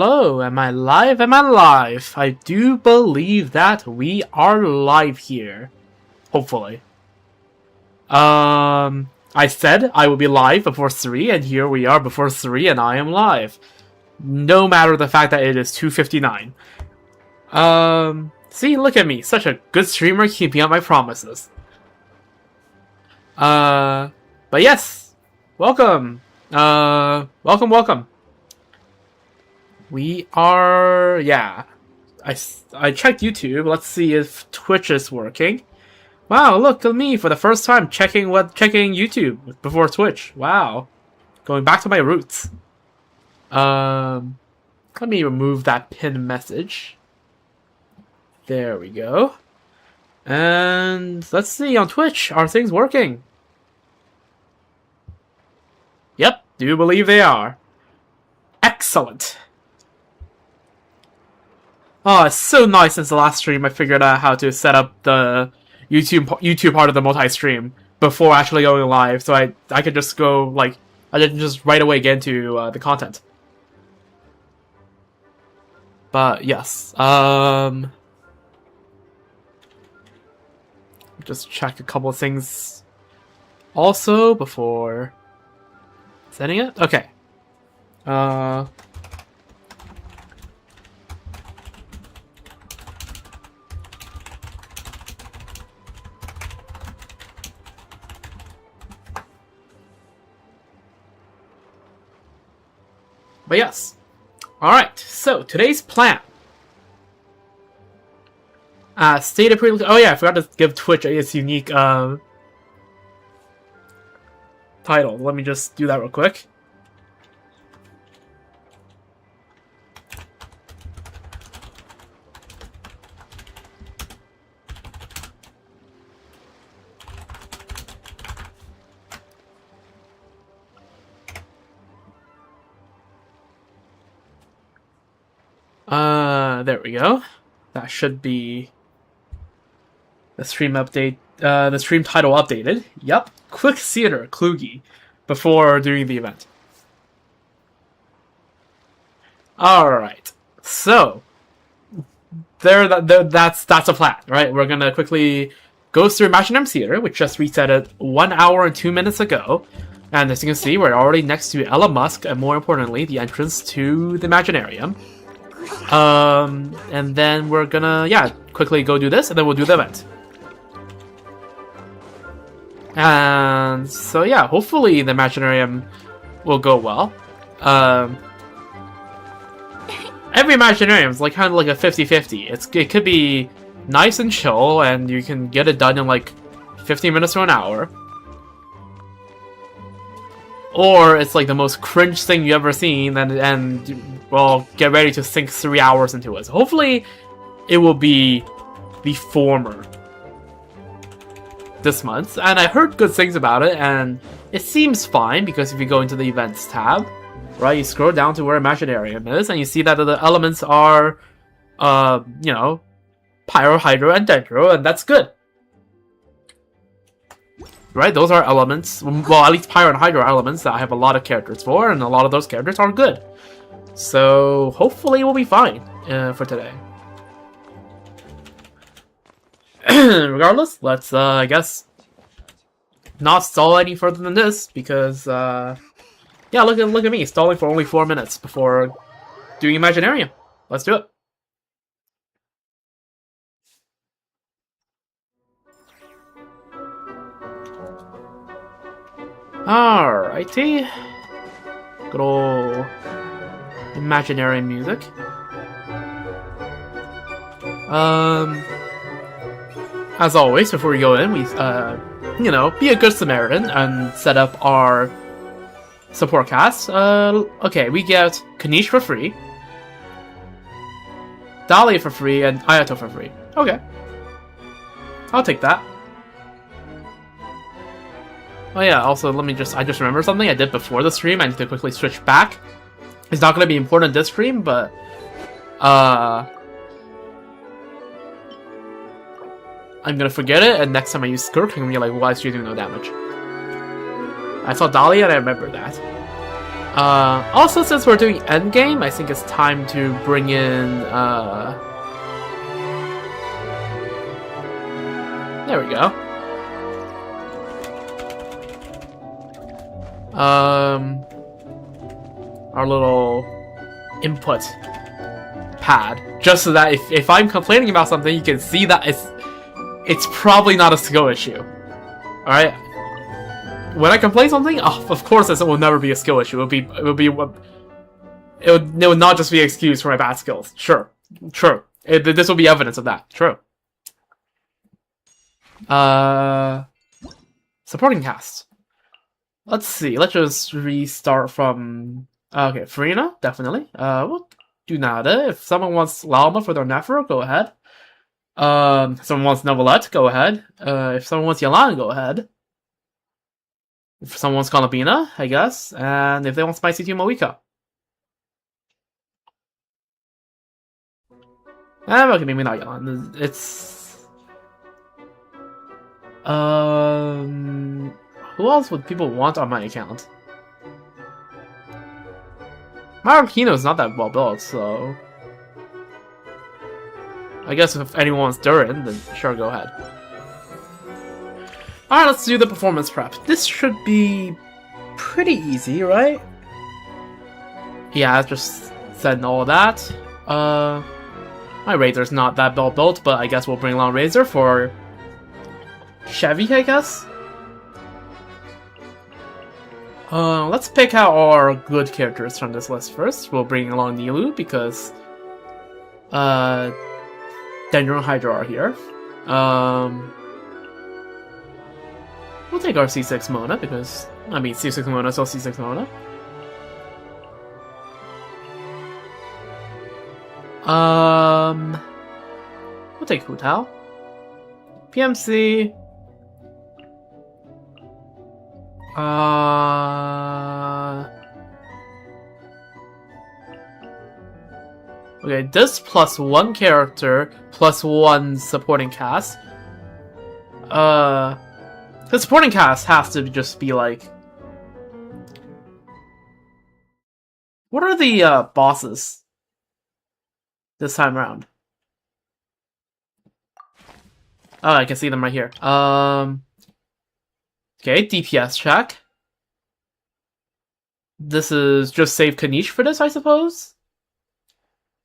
Hello, am I live? Am I live? I do believe that we are live here. Hopefully. I said I would be live before 3, and here we are before 3, and I am live. No matter the fact that it is 2:59. See, look at me. Such a good streamer keeping up my promises. But yes. Welcome. Welcome. We are, yeah. I checked YouTube. Let's see if Twitch is working. Wow, look at me for the first time checking YouTube before Twitch. Wow, going back to my roots. Let me remove that pinned message. There we go. And let's see on Twitch, are things working? Yep, do believe they are. Excellent. Oh, it's so nice since the last stream I figured out how to set up the YouTube part of the multi-stream before actually going live, so I could just go, like, I didn't just right away get into the content. But, yes, just check a couple of things also before setting it. Okay. But yes. Alright, so today's plan. Stated pretty. Oh yeah, I forgot to give Twitch its unique title. Let me just do that real quick. There we go. That should be the stream update, the stream title updated. Yep. Quick Theater, Kluge, before doing the event. Alright. So, that's a plan, right? We're gonna quickly go through Imaginarium Theater, which just reset it 1 hour and 2 minutes ago. And as you can see, we're already next to Elon Musk, and more importantly, the entrance to the Imaginarium. And then we're gonna, yeah, quickly go do this, and then we'll do the event. And so, yeah, hopefully the Imaginarium will go well. Every Imaginarium is like kind of like a 50-50. It could be nice and chill, and you can get it done in like 15 minutes to an hour. Or it's like the most cringe thing you've ever seen, and well, get ready to sink 3 hours into it. So hopefully, it will be the former this month. And I heard good things about it, and it seems fine, because if you go into the events tab, right, you scroll down to where Imaginarium is, and you see that the elements are, you know, Pyro, Hydro, and Dendro, and that's good. Right, those are elements, well, at least Pyro and Hydro are elements that I have a lot of characters for, and a lot of those characters are good. So, hopefully we'll be fine for today. Regardless, let's, I guess, not stall any further than this, because, yeah, look at me, stalling for only 4 minutes before doing Imaginarium. Let's do it. Alrighty. Good old Imaginarium music. As always, before we go in, we, you know, be a good Samaritan and set up our support cast. Okay, we get Kanish for free, Dahlia for free, and Ayato for free. Okay. I'll take that. Oh yeah, also I just remembered something I did before the stream. I need to quickly switch back. It's not going to be important this stream, but I'm going to forget it, and next time I use Skirk, I'm going to be like, why is she doing no damage? I saw Dahlia and I remember that. Also, since we're doing endgame, I think it's time to bring in, there we go. Our little input pad, just so that if I'm complaining about something, you can see that it's probably not a skill issue. Alright? When I complain something, oh, of course this will never be a skill issue. It would not just be an excuse for my bad skills. Sure. True. This will be evidence of that. True. Supporting cast. Let's see. Let's just restart from... Okay, Farina, definitely. We'll do nada. If someone wants Llama for their Nefer, go ahead. If someone wants Novelette, go ahead. If someone wants Yalana, go ahead. If someone wants Colabina, I guess. And if they want Spicy Tea Moika. Okay, maybe not Yalana. It's... Who else would people want on my account? Marikino is not that well built, so... I guess if anyone wants Durin, then sure, go ahead. Alright, let's do the performance prep. This should be pretty easy, right? Yeah, just said all of that. My Razor's not that well built, but I guess we'll bring along Razor for Chevy, I guess? Let's pick out our good characters from this list first. We'll bring along Nilu because Dendro and Hydra are here. We'll take our C6 Mona because, I mean, C6 Mona, so C6 Mona. We'll take Hu Tao. PMC. Okay, this plus one character, plus one supporting cast. The supporting cast has to just be like... What are the bosses this time around? Oh, I can see them right here. Okay, DPS check. This is just save Kanish for this, I suppose?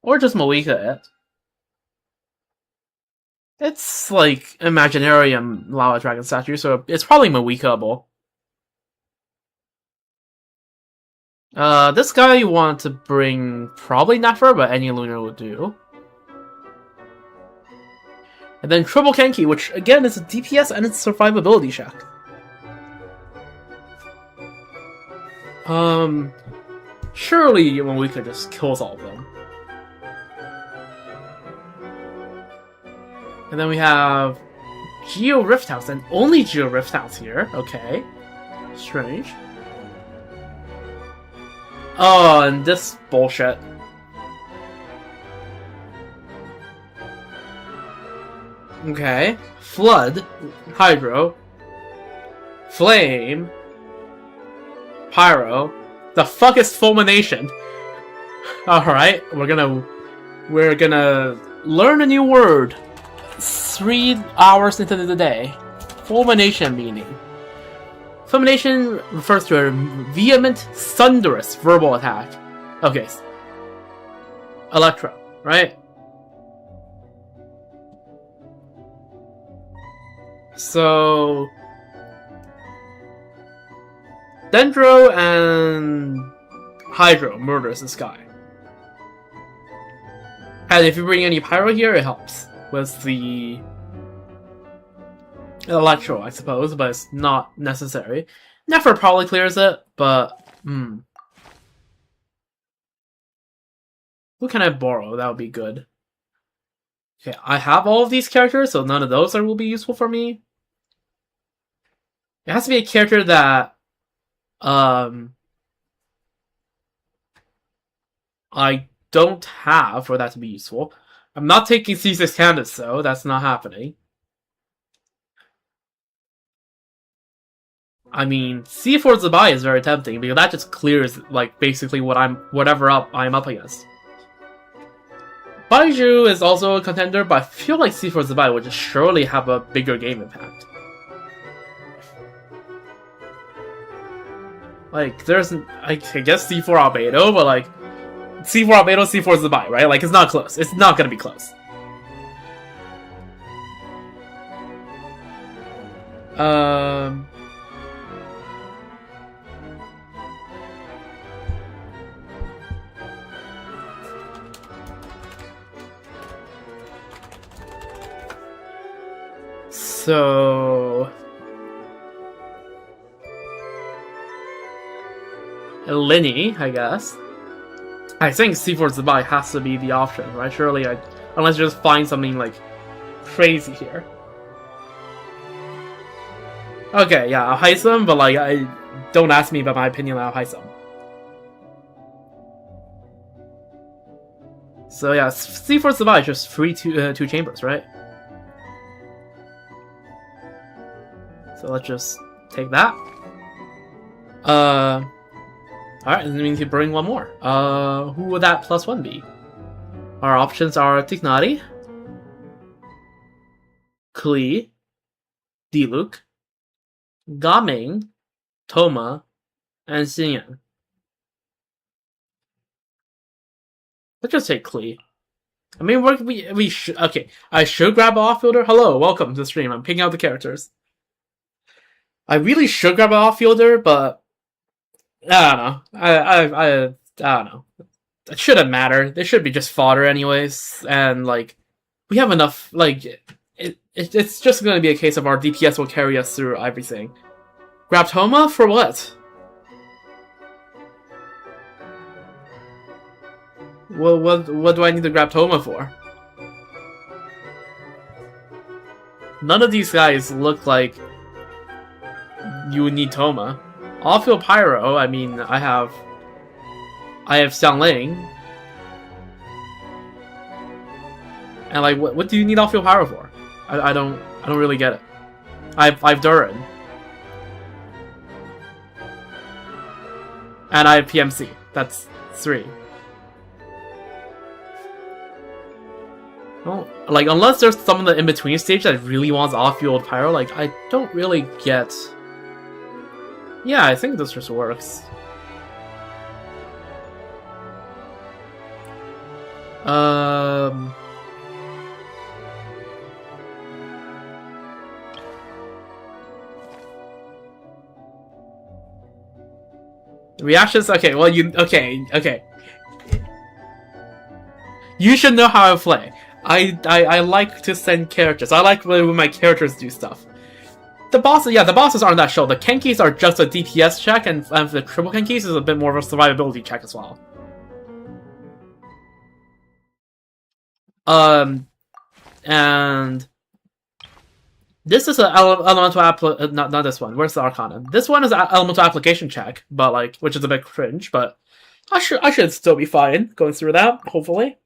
Or just Moika it. It's like Imaginarium Lava Dragon statue, so it's probably Moika-able. This guy you want to bring probably Nefer, but any Lunar will do. And then Triple Kenki, which again is a DPS and it's survivability check. Surely Moika just kills all of them. And then we have Geo Rift House, and only Geo Rift House here. Okay. Strange. Oh, and this bullshit. Okay. Flood. Hydro. Flame. Pyro. The fuck is Fulmination? Alright, we're gonna learn a new word. 3 hours into the day. Fulmination meaning. Fulmination refers to a vehement, thunderous verbal attack. Okay. Electro, right? So... Dendro and Hydro murders this guy. And if you bring any Pyro here, it helps with the Electro, I suppose, but it's not necessary. Nefer probably clears it, but who can I borrow? That would be good. Okay, I have all of these characters, so none of those will be useful for me. It has to be a character that I don't have for that to be useful. I'm not taking C6 Candace, though. That's not happening. I mean, C4 Zabai is very tempting because that just clears like basically whatever I'm up against. Baiju is also a contender, but I feel like C4 Zabai would just surely have a bigger game impact. Like, I guess C4 Albedo, but like, C4 Albedo, C4 Zabai, right? Like, it's not close. It's not gonna be close. So... Linny, I guess. I think C4 Zabai has to be the option, right? Surely, unless you just find something, like, crazy here. Okay, yeah, I'll heist them, but, like, don't ask me about my opinion, I'll heist them. So, yeah, C4 Zabai is just free two chambers, right? So let's just take that. Alright, that means you bring one more. Who would that +1 be? Our options are Tignari, Klee, Diluc, Gaming, Toma, and Xinyan. Let's just take Klee. I mean, we should. Okay, I should grab an offfielder. Hello, welcome to the stream. I'm picking out the characters. I really should grab an offfielder, but I don't know. I don't know. It shouldn't matter. They should be just fodder anyways, and like we have enough. Like it's just going to be a case of our DPS will carry us through everything. Grab Toma for what? What do I need to grab Toma for? None of these guys look like you would need Toma. Off-field Pyro, I mean, I have Xiangling. And like, what do you need off-field Pyro for? I don't really get it. I've Durin. And I have PMC. That's 3. Well, like, unless there's some of the in-between stage that really wants off-field Pyro, like, I don't really get... Yeah, I think this just works. Reactions? Okay, well, okay. You should know how I play. I like to send characters. I like when my characters do stuff. The bosses aren't that show. The Kenkis are just a DPS check, and the triple Kenkis is a bit more of a survivability check as well. And this is an elemental not this one. Where's the Arcana? This one is an elemental application check, but like, which is a bit cringe, but I should still be fine going through that, hopefully.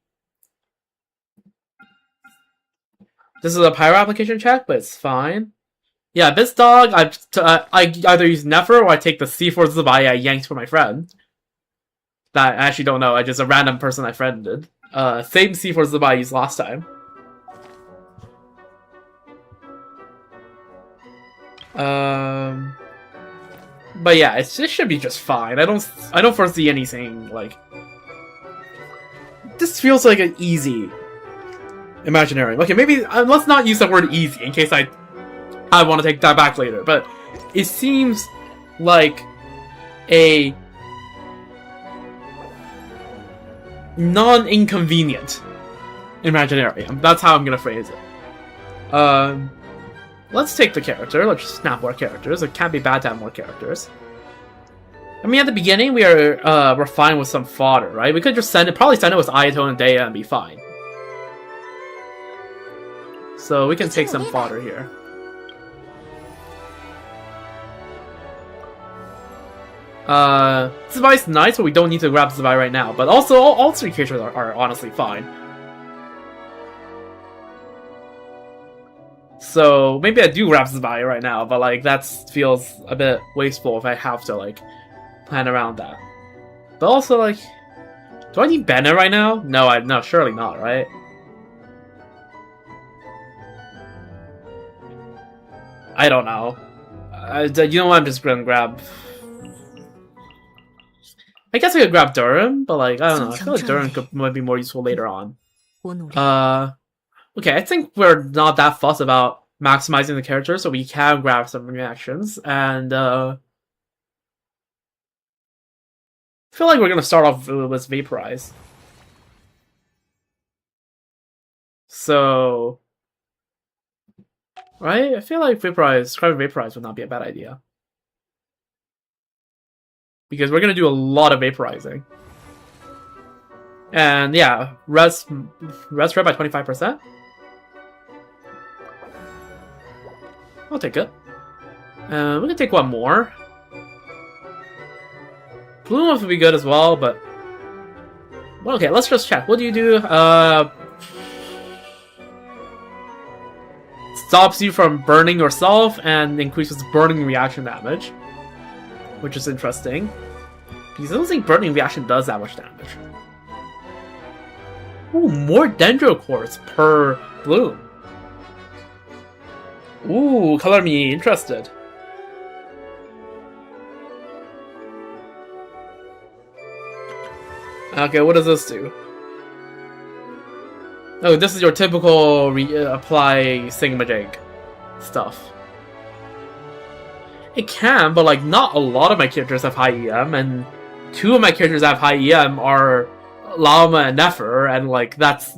This is a pyro application check, but it's fine. Yeah, this dog, I either use Nefer or I take the C4 Zabai I yanked for my friend. That I actually don't know, I just a random person I friended. Same C4 Zabai I used last time. But yeah, it should be just fine. I don't foresee anything like. This feels like an easy Imaginarium. Okay, maybe let's not use the word easy in case I want to take that back later. But it seems like a non-inconvenient Imaginarium. That's how I'm gonna phrase it. Let's take the character. Let's just snap more characters. It can't be bad to have more characters. I mean, at the beginning, we're fine with some fodder, right? We could just probably send it with Ayato and Dea and be fine. So we can take some fodder here. Zabai's nice, but we don't need to grab Zabai right now. But also, all 3 characters are honestly fine. So maybe I do grab Zbai right now, but like that feels a bit wasteful if I have to like plan around that. But also like, do I need Bennett right now? No, surely not, right? I don't know. You know what? I'm just gonna grab. I guess I could grab Durham, but like I don't know. I feel like Durham might be more useful later on. Okay, I think we're not that fussed about maximizing the character, so we can grab some reactions, and I feel like we're gonna start off with Vaporize. So, right? I feel like grabbing Vaporize would not be a bad idea. Because we're gonna do a lot of vaporizing. And yeah, rest red by 25%. I'll take it. We can take one more. Blue ones would be good as well, but well, okay, let's just check. What do you do? Stops you from burning yourself and increases burning reaction damage, which is interesting. Because I don't think burning reaction does that much damage. Ooh, more dendro cores per bloom. Ooh, color me interested. Okay, what does this do? Oh, this is your typical apply Sigmajig stuff. It can, but like not a lot of my characters have high EM, and 2 of my characters that have high EM are Llama and Nefer, and like that's...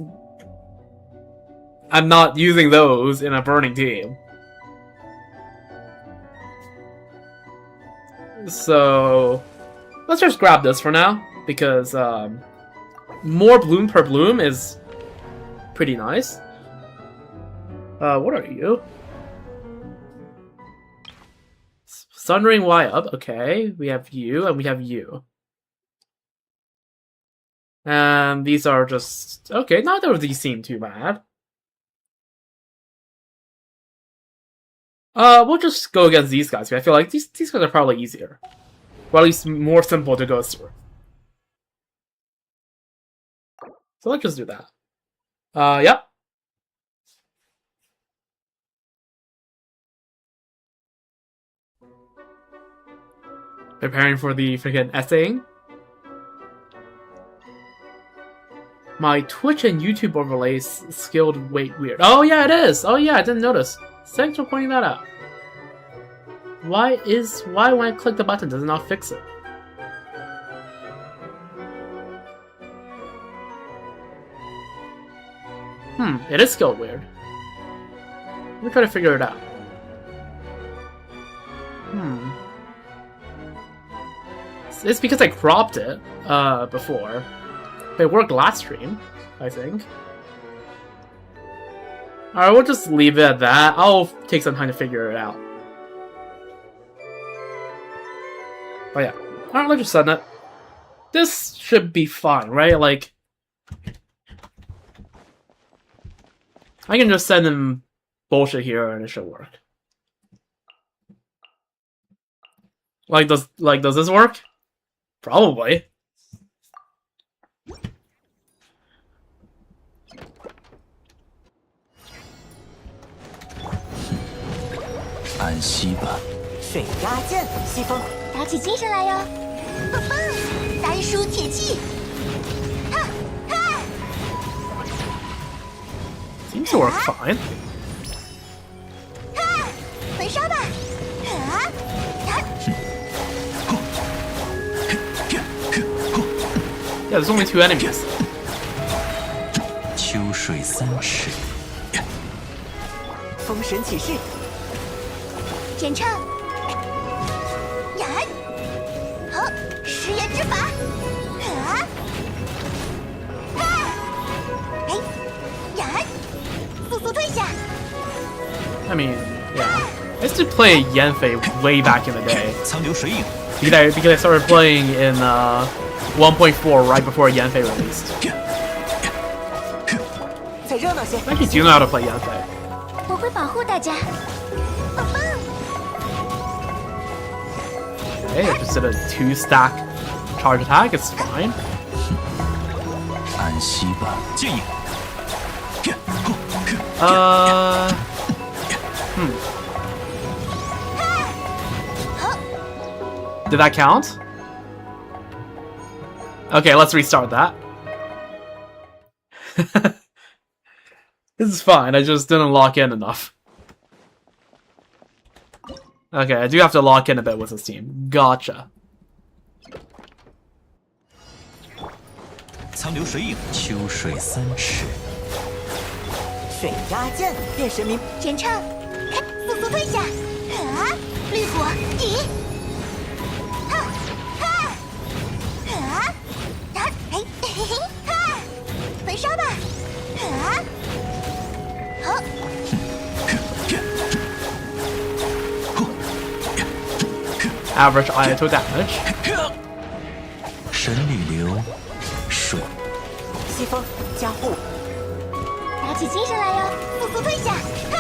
I'm not using those in a burning team. So let's just grab this for now, because more bloom per bloom is pretty nice. What are you? Sundering Y up, okay. We have you, and we have you. And these are just... okay, neither of these seem too bad. We'll just go against these guys. I feel like these guys are probably easier. Or at least more simple to go through. So let's just do that. Yep. Preparing for the freaking essaying. My Twitch and YouTube overlays skilled weight weird. Oh yeah, it is! Oh yeah, I didn't notice. Thanks for pointing that out. Why when I click the button does it not fix it? It is skilled weird. Let me try to figure it out. It's because I cropped it before. It worked last stream, I think. Alright, we'll just leave it at that. I'll take some time to figure it out. But yeah. Alright, let's just send it. This should be fine, right? Like, I can just send him bullshit here and it should work. Does this work? Probably.安息吧。水压剑，西风，打起精神来哟！棒棒，丹书铁骑，哈哈。Seems to work fine. 哈，焚烧吧！啊，Yeah, there's only 2 enemies. 秋水3尺。封神起誓。演唱，燃，好，食言之法，啊，哎，燃，速速退下。I mean, yeah. I used to play Yanfei way back in the day. 苍流水影。Because I started playing in 1.4 right before Yanfei released. 再热闹些。I actually do know how to play Yanfei. 我会保护大家。棒棒！ Okay, I just did a 2-stack charge attack. It's fine. 安息吧，建议。 Did that count? Okay, let's restart that. This is fine, I just didn't lock in enough. Okay, I do have to lock in a bit with this team. Gotcha. 苍流水影，秋水3尺。水压剑变神明，简畅，看，速速退下！啊，绿火抵！哈，哈，啊，啊，哎，嘿嘿，哈，焚烧吧！啊，好， Average Ayato damage. 神力流，水。西风加护，打起精神来哟！速速退下！哈，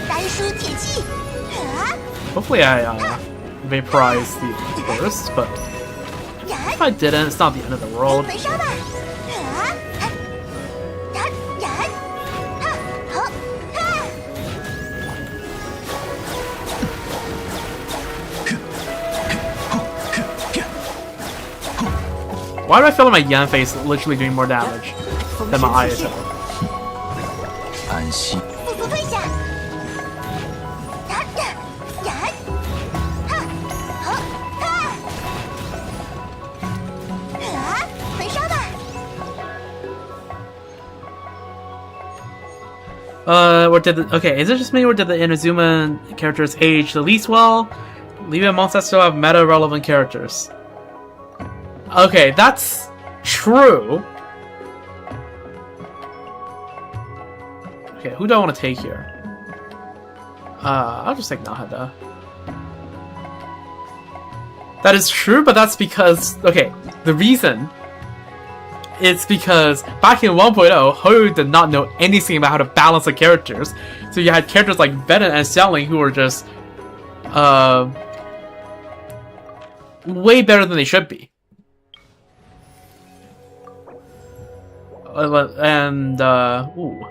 丹书铁器！啊， Hopefully I vaporize the burst, but 燃！ if I didn't, it's not the end of the world. 焚烧吧！啊，燃，燃，哈，好，哈！ Why do I feel like my Yan face literally doing more damage 风 than 神 my 气势 Ayato?，安息。 速速退下！燃，燃，哈，好，哈！啊，焚烧吧！ Or did okay, is it just me or did the Inazuma characters age the least well? Leaving amongst us still have meta-relevant characters. Okay, that's true. Okay, who do I want to take here? I'll just take Nahada. That is true, but that's because, okay, the reason it's because back in 1.0, Hoyo did not know anything about how to balance the characters. So you had characters like Venom and Xiangling who were just way better than they should be. Ooh.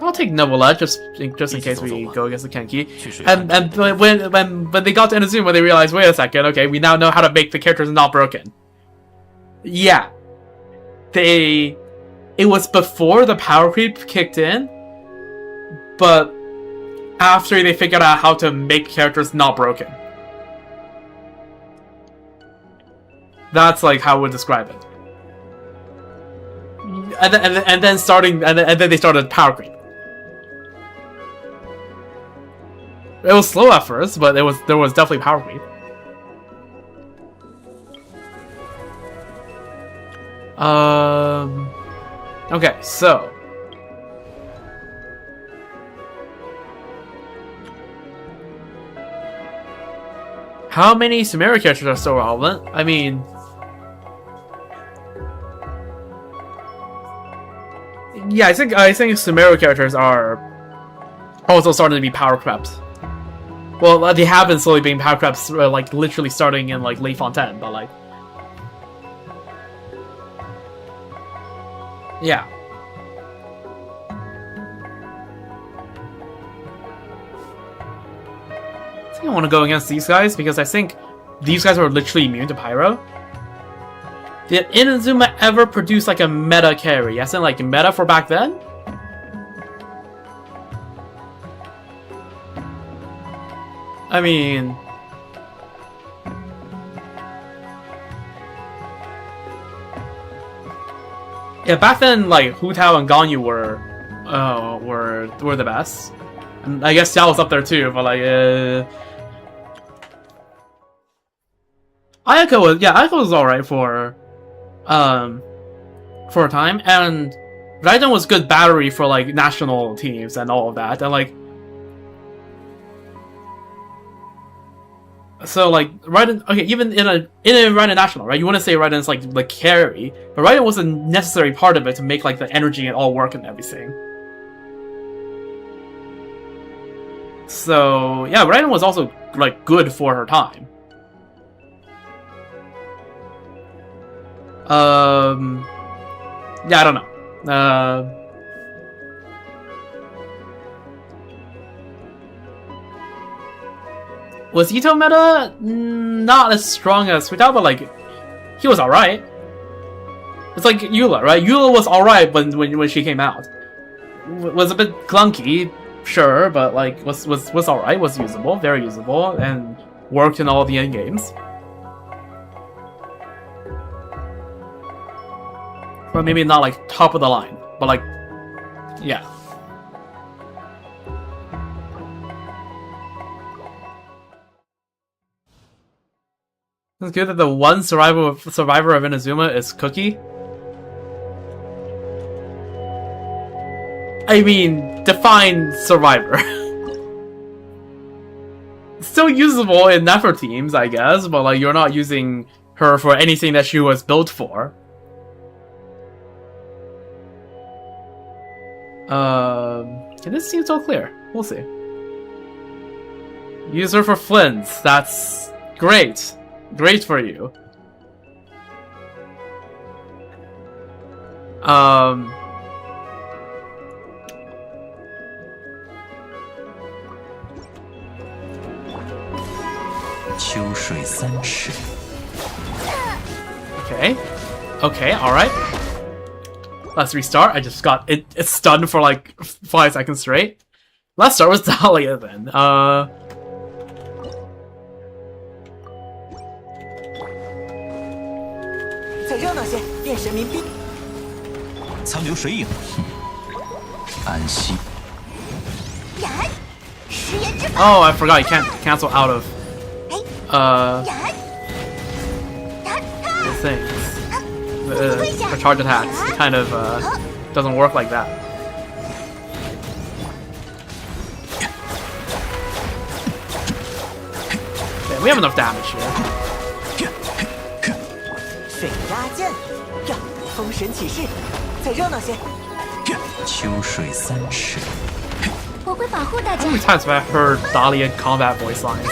I'll take Nebula just in case we go against the Kenki. And when they got to Inazuma, they realized, wait a second, okay, we now know how to make the characters not broken. Yeah. It was before the power creep kicked in, but after they figured out how to make characters not broken. That's like how I would describe it. And then they started power creep. It was slow at first, but there was definitely power creep. Okay, so how many Sumeru characters are still relevant? I mean, yeah, I think Sumeru characters are also starting to be power crept. Well, they have been slowly being power crept, like literally starting in like late Fontaine, but like, yeah. I think I want to go against these guys because I think these guys are literally immune to Pyro. Did Inazuma ever produce like a meta carry? As in like meta for back then? I mean, yeah, back then like Hu Tao and Ganyu were the best. And I guess Xiao was up there too, but like Ayako was alright for a time, and Raiden was good battery for like national teams and all of that, and like so like Raiden, okay, even in a Raiden national, right? You want to say Raiden's like the carry, but Raiden was a necessary part of it to make like the energy and all work and everything. So yeah, Raiden was also like good for her time. Yeah, I don't know. Was Ito meta? Not as strong as Suita, but like he was alright. It's like Eula, right? Eula was alright when she came out. Was a bit clunky, sure, but like was alright, was usable, very usable, and worked in all the end games. Or maybe not like top of the line, but like, yeah. It's good that the one survivor of Inazuma is Cookie. I mean, define survivor. Still usable in Nefer teams, I guess, but like you're not using her for anything that she was built for. This seems all clear. We'll see. Use her for Flints. That's great. Great for you. Okay. Okay, alright. Let's restart. I just got it's stunned for like 5 seconds straight. Let's start with Dahlia then. 再热闹些，变神民兵。残留水影，安息。 Oh, I forgot you can't cancel out of the things. The charge attacks. It kind of doesn't work like that. Okay, we have enough damage here. 水压剑，呀，封神起誓，再热闹些。秋水3尺。 我会保护大家。 How many times have I heard Dahlia combat voice lines?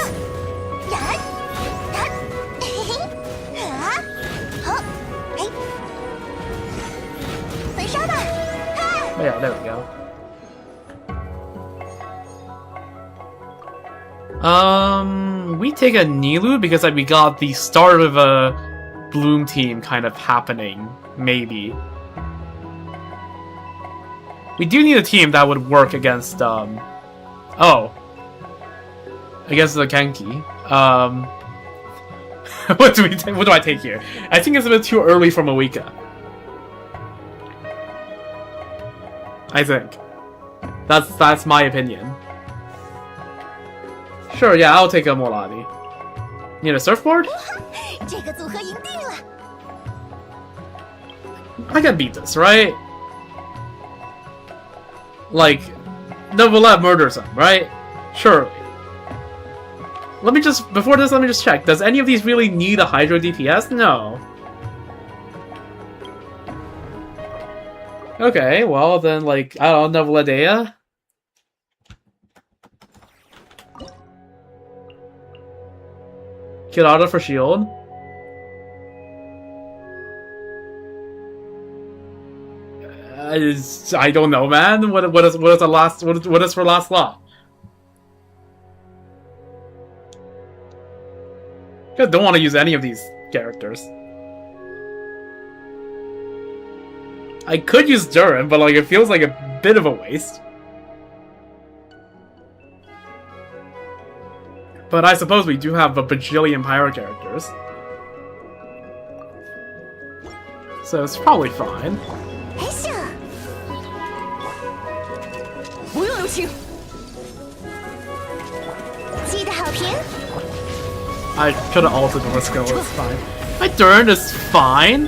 Oh yeah, there we go. We take a Nilou because like we got the start of a Bloom team kind of happening, maybe. We do need a team that would work against against the Genki. What do I take here? I think it's a bit too early for Moika. I think. That's my opinion. Sure, yeah, I'll take a Moladi. Need a surfboard? 这个组合赢定了。 I can beat this, right? Like, Novelette murders him, right? Surely. Let me just check. Does any of these really need a Hydro DPS? No. Okay, well then, like, I don't know, Noveladea? Kirara for shield. I don't know, man. What is for last slot? I don't want to use any of these characters. I could use Durin, but like it feels like a bit of a waste. But I suppose we do have a bajillion Pyro characters, so it's probably fine. 不用留情。记得好评。 I could have altered the Risco, it's fine. My Durin is fine.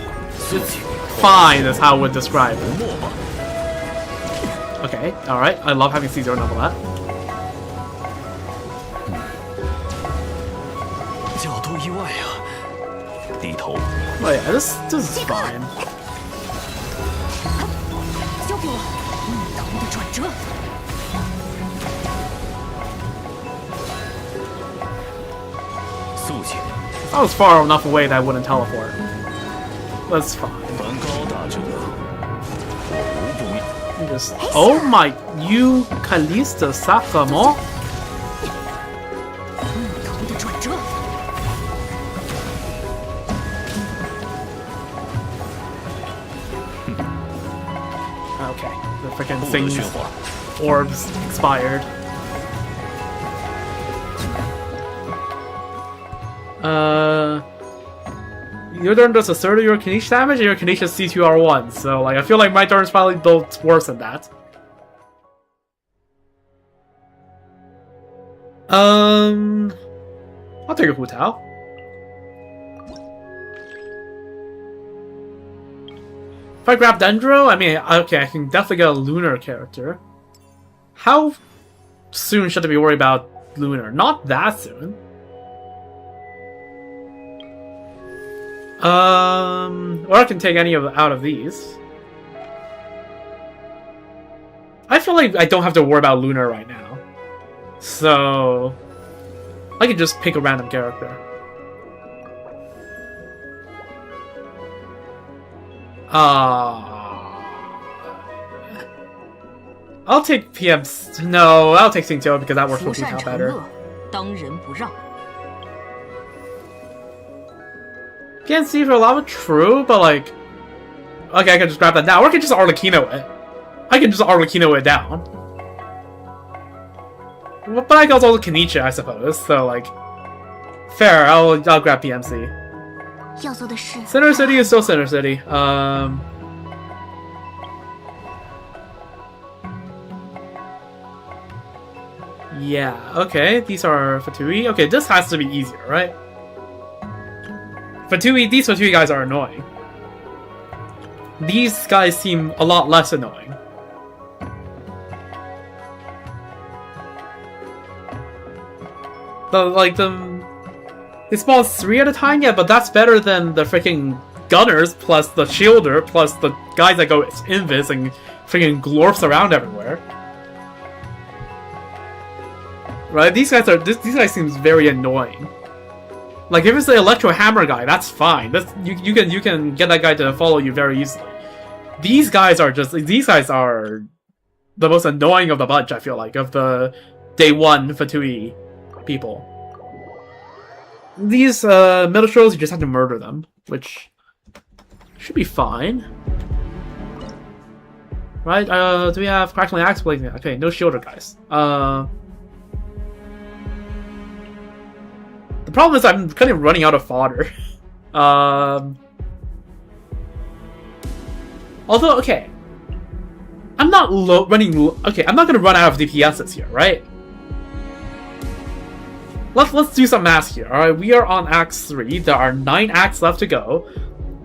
It's fine is how I would describe it. Okay, alright. I love having Caesar level that. 角度意外啊！低头。 Oh yeah, this is fine. 交给我。逆刀的转折。I was far enough away that I wouldn't teleport. That's fine. 蛮高大这个，无不面。 Just, oh my, you Kalista Sakamo? 头的转折。 Okay, the freaking 不得 thing's 驯化。 orbs expired. Your turn does a third of your Kanish damage and your Kanish is C2R1, so like I feel like my turn is probably built worse than that. I'll take a Hu Tao. If I grab Dendro, I mean, okay, I can definitely get a Lunar character. How soon should I be worried about Lunar? Not that soon. Or I can take any of out of these. I feel like I don't have to worry about Lunar right now. So I can just pick a random character. I'll take PMs. No, I'll take Xingqiu because that works 福 with 善 Hu Tao 惩 better. 恶，当仁不让。 Can't see for lava, true, but like, okay, I can just grab that now, or I can just Arlecchino it. I can just Arlecchino it down. But I can also Kanicha, I suppose. So like, fair. I'll grab PMC. 要做的事。 Center City is still Center City. Yeah. Okay, these are Fatui. Okay, this has to be easier, right? These Fatui guys are annoying. These guys seem a lot less annoying. They spawn 3 at a time, yeah, but that's better than the freaking gunners plus the shielder plus the guys that go invis and freaking glorps around everywhere. Right? These guys seems very annoying. Like if it's the Electro Hammer guy, that's fine. You can get that guy to follow you very easily. These guys are the most annoying of the bunch, I feel like, of the day 1 Fatui people. These middle trolls, you just have to murder them, which should be fine. Right? Do we have Crackling Axe Blazing? Okay, no shielder guys. The problem is I'm kind of running out of fodder. Although, okay. I'm not okay, I'm not gonna run out of DPSs here, right? Let's do some math here, alright? We are on Act 3. There are 9 acts left to go.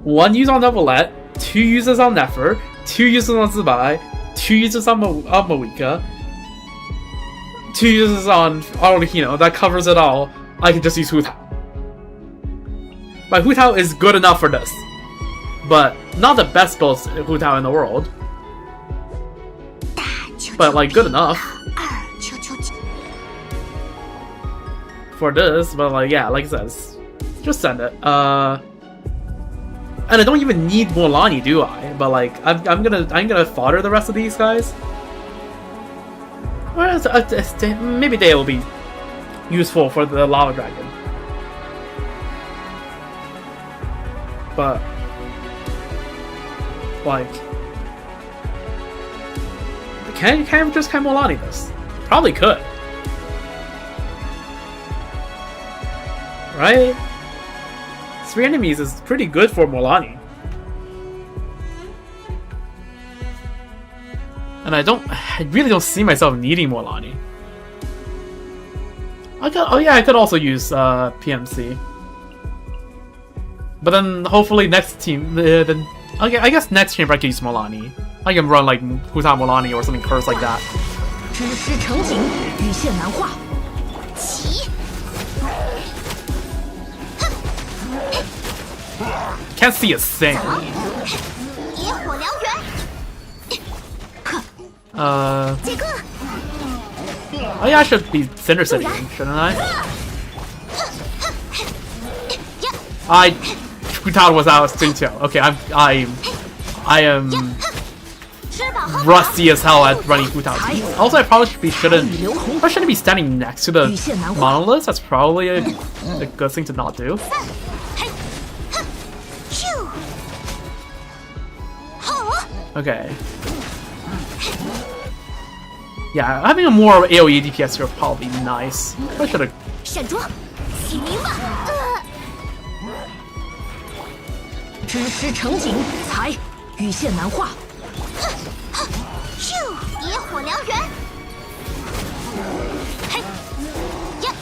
1 use on Neuvillette, 2 uses on Nefer, 2 uses on Zubai, 2 uses on Moika, 2 uses on Arlecchino. That covers it all. I can just use Hu Tao. My Hu Tao is good enough for this. But not the best built Hu Tao in the world. But like good enough. For this, but like yeah, like it says. Just send it. And I don't even need Mualani, do I? But like I'm gonna fodder the rest of these guys. Well, maybe they will be useful for the Lava Dragon. But like can I just Mualani this? Probably could. Right? 3 enemies is pretty good for Mualani. And I really don't see myself needing Mualani. I could also use PMC. But then hopefully next team, okay, I guess next chamber I can use Mualani. I can run like Hu Tao Mualani or something cursed like that. 知识成景，羽线难画。起！ Can't see a thing. 野火燎原。这个。 Oh yeah, I should be Cinder City, shouldn't I? 呀！ Who thought was out Stingtail? Okay, I am 吃饱喝饱。 rusty as hell at running Hu Tao teams. Also, I probably shouldn't be standing next to the monoliths. That's probably a good thing to not do. 咻！好， Okay. Yeah, having a more AoE DPS here would probably be nice. I should have. 闪桌，起名吧。知识成景，才羽线难画。咻！野火燎原。嘿，呀，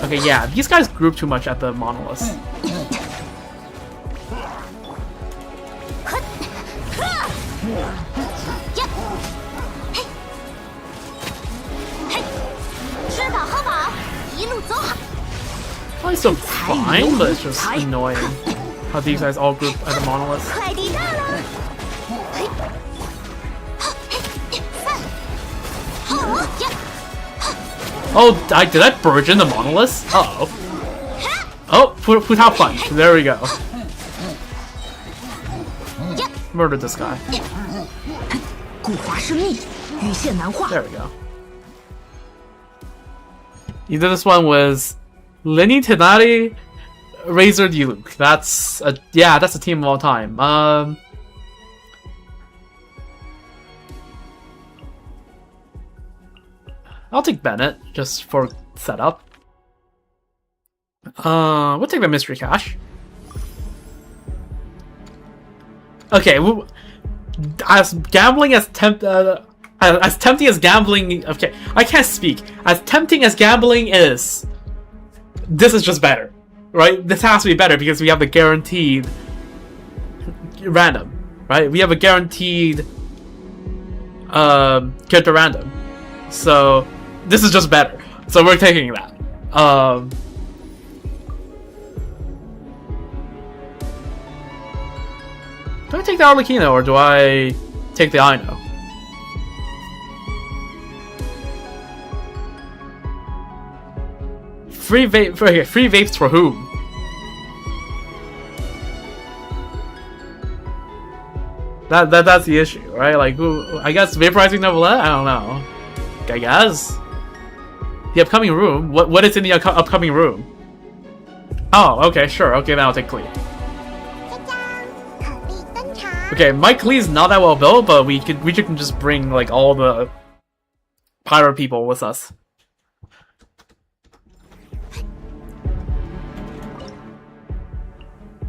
Okay, yeah, these guys group too much at the monoliths. 呵，呵，呀，嘿，嘿，吃饱喝饱，一路走好。 Probably still fine, but it's just annoying how these guys all group at the monoliths. 快递到了。嘿，嘿，散。好呀。 Oh, did I burgeon the monoliths? Uh-oh. Oh, put out punch. There we go. Murdered this guy. 古华生密，羽线难画。 There we go. Either this one was Lenny Tenari, Razor Diluc. That's a team of all time. I'll take Bennett just for setup. We'll take the mystery cache. Okay, as gambling as tempting as gambling. Okay, I can't speak. As tempting as gambling is, this is just better, right? This has to be better because we have the guaranteed random, right? We have a guaranteed character random, so this is just better. So we're taking that. Do I take the Arlecchino or do I take the Ino? Free vapes for whom? That's the issue, right? Like, who? I guess vaporizing Novelette? I don't know. I guess the upcoming room. What is in the upcoming room? Oh, okay, sure. Okay, then I'll take Klee. 可力登场。 Okay, Mike Lee's not that well built, but we can just bring like all the pyro people with us.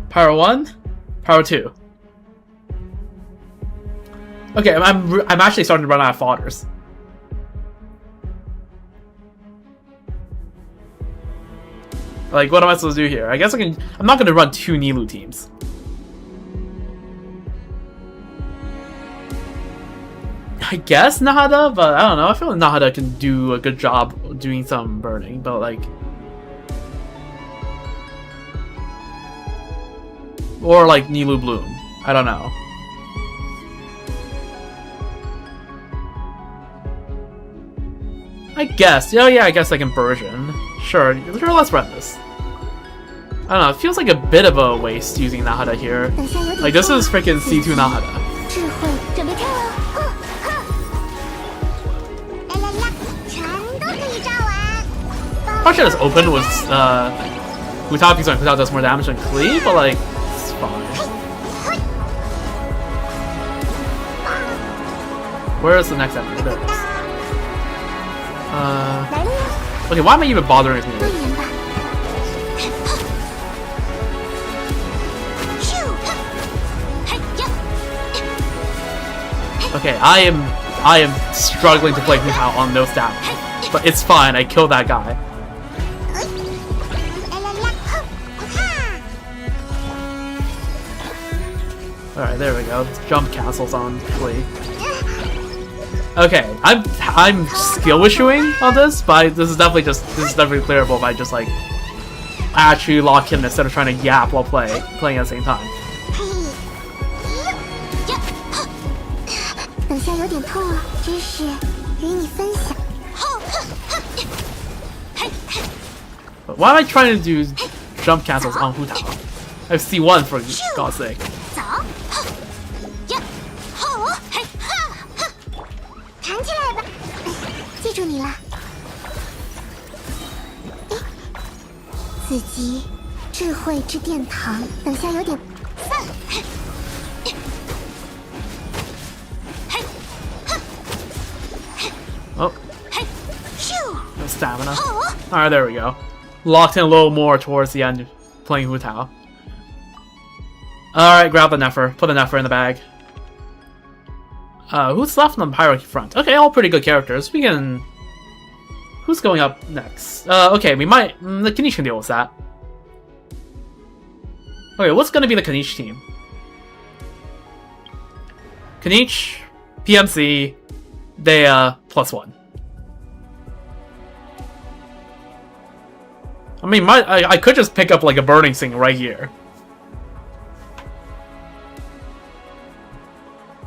Pyro 1, Pyro 2. Okay, I'm actually starting to run out of fodders. Like, what am I supposed to do here? I guess I'm not gonna run 2 Nilou teams. I guess Nahada, but I don't know. I feel like Nahada can do a good job doing some burning, but like... Or like Nilou Bloom. I don't know. I guess. Oh yeah, I guess I can version. Sure, let's run this. I don't know, it feels like a bit of a waste using Nahada here. Like, this is freaking C2 Nahada. 智慧，准备跳了，哼哼！啦啦啦，全都可以炸完。 Probably should have opened with Hutao because Hutao does more damage than Klee, but like, it's fine. Where is the next enemy? There it is. 来了呀， Okay, why am I even bothering with 多 Nilou? 严吧。咻，嘿呀， Okay, I am struggling to play Hutao on no stamina, but it's fine. I killed that guy. 啦啦啦，哼，哈！ All right, there we go. Jump castles on Klee. Okay, I'm skill issuing on this, but this is definitely clearable by just like actually lock in instead of trying to yap while playing at the same time. 嘿，呀，等下有点痛了，知识与你分享。吼，哼哼，嘿嘿， But why am I trying to do jump cancels on Hu Tao. I have C1 for God's sake. 走，呀，吼，嘿，哈，哈，弹起来吧，记住你了。哎，子集，智慧之殿堂，等下有点散。Oh, 嘿，咻， no stamina. 吼， Alright, there we go. Locked in a little more towards the end, playing Hu Tao. Alright, grab the Nefer. Put the Nefer in the bag. Who's left on the hierarchy front? Okay, all pretty good characters. We can... Who's going up next? Okay, we might... the Kanish can deal with that. Okay, what's gonna be the Kanish team? Kanish, PMC, Dea, +1. I mean, I could just pick up like a burning thing right here.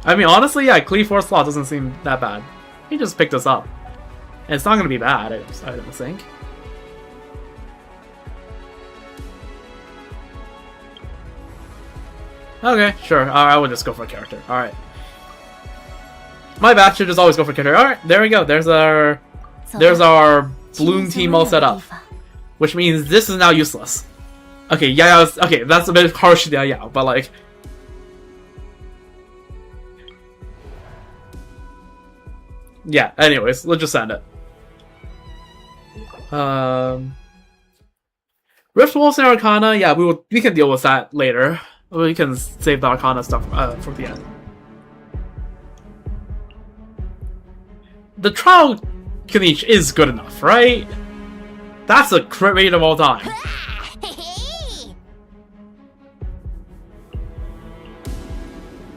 I mean, honestly, yeah, Klee 4 slot doesn't seem that bad. He just picked us up. And it's not gonna be bad, I don't think. Okay, sure. I would just go for a character. Alright. My bad, should just always go for a character. Alright, there we go. There's our Bloom team all set up. Which means this is now useless. Okay, yeah, okay, that's a bit harsh, yeah, but like... Yeah, anyways, let's just end it. Rift Wolves and Arcana, yeah, we can deal with that later. We can save the Arcana stuff for the end. The Trial Kanish is good enough, right? That's a crit rate of all time.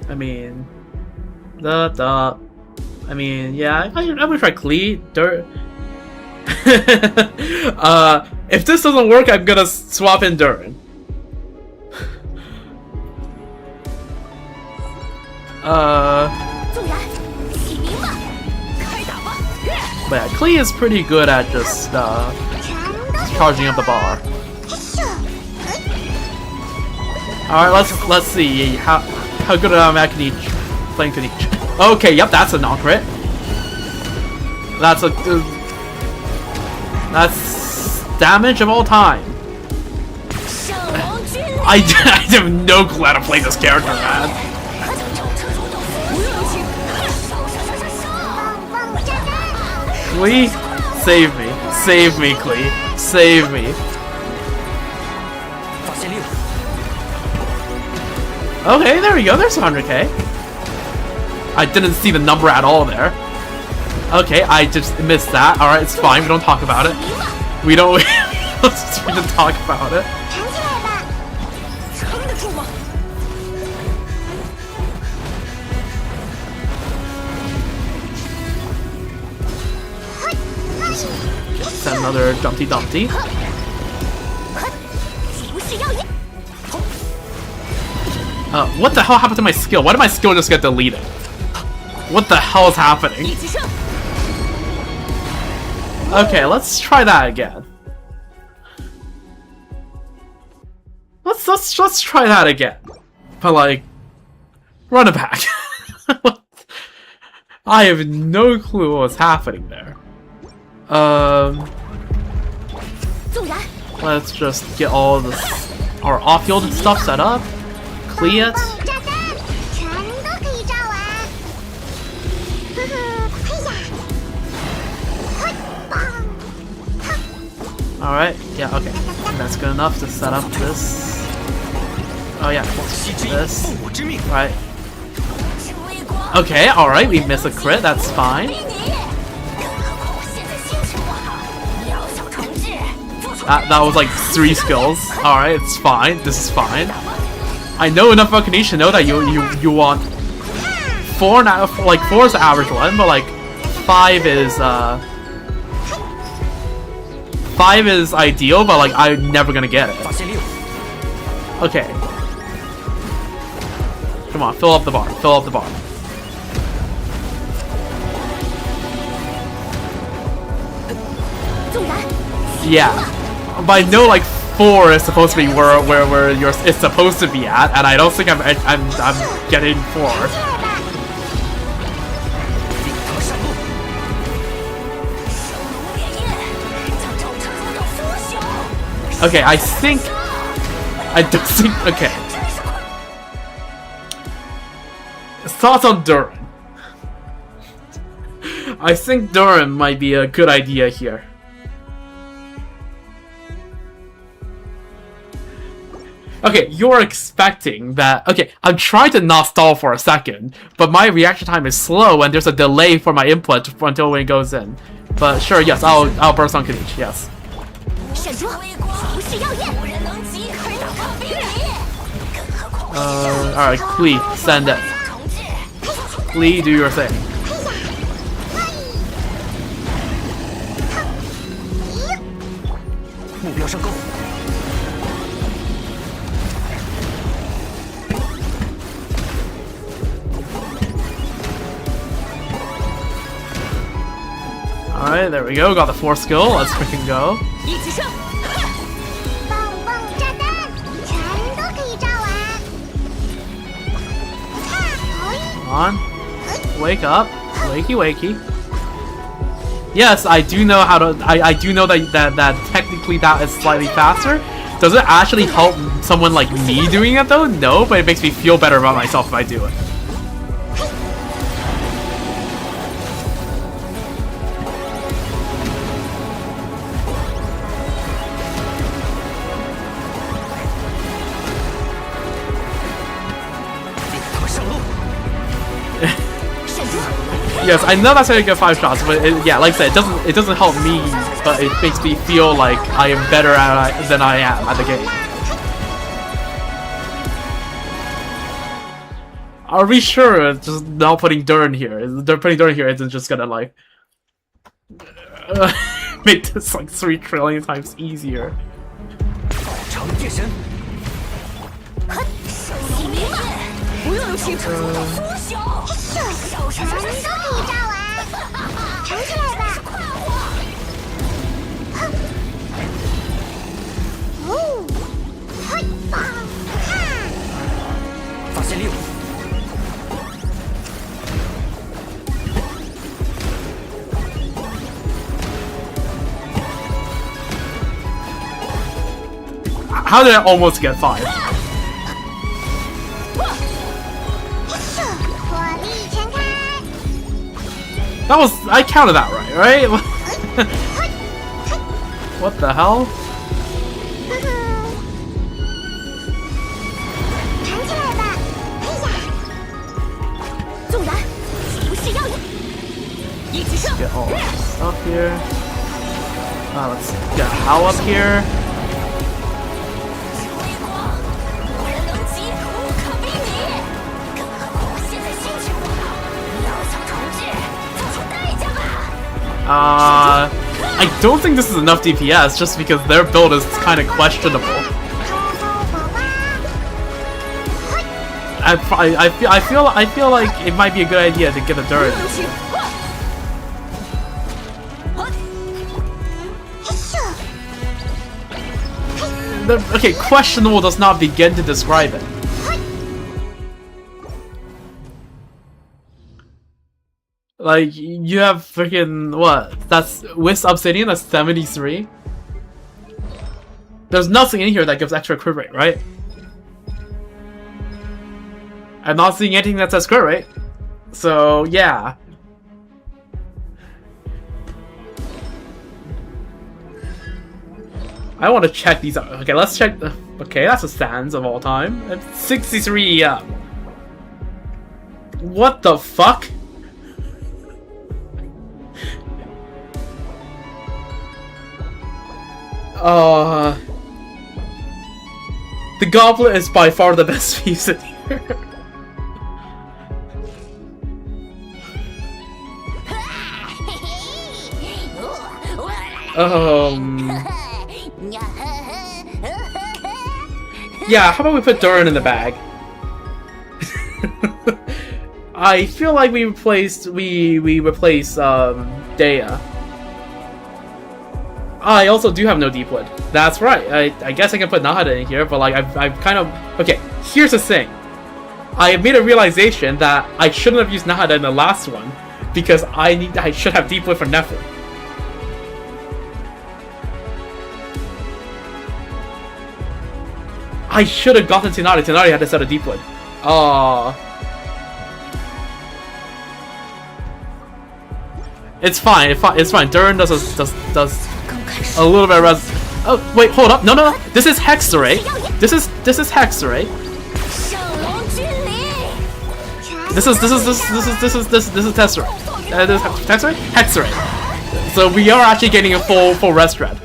I mean... I mean, yeah, I'm gonna try Klee. Dirt. If this doesn't work, I'm gonna swap in Durin. But yeah, Klee is pretty good at just charging up the bar. Alright, let's see how good am I at playing Kanish. Okay, yep, that's a non-crit. That's damage of all time. I have no clue how to play this character, man. Klee, save me, Klee, save me. Okay, there we go. There's 100k. I didn't see the number at all there. Okay, I just missed that. Alright, it's fine. We don't talk about it. We don't... we don't talk about it. Send another Dumpty Dumpty. What the hell happened to my skill? Why did my skill just get deleted? What the hell is happening? Okay, let's try that again. Let's try that again. But like, run it back. I have no clue what's happening there. Let's just get all this our off-field stuff set up. Clear it. Alright, yeah, okay. That's good enough to set up this. Oh yeah, this. Right. Okay, alright, we missed a crit, that's fine. That was like 3 skills. Alright, it's fine, this is fine. I know enough about Kanish to know that you want 4 now, like 4 is the average one, but like 5 is 5 is ideal, but like I'm never gonna get it. Okay. Come on, fill up the bar. Fill up the bar. Yeah. But I know like 4 is supposed to be where yours is supposed to be at, and I don't think I'm getting 4. 顶头上路， Okay, I don't think. Okay. Thoughts on Durin? I think Durin might be a good idea here. Okay, you're expecting that. Okay, I'm trying to not stall for a second, but my reaction time is slow and there's a delay for my input until when it goes in. But sure, yes, I'll burst on Kanichi, yes. 闪烁，服饰耀焰，无人能及，可打抗冰离。更何况 Alright, Klee, send it. Klee, do your thing. 目标上钩。 Alright, there we go. Got the 4 skill. Let's freaking go. 一起上！棒棒炸弹，全都可以炸完。Come on. Wake up. Wakey wakey. Yes, I do know how to. I do know that technically that is slightly faster. Does it actually help someone like me doing it though? No, but it makes me feel better about myself if I do it. Yes, I know that's how you get 5 shots, but yeah, like I said, it doesn't help me, but it makes me feel like I am better at it than I am at the game. Are we sure just not putting Durin here? They're putting Durin here isn't just gonna like make this like 3 trillion times easier. 长夜神，手里明白，不用留情。缩小，全都可以炸完。藏起来吧。哦，嘿棒，哈！发现猎物， How did I almost get 5? 火力全开。 That was I counted that right? What the hell? 藏起来吧。哎呀，纵燃，服饰耀眼，一起上！ Get all this up here. Let's get How up here. 微光，无人能及，无可比拟。更何况现在新情况，要想重置，付出代价吧。I don't think this is enough DPS just because their build is kind of questionable. I feel like it might be a good idea to get a 不用 Durin. 留情。 Okay, questionable does not begin to describe it. Like, you have freaking, what? That's, with Obsidian, that's 73? There's nothing in here that gives extra crit rate, right? I'm not seeing anything that says crit rate. So, yeah. I want to check these out. Okay, let's check the... Okay, that's the stands of all time. It's 63 up. What the fuck? The goblet is by far the best piece in here. Yeah, how about we put Durin in the bag? I feel like we replace Dea. I also do have no deep wood. That's right. I guess I can put Nahada in here, but like I've kind of okay. Here's the thing. I made a realization that I shouldn't have used Nahada in the last one because I should have deep wood for Nefer. I should have gotten Tinari. Tinari had to set a deep wood. Oh. It's fine. It's fine. Durin does a little bit of res. Oh wait, hold up. No. This is Hexaray. This is Hexaray. This is Tesserae. Tesserae? Hexaray. So we are actually getting a full rest dread.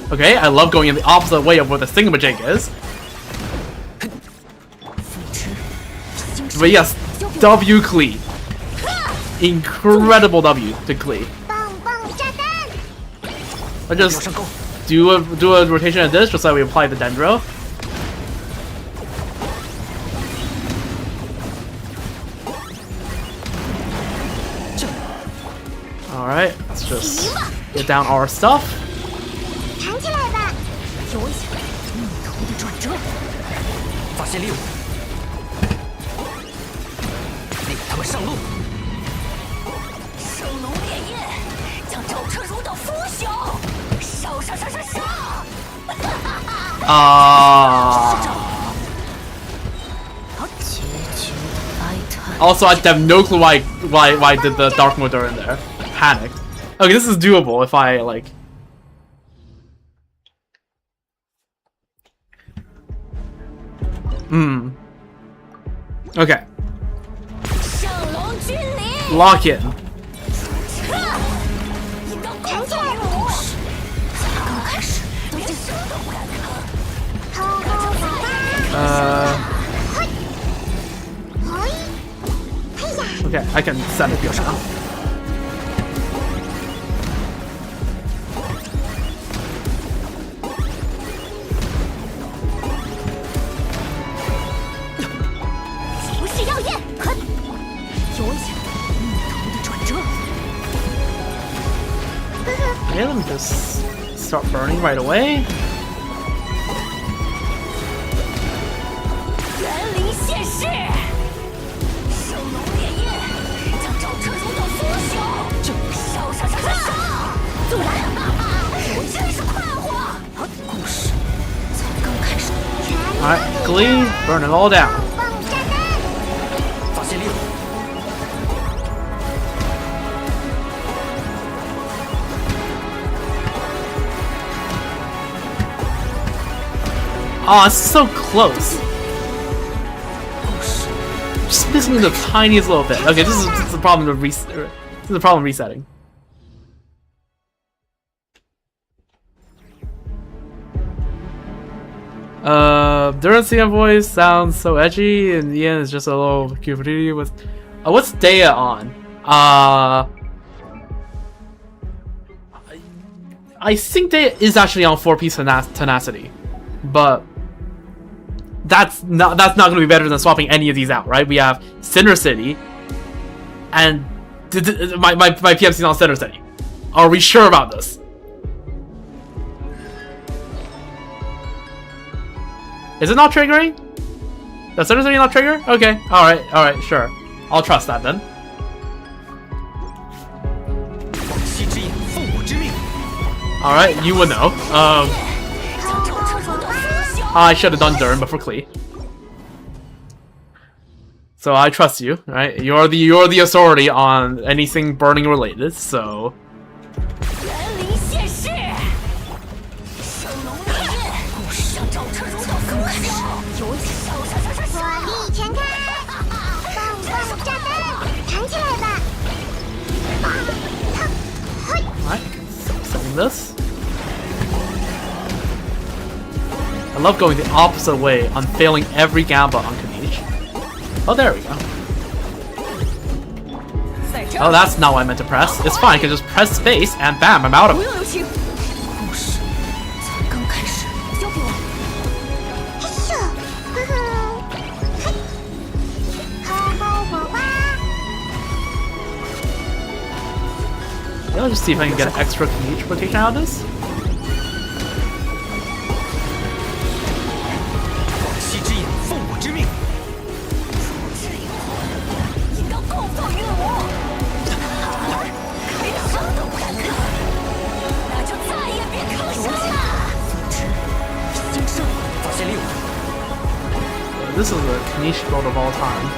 Okay, I love going in the opposite way of where the thingamajig is. But yes, W Klee. Incredible W to Klee. I just do a rotation of this just so we apply the Dendro. Alright, let's just get down our stuff. 弹起来吧！有危险！逆头的转折。发现猎物，令他们上路。生龙烈焰，将赵彻如到腐朽。烧！结局哀叹。 Also, I have no clue why I did the Dark Motor in there. Panicked. Okay, this is doable if I like. Okay. Lock in. 弹起来！刚开始，连声都不敢吭。偷偷打打！ Okay, I can set it now. Okay, let me just start burning right away. Alright, Glee, burn it all down. Oh, it's so close. Just missing the tiniest little bit. Okay, this is the problem of resetting. Durin's CM voice sounds so edgy, and the end is just a little cupidity with. What's Daya on? I think Daya is actually on 4-piece tenacity, but that's not going to be better than swapping any of these out, right? We have Cinder City, and my PMC's on Cinder City. Are we sure about this? Is it not triggering? Does Cinder City not trigger? Okay, alright, sure. I'll trust that then. Alright, you would know. I should have done Durin, but for Klee. So I trust you, right? You're the authority on anything burning related, so. Alright, setting this. I love going the opposite way on failing every Gamba on Kanish. Oh, there we go. Oh, that's not what I meant to press. It's fine, I can just press space and bam, I'm out of it. Let's just see if I can get an extra Kanichi rotation out of this. 往昔之眼，奉我之命。引到共放于我。可以伤都不敢看，那就再也别吭声了。兴盛，发现猎物。 This is the Kanichi build of all time.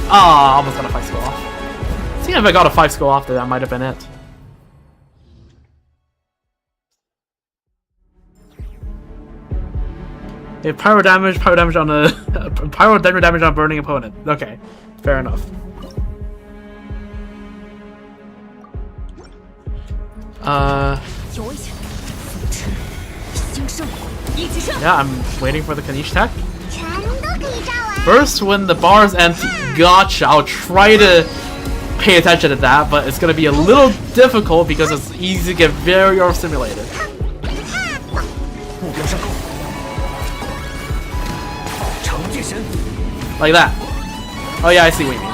Ah, almost got a 5 skill off. I think if I got a 5 skill off, that might have been it. Okay, pyro damage on a pyro damage on burning opponent. Okay, fair enough. Yeah, I'm waiting for the Kanichi tech. 全都可以照完。 First, when the bar is empty, gotcha. I'll try to pay attention to that, but it's gonna be a little difficult because it's easy to get very overstimulated. 目标上钩。长夜神， Like that. Oh yeah, I see what you mean.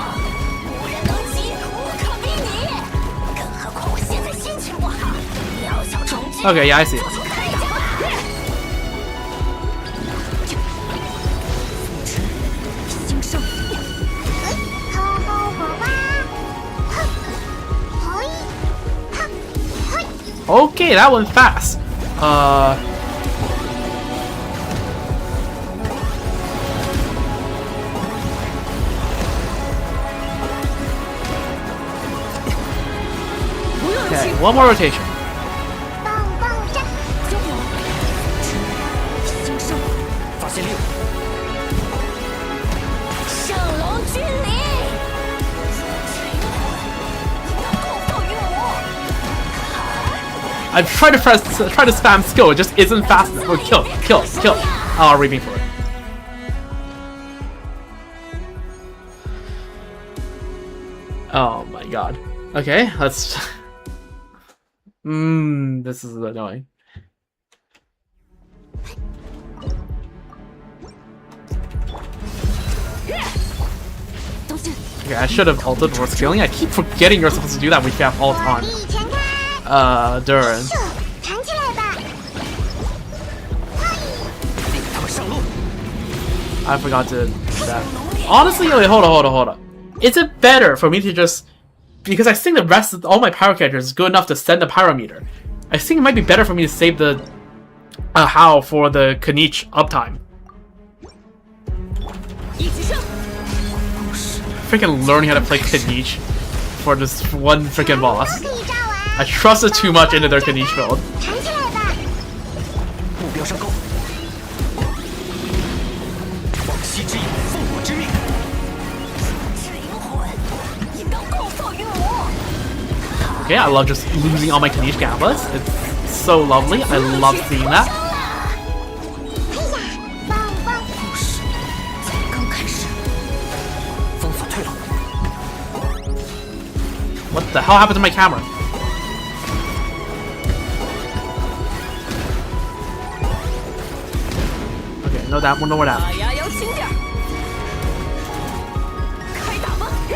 无人能及，无可比拟。更何况我现在心情不好，渺小虫子。 Okay, yeah, I see it. 开讲吧。兴盛，偷偷火花。哼，嘿，哼，嘿。 Okay, that went fast. Okay, one more rotation. 棒棒战，交给我。兴盛，发现猎物。圣龙君临。共放于我。 I've tried to spam skill, it just isn't fast enough. Oh, kill. Oh, reaping for it. Oh my god. Okay, let's. This is annoying. Okay, I should have ulted before scaling. I keep forgetting you're supposed to do that when you have ult 火 on. 力全开。 Durin. 咻，弹起来吧。 他们上路。 I forgot to do that. Honestly, wait, hold on. Is it better for me to just... Because I think the rest of all my pyro characters is good enough to send the pyrometer. I think it might be better for me to save the How for the Kanichi uptime. 一起上， Freaking learning how to play Kanichi for this one freaking boss. 可以照完。 I trusted too much into their Kanichi build. 弹起来吧。目标上钩。往昔之眼，奉我之命。是灵魂，引导共放于我。 Okay, I love just losing all my Kanichi Gambas. It's so lovely. I love seeing that. 哎呀，棒棒。故事才刚开始。封锁退路。 What the hell happened to my camera? Okay, no that one, no more that. 把牙摇轻点儿，开打吧！嘿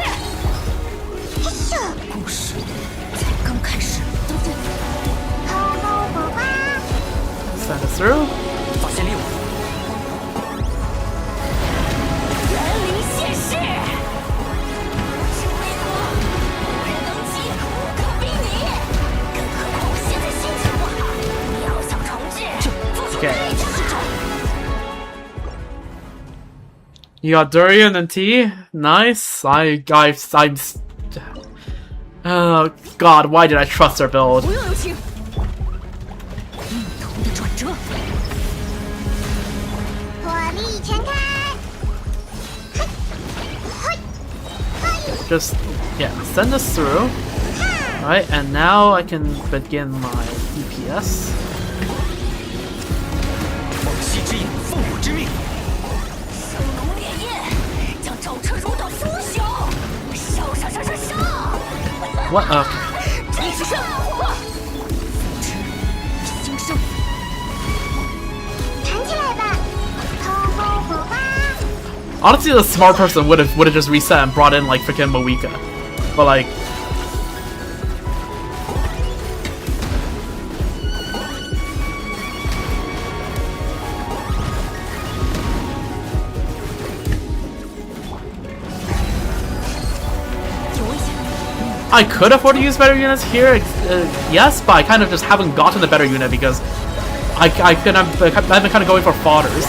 咻，故事才刚开始。偷偷火花。 Send it through. 发现猎物。园林现世。是为我，无人能及，无可比拟。更何况我现在心情不好，渺小虫子。 Okay. 开讲吧。 You got Durian and T. Nice. I'm. Oh God, why did I trust their build? 不用留情，命途的转折。火力全开。嘿，嘿，嘿。 Just yeah, send this through. Alright, and now I can begin my DPS. 往昔之眼，奉我之命。 圣龙烈焰将赵彻如到腐朽，烧！ What? Okay. 一起上！兴盛，弹起来吧，偷偷火花！ Honestly, the smart person would have just reset and brought in like freaking Moika, but like. I could afford to use better units here, yes, but I kind of just haven't gotten the better unit because I've been kind of going for fodders.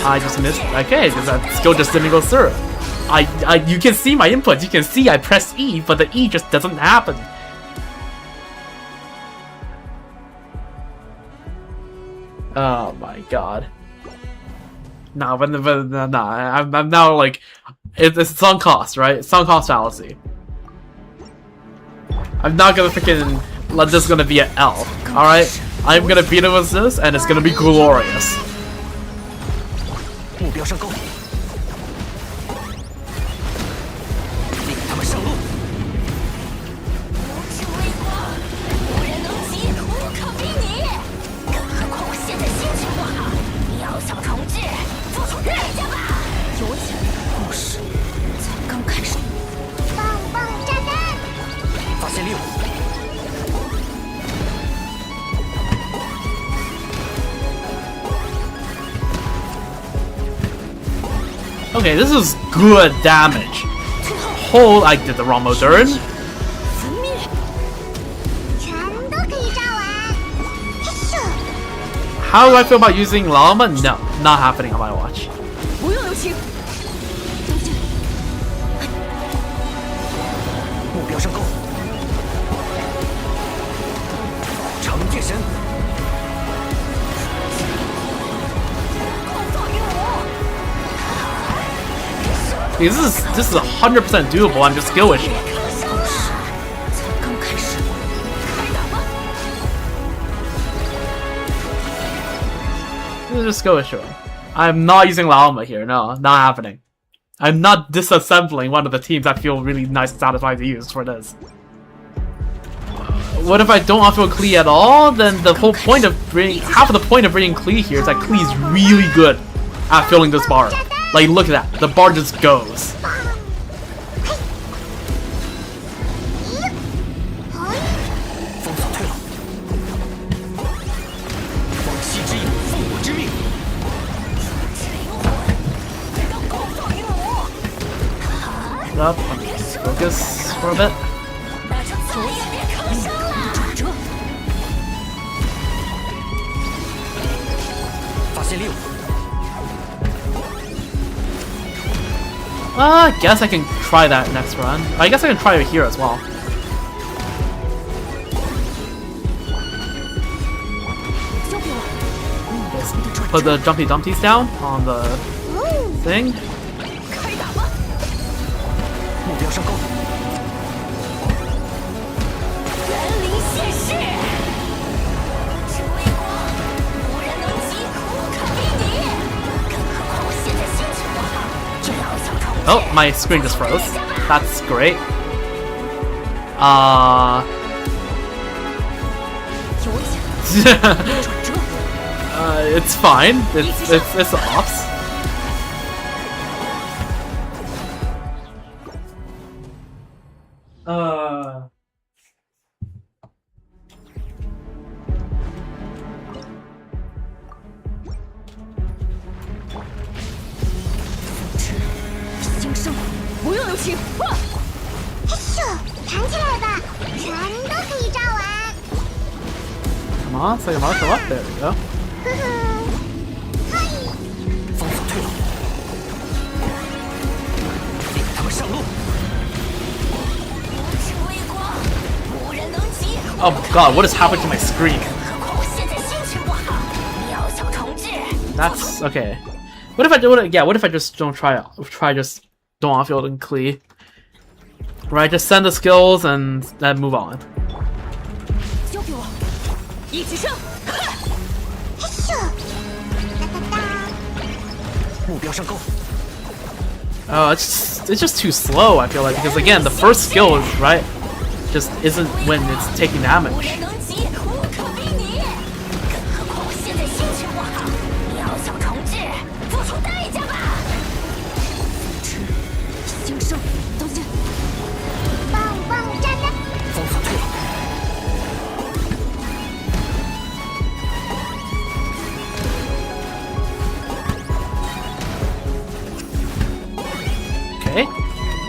I just missed. Okay, because that skill just didn't go through. You can see my inputs. You can see I press E, but the E just doesn't happen. Oh my god. No, but no, I'm now like, it's sunk cost, right? Sunk cost fallacy. I'm not gonna freaking let this gonna be an L, alright? I'm gonna beat it with this, and it's gonna be glorious. 目标上钩，令他们上路。无知微光，无人能及，无可比拟。更何况我现在心情不好，渺小同志，付出代价吧！有请，故事才刚开始。棒棒炸弹！发现猎物。 Okay, this is good damage. Hold, I did the wrong mode turn. 全都可以炸完。嘿咻！ How do I feel about using llama? No, not happening on my watch. 不用留情。目标上钩，长剑神。 This is 100% doable. I'm just skill issue. 才刚开始，开打吧！ This is just skill issue. I'm not using llama here. No, not happening. I'm not disassembling one of the teams I feel really nice and satisfied to use for this. What if I don't offer Klee at all? Then the whole point of half of the point of bringing Klee here is that Klee is really good at filling this bar. Like, look at that. The bar just goes. 风扫退了，往昔之影，奉我之命。Up. Focus for a bit. 发现猎物。 I guess I can try that next run. I guess I can try it here as well. Put the Jumpy Dumpties down on the thing. 开打吧！目标上钩。园林现世，无知微光，无人能及，无可比拟。更何况我现在心情不好，渺小同志。 Oh, my screen just froze. That's great. it's fine. It's ops. Come on, so your marker up. There we go. 风扫退了，令他们上路。 Oh god, what has happened to my screen? That's okay. What if I do it? Yeah, what if I just don't try just don't off-field and Klee? Right, just send the skills and then move on. 交给我，一起上！嘿咻！哒哒哒！目标上钩。 It's just too slow. I feel like because again the first skill is right. just isn't when it's taking damage. 无人能及，无可比拟。更何况我现在心情不好，你要想重置，付出代价吧。星生，等等，棒棒炸弹，封锁退了。 Okay,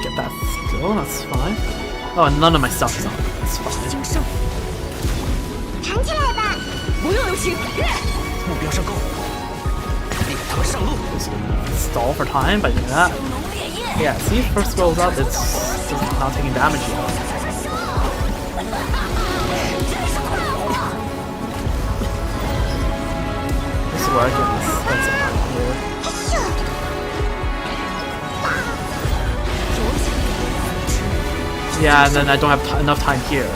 get that skill, that's fine. Oh, and none of my stuff is on. That's fine. 星生，弹起来吧！不用留情。目标上钩，领他们上路。 Just gonna stall for time by doing that. 浓烈焰， Yeah, see, first rolls up, it's not taking damage yet. 真是快活。 This is where I can spend some time here. 咻！ Yeah, and then I don't have enough time here.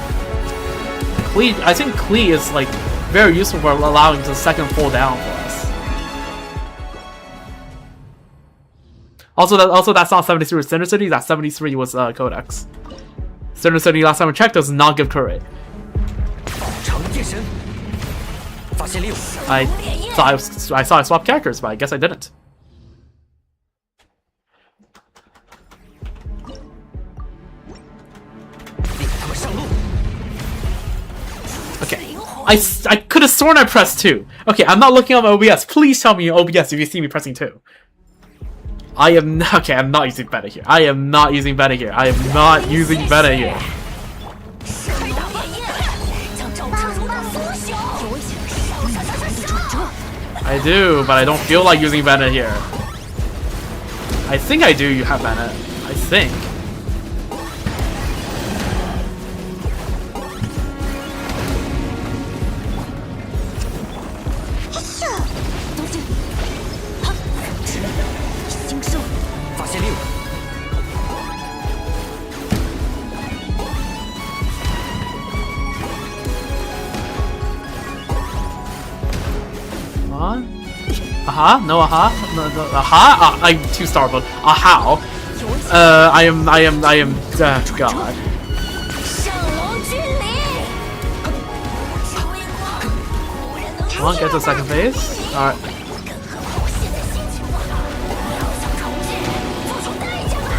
Klee, I think Klee is like very useful for allowing the second full down for us. Also that's not 73 was Center City, that 73 was Codex. Center City last time I checked does not give turret. 长夜神，发现猎物， I thought I swapped characters, but I guess I didn't. Okay, I could have sworn I pressed 2. Okay, I'm not looking up OBS. Please tell me OBS if you see me pressing 2. I am not, okay, I'm not using beta here. I am not using beta here. I am not using beta here. 被打烈焰，将赵志如的腐朽。I do, but I don't feel like using beta here. I think I do you have beta. I think. Aha, no aha, no, aha, I'm too startled. Aha, I am, God. 上龙君临。 Come on, get to second phase. Alright. 更何况我现在心情不好，你要想重置，付出代价吧。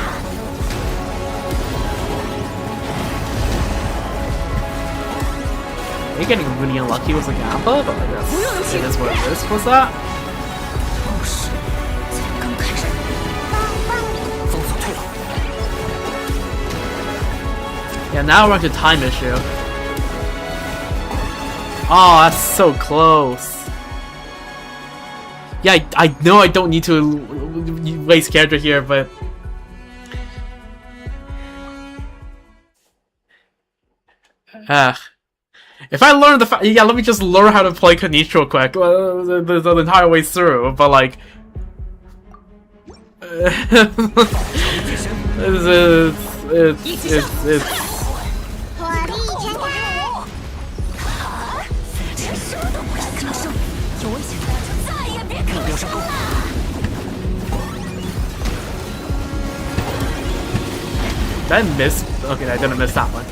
You're getting really unlucky with the Gamma, but I guess it is what it is. What's that? 故事才刚开始。封锁退了。 Yeah, now we're into time issue. Oh, that's so close. Yeah, I know I don't need to waste character here, but... If I learn yeah, let me just learn how to play Kanichi real quick, the entire way through, but like... it's 火力全开！连说都不敢吭，有危险那就再也别吭声了。 Did I miss? Okay, I didn't miss that one.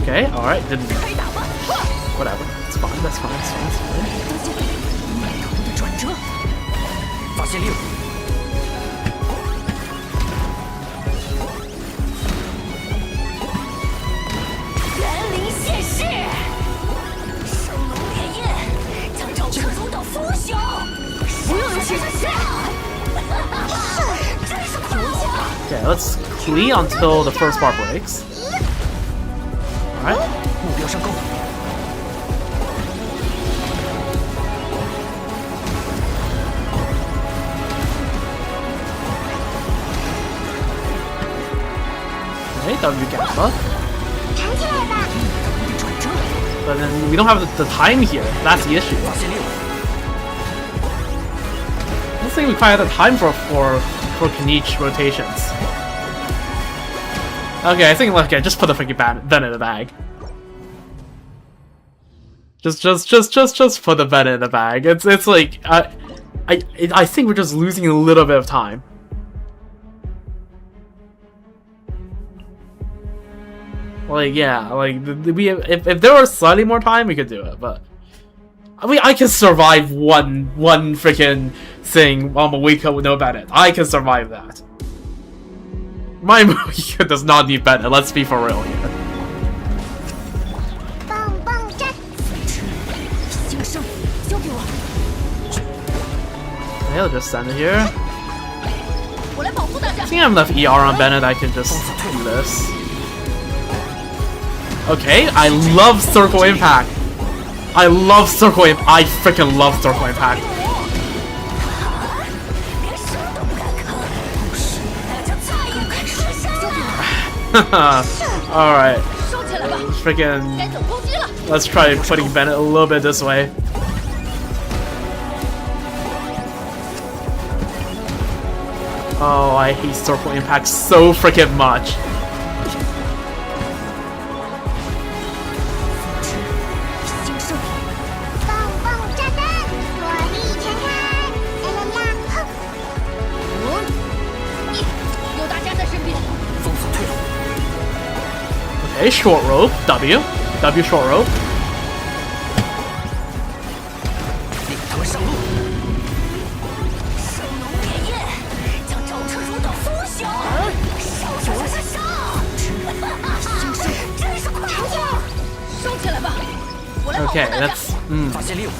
Okay, alright, didn't... Whatever, it's fine, that's fine, that's fine, that's fine. 脉头的转折，发现猎物，园林现世，生龙烈焰，将赵志如的腐朽。不用留情。真是快活。 Okay, let's clean until the first bar breaks. Alright. 目标上钩， Okay, W Gamma. 弹起来吧！ But then we don't have the time here. That's the issue. 发现猎物， I don't think we quite have the time for Kanichi rotations. Okay, I think okay, just put the freaking Ben in the bag. Just put the Ben in the bag. It's like I think we're just losing a little bit of time. Like, yeah, like if there was slightly more time, we could do it. But I mean, I can survive one freaking thing on Moika with no Bennett. I can survive that. My Moika does not need Bennett. Let's be for real here. 棒棒战，星生，交给我， I'll just send it here. 我来保护大家 I。think I have enough ER on Bennett. I can just do this. Okay, I love Circle Impact. I love Circle Impact. I freaking love Circle Impact. 连声都不敢吭，那就再也别吭声了。 Alright. 收起来吧， Freaking. 该走攻击了。 Let's try putting Bennett a little bit this way. Oh, I hate Circle Impact so freaking much. 星生，棒棒炸弹，火力全开！啦啦啦，哼！有大家在身边。 封锁退路， Okay, short rope. W short rope. 令他们上路。生龙烈焰，将招车如捣风响。烧烧烧烧烧！星生，真是快活。收起来吧，我来保护 Okay, 大家。 that's. 发现猎物，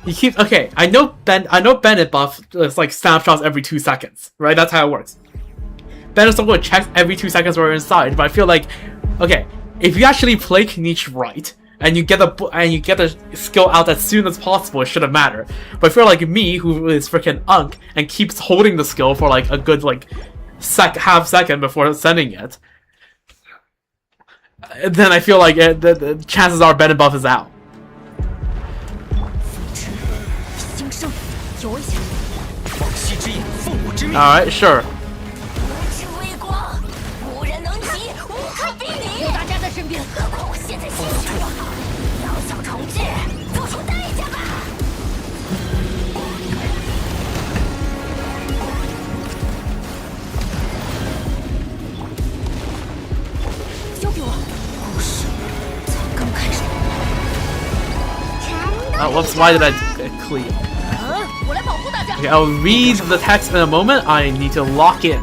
You keep okay. I know Bennett buff is like snapshots every 2 seconds, right? That's how it works. Bennett's not going to check every 2 seconds when we're inside, but I feel like, okay, if you actually play Kenichi right and you get the skill out as soon as possible, it shouldn't matter. But if you're like me, who is freaking Unk and keeps holding the skill for like a good like half second before sending it, then I feel like the chances are Bennett buff is out. 星生，有危险！往昔之影，奉我之命。 All right, sure. 无知微光，无人能及，无可比拟。有大家在身边，何况我现在心情不好，要想重置，付出代价吧。交给我，故事才刚开始。 Whoops, why did I clean? 我来保护大家。 Okay, I'll read the text in a moment. I need to lock in.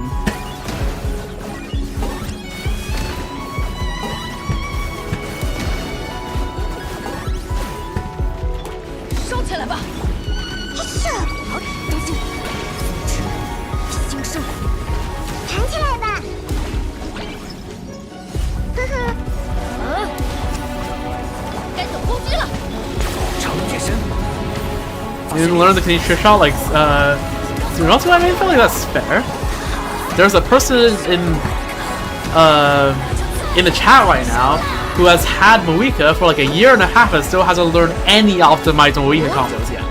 收起来吧。是，好，当心！星生，弹起来吧！呵呵，该走攻击了。长野身， You didn't learn the Kenichi shot, like, not I mean, I feel like that's fair. There's a person in the chat right now who has had Moika for like a year and a half and still hasn't learned any optimized Moika combos yet.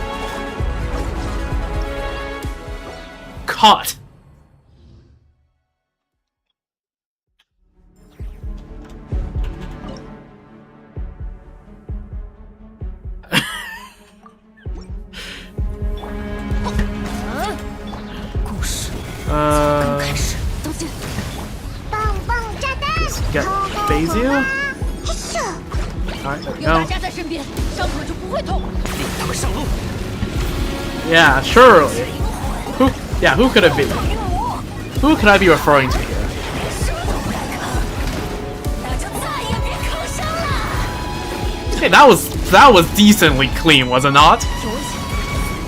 Caught. Get phase you? Alright, there we 有大 go. 家在身边，伤口就不会痛。令他们上路。 Yeah, surely. Who could it be? Who could I be referring to here? 连声都不敢吭，那就再也别吭声了。 Okay, that was decently clean, was it not? 有危险！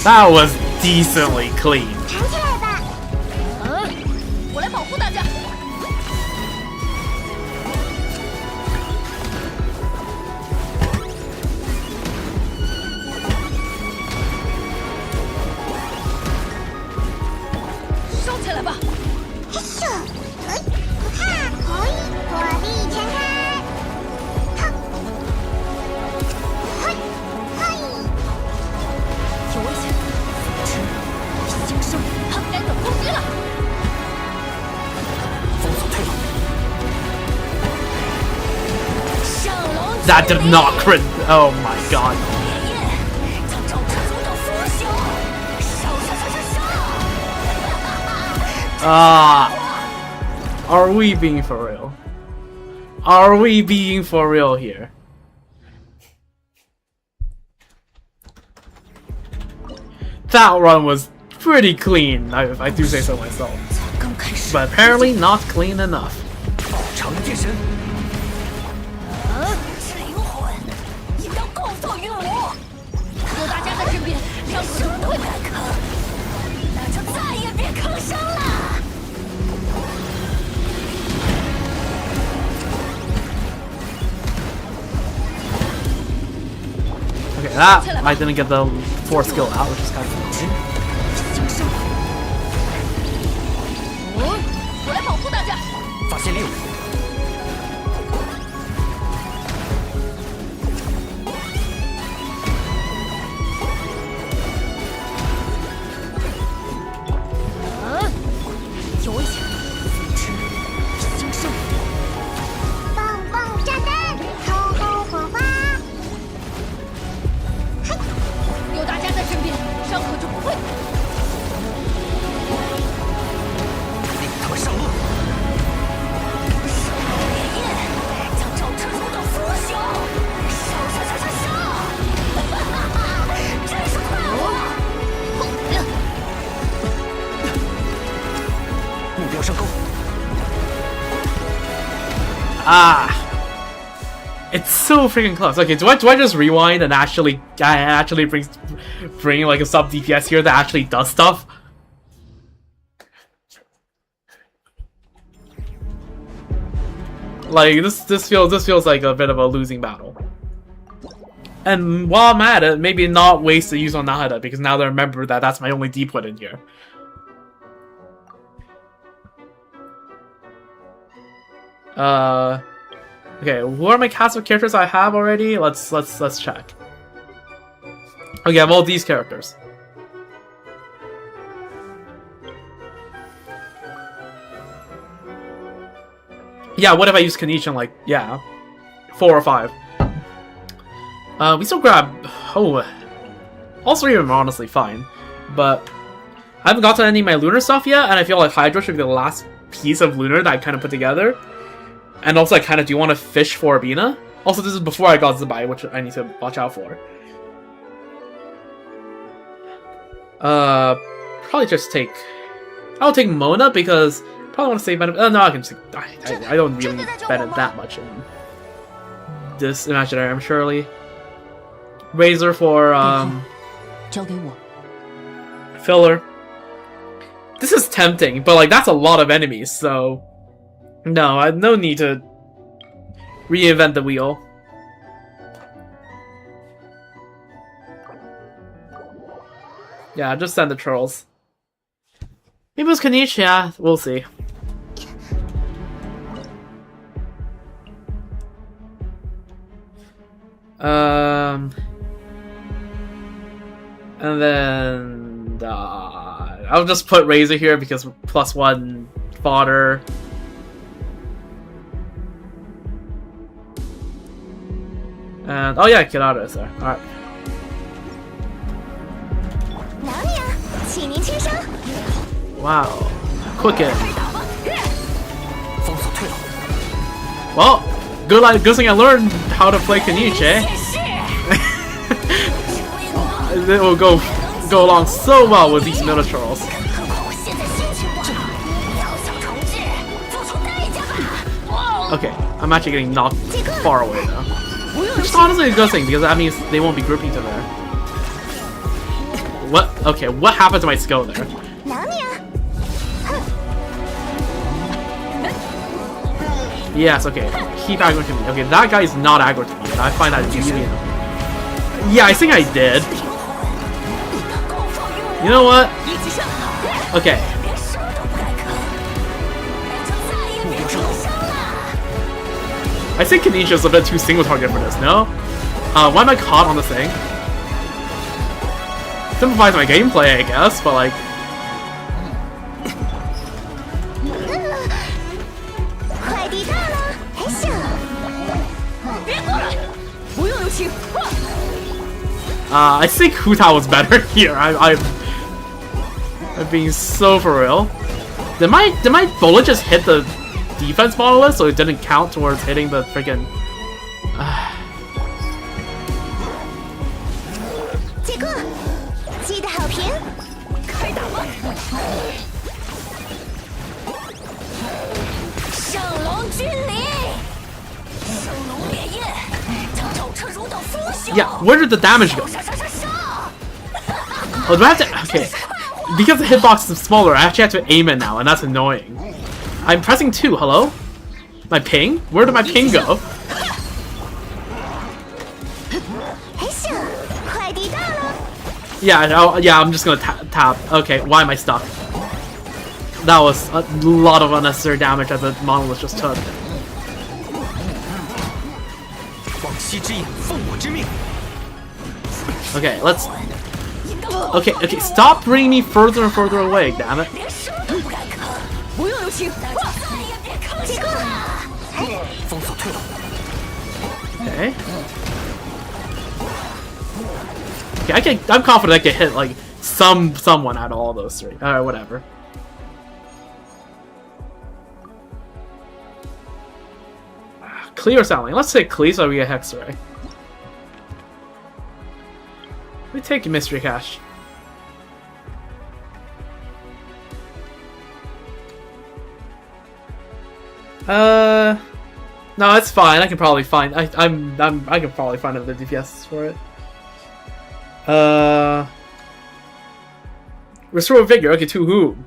That was decently clean. 弹起来吧！我来保护大家。收起来吧。是，哈，可以，火力全开！哼，嘿，嘿。有危险！星生，该走攻击了。封锁退路， 上龙 That did not crit. Oh my god. 烈焰，将招车如捣风响。烧烧烧烧烧！ Are we being for real? Are we being for real here? That run was pretty clean, if I do say so myself. But apparently not clean enough. 是灵魂，应当共赴云母。有大家在身边，让什么都不敢吭，那就再也别吭声了。 Okay, that I didn't get the force skill out, which is kind of annoying. 我来保护大家。发现猎物，有危险！飞驰，兴盛。棒棒炸弹，投后火花。有大家在身边，伤口就不会。令他们上路。 烈焰将招之如到腐朽，烧烧烧烧烧！哈哈哈，真是快活！目标上钩。 Ah, it's so freaking close. Okay, do I just rewind and actually bring like a sub DPS here that actually does stuff? Like this feels like a bit of a losing battle. And while I'm at it, maybe not waste the use on Nahida because now they remember that that's my only D put in here. Okay, who are my cast of characters I have already? Let's check. Okay, I have all these characters. Yeah, what if I use Kanichan, like, yeah, 4 or 5? We still grab... Oh, all 3 of them are honestly fine. But I haven't gotten any of my Lunar stuff yet, and I feel like Hydra should be the last piece of Lunar that I kind of put together. And also, I kind of do want to fish for Abina. Also, this is before I got Zabai, which I need to watch out for. Probably just take... I'll take Mona because... Probably want to save Bennett. No, I can just... I don't really need Bennett that much in this Imaginarium, surely. Razor for, 交给我。 filler. This is tempting, but, like, that's a lot of enemies, so... No, no need to reinvent the wheel. Yeah, just send the trolls. Maybe it was Kanish, yeah, we'll see. And then I'll just put Razor here because +1 fodder. And oh yeah, get out of there. All right. 哪里啊？请您轻声。 Wow, quick in. 封锁退了。 Well, good thing I learned how to play Kaniche, eh? It will go along so well with these middle trolls. 何况我现在心情不好，要想重置，付出代价吧。 Okay, I'm actually getting knocked far away now. Which is honestly a good thing because that means they won't be grouping to there. What? Okay, what happened to my skill there? 哪里啊？ Yes, okay. Keep aggro to me. Okay, that guy is not aggro to me. I find that really annoying. Yeah, I think I did. You know what? Okay. I think Kanisha's a bit too single target for this, no? Why am I caught on the thing? Simplifies my gameplay, I guess, but like... 快递到了，嘿咻！别过来，不用留情。 I think Huta was better here. I'm being so for real. Did my bullet just hit the defense monolith, so it didn't count towards hitting the freaking. 结果，鸡的好评，开打吧！圣龙君临，圣龙烈焰将照彻如等风行。 Yeah, where did the damage go? 杀杀杀杀！ Oh, do I have to? Okay, because the hitbox is smaller, I actually have to aim it now, and that's annoying. I'm pressing 2. Hello? My ping? Where did my ping go? 哎咻，快递到了！ Yeah, no, yeah, I'm just gonna tap. Okay, why am I stuck? That was a lot of unnecessary damage that the monolith just took. 往昔之影，奉我之命。 Okay, let's. Okay, okay, stop bringing me further and further away, damn it. 连手都不敢吭。不用留情。大家再也别吭声了。封锁退了。 Okay. Okay, I'm confident I can hit like someone out of all those 3. Alright, whatever. Clear sounding. Let's take Clee so we get Hex Ray. We take Mystery Cache. No, it's fine. I can probably find. I can probably find other DPS for it. Restore Vigor. Okay, to whom?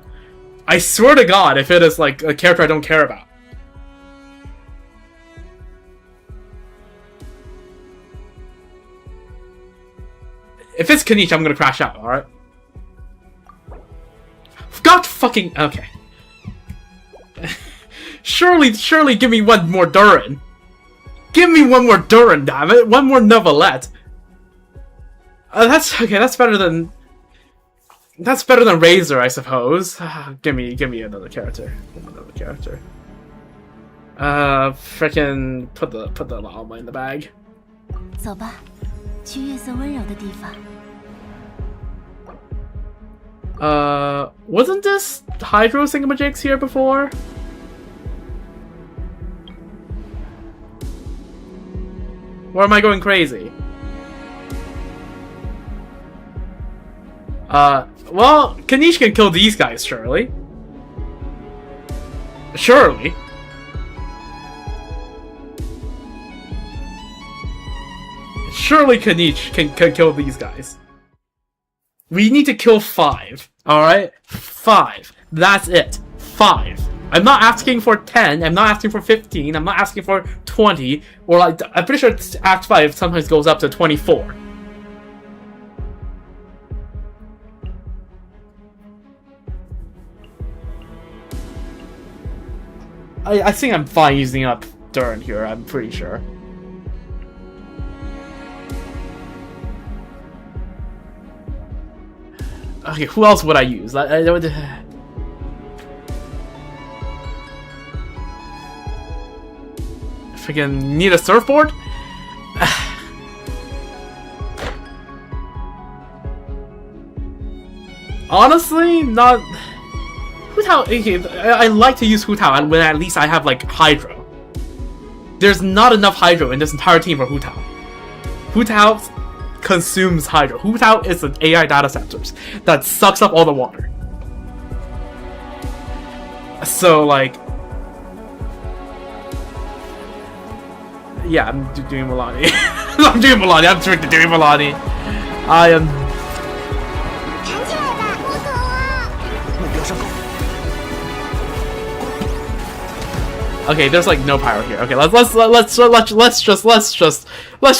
I swear to God, if it is like a character I don't care about. If it's Kanish, I'm gonna crash out, alright? God fucking... Okay. surely give me one more Durin. Give me one more Durin, damn it! One more Novelette. That's... Okay, that's better than... That's better than Razor, I suppose. Give me another character. Give me another character. Frickin' put the llama in the bag. 走吧，去月色温柔的地方。 Wasn't this Hydro Thingamajigs here before? Or am I going crazy? Well, Kanish can kill these guys, surely. Surely. Surely Kanish can kill these guys. We need to kill 5. Alright? 5. That's it. 5. I'm not asking for 10. I'm not asking for 15. I'm not asking for 20. Or like, I'm pretty sure Act 5 sometimes goes up to 24. I think I'm fine using up Durin here, I'm pretty sure. Okay, who else would I use? I would... Freaking need a surfboard? Honestly, not... Hu Tao... Okay, I like to use Hu Tao when at least I have, like, Hydro. There's not enough Hydro in this entire team for Hu Tao. Hu Tao consumes Hydro. Hu Tao is an AI data centers that sucks up all the water. So, like... Yeah, I'm doing Milani. I'm doing Milani. I'm strictly doing Milani. I am... 弹起来吧，我走了。目标上钩。 Okay, there's like no pyro here. Okay, let's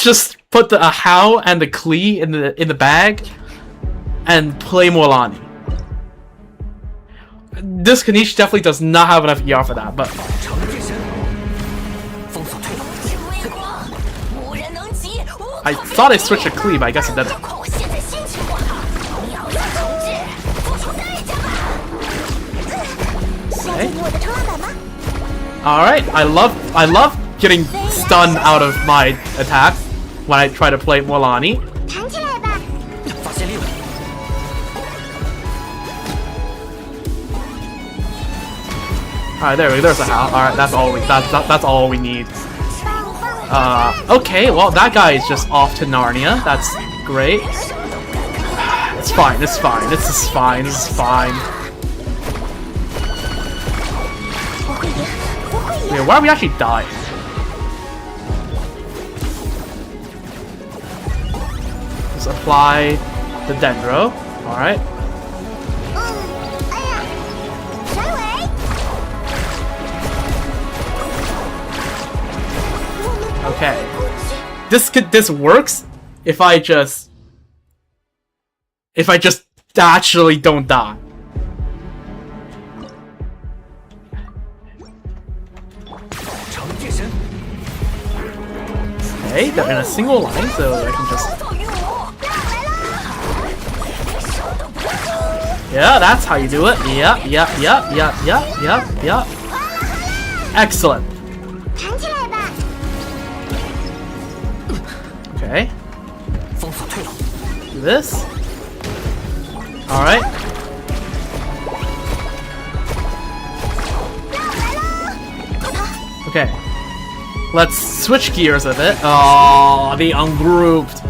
just put the How and the Klee in the bag and play Milani. This Kanish definitely does not have enough ER for that, but 长变身，封锁退了。 微光，无人能及。 I thought I switched to Klee, but I guess it didn't. 何况我现在心情不好，你要去统治，付出代价吧。需要建立我的冲浪板吗？ Alright, I love getting stunned out of my attacks when I try to play Milani. 弹起来吧。发现利刃， 弹 Alright, there's a how. Alright, that's all we need. Okay, well that guy is just off to Narnia. That's great. It's fine, it's fine, this is fine, this is fine. Wait, why are we actually dying? Just apply the Dendro. Alright. Okay. This works if I just actually don't die. Okay, they're in a single line, so I can just... Yeah, that's how you do it. Yeah. Excellent. Okay. Do this. Alright. Okay. Let's switch gears a bit. Oh, they ungrouped.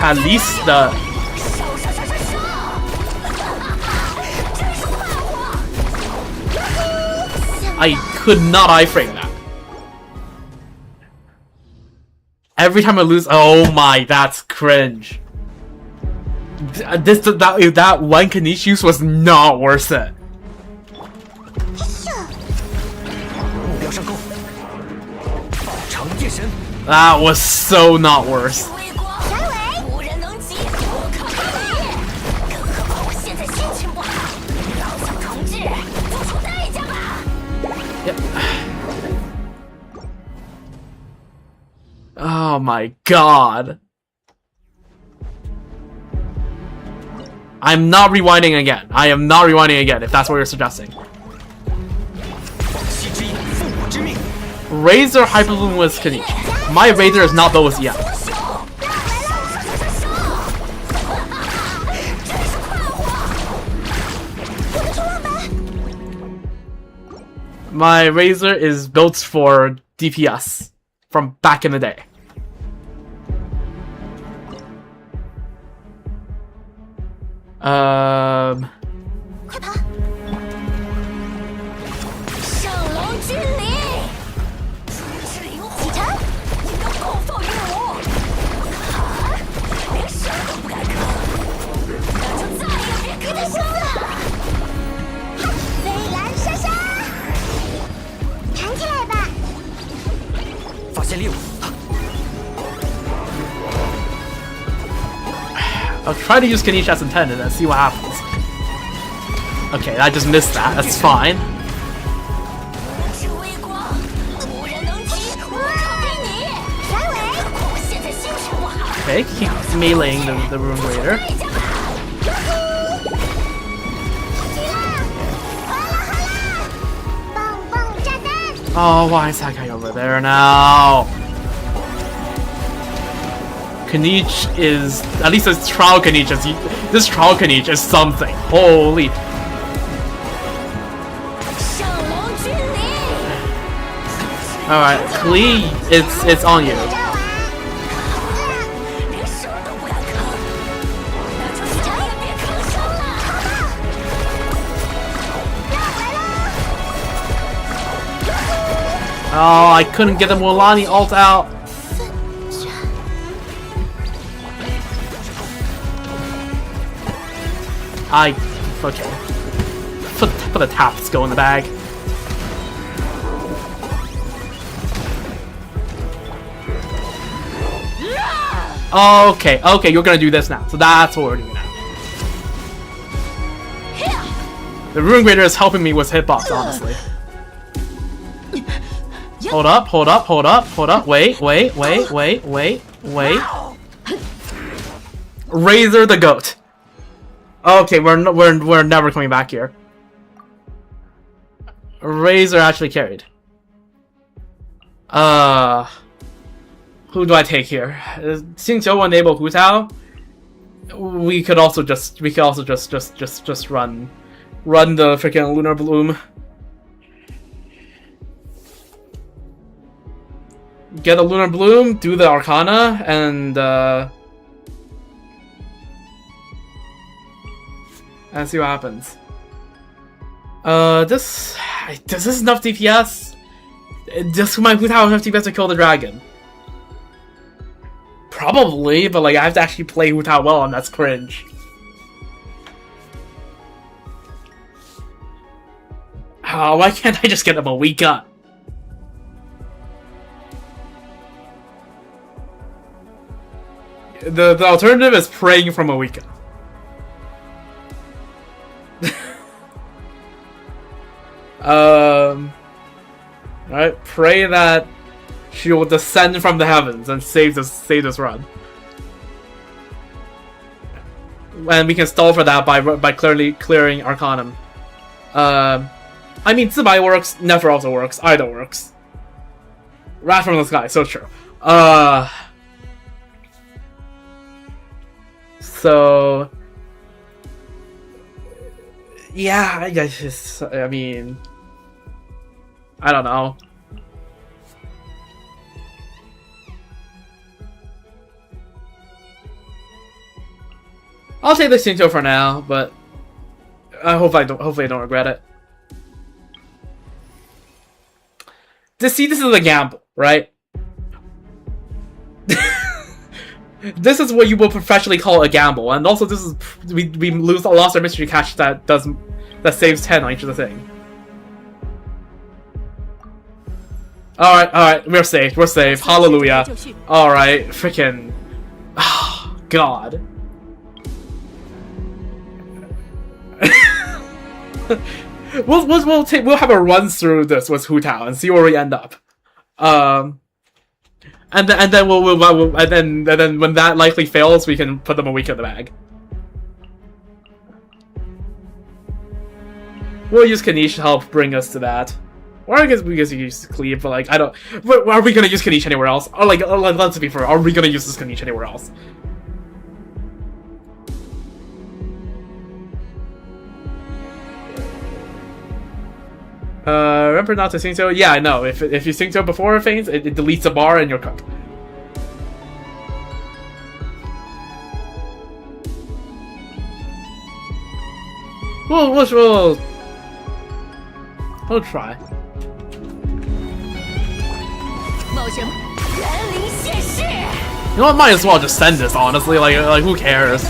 At least I could not iframe that. Every time I lose, oh my, that's cringe. That one Kanish use was not worth it. That was so not worth. Yep. Oh my god. I'm not rewinding again. I am not rewinding again, if that's what you're suggesting. Razor Hyperbloom was Kanish. My Razor is not those yet. My Razor is built for DPS from back in the day. I'll try to use Kanish as intended and see what happens. Okay, I just missed that. That's fine. Okay, keep meleeing the Rune Raider. Oh, why is that guy over there now? Kanish is, at least this trial Kanish is something. Holy. Alright, Klee, it's on you. Oh, I couldn't get the Mulan ult out. Okay. Put the taps go in the bag. Okay, you're gonna do this now. So that's what we're doing now. The Rune Grader is helping me with hitbox, honestly. Hold up. Wait. Razor the goat. Okay, we're never coming back here. Razor actually carried. Who do I take here? Since you enable Hu Tao, we could also just run Run the freaking Lunar Bloom. Get a Lunar Bloom, do the Arcana, and see what happens. This is enough DPS. Just my Hu Tao enough DPS to kill the dragon. Probably, but like I have to actually play Hu Tao well, and that's cringe. Oh, why can't I just get him a weak gun? The alternative is praying from a weak gun. Alright, pray that she will descend from the heavens and save this run. And we can stall for that by clearly clearing Arcanum. I mean, Zibai works, Never also works, either works. Wrath from the Sky, so true. So... yeah, I mean... I don't know. I'll take the Shinto for now, but hopefully I don't regret it. This is a gamble, right? This is what you will professionally call a gamble, and also this is we lost our mystery cache that saves 10 on each of the thing. Alright, we're safe, hallelujah. Alright, freaking... oh, God. We'll have a run through this with Hu Tao and see where we end up. And then when that likely fails, we can put them a week in the bag. We'll use Kanish to help bring us to that. Or I guess we use Cleave, but like I don't. Are we gonna use Kanish anywhere else? Or like let's be fair, are we gonna use this Kanish anywhere else? Remember not to sing so? Yeah, I know. If you sing so before it faints, it deletes a bar and you're cooked. We'll try. You know what? Might as well just send this. Honestly, like who cares?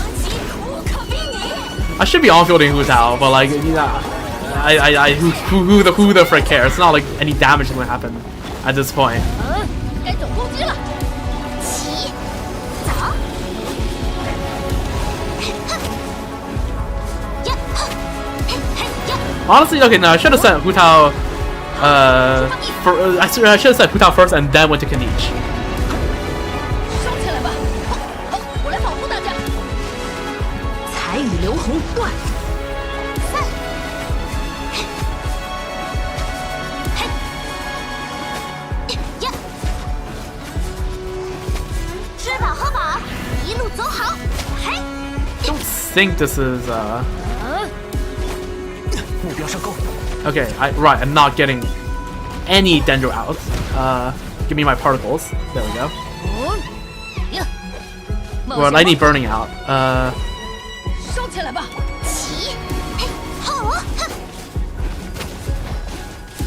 I should be on-fielding Hu Tao, but like, yeah. Who the frick cares? It's not like any damage is gonna happen at this point. Honestly, okay, no, I should have sent Hu Tao. I should have sent Hu Tao first and then went to Kanish. I don't think this is okay, right, I'm not getting any Dendro out. Give me my particles. There we go. Well, I need burning out.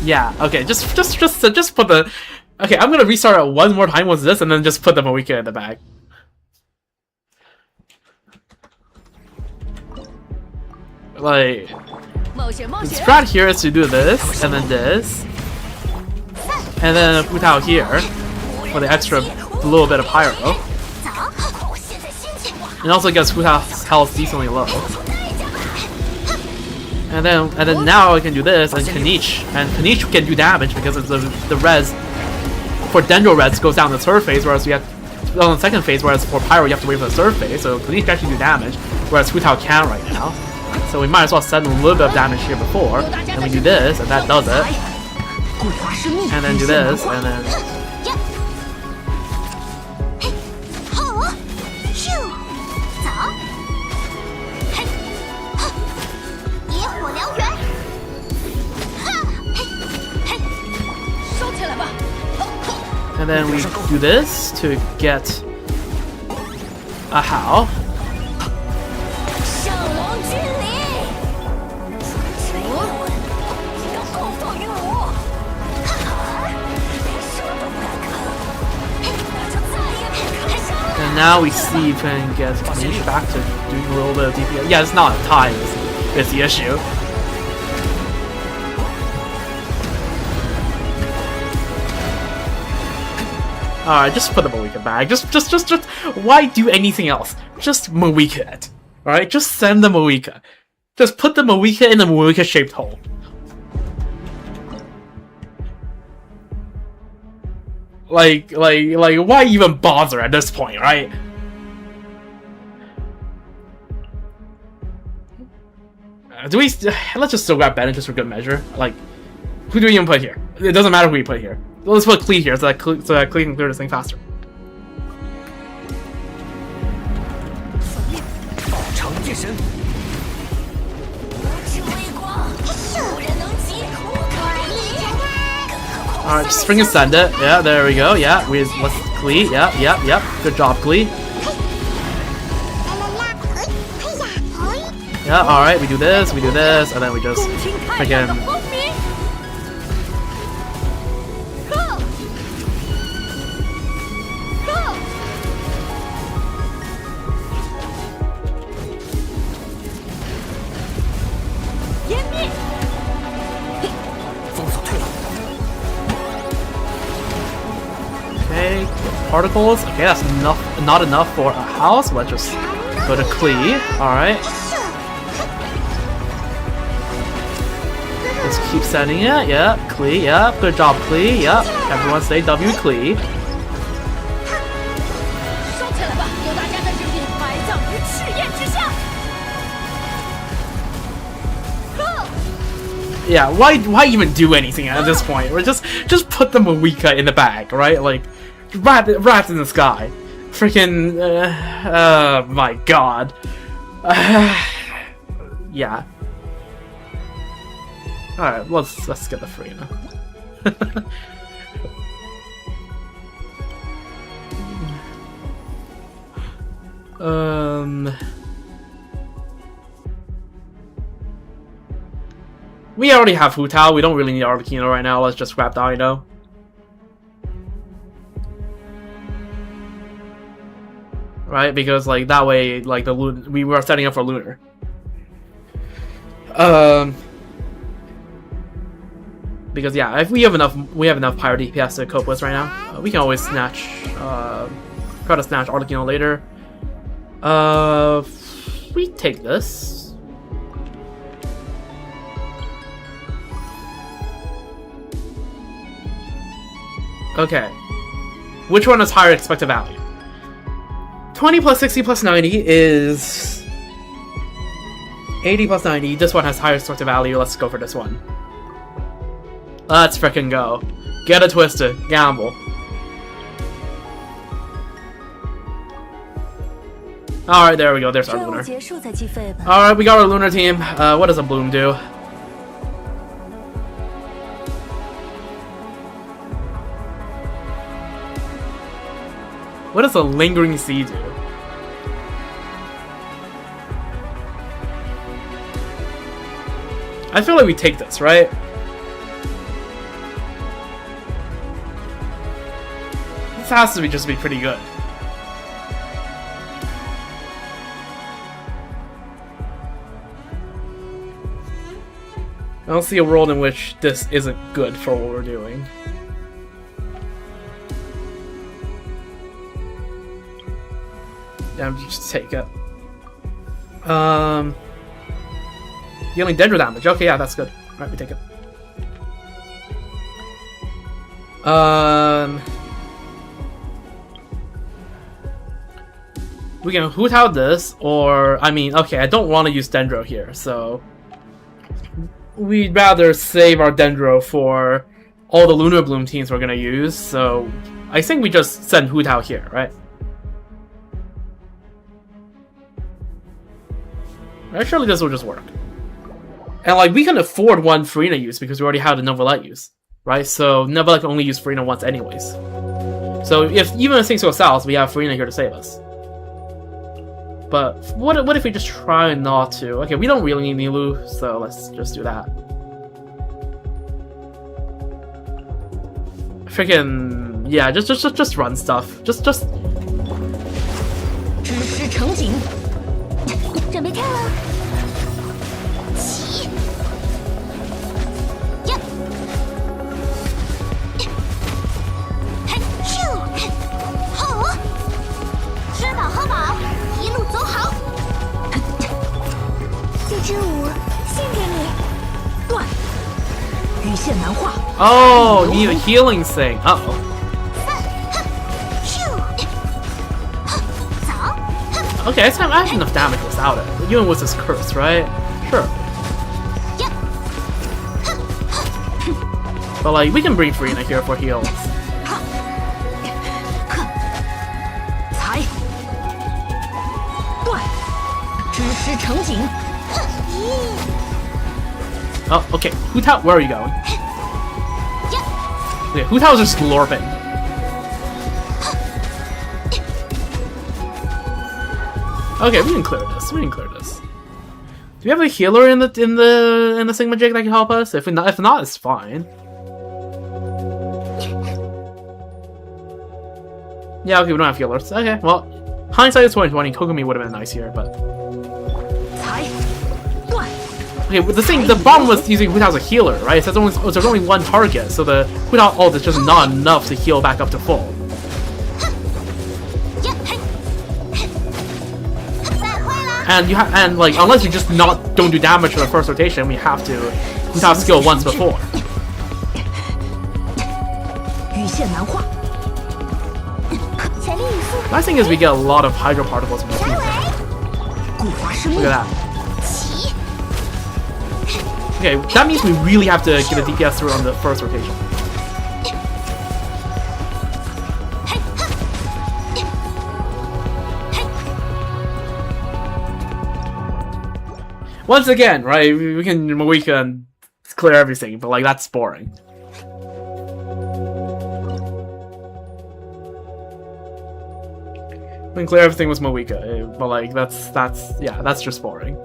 Yeah, okay, just put the... Okay, I'm gonna restart it one more time with this and then just put them a weekend in the bag. Like... the strat here is to do this, and then this. And then Hu Tao here for the extra little bit of pyro. And also gets Hu Tao's health decently low. And then now I can do this and Kanish. And Kanish can do damage because of the res for Dendro res goes down the third phase, whereas we have on the second phase, whereas for pyro you have to wait for the third phase, so Kanish can actually do damage, whereas Hu Tao can right now. So we might as well send a little bit of damage here before, and we do this, and that does it. And then do this, and then... And then we do this to get a How. 上龙君临，要供奉于我，连说都不敢吭，那就再也别开声了。 And now we see if we can get Kanish back to doing a little bit of DPS. Yeah, it's not time is the issue. Alright, just put the Moika back. Just why do anything else? Just Moika it. Alright, just send the Moika. Just put the Moika in the Moika shaped hole. Like, why even bother at this point, right? Do we? Let's just still grab Bennett just for good measure. Like, who do we even put here? It doesn't matter who we put here. Let's put Klee here so that Klee can clear this thing faster. 宝成夜神，无知微光，无人能及，我可比你。 Alright, just spring and send it. Yeah, there we go. Yeah, let's Klee. Yep. Good job, Klee. Yeah, alright, we do this, and then we just 共听太阳的 freaking 光明。 湮灭。 封锁退了。 Okay, particles. Okay, that's not enough for a house. Let's just go to Klee. Alright. Just keep sending it. Yep, Klee. Yep, good job, Klee. Yep, everyone say W Klee. 收起来吧，有大家的生命埋葬于赤焰之下。 Yeah, why even do anything at this point? We're just put the Moika in the bag, right? Like, wrapped in the sky. Freaking, my god. Yeah. Alright, let's get the Farina. We already have Hu Tao, we don't really need Arlecchino right now, let's just grab Dino. Right, because like that way, like we were setting up for Lunar. Because yeah, if we have enough Pyro DPS to cope with right now. We can always snatch, try to snatch Arlecchino later. We take this. Okay. Which one has higher expected value? 20 plus 60 plus 90 is 80 plus 90. This one has higher expected value. Let's go for this one. Let's frickin' go. Get it twisted. Gamble. Alright, there we go. There's our Lunar. 结束再计费吧。 Alright, we got our Lunar team. What does a Bloom do? What does a Lingering Sea do? I feel like we take this, right? This has to just be pretty good. I don't see a world in which this isn't good for what we're doing. Yeah, just take it. Dealing Dendro damage. Okay, yeah, that's good. Alright, we take it. We can Hu Tao this, or I mean, okay, I don't want to use Dendro here, so we'd rather save our Dendro for all the Lunar Bloom teams we're gonna use. So I think we just send Hu Tao here, right? Actually, this will just work. And like, we can afford one Farina use because we already have the Novelette use, right? So Novelette can only use Farina once anyways. So if even if things go south, we have Farina here to save us. But what if we just try not to? Okay, we don't really need Nilu, so let's just do that. Freaking yeah, just run stuff. Just 支持成景，准备跳了，起，呀，嘿，咻，好，吃饱喝饱，一路走好。这支舞献给你。断，羽线难画。 oh, you need a healing thing. Uh oh. Okay, I have enough damage without it. Even with this curse, right? Sure. But like, we can bring Farina here for heals. 才，断，支持成景。 Oh, okay. Hu Tao, where are you going? Okay, Hu Tao's just lorping. Okay, we can clear this. We can clear this. Do we have a healer in the Sigmajig that can help us? If not, it's fine. Yeah, okay, we don't have healers. Okay, well, hindsight is 2020. Kokomi would have been nice here, but 才，断， okay. But the bomb was using Hu Tao as a healer, right? So there's only one target, so the Hu Tao ult is just not enough to heal back up to full. And like unless you just don't do damage for the first rotation, we have to Hu Tao skill once before. 羽线难画。 全力以赴， Nice thing is we get a lot of hydro particles from the 甩 team. 尾， 古华生 Look 命 at，that. 起， Okay, that means we really have to get a DPS through on the first rotation. Once again, right, we can clear everything, but like that's boring. We can clear everything with Moika, but like that's just boring.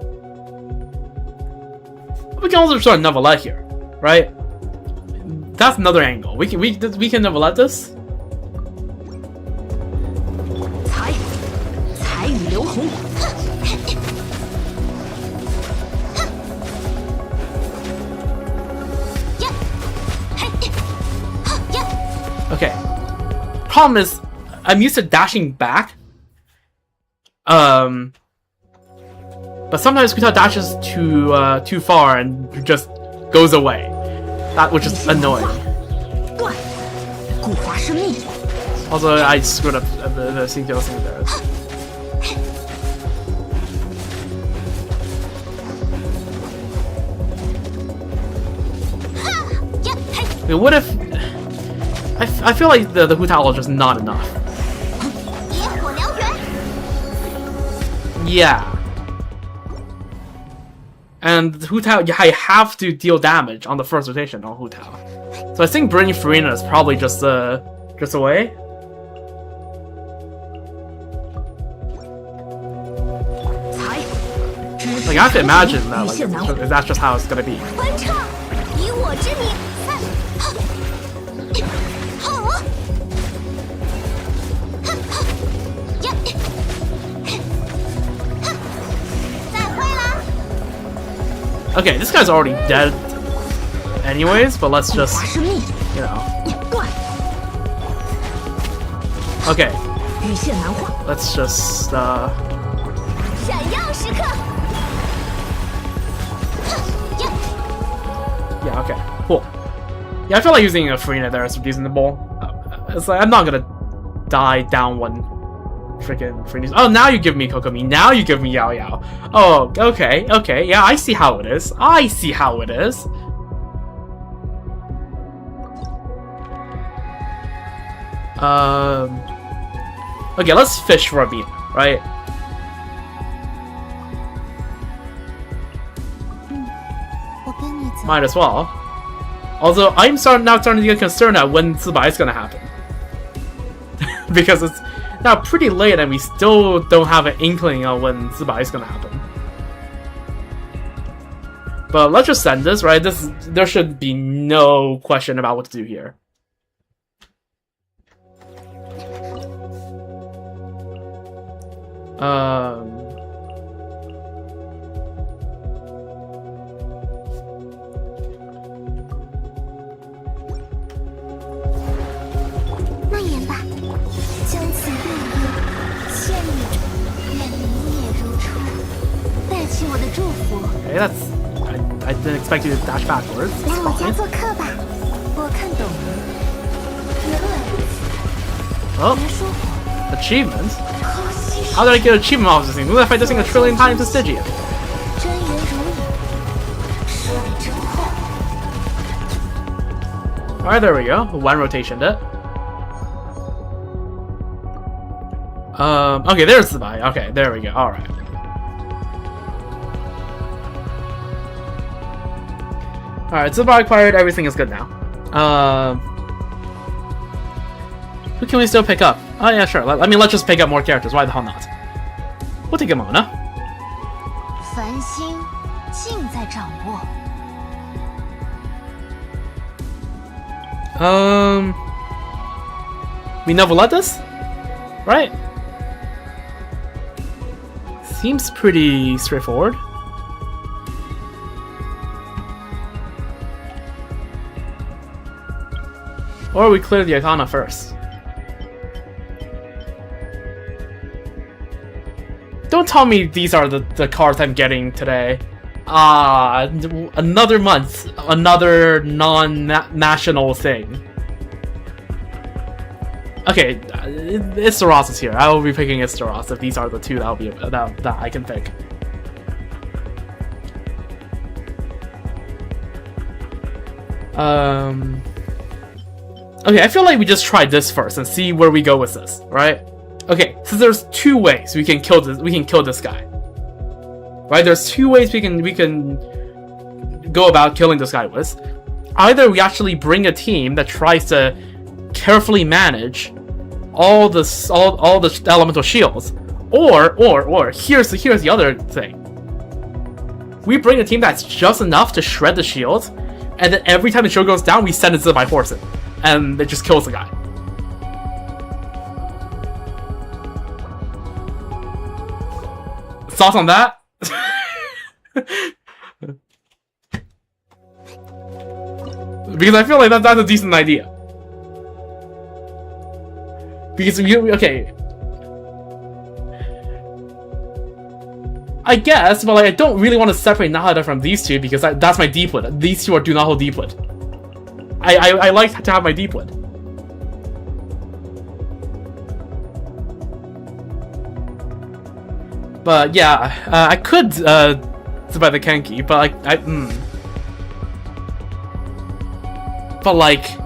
We can also try Novelette here, right? That's another angle. We can Novelette this. 才，才雨流红。 Okay. Problem is, I'm used to dashing back. But sometimes Kuta dashes too far and just goes away. Which is annoying. 断，古华生命。 Also, I screwed up the CTO thing there. Okay, what if... I feel like the Hu Tao is just not enough. 野火燎原， Yeah. And Hu Tao, I have to deal damage on the first rotation on Hu Tao. So I think bringing Farina is probably just a way. 才，支 Like I have to imagine that, 羽线难画。 like, that's just how it's gonna be. 欢唱，以我之名，三，好，呀，再会啦。 Okay, this guy's already dead anyways, but let's 古 just, 华生命。 you know. 断， Okay, 羽线难画。 let's just, 闪耀时刻，呀， yeah, okay, cool. Yeah, I feel like using a Farina there is reasonable. It's like, I'm not gonna die down one freaking Farina's. Oh, now you give me Kokomi, now you give me Yao Yao. Oh, okay, yeah, I see how it is. I see how it is. Okay, let's fish for a beat, right? 我跟你走。 Might as well. Although I'm now starting to get concerned at when Tsubai is gonna happen. because it's now pretty late and we still don't have an inkling of when Zibai is gonna happen. But let's just send this, right? There should be no question about what to do here. Um... 那言吧，将此月夜献你，愿明夜如初，带去我的祝福。 Okay, I didn't expect you to dash backwards. 来我家做客吧，我看懂了。原来如此， Oh, 别说谎， achievement? 好稀释。 How did I get achievement off this thing? What if I just think a trillion times to Stygian? 真言如影，说你真话。 Alright, there we go. One rotation it. Okay, there's the buy. Okay, there we go. Alright. Alright, Zubai acquired, everything is good now. Who can we still pick up? Oh yeah, sure. I mean, let's just pick up more characters. Why the hell not? We'll take Mona. 繁星尽在掌握。 We never let this? Right? Seems pretty straightforward. Or we clear the Icona first. Don't tell me these are the cards I'm getting today. Another month, another non-national thing. Okay, Istaros is here. I will be picking Istaros if these are the two that I can pick. Okay, I feel like we just try this first and see where we go with this, right? Okay, so there's two ways we can kill this. We can kill this guy, right? There's two ways we can go about killing this guy with. Either we actually bring a team that tries to carefully manage all the elemental shields, or here's the other thing. We bring a team that's just enough to shred the shields, and then every time the shield goes down, we send it to by force it, and it just kills the guy. Thoughts on that? Because I feel like that's a decent idea. Because okay, I guess, but like I don't really want to separate Nahada from these two because that's my D-put. These two are do not hold D-put. I like to have my D-put. But yeah, I could buy the Kenki, but like but like,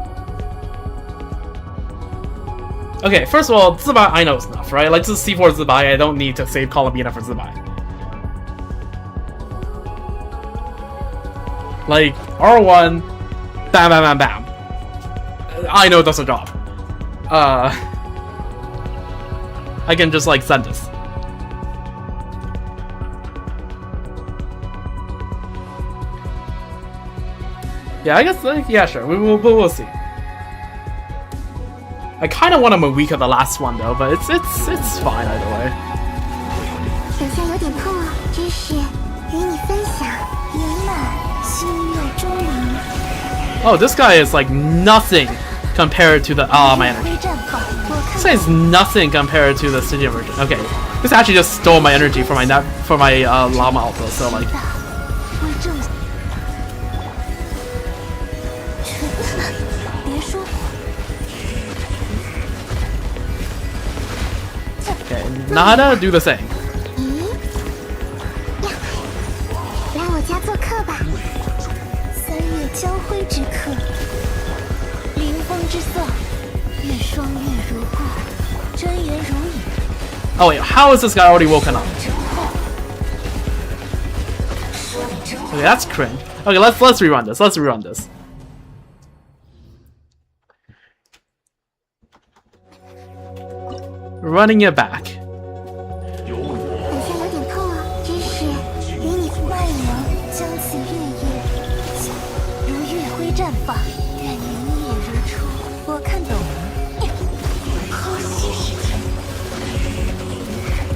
okay, first of all, Zubai I know is enough, right? Like just C4 Zubai, I don't need to save Columbina for Zubai. Like R1, bam bam bam bam. I know it does the job. I can just like send this. Yeah, I guess, yeah, sure. We'll see. I kind of want a Mawika the last one though, but it's fine either way. 手下有点痛啊，知识与你分享，圆满，心愿钟鸣。 Oh, this guy is like nothing compared to the my energy. 辉绽放，我 This 看 guy is nothing compared to the Stygian version. Okay, this actually just stole my energy for my llama alpha. So like, 为正。别说谎。 okay, Nada, do the same. 咦呀，来我家做客吧。三月交辉之客，临风之色，月双月如故，真言如影。 Oh wait, how is this guy already woken up? Okay, that's cringe. Okay, let's rerun this. Let's rerun this. running it back. 好像有点痛啊，只是与你漫游，将此月夜，如月辉绽放，愿明夜如初。我看懂了，好些时间，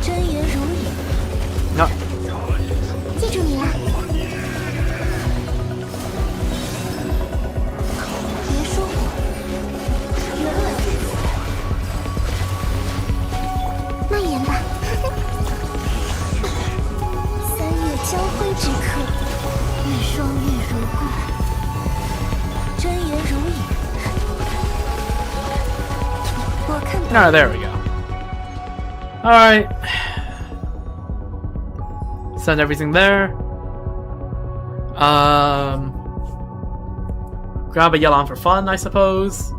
真言如影。No. 记住你了，别说我，原来如此，蔓延吧。三月交辉之刻，月双月如故，真言如影。我看懂。Ah, there we go. Alright. Send everything there. Grab a Yelon for fun, I suppose.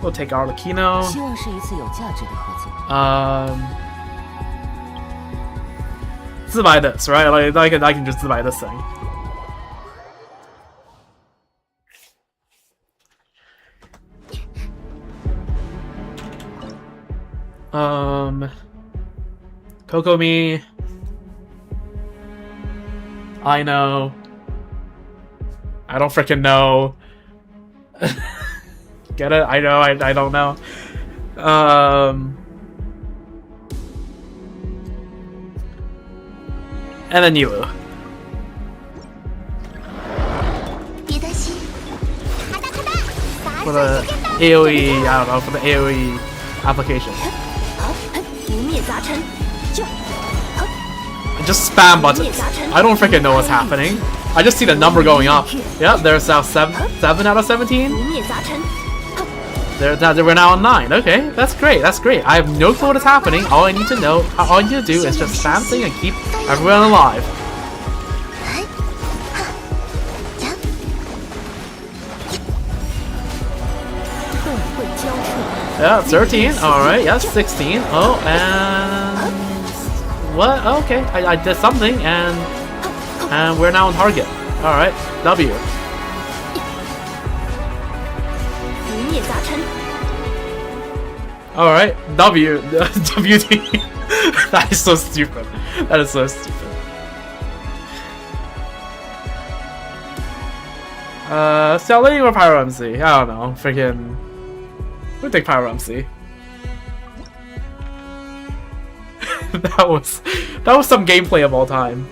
We'll take Arlecchino. 希望是一次有价值的合作。自buy this, right? Like I can just buy this thing. Kokomi. I know. I don't freaking know. Get it? I know. I don't know. And then Yulu. 别担心，咔哒咔哒，洒 For 水 the 时间到。 AoE, I don't know, for the AoE application. 不灭杂陈，就 Just spam buttons. I don't freaking know what's happening. I just see the number going up. Yep, there's now 7 out of 17. 不灭杂陈。 We're now on 9. Okay, that's great. That's great. I have no clue what is happening. All I need to know, all I need to do is just spam thing and keep everyone alive. Yeah, 13. Alright, yeah, 16. Oh, and... What? Okay, I did something, and we're now on target. Alright, W. 不灭杂陈。 Alright, W. WD. That is so stupid. That is so stupid. Selling or Pyro MC? I don't know. Freaking... We'll take Pyro MC. that was some gameplay of all time.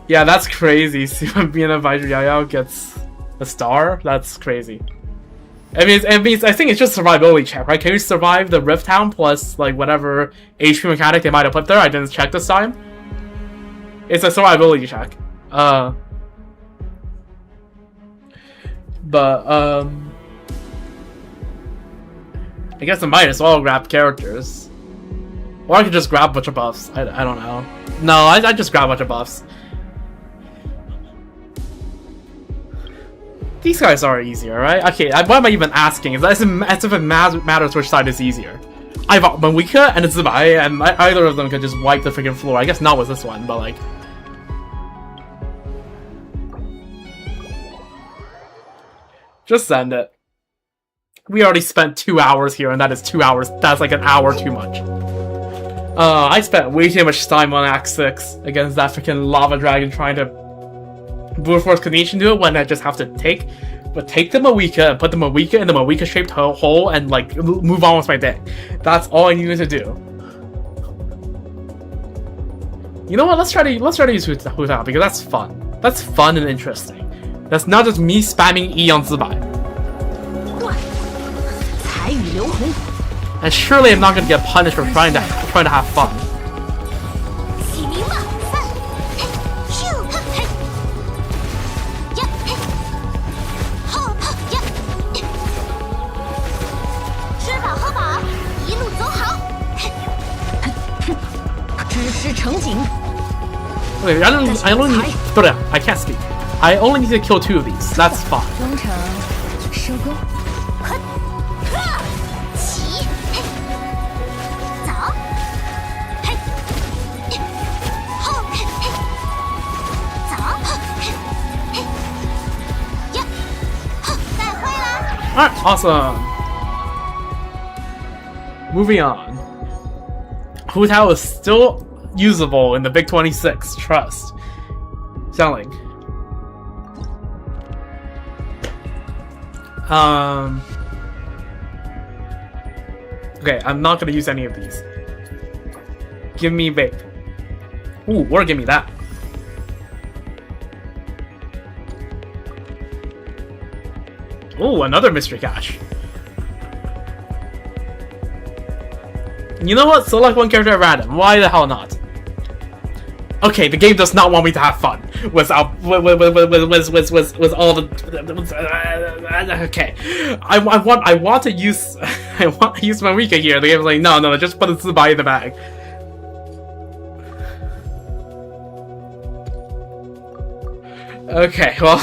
Yeah, that's crazy. See when being a Imaginarium gets a star? That's crazy. I think it's just survivability check, right? Can you survive the Rift Town plus like whatever HP mechanic they might have put there? I didn't check this time. It's a survivability check. I guess I might as well grab characters. Or I could just grab a bunch of buffs. I don't know. No, I just grab a bunch of buffs. These guys are easier, right? Okay, why am I even asking? It's as if it matters which side is easier. I've Monika and Zubai, and either of them could just wipe the freaking floor. I guess not with this one, but like... Just send it. We already spent 2 hours here, and that is 2 hours. That's like an hour too much. I spent way too much time on Act 6 against that freaking lava dragon trying to brute force Konishin do it when I just have to take the Moika and put the Moika in the Moika shaped hole and like move on with my day. That's all I needed to do. You know what? Let's try to use Huta because that's fun. That's fun and interesting. That's not just me spamming E on Zubai. 彩雨流红。 And surely I'm not gonna get punished for trying to have fun. 起名吧，3、嘿，咻，嘿，呀，嘿，后呀，吃饱喝饱，一路走好。知识成景。 Okay, I can't speak. I only need to kill 2 of these. That's fine. 忠诚收工。起，嘿，走，嘿，后，嘿，走，嘿，嘿，呀，再会了。Alright, awesome. Moving on. Hu Tao is still usable in the Big 26. Trust. Selling. Okay, I'm not gonna use any of these. Give me vape. Ooh, or give me that. Ooh, another mystery cache. You know what? Select one character at random. Why the hell not? Okay, the game does not want me to have fun with all the. Okay, I want to use I want to use Marika here. The game's like, no, just put the Zubai in the bag. Okay, well,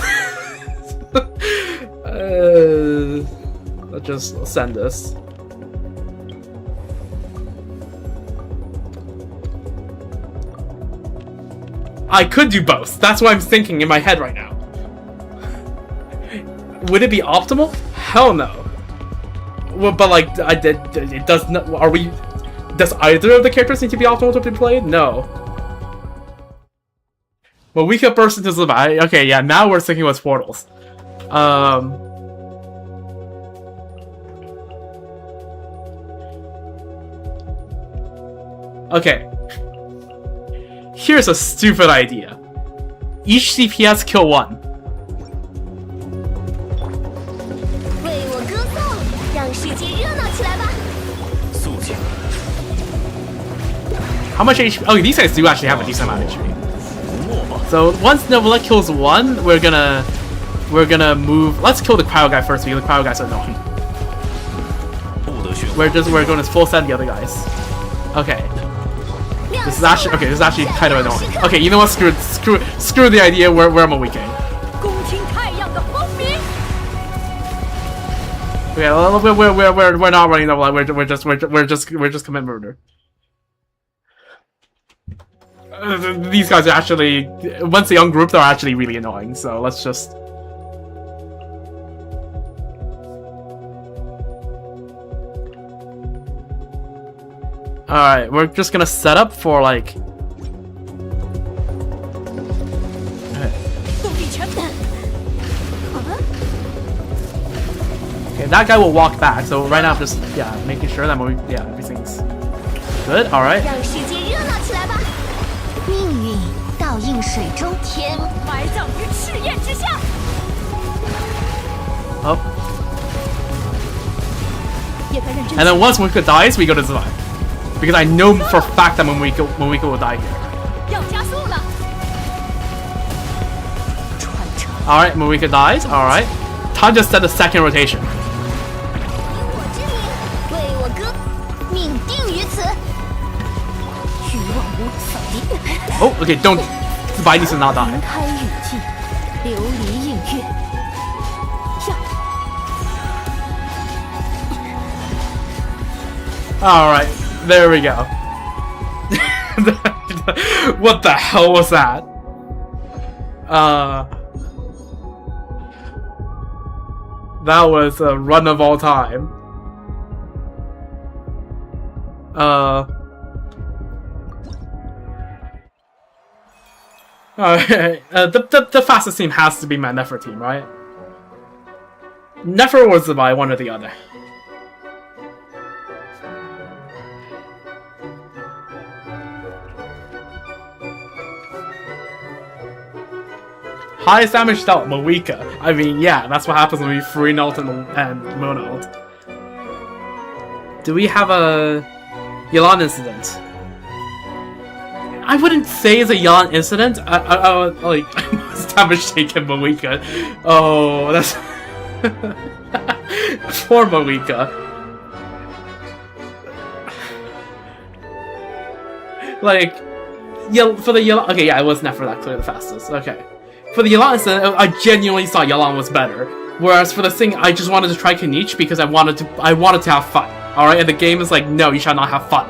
let's just send this. I could do both. That's what I'm thinking in my head right now. Would it be optimal? Hell no. Well, but like, it does not. Are we? Does either of the characters need to be optimal to be played? No. Well, we could burst into Zubai. Okay, yeah. Now we're thinking with portals. Okay. Here's a stupid idea. Each CPS kill one. 为我歌颂，让世界热闹起来吧！肃静。 How much HP? Oh, these guys do actually have a decent amount of HP. So once Nebula kills one, we're gonna move. Let's kill the cryo guy first because the cryo guy's annoying. We're going to full send the other guys. Okay. This is actually kind of annoying. Okay, you know what? Screw the idea. Where am I weakening? 恭听太阳的轰鸣。 Okay, we're not running the line. We're just commit murder. These guys are actually, once they ungroup, they're actually really annoying. So let's just. Alright, we're just gonna set up for like. Okay, that guy will walk back. So right now, I'm just making sure that everything's good. All right. 让世界热闹起来吧！命运倒映水中，天埋葬于赤焰之下。 Oh. 也该认真。 And then once Moika dies, we go to survive. Because I know for a fact that Moika will die here. 要加速了。 Alright, Moika dies. Alright. Time to set the second rotation. 以我之名，为我歌，命定于此。欲望无所离。 Oh, okay, don't. Zubai needs to not die. 开雨季，琉璃映月。呀， Alright, there we go. What the hell was that? That was a run of all time. The fastest team has to be my Nefer team, right? Nefer or Zubai, one or the other. Highest damage dealt, Moika. I mean, yeah, that's what happens when we free Nult and Mono ult. Do we have a Yelan incident? I wouldn't say it's a Yelan incident. I would, like, most damage taken Moika. Oh, that's... Poor Moika. Like, for the Yelan... Okay, yeah, it was never that clear the fastest. Okay. For the Yelan incident, I genuinely thought Yelan was better. Whereas for the thing, I just wanted to try Kenichi because I wanted to have fun. Alright, and the game is like, no, you shall not have fun.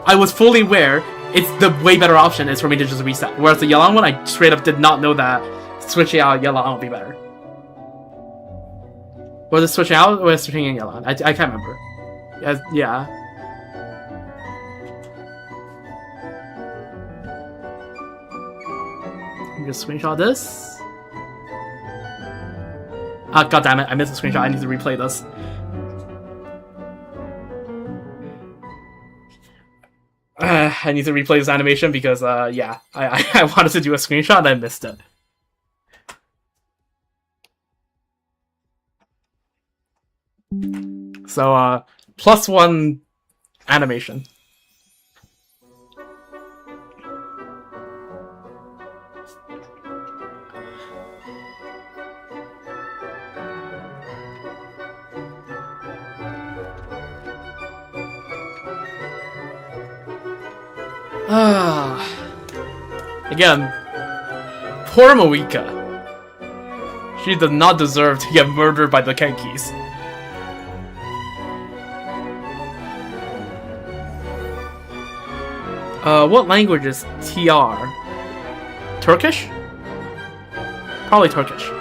I was fully aware it's the way better option is for me to just reset. Whereas the Yelan one, I straight up did not know that switching out Yelan would be better. Was it switching out or was it switching in Yelan? I can't remember. Yeah. Let me just screenshot this. Ah, god damn it, I missed a screenshot. I need to replay this. I need to replay this animation because, yeah, I wanted to do a screenshot and I missed it. So, +1 animation. Again, poor Moika. She does not deserve to get murdered by the Kenkis. What language is TR? Turkish? Probably Turkish.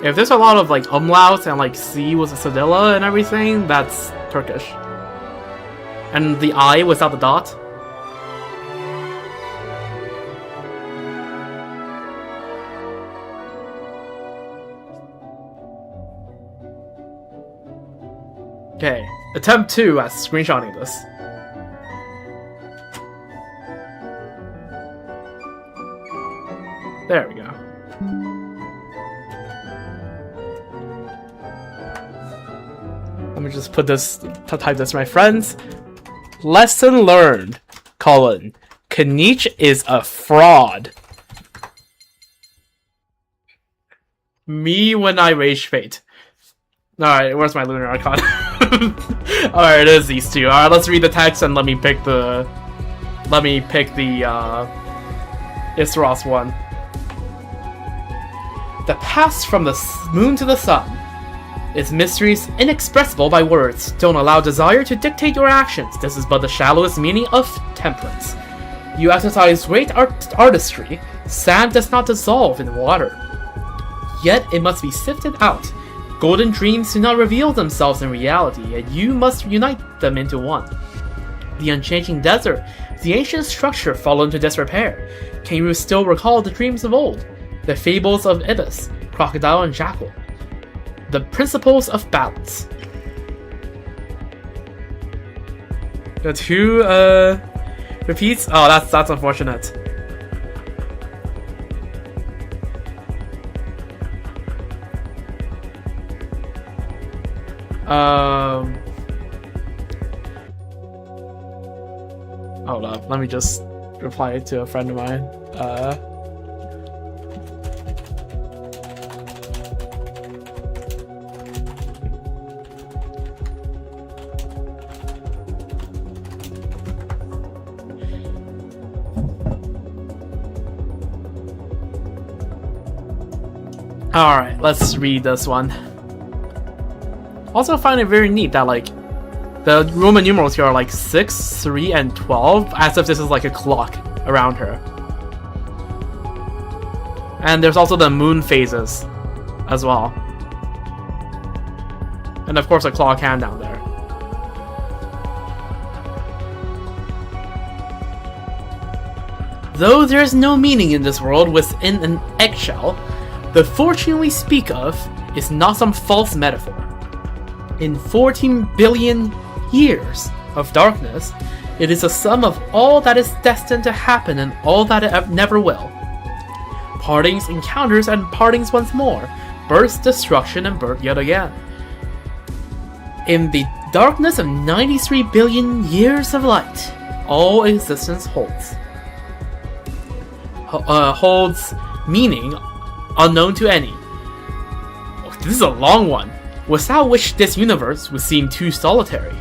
If there's a lot of like umlauts and like C was a cedilla and everything, that's Turkish. And the I without the dot. Okay, attempt 2 at screenshotting this. There we go. Let me just put this, type this, my friends. Lesson learned, colon. Kenichi is a fraud. Me when I rage fate. Alright, where's my lunar icon? Alright, it is these two. Alright, let's read the text and let me pick the Isros one. The path from the moon to the sun. Its mysteries inexpressible by words. Don't allow desire to dictate your actions. This is but the shallowest meaning of temperance. You exercise great artistry. Sand does not dissolve in water. Yet it must be sifted out. Golden dreams do not reveal themselves in reality, and you must unite them into one. The unchanging desert, the ancient structure fall into disrepair. Can you still recall the dreams of old? The fables of ibis, crocodile and jackal. The principles of balance. The 2 repeats? Oh, that's unfortunate. Hold up, let me just reply to a friend of mine. Alright, let's read this one. Also find it very neat that like the Roman numerals here are like 6, 3, and 12, as if this is like a clock around her. And there's also the moon phases as well. And of course a clock hand down there. Though there is no meaning in this world within an eggshell, the fortune we speak of is not some false metaphor. In 14 billion years of darkness, it is a sum of all that is destined to happen and all that it never will. Partings, encounters, and partings once more, birth, destruction, and birth yet again. In the darkness of 93 billion years of light, all existence holds. Holds meaning unknown to any. Oh, this is a long one. without which this universe would seem too solitary.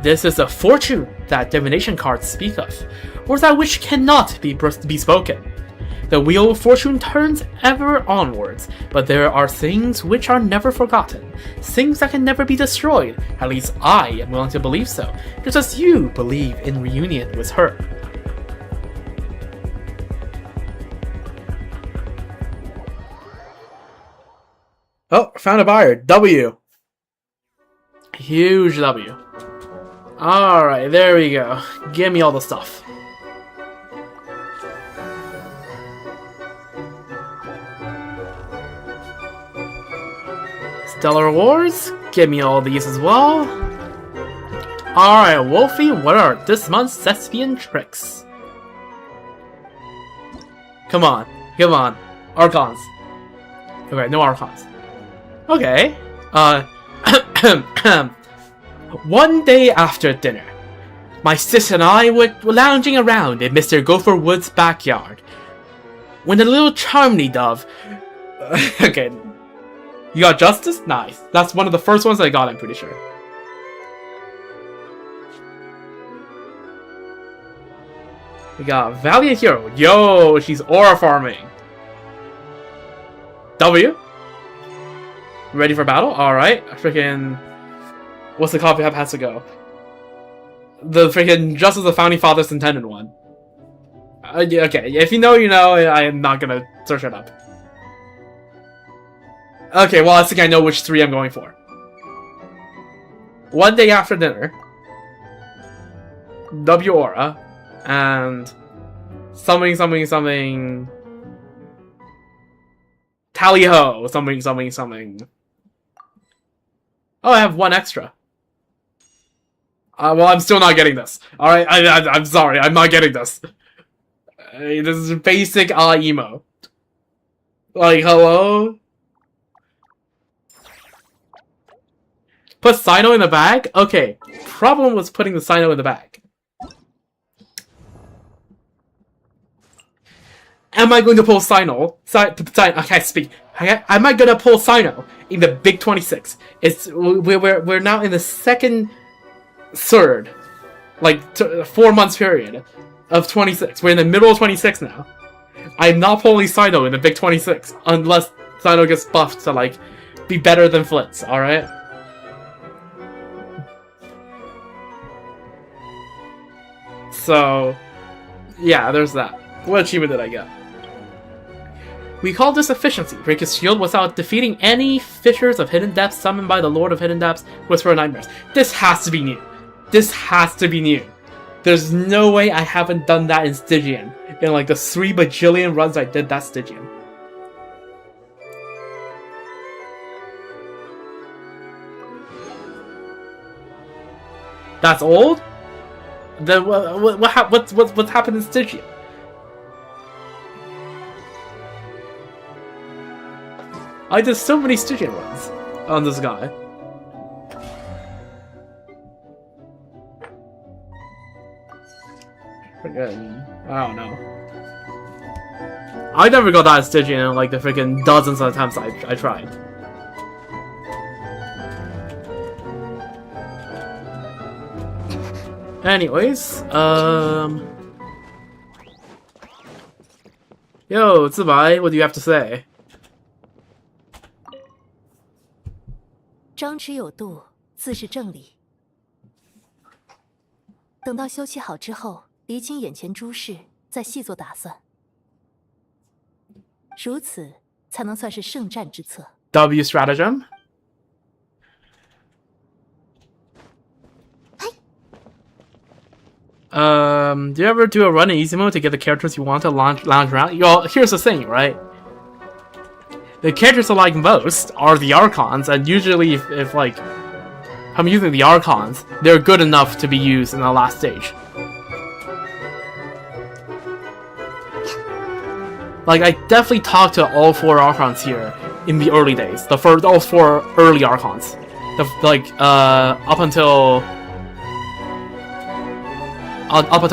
This is a fortune that divination cards speak of, or that which cannot be spoken. The wheel of fortune turns ever onwards, but there are things which are never forgotten, things that can never be destroyed. At least I am willing to believe so, just as you believe in reunion with her. Oh, found a buyer. W. Huge W. Alright, there we go. Give me all the stuff. Stellar Wars, give me all these as well. Alright, Wolfie, what are this month's thespian tricks? Come on, come on. Archons. Okay, no Archons. Okay. One day after dinner, my sis and I were lounging around in Mr. Gopherwood's backyard when the little Charmony dove... Okay. You got Justice? Nice. That's one of the first ones I got, I'm pretty sure. We got Valiant Hero. Yo, she's aura farming. W. Ready for battle? Alright. Freaking... What's the copy that has to go? The freaking Justice of the Founding Fathers intended one. Yeah, okay, if you know, you know. I am not gonna search it up. Okay, well, I think I know which 3 I'm going for. One day after dinner. W Aura. And... Something, something, something... Tally Ho! Something, something, something... Oh, I have 1 extra. Well, I'm still not getting this. Alright, I'm sorry, I'm not getting this. This is basic emo. Like, hello? Put Sino in the bag? Okay, problem was putting the Sino in the bag. Am I going to pull Sino? I can't speak. Am I gonna pull Sino in the Big 26? We're now in the third, like 4 months period of 26. We're in the middle of 26 now. I'm not pulling Sino in the Big 26 unless Sino gets buffed to like be better than Flitz. All right. So, yeah, there's that. What achievement did I get? We call this efficiency. Break his shield without defeating any fissures of hidden depths summoned by the Lord of Hidden Depths, Whisper of Nightmares. This has to be new. This has to be new. There's no way I haven't done that in Stygian. In like the 3 bajillion runs I did that Stygian. That's old? Then what's happened in Stygian? I did so many Stygian runs on this guy. Freaking, I don't know. I never got that Stygian in like the freaking dozens of attempts I tried. Anyways, Yo, Zibai, what do you have to say? 张弛有度，自是正理。等到休息好之后，厘清眼前诸事，再细做打算。如此，才能算是胜战之策。W stratagem. Do you ever do a run in easy mode to get the characters you want to lounge around? Well, here's the thing, right? The characters I like most are the Archons, and usually if like I'm using the Archons, they're good enough to be used in the last stage. Like, I definitely talked to all 4 Archons here in the early days. All 4 early Archons. Up until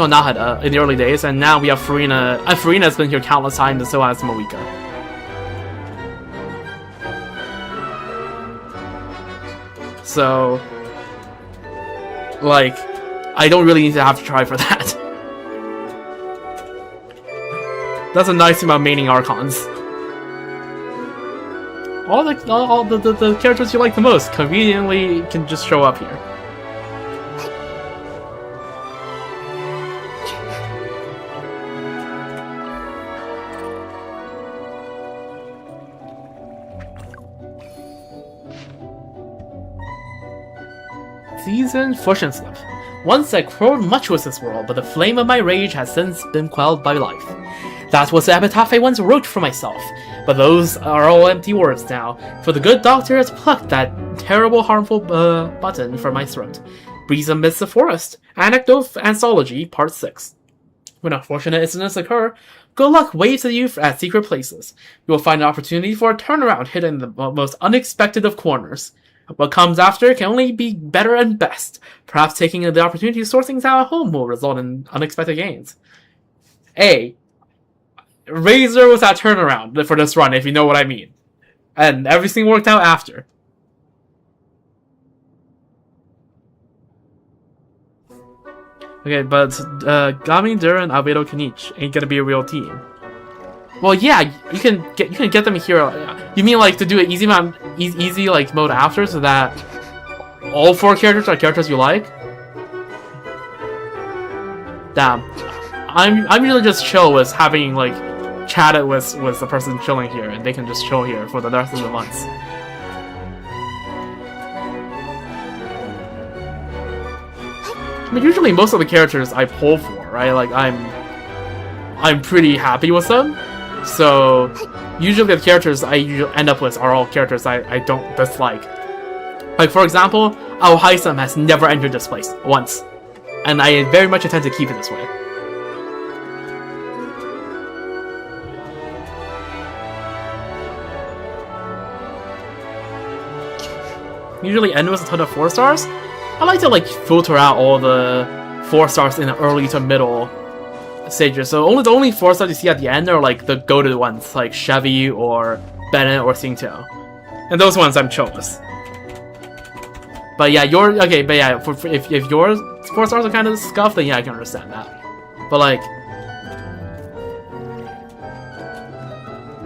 Nahada in the early days, and now we have Farina. Farina's been here countless times, and so has Moika. so like I don't really need to have to try for that. That's a nice thing about maining Archons. All the characters you like the most conveniently can just show up here. Season Forschenslip. Once I quarreled much with this world, but the flame of my rage has since been quelled by life. That was the epitaph I once wrote for myself, but those are all empty words now, for the good doctor has plucked that terrible harmful button from my throat. Breeze amidst the forest. Anecdote Anthology, Part 6. When unfortunate incidents occur, good luck waits for you at secret places. You will find an opportunity for a turnaround hidden in the most unexpected of corners. What comes after can only be better and best. Perhaps taking the opportunity to sort things out at home will result in unexpected gains. A. Razor was that turnaround for this run, if you know what I mean. And everything worked out after. Okay, but Gami, Duran, Albedo, Kanich ain't gonna be a real team. Well, yeah, you can get them here. You mean like to do an easy like mode after, so that all 4 characters are characters you like? Damn, I'm usually just chill with having like chatted with the person chilling here, and they can just chill here for the rest of the months. I mean, usually most of the characters I pull for, right? Like I'm pretty happy with them. So, usually the characters I end up with are all characters I don't dislike. Like, for example, Ao Haisam has never entered this place, once. And I very much intend to keep it this way. Usually end with a ton of 4 stars. I like to, like, filter out all the 4 stars in the early to middle stages, so the only 4 stars you see at the end are like the goated ones, like Chevy or Bennett or Xingqiu, and those ones I'm chill with. But yeah, if your 4 stars are kind of scuffed, then yeah, I can understand that. But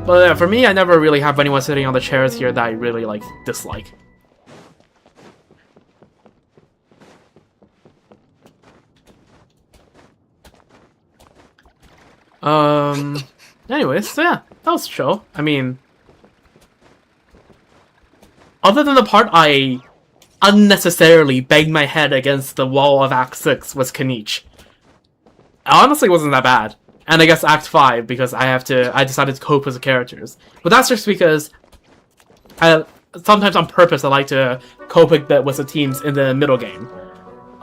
yeah, for me, I never really have anyone sitting on the chairs here that I really like dislike. Anyways, so yeah, that was chill. I mean, other than the part I unnecessarily banged my head against the wall of Act 6 with Kanich, it honestly wasn't that bad. And I guess Act 5, because I decided to cope with the characters. But that's just because sometimes on purpose I like to cope with the teams in the middle game.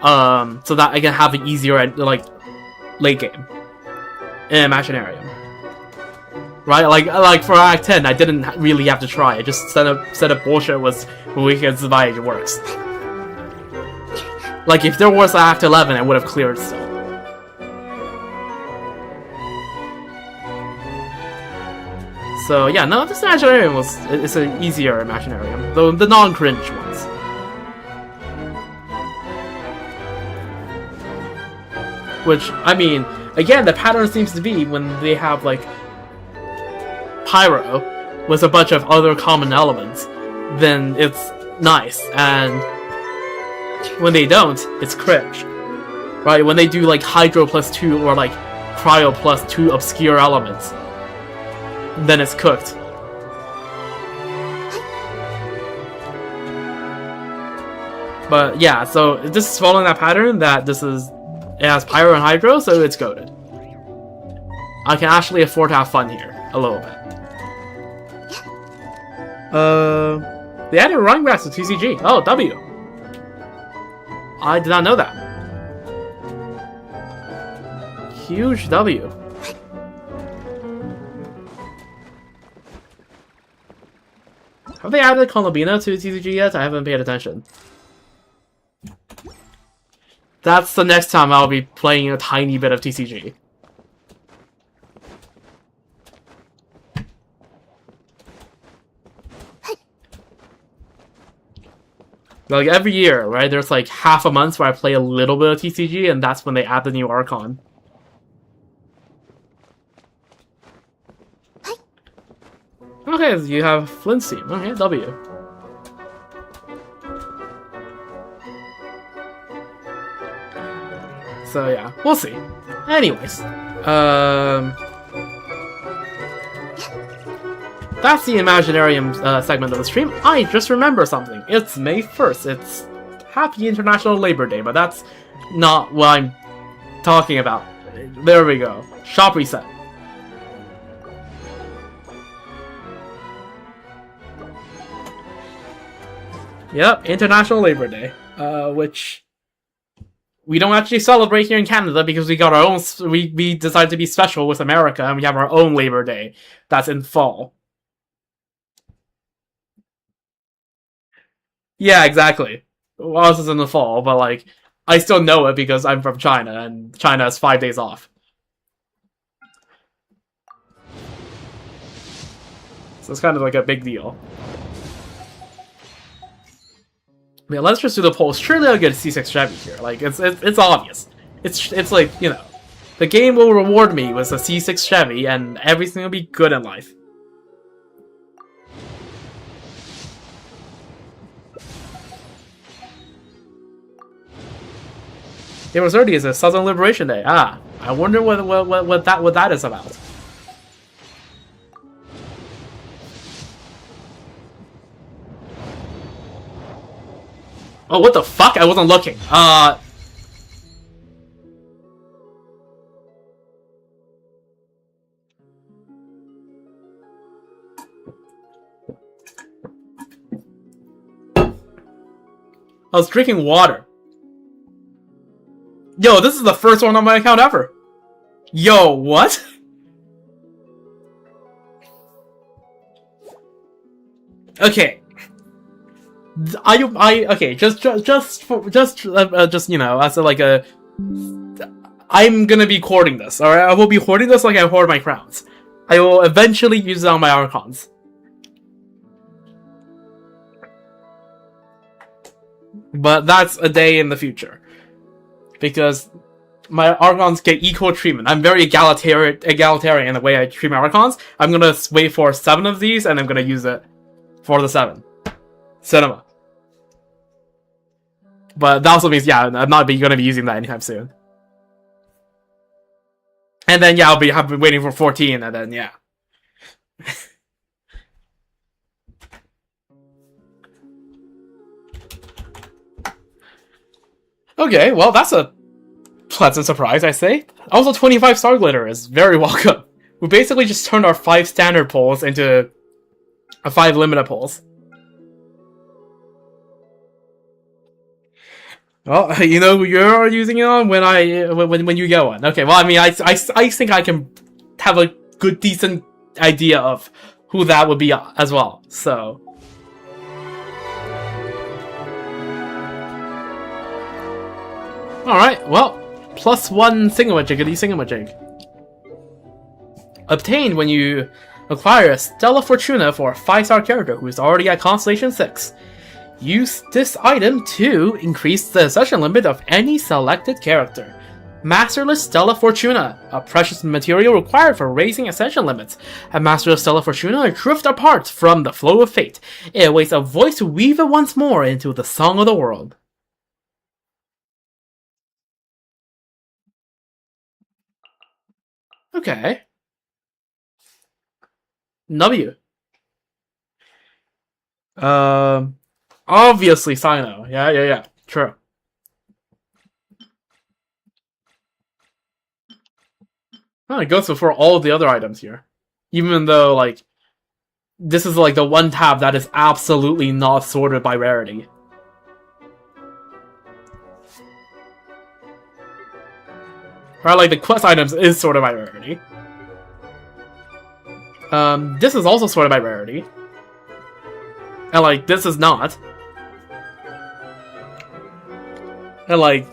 So that I can have an easier, like, late game. In Imaginarium. Right? Like for Act 10, I didn't really have to try. I just set up bullshit with Weekend Survive, it works. Like, if there was Act 11, I would have cleared still. So yeah, no, this Imaginarium it's an easier Imaginarium. The non-cringe ones. Which, I mean, again, the pattern seems to be when they have, like, Pyro with a bunch of other common elements, then it's nice, and when they don't, it's cringe. Right? When they do, like, Hydro plus 2 or, like, Cryo plus 2 obscure elements, then it's cooked. But yeah, so this is following that pattern that it has Pyro and Hydro, so it's goated. I can actually afford to have fun here, a little bit. They added Run Grass to TCG. Oh, W. I did not know that. Huge W. Have they added Columbina to TCG yet? I haven't paid attention. That's the next time I'll be playing a tiny bit of TCG. Like every year, right? There's like half a month where I play a little bit of TCG, and that's when they add the new Archon. Okay, you have Flint's team. Okay, W. So yeah, we'll see. Anyways, that's the Imaginarium segment of the stream. I just remember something. It's May 1st. It's Happy International Labor Day, but that's not what I'm talking about. There we go. Shop reset. Yep, International Labor Day, which we don't actually celebrate here in Canada because we got our own. We decided to be special with America, and we have our own Labor Day that's in fall. Yeah, exactly. Well, ours is in the fall, but like I still know it because I'm from China, and China has 5 days off. So it's kind of like a big deal. Yeah, let's just do the polls. Surely I'll get a C6 Chevy here. Like it's obvious. It's like, you know, the game will reward me with a C6 Chevy, and everything will be good in life. April 30th is a Southern Liberation Day. Ah, I wonder what that is about. Oh, what the fuck? I wasn't looking. I was drinking water. Yo, this is the first one on my account ever. Yo, what? Okay. Okay, just you know, as a, like a, I'm gonna be hoarding this, alright? I will be hoarding this like I hoard my crowns. I will eventually use it on my Archons. But that's a day in the future. Because my Archons get equal treatment. I'm very egalitarian in the way I treat my Archons. I'm gonna wait for 7 of these, and I'm gonna use it for the 7. Cinema. But that also means, yeah, I'm not gonna be using that anytime soon. And then, yeah, I've been waiting for 14, and then, yeah. Okay, well, that's a pleasant surprise, I say. Also, 25 Star Glitter is very welcome. We basically just turned our 5 standard pulls into 5 limited pulls. Well, you know who you're using it on when you get one. Okay, well, I mean, I think I can have a good, decent idea of who that would be as well, so. Alright, well, +1 Singamajig. Obtained when you acquire a Stella Fortuna for a 5-star character who is already at Constellation 6. Use this item to increase the session limit of any selected character. Masterless Stella Fortuna, a precious material required for raising ascension limits. A Masterless Stella Fortuna drift apart from the flow of fate. It awaits a voice to weave it once more into the song of the world. Okay. W. Obviously Sino. Yeah. True. Oh, it goes before all the other items here. Even though, like, this is like the one tab that is absolutely not sorted by rarity. Or like the quest items is sorted by rarity. This is also sorted by rarity. And like, this is not. And like...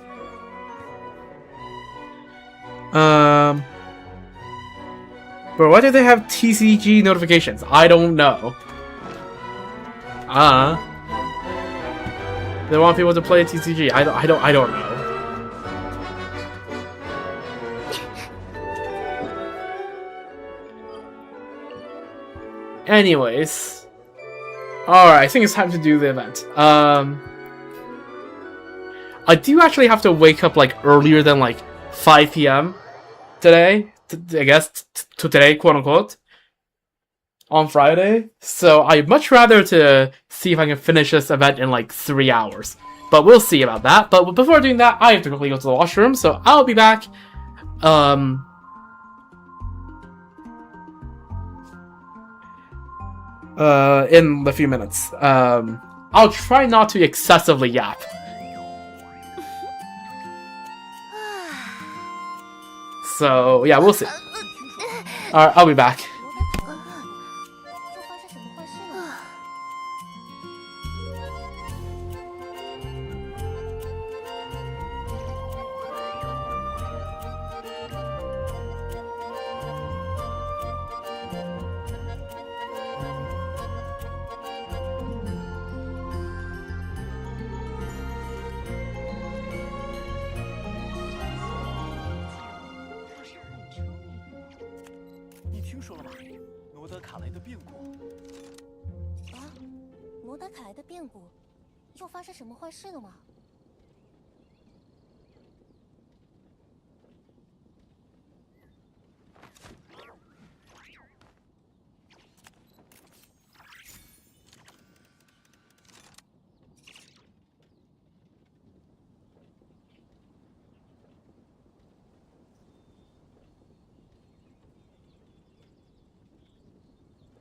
But why do they have TCG notifications? I don't know. They want people to play TCG. I don't know. Anyways. Alright, I think it's time to do the event. I do actually have to wake up like earlier than like 5 p.m. today. I guess today, quote unquote. On Friday. So I'd much rather to see if I can finish this event in like 3 hours. But we'll see about that. But before doing that, I have to quickly go to the washroom. So I'll be back. In a few minutes. I'll try not to excessively yap. So, yeah, we'll see. Alright, I'll be back. 你听说了吗？罗德卡莱的变故。啊，罗德卡莱的变故，又发生什么坏事了吗？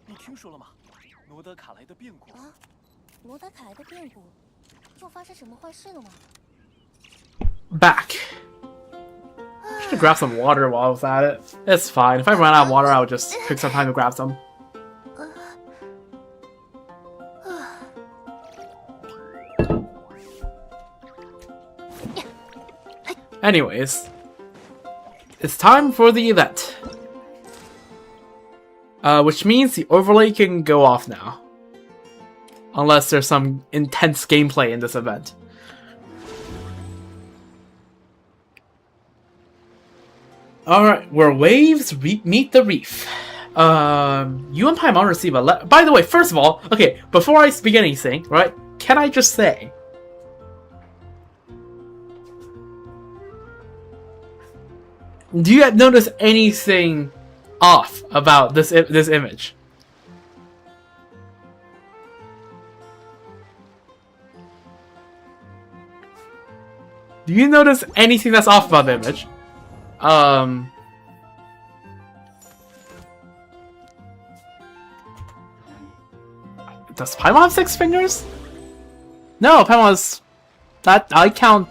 你听说了吗？罗德卡莱的变故。啊，罗德卡莱的变故，又发生什么坏事了吗？ Back. Should grab some water while I was at it. It's fine. If I run out of water, I would just take some time to grab some. Anyways, it's time for the event. Which means the overlay can go off now. Unless there's some intense gameplay in this event. Alright, where waves meet the reef. You and Paimon receive a letter. By the way, first of all, okay, before I begin anything, right, can I just say... Do you notice anything off about this image? Do you notice anything that's off about the image? Does Paimon have 6 fingers? No, Paimon has... That, I count...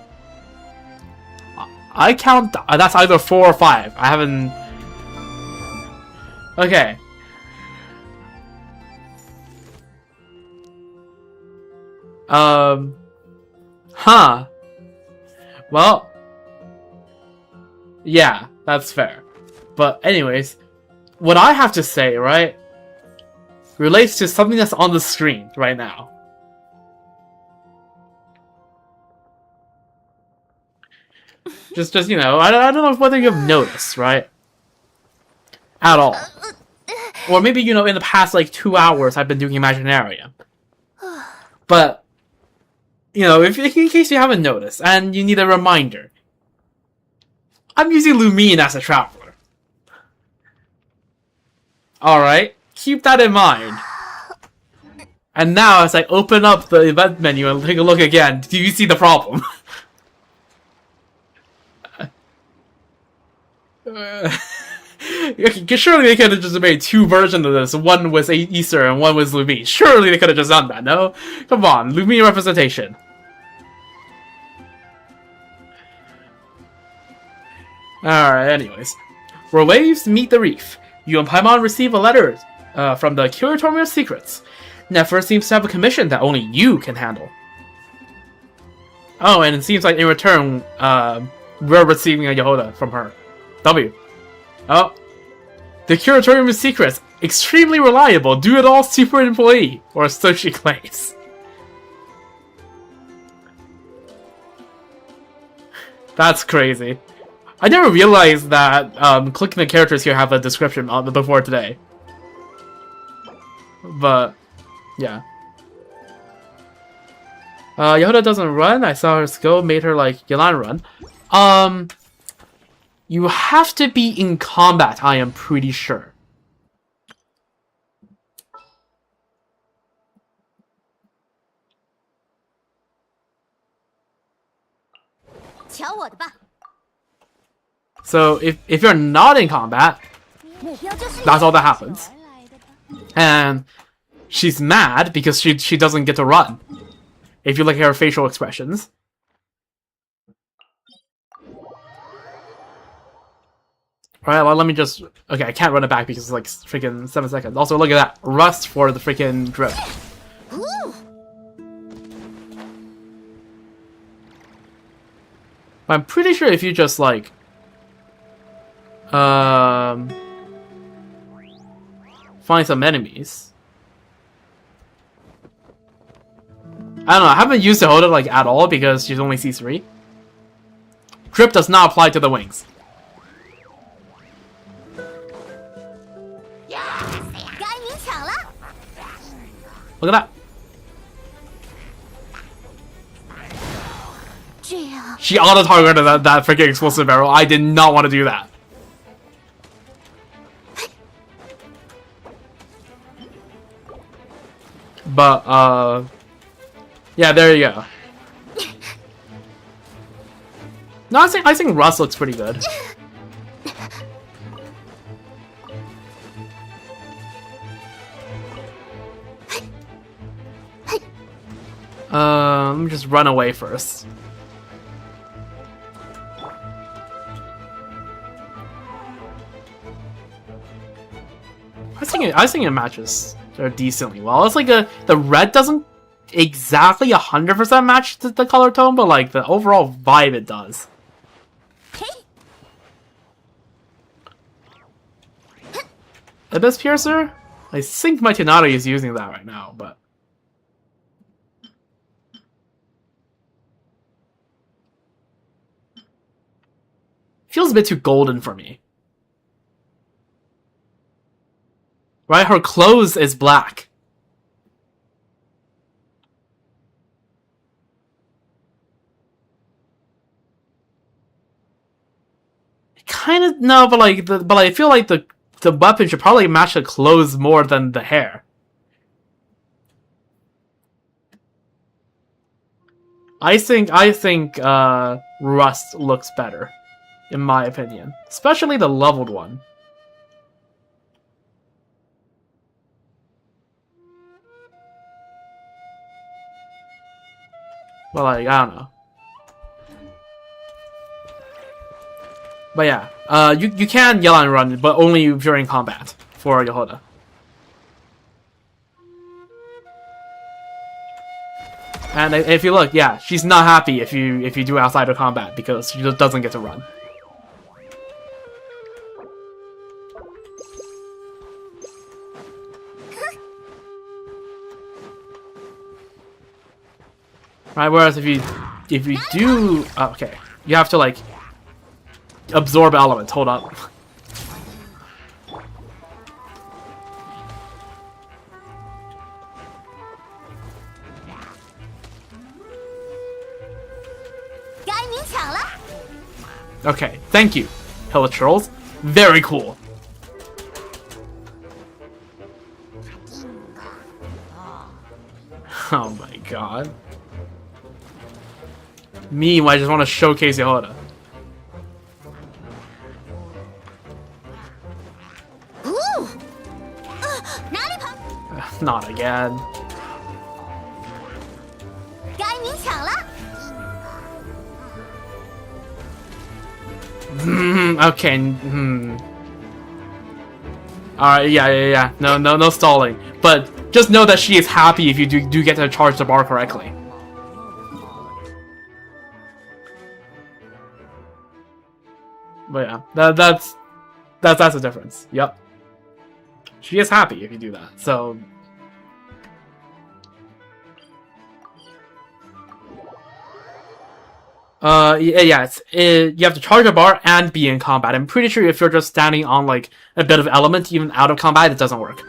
that's either 4 or 5. I haven't... Okay. Huh. Well... Yeah, that's fair. But anyways, what I have to say, right, relates to something that's on the screen right now. Just you know, I don't know whether you've noticed, right? At all. Or maybe, you know, in the past, like, 2 hours I've been doing Imaginarium. But, you know, in case you haven't noticed, and you need a reminder, I'm using Lumine as a traveler. Alright, keep that in mind. And now, as I open up the event menu and take a look again, do you see the problem? Surely they could have just made 2 versions of this. One was Easter and one was Lumine. Surely they could have just done that, no? Come on, Lumine representation. Alright, anyways. Where waves meet the reef, you and Paimon receive a letter from the Curatorium of Secrets. Nefer seems to have a commission that only you can handle. Oh, and it seems like in return, we're receiving a Yehoda from her. W. Oh. The Curatorium of Secrets. Extremely reliable, do-it-all super employee. Or so she claims. That's crazy. I never realized that clicking the characters here have a description on before today. But yeah. Yehuda doesn't run. I saw her skill made her like Yelan run. You have to be in combat, I am pretty sure. 瞧我的吧， So if you're not in combat, 目标就是你。 that's all that happens. And she's mad because she doesn't get to run. If you look at her facial expressions. Alright, well let me just... Okay, I can't run it back because it's like freaking 7 seconds. Also, look at that. Rust for the freaking drift. I'm pretty sure if you just like... find some enemies. I don't know, I haven't used Yehuda like at all because she's only C3. Drip does not apply to the wings. 该你抢了， Look at that. 这样 She auto-targeted that freaking explosive barrel. I did not want to do that. But, yeah, there you go. No, I think Russ looks pretty good. Let me just run away first. I think it matches decently well. It's like the red doesn't exactly 100% match the color tone, but like the overall vibe it does. Abyss Piercer? I think my Tenari is using that right now, but... Feels a bit too golden for me. Right? Her clothes is black. Kind of no, but like I feel like the weapon should probably match the clothes more than the hair. I think Rust looks better, in my opinion, especially the leveled one. Well, like, I don't know. But yeah, you can yell and run, but only if you're in combat for Yehuda. And if you look, yeah, she's not happy if you do outside of combat because she just doesn't get to run. Right, whereas if you do okay, you have to like absorb elements. Hold up. Okay, thank you, Hill Trolls. Very cool. Oh my god. Me, I just want to showcase Yehuda. Not again. Okay. Alright, yeah. No stalling. But just know that she is happy if you do get to charge the bar correctly. But yeah, that's the difference. Yep. She is happy if you do that. So Yeah, you have to charge a bar and be in combat. I'm pretty sure if you're just standing on like a bit of element, even out of combat, it doesn't work.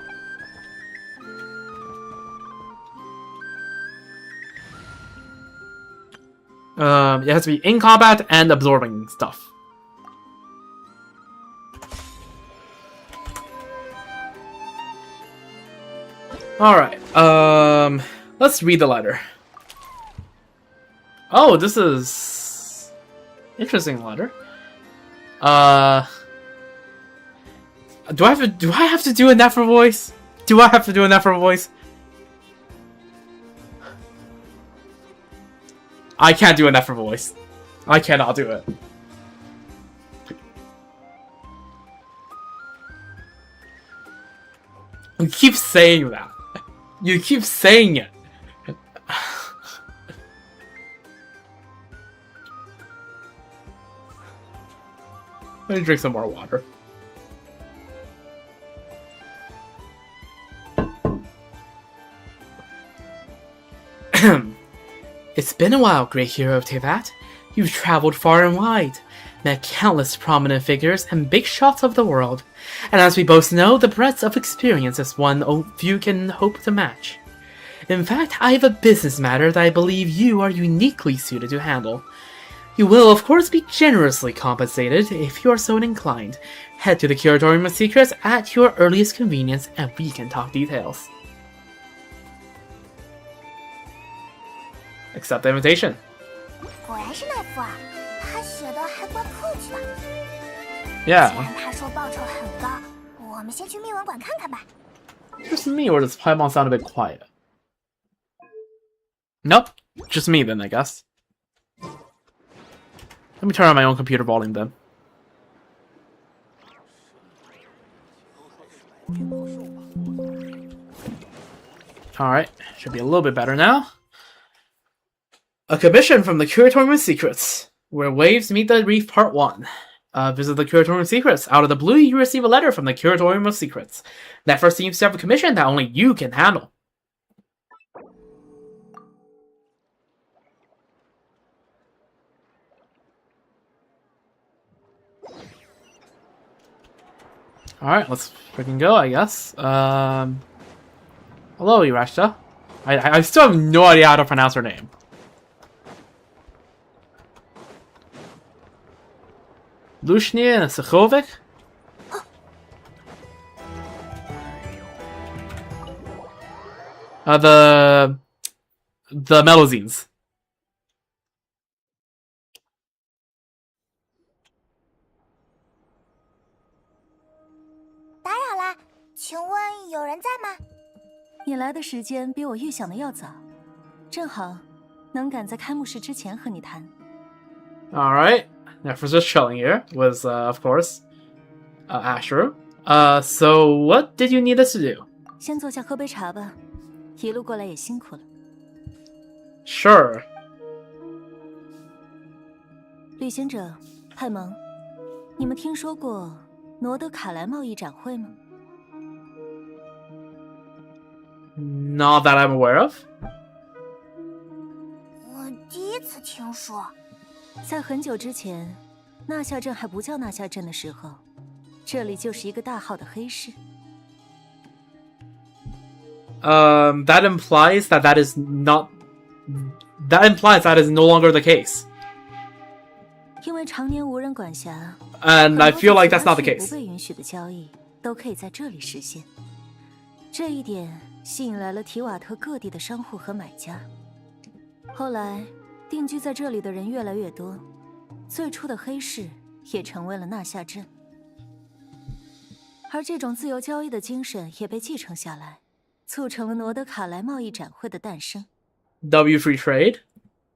It has to be in combat and absorbing stuff. Alright, let's read the letter. Oh, this is interesting letter. Do I have to do a Nephra voice? Do I have to do a Nephra voice? I can't do a Nephra voice. I cannot do it. You keep saying that. You keep saying it. Let me drink some more water. It's been a while, great hero of Tevat. You've traveled far and wide, met countless prominent figures and big shots of the world, and as we both know, the breadth of experience is one few can hope to match. In fact, I have a business matter that I believe you are uniquely suited to handle. You will, of course, be generously compensated if you are so inclined. Head to the Curatorium of Secrets at your earliest convenience and we can talk details. Accept the invitation. 果然是奈夫啊，他写的还怪客气的。既 Yeah. 然他说报酬很高，我们先去密文馆看看吧。 Just me, or does Paimon sound a bit quiet? Nope. Just me then, I guess. Let me turn on my own computer volume then. Alright, should be a little bit better now. A commission from the Curatorium of Secrets, where waves meet the reef part 1. Visit the Curatorium of Secrets. Out of the blue, you receive a letter from the Curatorium of Secrets. That first seems to have a commission that only you can handle. Alright, let's freaking go, I guess. Hello, Irashta. I still have no idea how to pronounce her name. Lushnia Sakhovic? The Melozines. 打扰啦，请问有人在吗？你来的时间比我预想的要早，正好能赶在开幕式之前和你谈。Alright. Nephra's just chilling here with, of course, Ashuru. So what did you need us to do? 先坐下喝杯茶吧，一路过来也辛苦了。Sure. 旅行者，派蒙，你们听说过罗德卡莱贸易展会吗？ Not that I'm aware of. 我第一次听说。 在很久之前，纳夏镇还不叫纳夏镇的时候，这里就是一个大号的黑市。That implies that is not. That implies that is no longer the case. 因为常年无人管辖 And I feel like that's not the 不 case. 被允许的交易都可以在这里实现。这一点吸引来了提瓦特各地的商户和买家。后来，定居在这里的人越来越多，最初的黑市也成为了纳夏镇。而这种自由交易的精神也被继承下来，促成了罗德卡莱贸易展会的诞生。W free trade.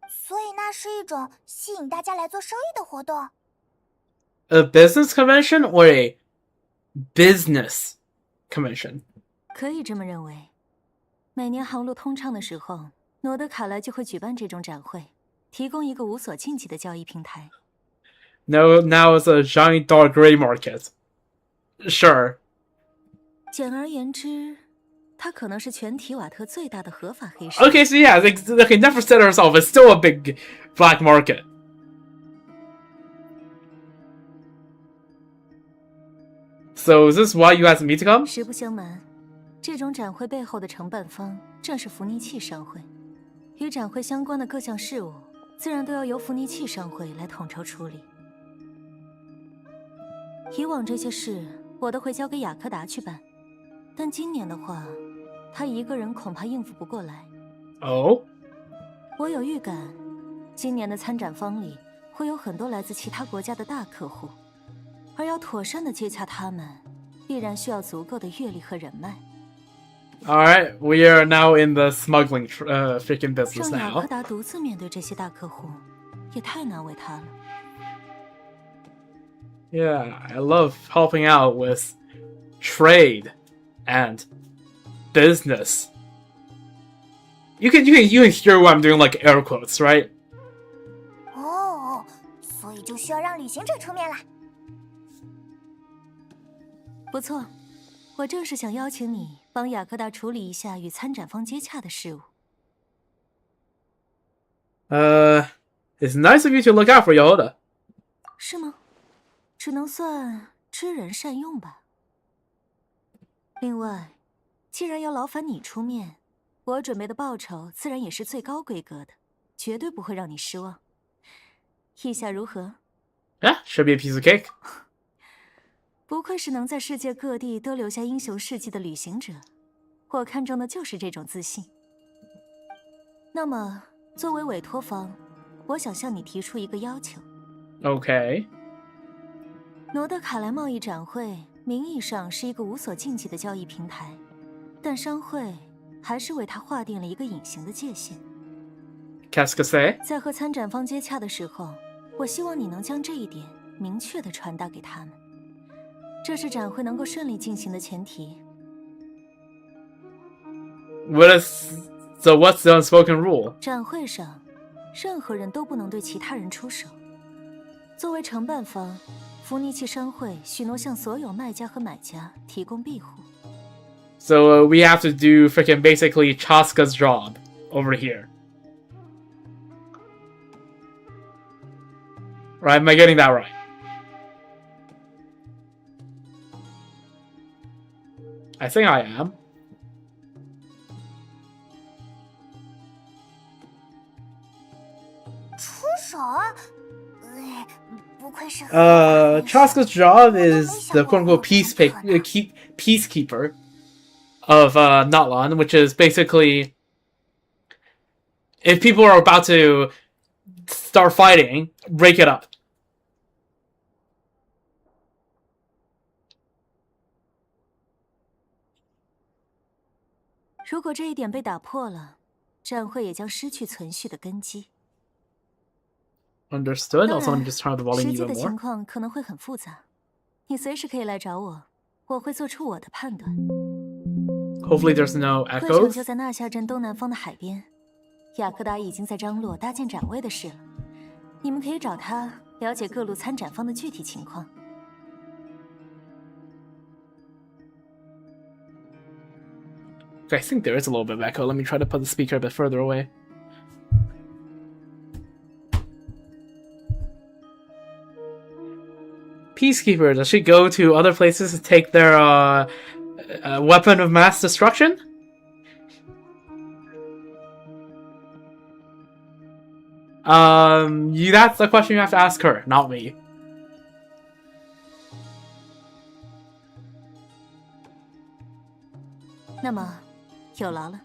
所以那是一种吸引大家来做生意的活动。A business convention or a business convention? 可以这么认为。每年航路通畅的时候，罗德卡莱就会举办这种展会，提供一个无所禁忌的交易平台。No, now it's a giant dark gray market. Sure. 简而言之，它可能是全提瓦特最大的合法黑市。 Okay, so yeah, like Nephra said herself, it's still a big black market. So is this why you asked me to come? 实不相瞒，这种展会背后的承办方正是福尼契商会，与展会相关的各项事务，自然都要由福尼契商会来统筹处理。以往这些事我都会交给雅克达去办，但今年的话，他一个人恐怕应付不过来。Oh? 我有预感，今年的参展方里会有很多来自其他国家的大客户，而要妥善的接洽他们，必然需要足够的阅历和人脉。Alright, we are now in the smuggling freaking business 让雅 now. 克达独自面对这些大客户，也太难为他了。Yeah, I love helping out with trade and business. You can hear what I'm doing, like air quotes, right? 哦，所以就需要让旅行者出面啦。不错，我正是想邀请你帮雅克达处理一下与参展方接洽的事务。It's nice of you to look out for Yoda. 是吗？只能算知人善用吧。另外，既然要劳烦你出面，我准备的报酬自然也是最高规格的，绝对不会让你失望。意下如何？ Yeah, should be a piece of cake. 不愧是能在世界各地都留下英雄事迹的旅行者，我看中的就是这种自信。那么，作为委托方，我想向你提出一个要求。Okay. 罗德卡莱贸易展会名义上是一个无所禁忌的交易平台，但商会还是为它划定了一个隐形的界限。Qu'est-ce que c'est? 在和参展方接洽的时候，我希望你能将这一点明确地传达给他们，这是展会能够顺利进行的前提。So what's the unspoken rule? 展会上，任何人都不能对其他人出手。作为承办方，福尼契商会许诺向所有卖家和买家提供庇护。So we have to do freaking basically Chaska's job over here. Right? Am I getting that right? I think I am. 出手？不愧是。Chaska's job is the quote-unquote peacekeeper of Natlan, which is basically if people are about to start fighting, break it up. 如果这一点被打破了，展会也将失去存续的根基。 Understood. 当 Also, let 然 me just turn up the volume 实际 even 的 more. 情况可能会很复杂，你随时可以来找我，我会做出我的判断。 Hopefully, there's no 会场 echoes. 就在纳夏镇东南方的海边，雅克达已经在张罗搭建展位的事了，你们可以找他了解各路参展方的具体情况。 I think there is a little bit of echo. Let me try to put the speaker a bit further away. Peacekeeper, does she go to other places to take their weapon of mass destruction? That's the question you have to ask her, not me. 那么，有劳了。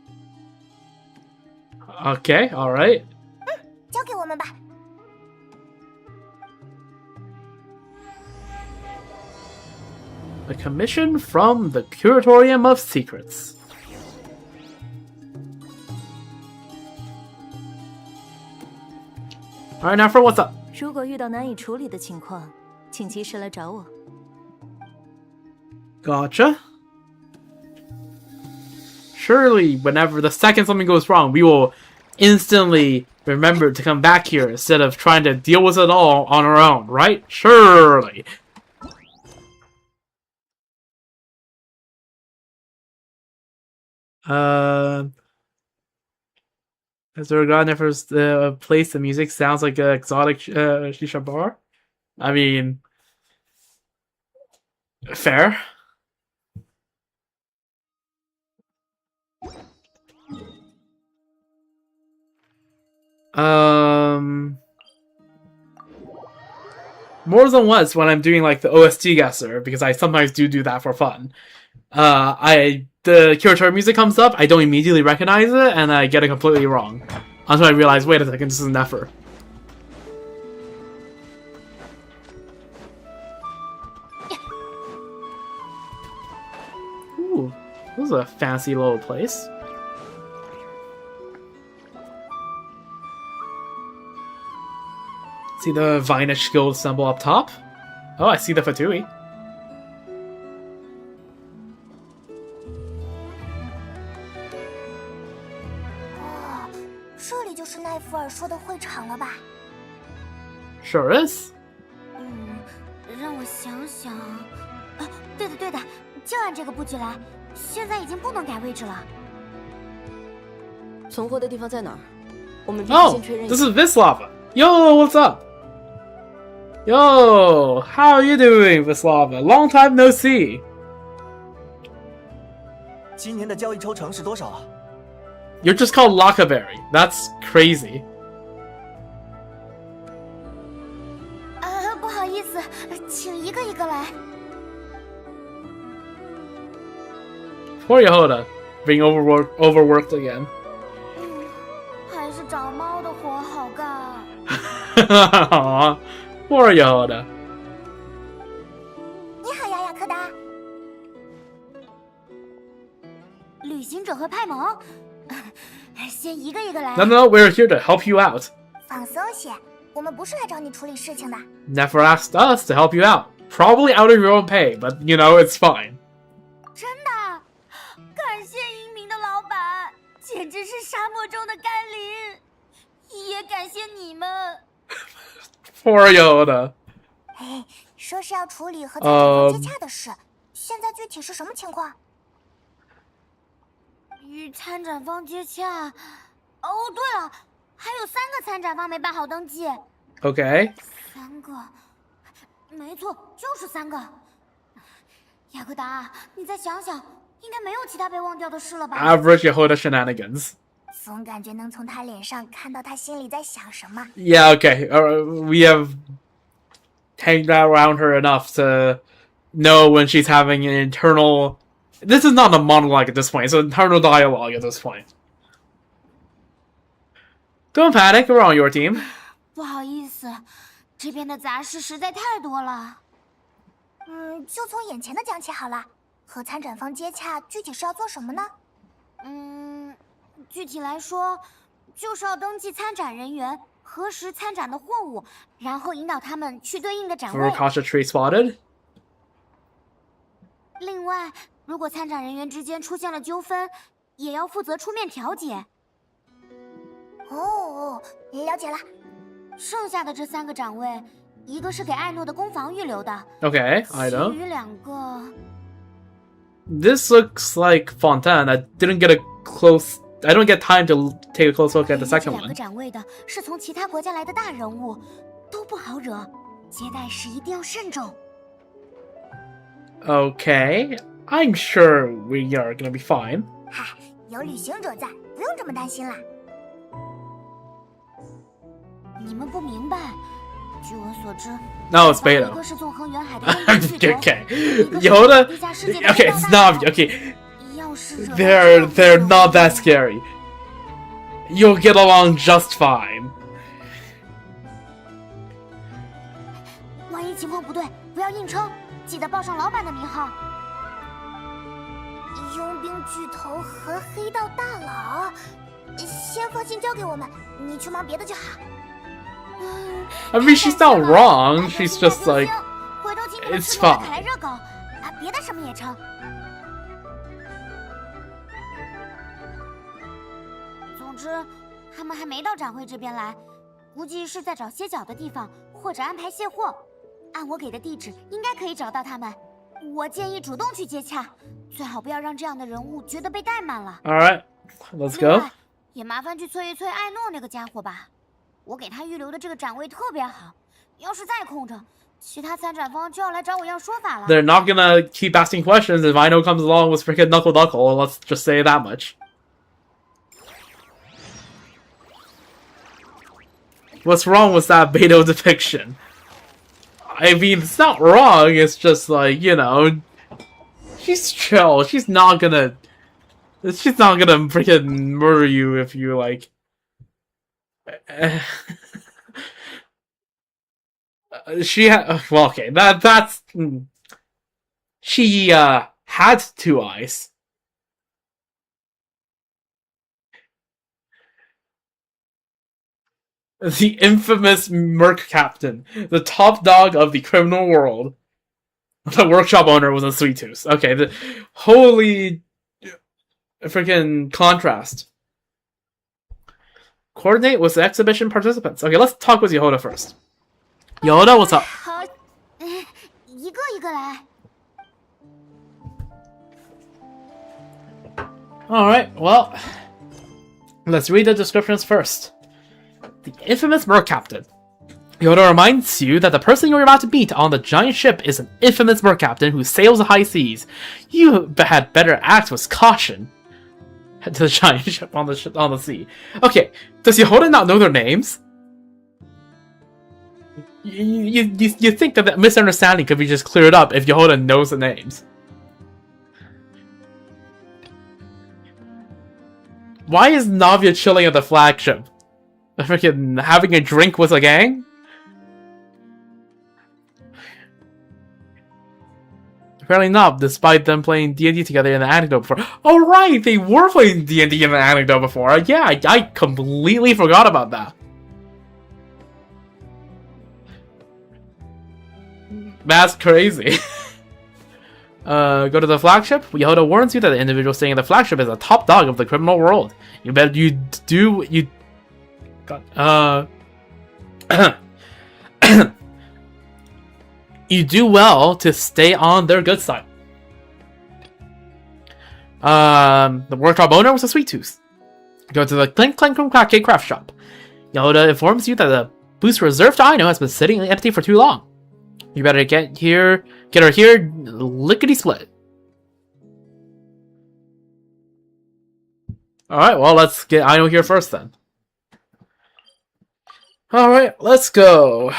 Okay, alright. 交给我们吧。 A commission from the Curatorium of Secrets. Alright, now for what's up? 如果遇到难以处理的情况，请及时来找我。 Gotcha. Surely, whenever the second something goes wrong, we will instantly remember to come back here instead of trying to deal with it all on our own, right? Surely. Is there a god never place the music sounds like an exotic shisha bar? I mean, Fair. More than once when I'm doing like the OST guesser, because I sometimes do that for fun. The character music comes up, I don't immediately recognize it, and I get it completely wrong. Until I realize, wait a second, this is Nefer. Ooh, this is a fancy little place. See the Vinish Guild symbol up top? Oh, I see the Fatui. 这里就是奈夫尔说的会场了吧？ Sure is. 让我想想。啊，对的对的，就按这个布局来。现在已经不能改位置了。存货的地方在哪儿？我们必须 Oh, 先确认一下。 this is Vislava. Yo, what's up? Yo, how are you doing, Vislava? Long time no see. 今年的交易抽成是多少啊？ You're just called Lockaberry. That's crazy. 不好意思，请一个一个来。 Poor Yehoda, being overworked again. 还是找猫的活好干。 Aw, poor Yehoda. 你好呀，雅克达。旅行者和派蒙，先一个一个来。 No, we're here to help you out. 放松些，我们不是来找你处理事情的。 Never asked us to help you out. Probably out of your own pay, but you know, it's fine. 真的，感谢英明的老板，简直是沙漠中的甘霖，也感谢你们。 Poor Yehoda. 哎，说是要处理和参展方接洽的事，现在具体是什么情况？与参展方接洽。哦，对了，还有3个参展方没办好登记。 Okay. 3个，没错，就是3个。雅克达，你再想想，应该没有其他被忘掉的事了吧？ Average Yehoda shenanigans. 总感觉能从他脸上看到他心里在想什么。 Yeah, okay. We have hanged around her enough to know when she's having an internal... This is not a monologue at this point. It's an internal dialogue at this point. Don't panic. We're on your team. 不好意思，这边的杂事实在太多了。就从眼前的讲起好了。和参展方接洽，具体是要做什么呢？具体来说，就是要登记参展人员，核实参展的货物，然后引导他们去对应的展位。 Rokasha tree spotted. 另外，如果参展人员之间出现了纠纷，也要负责出面调解。哦，了解了。剩下的这3个展位，一个是给艾诺的工坊预留的。 Okay, I 其 know. 余2个。 This looks like Fontaine. I didn't get a close... I don't get time to take a close look at the 这 second 2个 one. 展位的是从其他国家来的大人物，都不好惹，接待时一定要慎重。 Okay, I'm sure we are gonna be fine. 嗨，有旅行者在，不用这么担心啦。你们不明白，据我所知， No, it's 一 beta. 个是纵横远海的东方巨头， Okay, 一个是 Yehoda. 地下世界的 Okay, 大 it's 大 not 佬 okay. 要是惹到这样 They're 的 not that 人 scary. You'll get along just fine. 万一情况不对，不要硬撑，记得报上老板的名号。佣兵巨头和黑道大佬，先放心交给我们，你去忙别的就好。I mean, she's not wrong. She's just like, 回头请你们 it's 吃诺 fine. 凯莱热狗，别的什么也成。总之，他们还没到展会这边来，估计是在找歇脚的地方，或者安排卸货。按我给的地址，应该可以找到他们。我建议主动去接洽，最好不要让这样的人物觉得被怠慢了。 All right, let's 另 go. 外，也麻烦去催一催艾诺那个家伙吧。我给他预留的这个展位特别好，要是再空着，其他参展方就要来找我要说法了。 They're not gonna keep asking questions if Ino comes along with freaking Knuckle Knuckle, let's just say that much. What's wrong with that Beto depiction? I mean, it's not wrong, it's just like, you know, she's chill, she's not gonna freaking murder you if you, like... well, okay, that's... She, had 2 eyes. The infamous Merc Captain, the top dog of the criminal world. The workshop owner was a sweet tooth. Okay, the holy freaking contrast. Coordinate with the exhibition participants. Okay, let's talk with Yehoda first. Yehoda, what's up? 好，一个一个来。 Alright, well, let's read the descriptions first. The infamous Merc Captain. Yoda reminds you that the person you're about to meet on the giant ship is an infamous Merc Captain who sails the high seas. You had better act with caution. Head to the giant ship on the sea. Okay, does Yehoda not know their names? You think that misunderstanding could be just cleared up if Yehoda knows the names. Why is Navia chilling at the flagship? Freaking having a drink with a gang? Apparently not, despite them playing D&D together in the anecdote before. Oh right, they were playing D&D in the anecdote before. Yeah, I completely forgot about that. That's crazy. Go to the flagship. Yehoda warns you that the individual staying in the flagship is a top dog of the criminal world. You you do well to stay on their good side. The workshop owner was a sweet tooth. Go to the Clink Clank Crack craft shop. Yehoda informs you that the booth reserved to Ino has been sitting empty for too long. You better get her here, lickety split. Alright, well, let's get Ino here first then. Alright, let's go.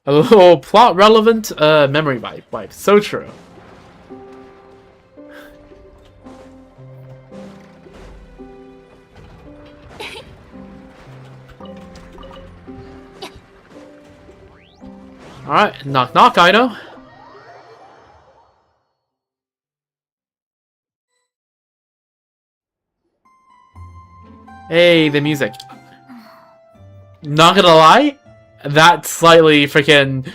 A little plot relevant memory wipe. So true. Alright, knock knock, Ino. Hey, the music. Not gonna lie, that slightly freaking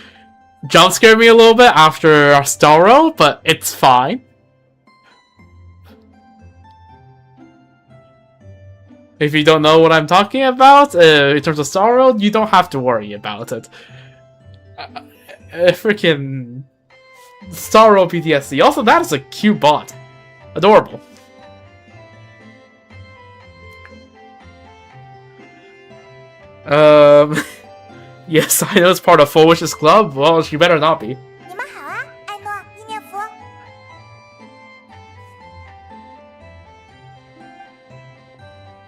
jump scared me a little bit after Starro, but it's fine. If you don't know what I'm talking about, in terms of Starro, you don't have to worry about it. Freaking Starro PTSD. Also, that is a cute bot. Adorable. Yes, I know it's part of Full Wishes Club. Well, she better not be. 你们好啊，艾诺、伊涅夫。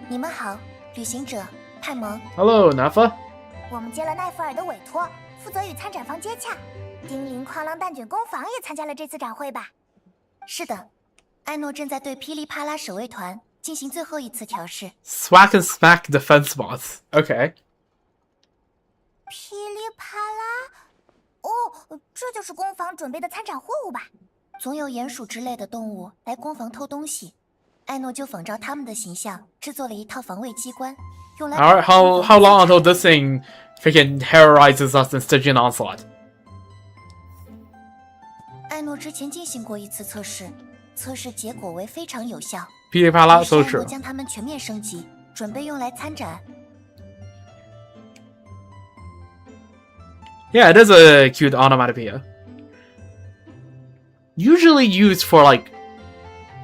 你们好，旅行者派蒙。Hello, Nafa. 我们接了奈弗尔的委托，负责与参展方接洽。叮铃哐啷蛋卷工坊也参加了这次展会吧？是的，艾诺正在对噼里啪啦守卫团进行最后一次调试。Swack and smack defense bots. Okay. 噼里啪啦，哦，这就是工坊准备的参展货物吧？总有鼹鼠之类的动物来工坊偷东西，艾诺就仿照他们的形象制作了一套防卫机关，用来。Alright, how long until this thing freaking terrorizes us in Stygian Onslaught? 艾诺之前进行过一次测试，测试结果为非常有效。噼里啪啦 so 于是艾 true. 诺将它们全面升级，准备用来参展。 Yeah, it is a cute onomatopoeia. Usually used for, like,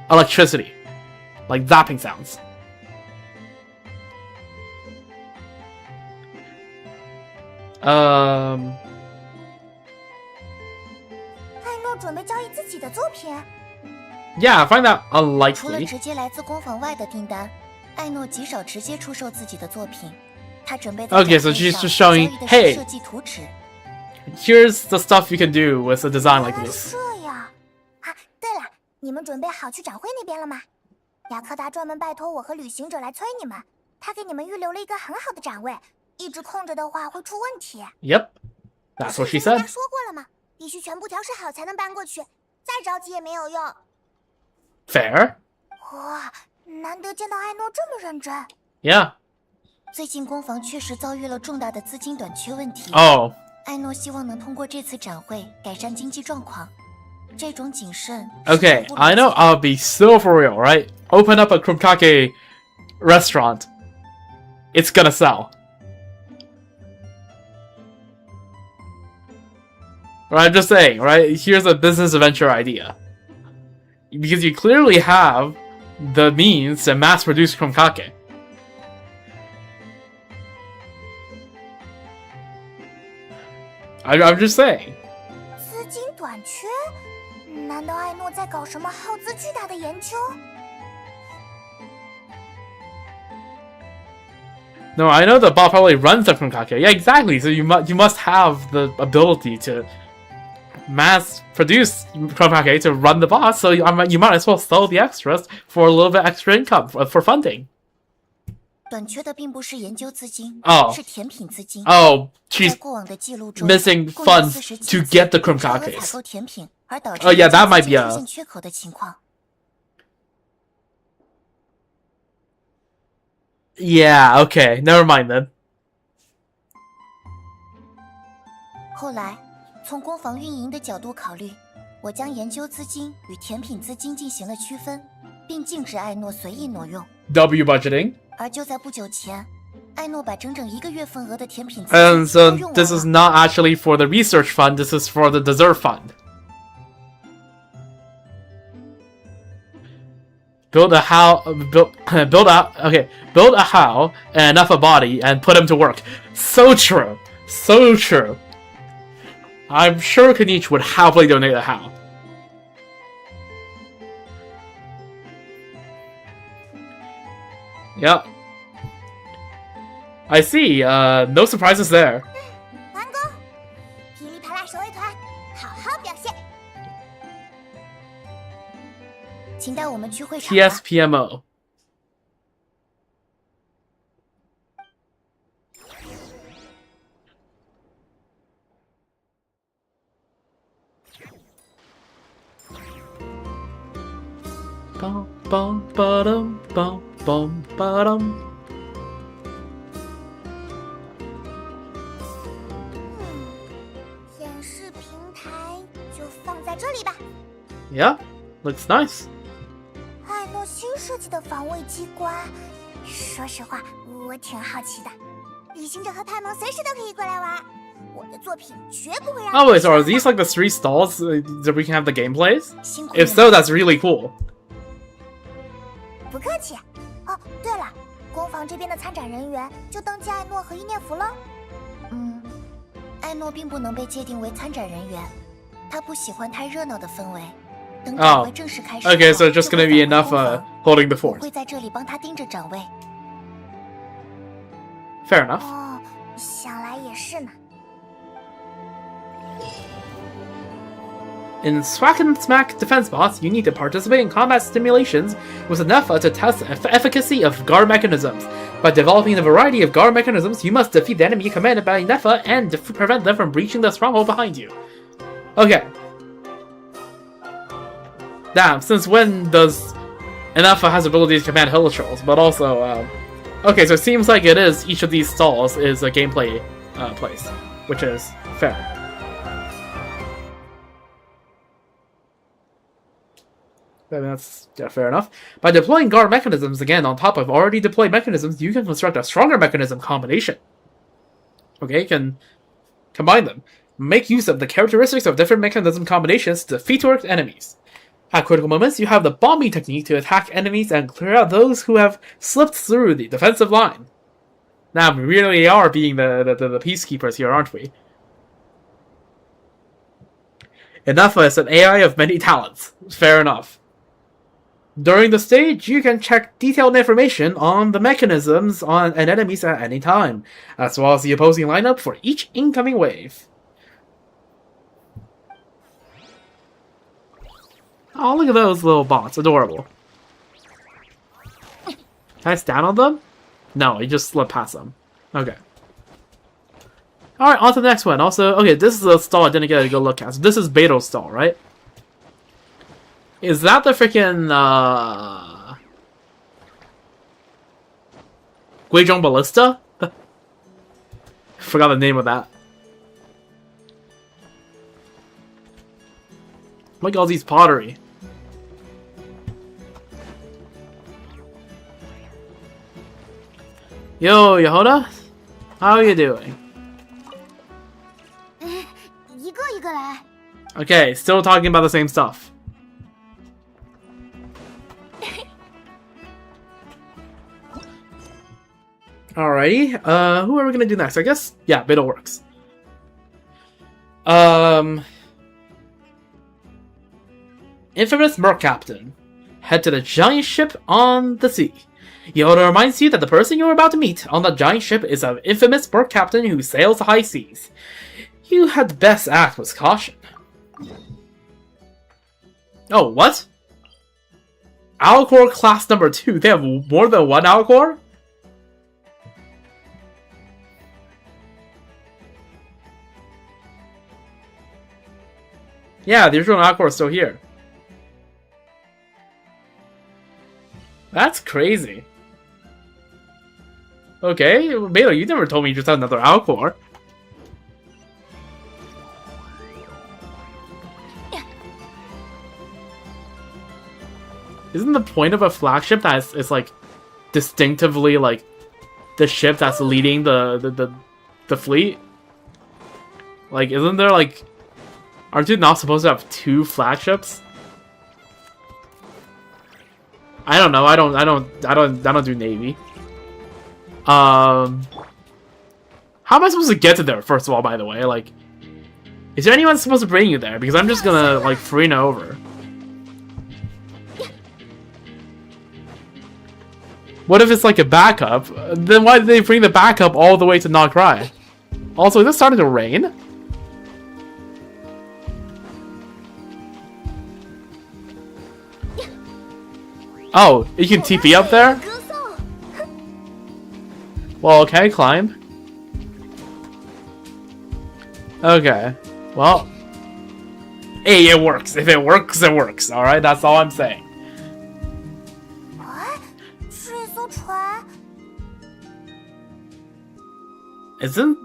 electricity. Like zapping sounds. 艾诺准备交易自己的作品。 Yeah, I find that 除了 unlikely. 直接来自工坊外的订单，艾诺极少直接出售自己的作品。他准备在 Okay, so 展会 she's 上 just 交 showing, 易的 hey 是设计图纸。 Here's the stuff you can do with a design 原 like 来 this. 这样啊！对了，你们准备好去展会那边了吗？雅克达专门拜托我和旅行者来催你们，他给你们预留了一个很好的展位，一直空着的话会出问题。 Yep, that's what she 不是跟 said. 大家说过了吗？必须全部调试好才能搬过去，再着急也没有用。 Fair. 哇，难得见到艾诺这么认真。 Yeah. 最近工坊确实遭遇了重大的资金短缺问题。 Oh, 艾诺希望能通过这次展会改善经济状况。这种谨慎。 okay. I know I'll be so for real, right? Open up a krumkake restaurant. It's gonna sell. Right, I'm just saying, right? Here's a business venture idea. Because you clearly have the means to mass produce krumkake. I'm just saying. 资金短缺？难道艾诺在搞什么耗资巨大的研究？ No, I know that Bob probably runs the krumkake. Yeah, exactly. So you must have the ability to mass produce krumkake to run the boss. So you might as well sell the extras for a little bit extra income for funding. 短缺的并不是研究资金， Oh. 是甜品资金。 Oh, 在 she's 过往的记录中 missing 共有 funds 47 to get the 次因为采 krumkakes. 购甜品而导致 Oh, yeah, that 资 might 金 be a- 出现缺口的情况。 Yeah, okay. Never mind then. 后来，从工坊运营的角度考虑，我将研究资金与甜品资金进行了区分，并禁止艾诺随意挪用。 W budgeting. 而就在不久前，艾诺把整整1个月份额的甜品资 And 金 so 都用完 this is 了。 not actually for the research fund, this is for the dessert fund. Build a how build a how and enough a body and put him to work. So true. So true. I'm sure Kanichi would happily donate a how. Yep. I see. No surprises there. 完工！噼里啪啦守卫团，好好表现。请带我们去会场吧。 TSPMO. Bum bum ba-dum bum bum ba-dum. 显示平台就放在这里吧。 Yeah, looks nice. 艾诺新设计的防卫机关，说实话，我挺好奇的。旅行者和派蒙随时都可以过来玩，我的作品绝不会让。 Oh wait, so are these like the 3 stalls that we can have the gameplays? 辛苦 If 你 so, 了 that's really cool. 不客气。哦，对了，工坊这边的参展人员就登记艾诺和伊涅弗了。艾诺并不能被界定为参展人员，他不喜欢太热闹的氛围。等展会正式开始后 Okay, so just gonna be 就会返 enough 回工坊 holding the 我 fort. 会在这里帮他盯着展位。 Fair enough. 哦，想来也是呢。 In Swack and Smack Defense Boss, you need to participate in combat simulations with an effort to test the efficacy of guard mechanisms. By developing a variety of guard mechanisms, you must defeat the enemy commanded by Nefa and prevent them from breaching the stronghold behind you. Okay. Damn, since when does Nefa has ability to command hill trolls, but also, okay, so it seems like it is, each of these stalls is a gameplay place, which is fair. I mean, that's fair enough. By deploying guard mechanisms again on top of already deployed mechanisms, you can construct a stronger mechanism combination. Okay, you can combine them. Make use of the characteristics of different mechanism combinations to defeat worked enemies. At critical moments, you have the bombing technique to attack enemies and clear out those who have slipped through the defensive line. Now we really are being the peacekeepers here, aren't we? Enough is an AI of many talents. Fair enough. During the stage, you can check detailed information on the mechanisms and enemies at any time, as well as the opposing lineup for each incoming wave. Oh, look at those little bots. Adorable. Can I stand on them? No, you just slip past them. Okay. Alright, on to the next one. Also, okay, this is a stall I didn't get a good look at. So this is Beto's stall, right? Is that the freaking, Guizhong Ballista? Forgot the name of that. Look at all these pottery. Yo, Yehoda? How are you doing? 一个一个来。 Okay, still talking about the same stuff. Alrighty, who are we gonna do next? I guess, yeah, Beto works. Infamous Merc Captain. Head to the giant ship on the sea. Yoda reminds you that the person you're about to meet on the giant ship is an infamous Merc Captain who sails the high seas. You had best act with caution. Oh, what? Alcor class number 2. They have more than one Alcor? Yeah, the original Alcor is still here. That's crazy. Okay, Beto, you never told me you just had another Alcor. Isn't the point of a flagship that is like distinctively like the ship that's leading the fleet? Like, isn't there like, aren't you not supposed to have 2 flagships? I don't know. I don't do Navy. How am I supposed to get to there? First of all, by the way, like, is there anyone supposed to bring you there? Because I'm just gonna like Farina over. What if it's like a backup? Then why did they bring the backup all the way to Nagrai? Also, is it starting to rain? Oh, you can TP up there? Well, okay, climb. Okay, well. Hey, it works. If it works, it works. Alright, that's all I'm saying. 啊，是一艘船。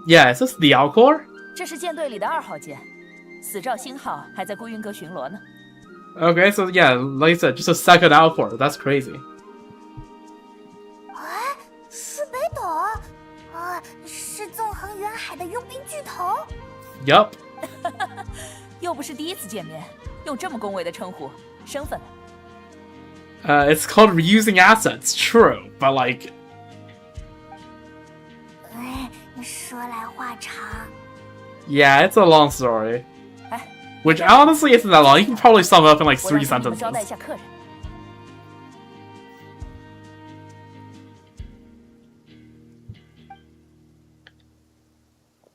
Yeah, is this the Alcor? 这是舰队里的2号舰，死照星号还在归云阁巡逻呢。 Okay, so yeah, like I said, just a second Alcor. That's crazy. 啊，是北斗。啊，是纵横远海的佣兵巨头。 Yup. 又不是第一次见面，用这么恭维的称呼，生分了。It's called reusing assets, true, but like. 说来话长。 Yeah, it's a long story. 哎， Which honestly isn't that long. You can probably sum it up in like 3 我让你们招待一 sentences. 下客人。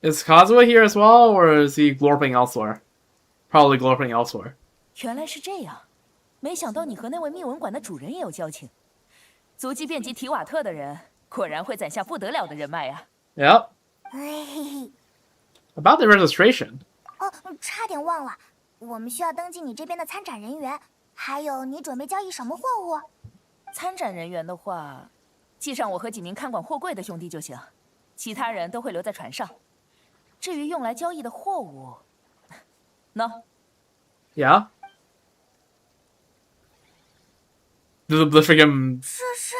Is Kazuha here as well, or is he glorping elsewhere? Probably glorping elsewhere. 原来是这样，没想到你和那位秘文馆的主人也有交情。足迹遍及提瓦特的人，果然会攒下不得了的人脉啊！ Yep. 嘿， About the registration. 哦，差点忘了，我们需要登记你这边的参展人员，还有你准备交易什么货物？参展人员的话，记上我和几名看管货柜的兄弟就行，其他人都会留在船上。至于用来交易的货物，喏。 Yeah. The freaking 这是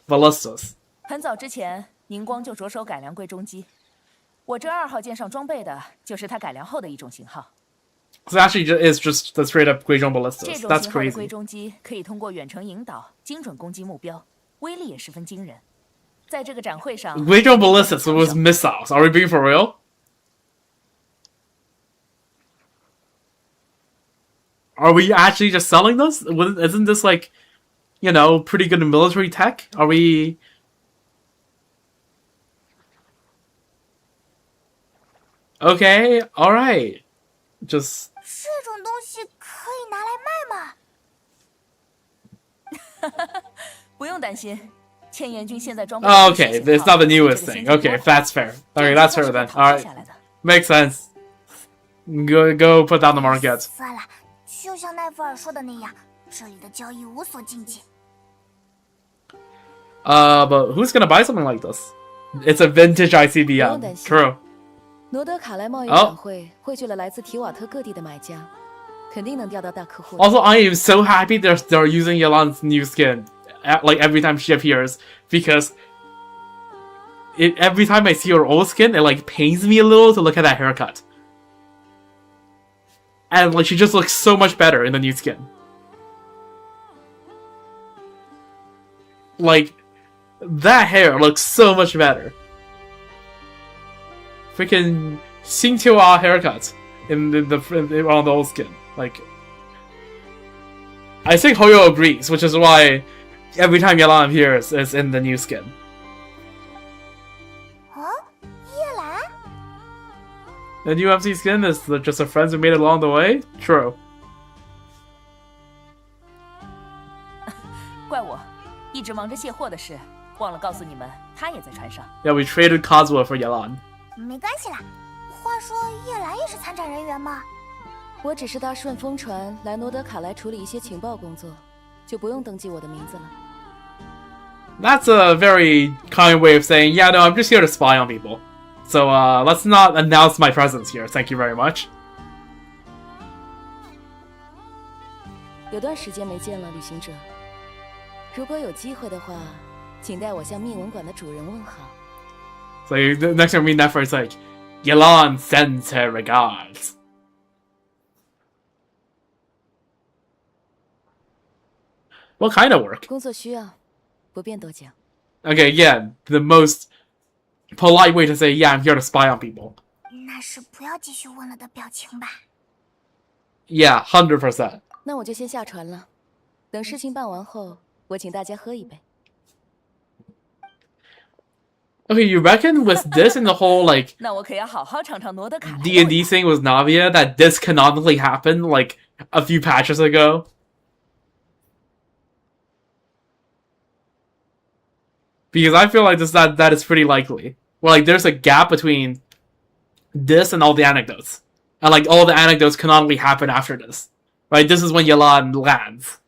ballistas. 很早之前，宁光就着手改良贵中机。我这2号舰上装备的就是它改良后的一种型号。So actually, is just the straight up Guizhong 这 ballistas. 种 That's 型号的贵 crazy. 中机可以通过远程引导，精准攻击目标，威力也十分惊人。在这个展会上 Radial ballistics was missiles. Are we being for real? Are we actually just selling this? Isn't this like, you know, pretty good military tech? Are we... Okay, alright. Just... 这种东西可以拿来卖吗？不用担心，千元君现在装备 Oh, okay, it's not the newest thing. Okay, that's fair. Okay, that's fair then. Alright. Makes sense. Go put down the market. 算了，就像奈菲尔说的那样，这里的交易无所禁忌。But who's gonna buy something like this? It's a vintage ICBM. True. 罗德卡莱贸易展会汇聚了来自提瓦特各地的买家，肯定能钓到大客户。Also, I am so happy they're using Yelan's new skin, like every time she appears, because every time I see her old skin, it like pains me a little to look at that haircut. And like she just looks so much better in the new skin. Like that hair looks so much better. Freaking Xingqiuhua haircut on the old skin. Like, I think Hoyo agrees, which is why every time Yelan appears, it's in the new skin. 哦，叶兰， The new MC skin is just the friends we made along the way? True. 怪我，一直忙着卸货的事，忘了告诉你们，他也在船上。 Yeah, we traded Kazuha for Yelan. 没关系啦。话说叶兰也是参展人员吗？我只是搭顺风船来罗德卡莱处理一些情报工作，就不用登记我的名字了。 That's a very kind way of saying, yeah, no, I'm just here to spy on people. So, let's not announce my presence here. Thank you very much. 有段时间没见了，旅行者。如果有机会的话，请代我向密文馆的主人问好。 So the next time we meet Nefer, it's like, Yelan sends her regards. What kind of work? 工作需要，不便多讲。 Okay, yeah, the most polite way to say, yeah, I'm here to spy on people. 那是不要继续问了的表情吧。Yeah, 100%. 那我就先下船了。等事情办完后，我请大家喝一杯。 Okay, you reckon with this and the whole, like, 那我可要好好尝尝罗德卡莱。 D&D thing with Navia, that this canonically happened, like, a few patches ago? Because I feel like that is pretty likely. Well, like, there's a gap between this and all the anecdotes. And, like, all the anecdotes canonically happen after this. Right? This is when Yelan lands.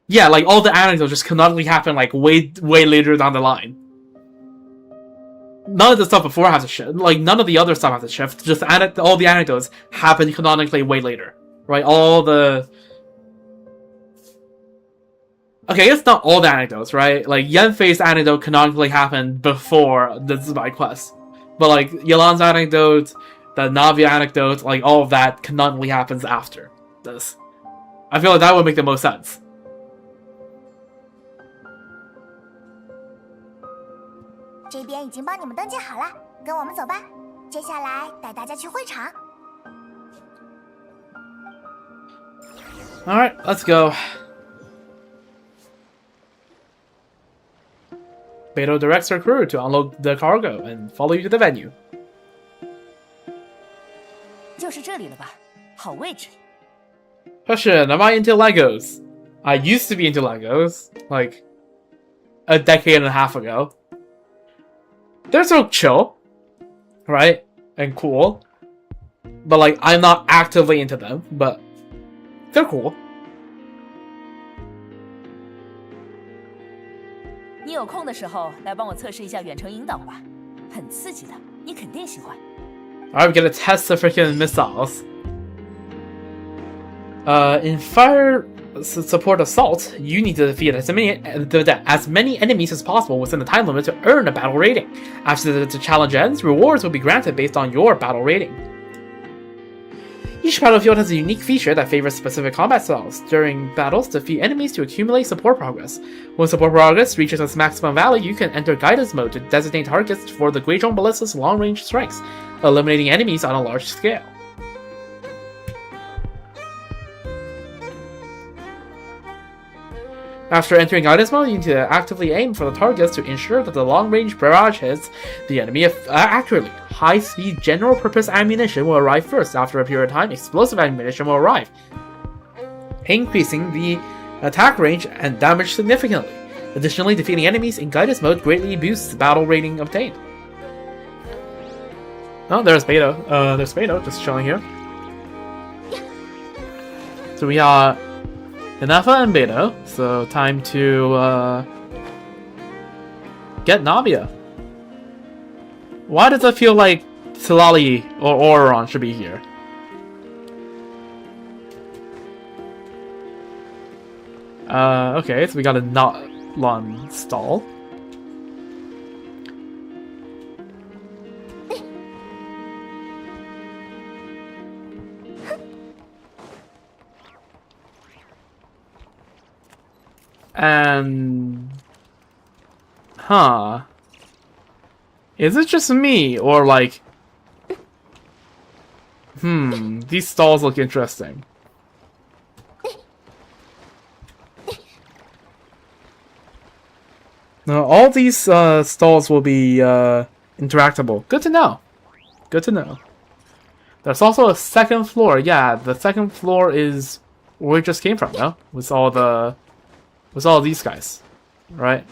Yeah, like, all the anecdotes just canonically happen, like, way later down the line. None of the stuff before has a shift. Like, none of the other stuff has a shift. Just all the anecdotes happen canonically way later. Right? All the... Okay, it's not all the anecdotes, right? Like, Yenfei's anecdote canonically happened before the Zubai quest. But, like, Yelan's anecdote, the Navia anecdote, like, all of that canonically happens after this. I feel like that would make the most sense. 这边已经帮你们登记好了，跟我们走吧。接下来带大家去会场。Alright, let's go. Beto directs her crew to unload the cargo and follow you to the venue. 就是这里了吧？好位置。 Question, am I into Legos? I used to be into Legos, like, a decade and a half ago. They're so chill, right? And cool. But, like, I'm not actively into them, but they're cool. 你有空的时候来帮我测试一下远程引导吧，很刺激的，你肯定喜欢。 Alright, we gotta test the freaking missiles. In fire support assault, you need to defeat as many enemies as possible within the time limit to earn a battle rating. After the challenge ends, rewards will be granted based on your battle rating. Each battlefield has a unique feature that favors specific combat styles. During battles, defeat enemies to accumulate support progress. When support progress reaches its maximum value, you can enter guidance mode to designate targets for the Guizhong Ballista's long-range strikes, eliminating enemies on a large scale. After entering guidance mode, you need to actively aim for the targets to ensure that the long-range barrage hits the enemy accurately. High-speed general-purpose ammunition will arrive first. After a period of time, explosive ammunition will arrive, increasing the attack range and damage significantly. Additionally, defeating enemies in guidance mode greatly boosts the battle rating obtained. Oh, there's Beto. There's Beto just chilling here. So we are Inafa and Beto, so time to get Navia. Why does it feel like Tilali or Oron should be here? Okay, so we got a Notlon stall. And... Huh. Is it just me, or like... these stalls look interesting. Now, all these stalls will be interactable. Good to know. Good to know. There's also a second floor. Yeah, the second floor is where we just came from, no? With all these guys, right?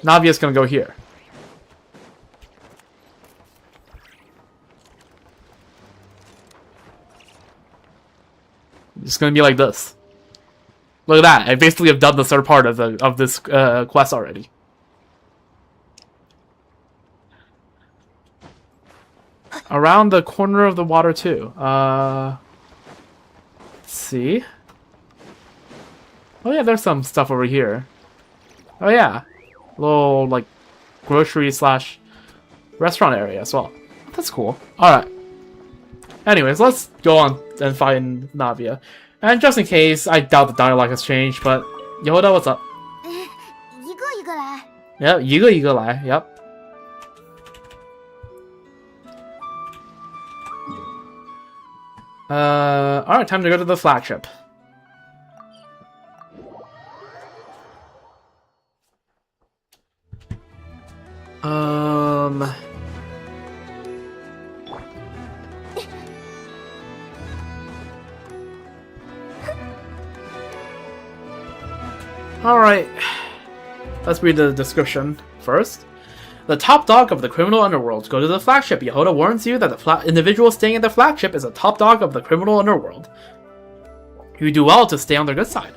Navia's gonna go here. It's gonna be like this. Look at that! I basically have done the third part of this quest already. Around the corner of the water too. Let's see. Oh yeah, there's some stuff over here. Oh yeah, little like grocery / restaurant area as well. That's cool. All right. Anyways, let's go on and find Navia. And just in case, I doubt the dialogue has changed, but Yehoda, what's up? 一个一个来。 Yep, 一个一个来. Yep. All right, time to go to the flagship. Alright, let's read the description first. The top dog of the criminal underworld. Go to the flagship. Yehoda warns you that the individual staying at the flagship is a top dog of the criminal underworld. You do well to stay on their good side.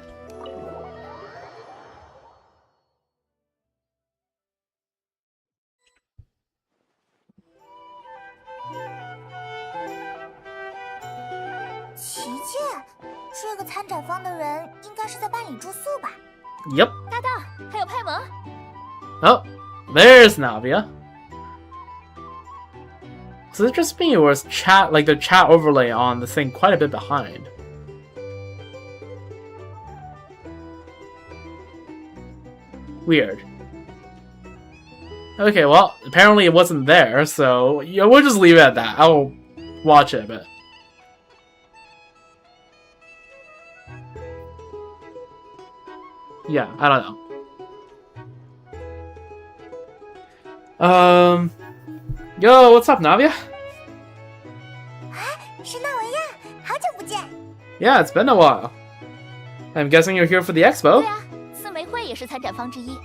Yep. 搭档，还有派蒙。 Oh, there's Navia. So is it just me, or is chat, like the chat overlay on the thing quite a bit behind? Weird. Okay, well, apparently it wasn't there, so yeah, we'll just leave it at that. I'll watch it a bit. Yeah, I don't know. Yo, what's up, Navia? 是纳维亚，好久不见。 Yeah, it's been a while. I'm guessing you're here for the expo. 对啊，四玫瑰也是参展方之一。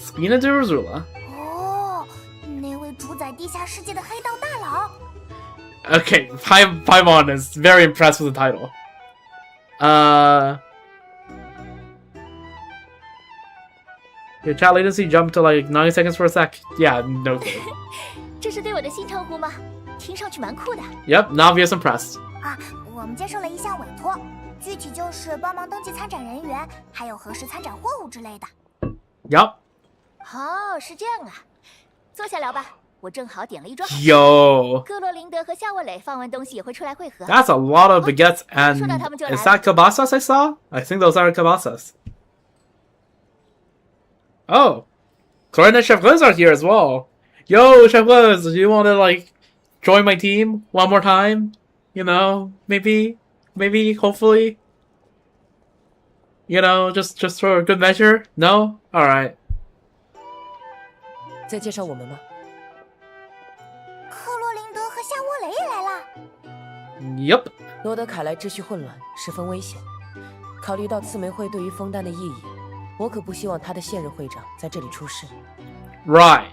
Spina de Rosula. 哦，那位主宰地下世界的黑道大佬。 Okay, Paimon is very impressed with the title. Your chat latency jumped to like 90 seconds per sec. Yeah, no clue. 这是对我的新称呼吗？听上去蛮酷的。 Yep, Navia's impressed. 啊，我们接受了一项委托，具体就是帮忙登记参展人员，还有核实参展货物之类的。 Yep. 哦，是这样啊。坐下聊吧。我正好点了一桌好菜。 Yo, 克洛琳德和夏沃蕾放完东西也会出来汇合。 that's a lot of baguettes. And说到他们就来了。 is that kibasas I saw? I think those are kibasas. Oh, Corinne and Chef Liz are here as well. Yo, Chef Liz, do you want to like join my team one more time? You know, maybe, hopefully. You know, just for good measure. No, all right. 再介绍我们吗？克洛琳德和夏沃蕾也来了。 Yep. 罗德凯莱秩序混乱，十分危险。考虑到刺梅会对于枫丹的意义，我可不希望他的现任会长在这里出事。 Right.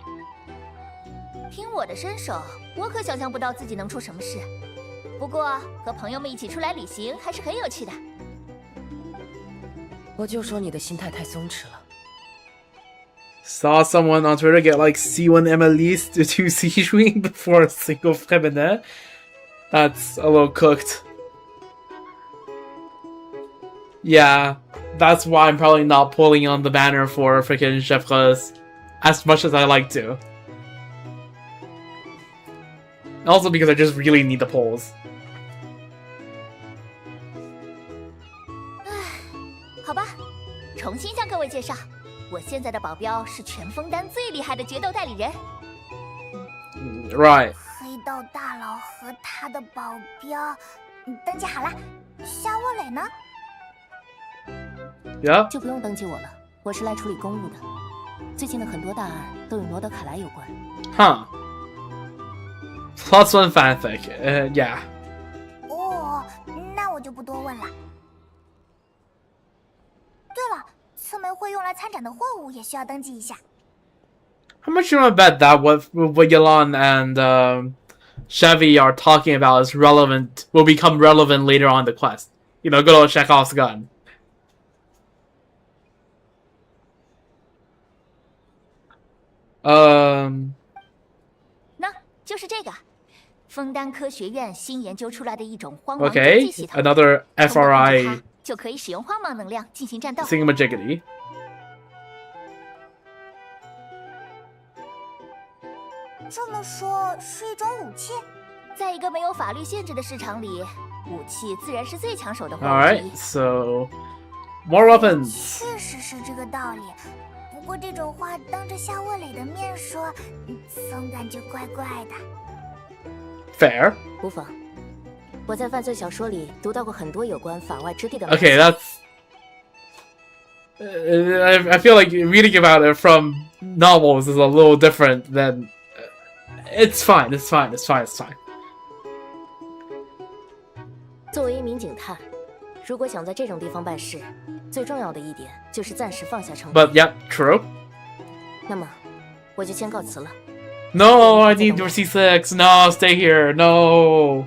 凭我的身手，我可想象不到自己能出什么事。不过和朋友们一起出来旅行还是很有趣的。我就说你的心态太松弛了。 Saw someone on Twitter get like C1 Emily's to 2 siege wing before a single feminine. That's a little cooked. Yeah, that's why I'm probably not pulling on the banner for freaking Chef Liz as much as I like to. Also because I just really need the polls. 好吧，重新向各位介绍，我现在的保镖是全枫丹最厉害的决斗代理人。 Right. 黑道大佬和他的保镖，登记好了。夏沃蕾呢？ Yeah. 就不用登记我了，我是来处理公务的。最近的很多大案都与罗德凯莱有关。 Huh. +1 fanfic. Yeah. 哦，那我就不多问了。对了，刺梅会用来参展的货物也需要登记一下。 How much you want to bet that what Yelan and Chevy are talking about is relevant, will become relevant later on in the quest? You know, good old Chekhov's gun. Um. 那就是这个，枫丹科学院新研究出来的一种荒芒侦 Okay, 记系统。 another 通过控制 FRI 它就可以使用荒芒能量进行战斗。 thingamajiggy. 这么说是一种武器？在一个没有法律限制的市场里，武器自然是最抢手的货物之 Alright, 一。 so more weapons. 确实是这个道理。不过这种话当着夏沃蕾的面说，总感觉怪怪的。 Fair. 无妨，我在犯罪小说里读到过很多有关法外之地的。 Okay, that's. I feel like reading about it from novels is a little different than. It's fine. It's fine. It's fine. It's fine. 作为一名警探，如果想在这种地方办事，最重要的一点就是暂时放下成见。 But yeah, true. 那么，我就先告辞了。 No, I need your C6. No, stay here. No.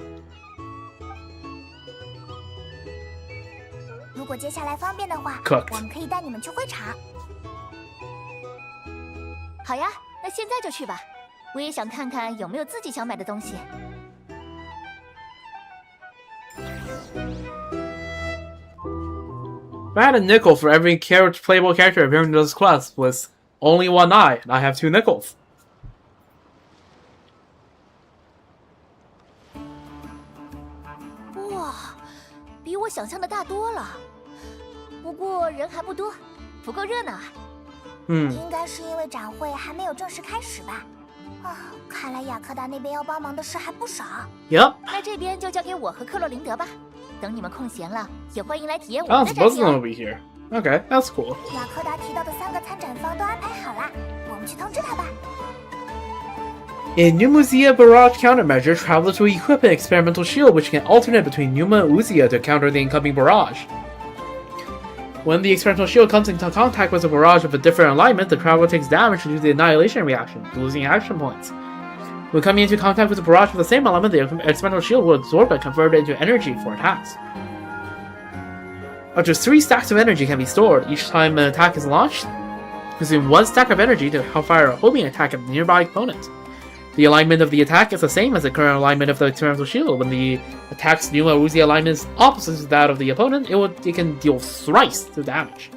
如果接下来方便的话， Cooked. 我们可以带你们去会场。好呀，那现在就去吧。我也想看看有没有自己想买的东西。 If I had a nickel for every playable character appearing in this quest with only one eye, and I have 2 nickels. 哇，比我想象的大多了。不过人还不多，不够热闹啊。应该是因为展会还没有正式开始吧？啊，看来雅克达那边要帮忙的事还不少。 Yep. 那这边就交给我和克洛琳德吧。等你们空闲了，也欢迎来体验我 Oh, 们的 it's 展 both 现 of them 哦。 will be here. Okay, that's cool. 雅克达提到的3个参展方都安排好了，我们去通知他吧。 In Numuzia Barrage Countermeasure, travelers will equip an experimental shield which can alternate between Numa and Uzia to counter the incoming barrage. When the experimental shield comes into contact with a barrage of a different alignment, the traveler takes damage due to the annihilation reaction, losing action points. When coming into contact with a barrage of the same element, the experimental shield will absorb and convert it into energy for attacks. Up to 3 stacks of energy can be stored each time an attack is launched. Consume 1 stack of energy to fire a homing attack at the nearby opponent. The alignment of the attack is the same as the current alignment of the experimental shield. When the attack's Numa Uzi alignment is opposite to that of the opponent, it can deal thrice the damage.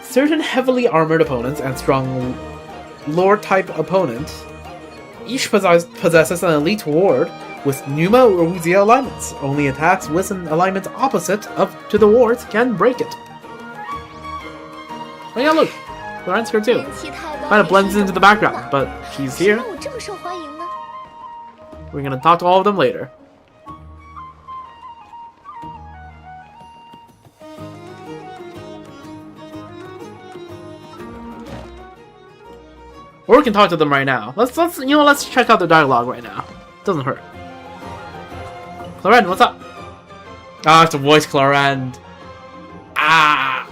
Certain heavily armored opponents and strong lore-type opponent. Each possesses an elite ward with Numa or Uzia alignments. Only attacks with an alignment opposite to the wards can break it. Oh yeah, look! Lauren's here too. 人气太高 Kind of 也是 blends 一种 into the 风 background, 嘛 but she's 谁 here. 让我这么受欢迎呢？ We're gonna talk to all of them later. Or we can talk to them right now. Let's check out the dialogue right now. Doesn't hurt. Clorend, what's up? Ah, I have to voice Clorend. Ah.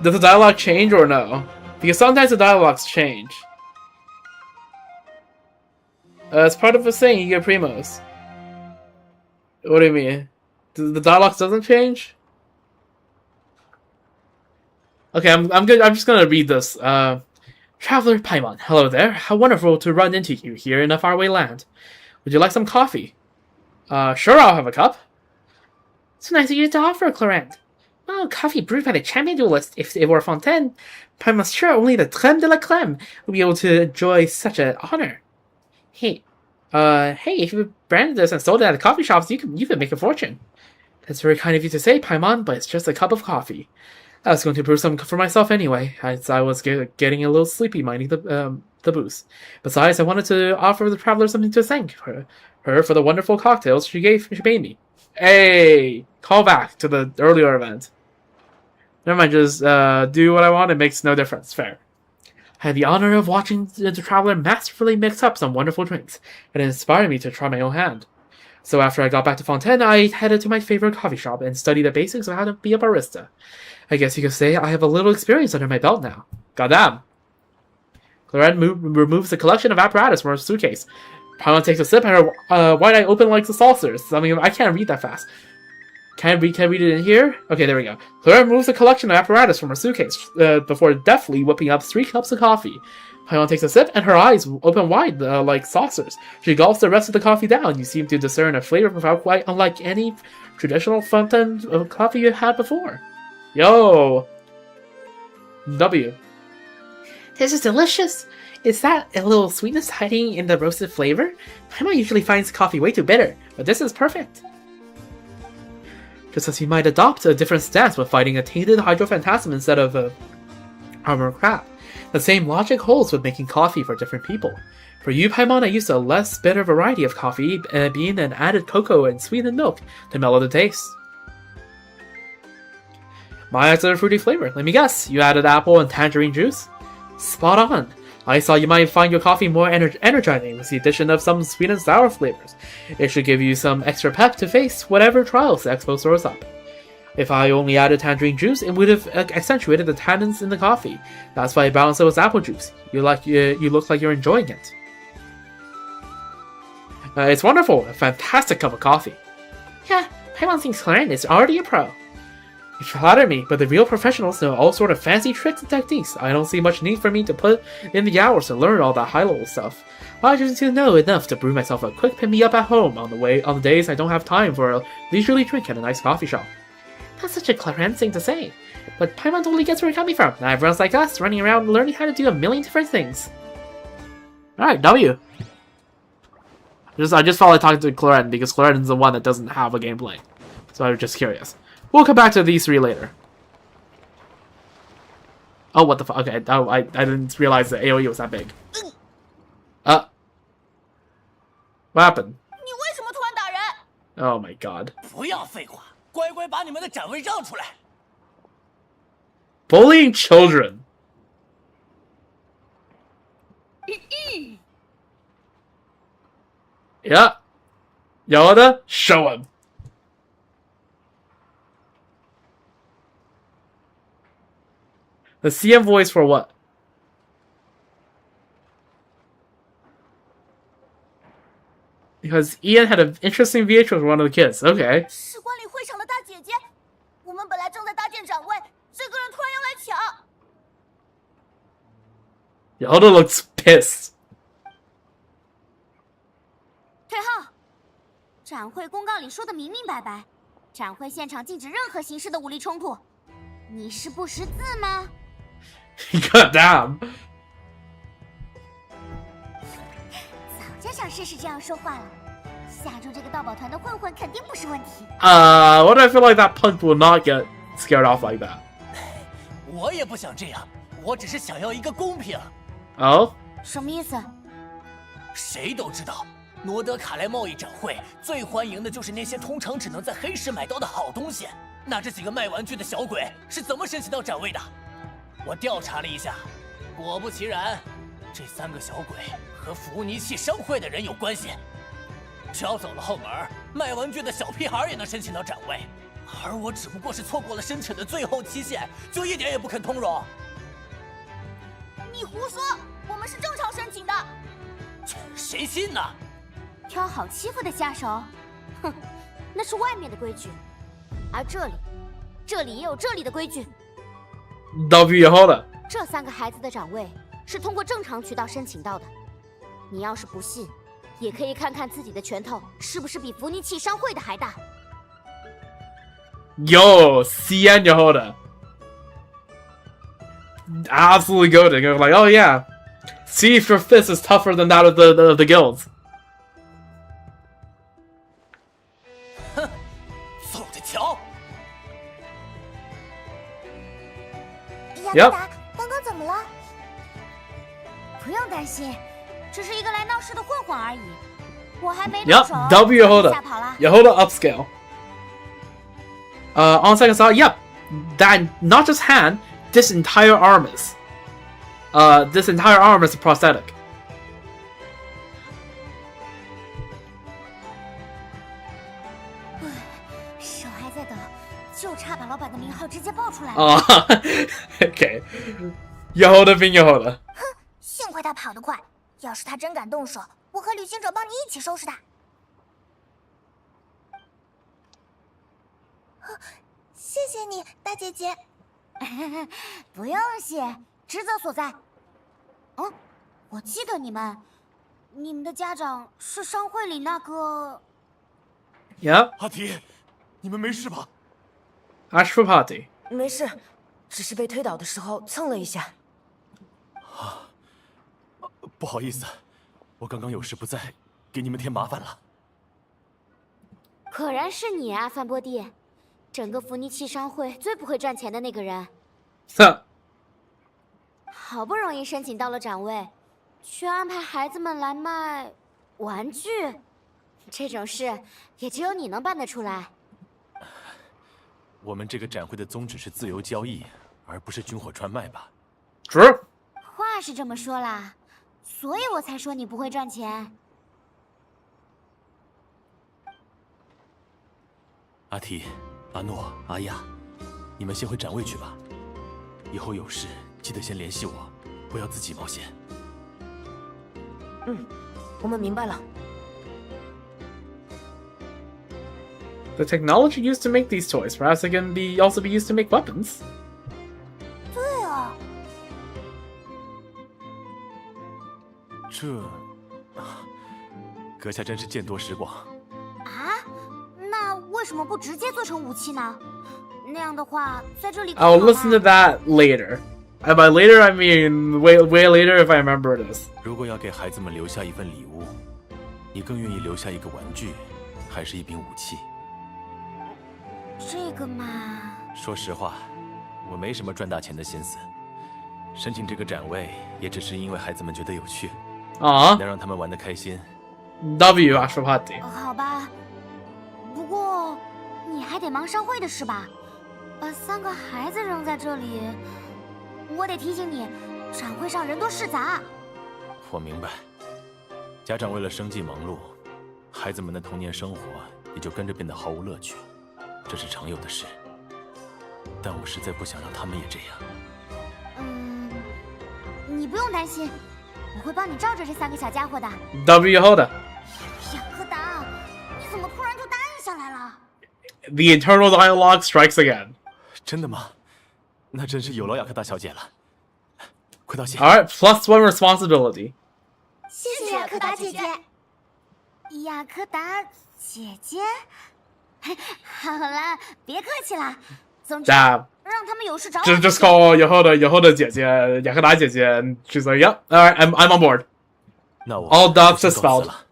Does the dialogue change or no? Because sometimes the dialogues change. It's part of a saying you get primos. What do you mean? The dialogue doesn't change? Okay, I'm good. I'm just gonna read this. Traveler Paimon, hello there. How wonderful to run into you here in a faraway land. Would you like some coffee? Sure, I'll have a cup. So nice of you to offer, Clorend. Oh, coffee brewed by the champion duelist. If it were Fontaine, Paimon's sure only the creme de la creme would be able to enjoy such an honor. Hey, if you branded this and sold it at the coffee shops, you could make a fortune. That's very kind of you to say, Paimon, but it's just a cup of coffee. I was going to brew some for myself anyway, as I was getting a little sleepy minding the booth. Besides, I wanted to offer the traveler something to thank her for the wonderful cocktails she made me. Hey, call back to the earlier event. Never mind, just do what I want. It makes no difference. Fair. I had the honor of watching the traveler masterfully mix up some wonderful drinks, and it inspired me to try my own hand. So after I got back to Fontaine, I headed to my favorite coffee shop and studied the basics of how to be a barista. I guess you could say I have a little experience under my belt now. Goddamn. Clorend removes a collection of apparatus from her suitcase. Paimon takes a sip and her wide eye open like the saucers. I mean, I can't read that fast. Can I read it in here? Okay, there we go. Clorend removes a collection of apparatus from her suitcase before deftly whipping up 3 cups of coffee. Paimon takes a sip and her eyes open wide like saucers. She gulps the rest of the coffee down. You seem to discern a flavor profile quite unlike any traditional Fontaine coffee you had before. Yo! W. This is delicious! Is that a little sweetness hiding in the roasted flavor? Paimon usually finds coffee way too bitter, but this is perfect. Just as you might adopt a different stance when fighting a tainted hydrophantasm instead of a armor crab, the same logic holds with making coffee for different people. For you, Paimon, I used a less bitter variety of coffee, bean and added cocoa and sweetened milk to mellow the taste. My adds a fruity flavor. Let me guess, you added apple and tangerine juice? Spot on. I saw you might find your coffee more energizing with the addition of some sweet and sour flavors. It should give you some extra pep to face whatever trials the expo throws up. If I only added tangerine juice, it would have accentuated the tannins in the coffee. That's why I balanced it with apple juice. You look like you're enjoying it. It's wonderful. A fantastic cup of coffee. Yeah, Paimon thinks Clorend is already a pro. You flatter me, but the real professionals know all sort of fancy tricks and techniques. I don't see much need for me to put in the hours to learn all that high-level stuff. I just need to know enough to brew myself a quick pick-me-up at home on the days I don't have time for a leisurely drink at a nice coffee shop. That's such a Clorend thing to say, but Paimon totally gets where you're coming from. Now everyone's like us, running around learning how to do a million different things. Alright, W. I just felt like talking to Clorend because Clorend is the one that doesn't have a gameplay. So I was just curious. We'll come back to these 3 later. Oh, what the fuck? Okay, I didn't realize the AoE was that big. What happened? 你为什么突然打人？ Oh my god. 不要废话，乖乖把你们的展位让出来。 Bullying children. Yeah. Yoda, show him. The CM voice for what? Because Ian had an interesting VH with one of the kids. Okay. 是管理会场的大姐姐，我们本来正在搭建展位，这个人突然要来抢。 Yoda looks pissed. 退后！展会公告里说的明明白白，展会现场禁止任何形式的武力冲突。你是不识字吗？ God damn. 早就想试试这样说话了。吓住这个盗宝团的混混肯定不是问题。What do I feel like that punk will not get scared off like that? 我也不想这样，我只是想要一个公平。Oh? 什么意思？谁都知道，罗德卡莱贸易展会最欢迎的就是那些通常只能在黑市买到的好东西。那这几个卖玩具的小鬼是怎么申请到展位的？我调查了一下，果不其然，这3个小鬼和福尼契商会的人有关系。只要走了后门，卖玩具的小屁孩也能申请到展位，而我只不过是错过了申请的最后期限，就一点也不肯通融。你胡说，我们是正常申请的。谁信呢？挑好欺负的下手，哼，那是外面的规矩，而这里也有这里的规矩。 W hold. 这3个孩子的展位是通过正常渠道申请到的。你要是不信，也可以看看自己的拳头是不是比福尼契商会的还大。 Yo, CN Yehoda. Absolutely goading. I'm like, oh yeah. See if your fist is tougher than that of the guilds. 哼，走着瞧。雅各达，刚刚怎么了？不用担心，只是一个来闹事的混混而已。我还没动手 Yep, W 就 Yehoda. 吓跑了。 Yehoda upscale. On second thought, yep. That not just hand, this entire arm is. This entire arm is a prosthetic. 手还在抖，就差把老板的名号直接报出来了。Okay. Yehoda being Yehoda. 幸亏他跑得快，要是他真敢动手，我和旅行者帮你一起收拾他。谢谢你，大姐姐。不用谢，职责所在。我记得你们的家长是商会里那个。 Yep. 阿提，你们没事吧？ Ashwapati. 没事，只是被推倒的时候蹭了一下。不好意思，我刚刚有事不在，给你们添麻烦了。果然是你啊，范波蒂，整个福尼契商会最不会赚钱的那个人。 Huh. 好不容易申请到了展位，却安排孩子们来卖玩具，这种事也只有你能办得出来。我们这个展会的宗旨是自由交易，而不是军火专卖吧？ True. 话是这么说啦，所以我才说你不会赚钱。阿提、阿诺、阿亚，你们先回展位去吧。以后有事记得先联系我，不要自己冒险。我们明白了。 The technology used to make these toys, perhaps it can also be used to make weapons. 对啊，阁下真是见多识广。啊，那为什么不直接做成武器呢？那样的话，在这里更 I'll 好 listen to 吧 that later. And by later, I mean way later if I remember this. 如果要给孩子们留下一份礼物，你更愿意留下一个玩具，还是一柄武器？这个嘛，说实话，我没什么赚大钱的心思。申请这个展位，也只是因为孩子们觉得有趣，能让他们玩得开心。W Ashwapati. 好吧。不过你还得忙商会的事吧？把3个孩子扔在这里，我得提醒你，展会上人多势杂。我明白，家长为了生计忙碌，孩子们的童年生活也就跟着变得毫无乐趣，这是常有的事。但我实在不想让他们也这样。你不用担心，我会帮你罩着这3个小家伙的。 W Yehoda. 雅克达，你怎么突然就答应下来了？ The internal dialogue strikes again. 真的吗？那真是有劳雅克达小姐了。快道谢。Alright, +1 responsibility. 谢谢雅克达姐姐。雅克达姐姐，好了，别客气了。总之， Damn. 让他们有事找我。Just call Yehoda 姐姐雅克达姐姐 and she's like, yep, alright, I'm on board. 那我 All doubts 就先告辞 dispelled. 了。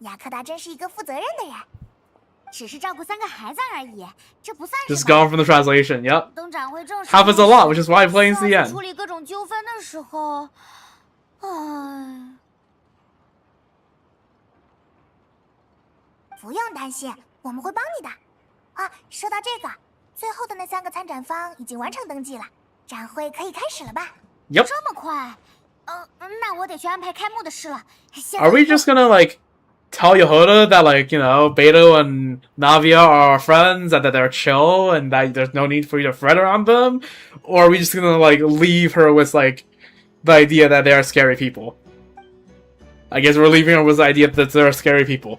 雅克达真是一个负责任的人，只是照顾3个孩子而已，这不算什 Just 么。 gone from the translation, yep. 等展会正式 Happens a lot, which is why I play in 需要去 CN. 处理各种纠纷的时候，唉，不用担心，我们会帮你的。啊，说到这个，最后的那3个参展方已经完成登记了，展会可以开始了吧？ Yep. 这么快？那我得去安排开幕的事了。现 Are 在 we just gonna, like, tell Yehoda that, like, you know, Beto and Navia are our friends, and that they're chill, and that there's no need for you to fret around them? Or are we just gonna, like, leave her with, like, the idea that they are scary people? I guess we're leaving her with the idea that they're scary people.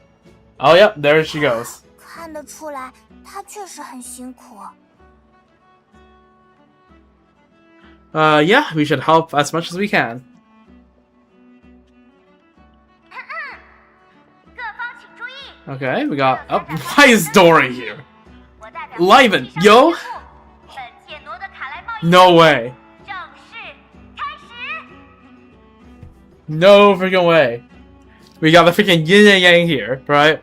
Oh, yep, there she goes. 看得出来，他确实很辛苦。Yeah, we should help as much as we can. 各方请注意， Okay, we got... Oh, why is Dory here? 我代表 Lyman, yo! 本届罗德卡莱贸易 No way. 正式开始。 No freaking way. We got the freaking yin and yang here, right?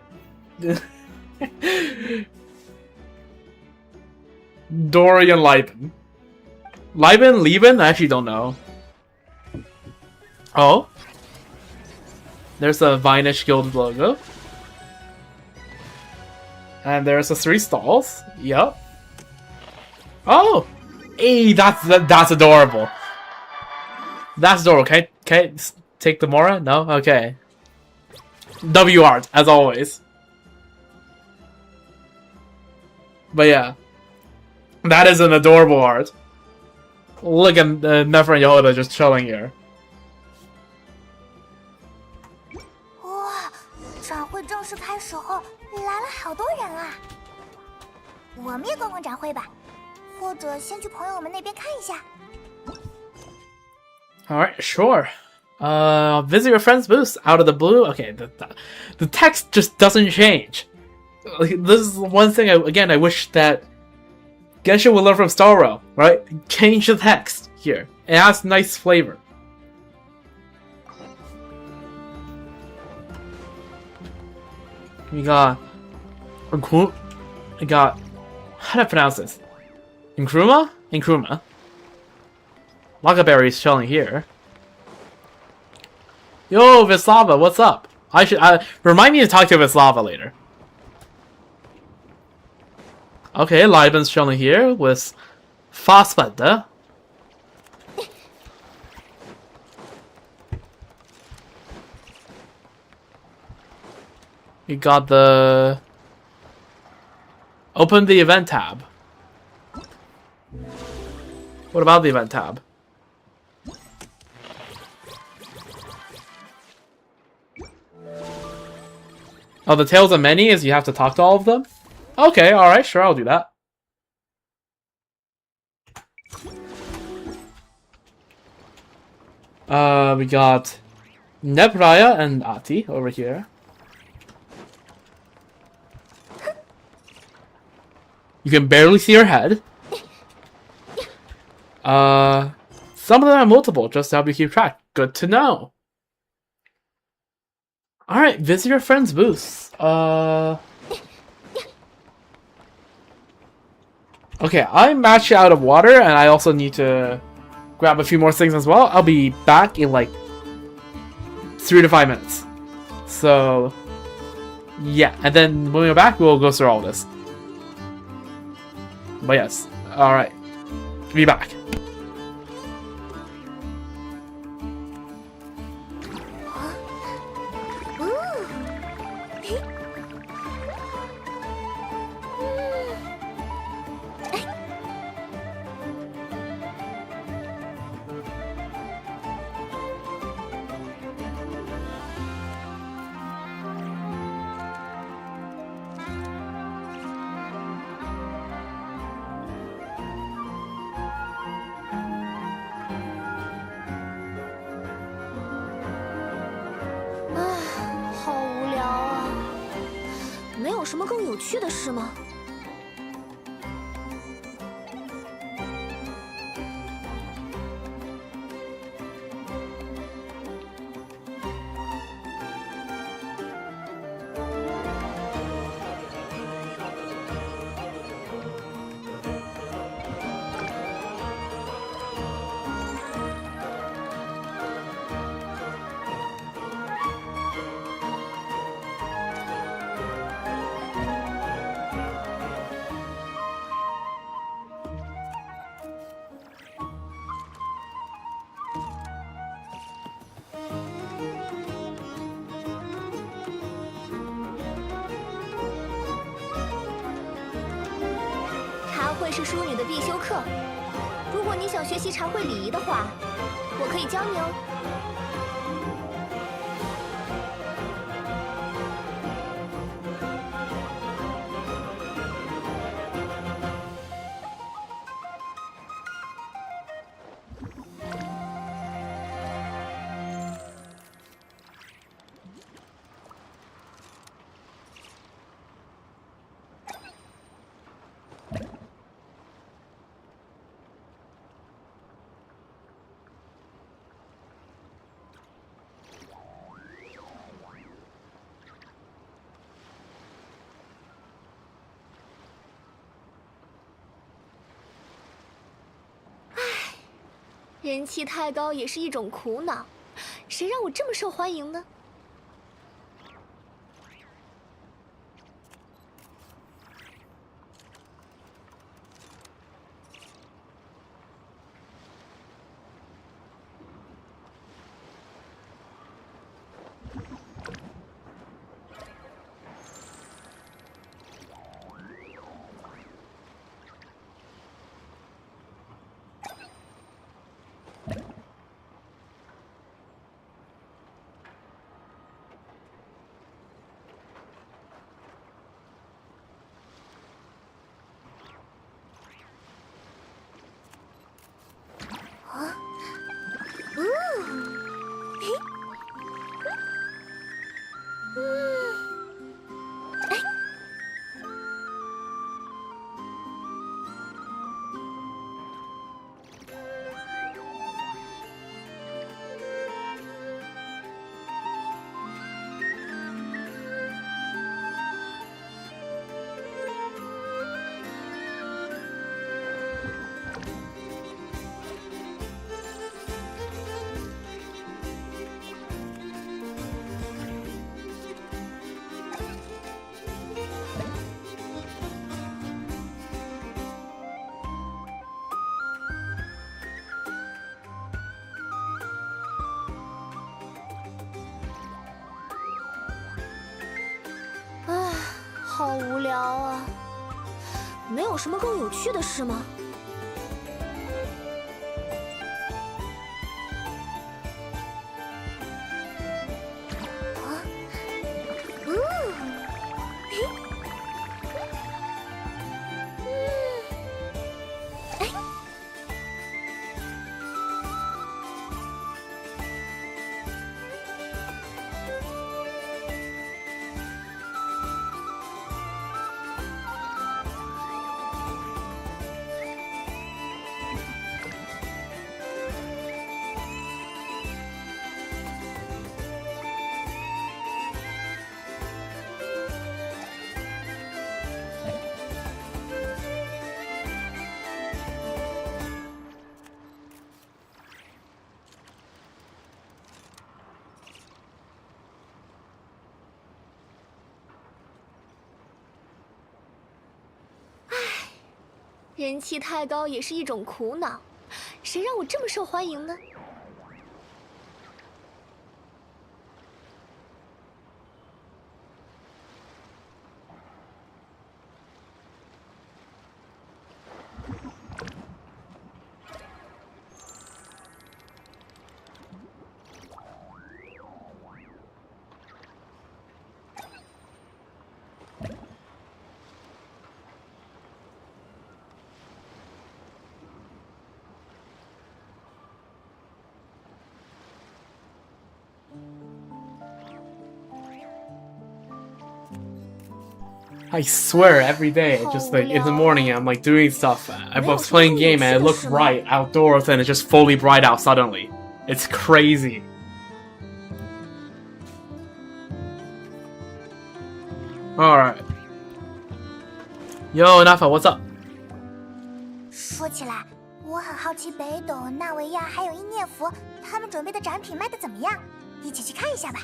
Dory and Lieben. Lieben? I actually don't know. Oh. There's the Vinish Guild logo. And there's the 3 stalls. Yep. Oh! Hey, that's adorable. That's adorable. Can I take the Mora? No? Okay. W art, as always. But yeah. That is an adorable art. Look at Nefer and Yehoda just chilling here. 哇，展会正式开始后，来了好多人啊！我们也逛逛展会吧，或者先去朋友们那边看一下。 Alright, sure. Visit your friend's booth out of the blue. Okay, the text just doesn't change. Like, this is one thing, I wish that Genshin would learn from Star Rail, right? Change the text here. It has nice flavor. We got... How do I pronounce this? Nkrumah? Nkrumah. Lagaberry's chilling here. Yo, Vislava, what's up? Remind me to talk to Vislava later. Okay, Leiben's chilling here with Fassbender. We got the... Open the event tab. What about the event tab? Oh, the Tales of Many is you have to talk to all of them? Okay, alright, sure, I'll do that. We got Nebraya and Ati over here. You can barely see her head. Some of them are multiple, just to help you keep track. Good to know. Alright, visit your friend's booth. Okay, I'm actually out of water, and I also need to grab a few more things as well. I'll be back in like 3 to 5 minutes. So, yeah, and then when we're back, we'll go through all this. But yes, alright. Be back. 什么更有趣的事吗？茶会是淑女的必修课，如果你想学习茶会礼仪的话，我可以教你哦。人气太高也是一种苦恼，谁让我这么受欢迎呢？好无聊啊！没有什么更有趣的事吗？人气太高也是一种苦恼，谁让我这么受欢迎呢？ I swear, every day, just like in the morning, I'm like doing stuff. I was playing game and it looked bright outdoors, and it's just fully bright out suddenly. It's crazy. All right. Yo, Nafa, what's up? 说起来，我很好奇北斗、纳维亚还有伊涅弗他们准备的展品卖的怎么样，一起去看一下吧。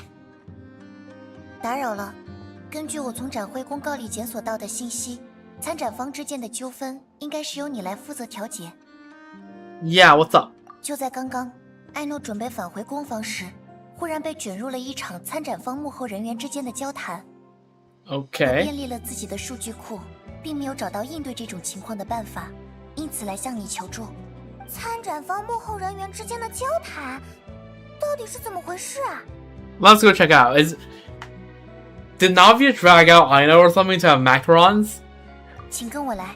打扰了，根据我从展会公告里检索到的信息，参展方之间的纠纷应该是由你来负责调解。Yeah, what's up? 就在刚刚，艾诺准备返回攻方时，忽然被卷入了一场参展方幕后人员之间的交谈。Okay. 我遍历了自己的数据库，并没有找到应对这种情况的办法，因此来向你求助。参展方幕后人员之间的交谈，到底是怎么回事啊 Let's go check out. Did Navia drag out Aino or something to have macarons? 请跟我来。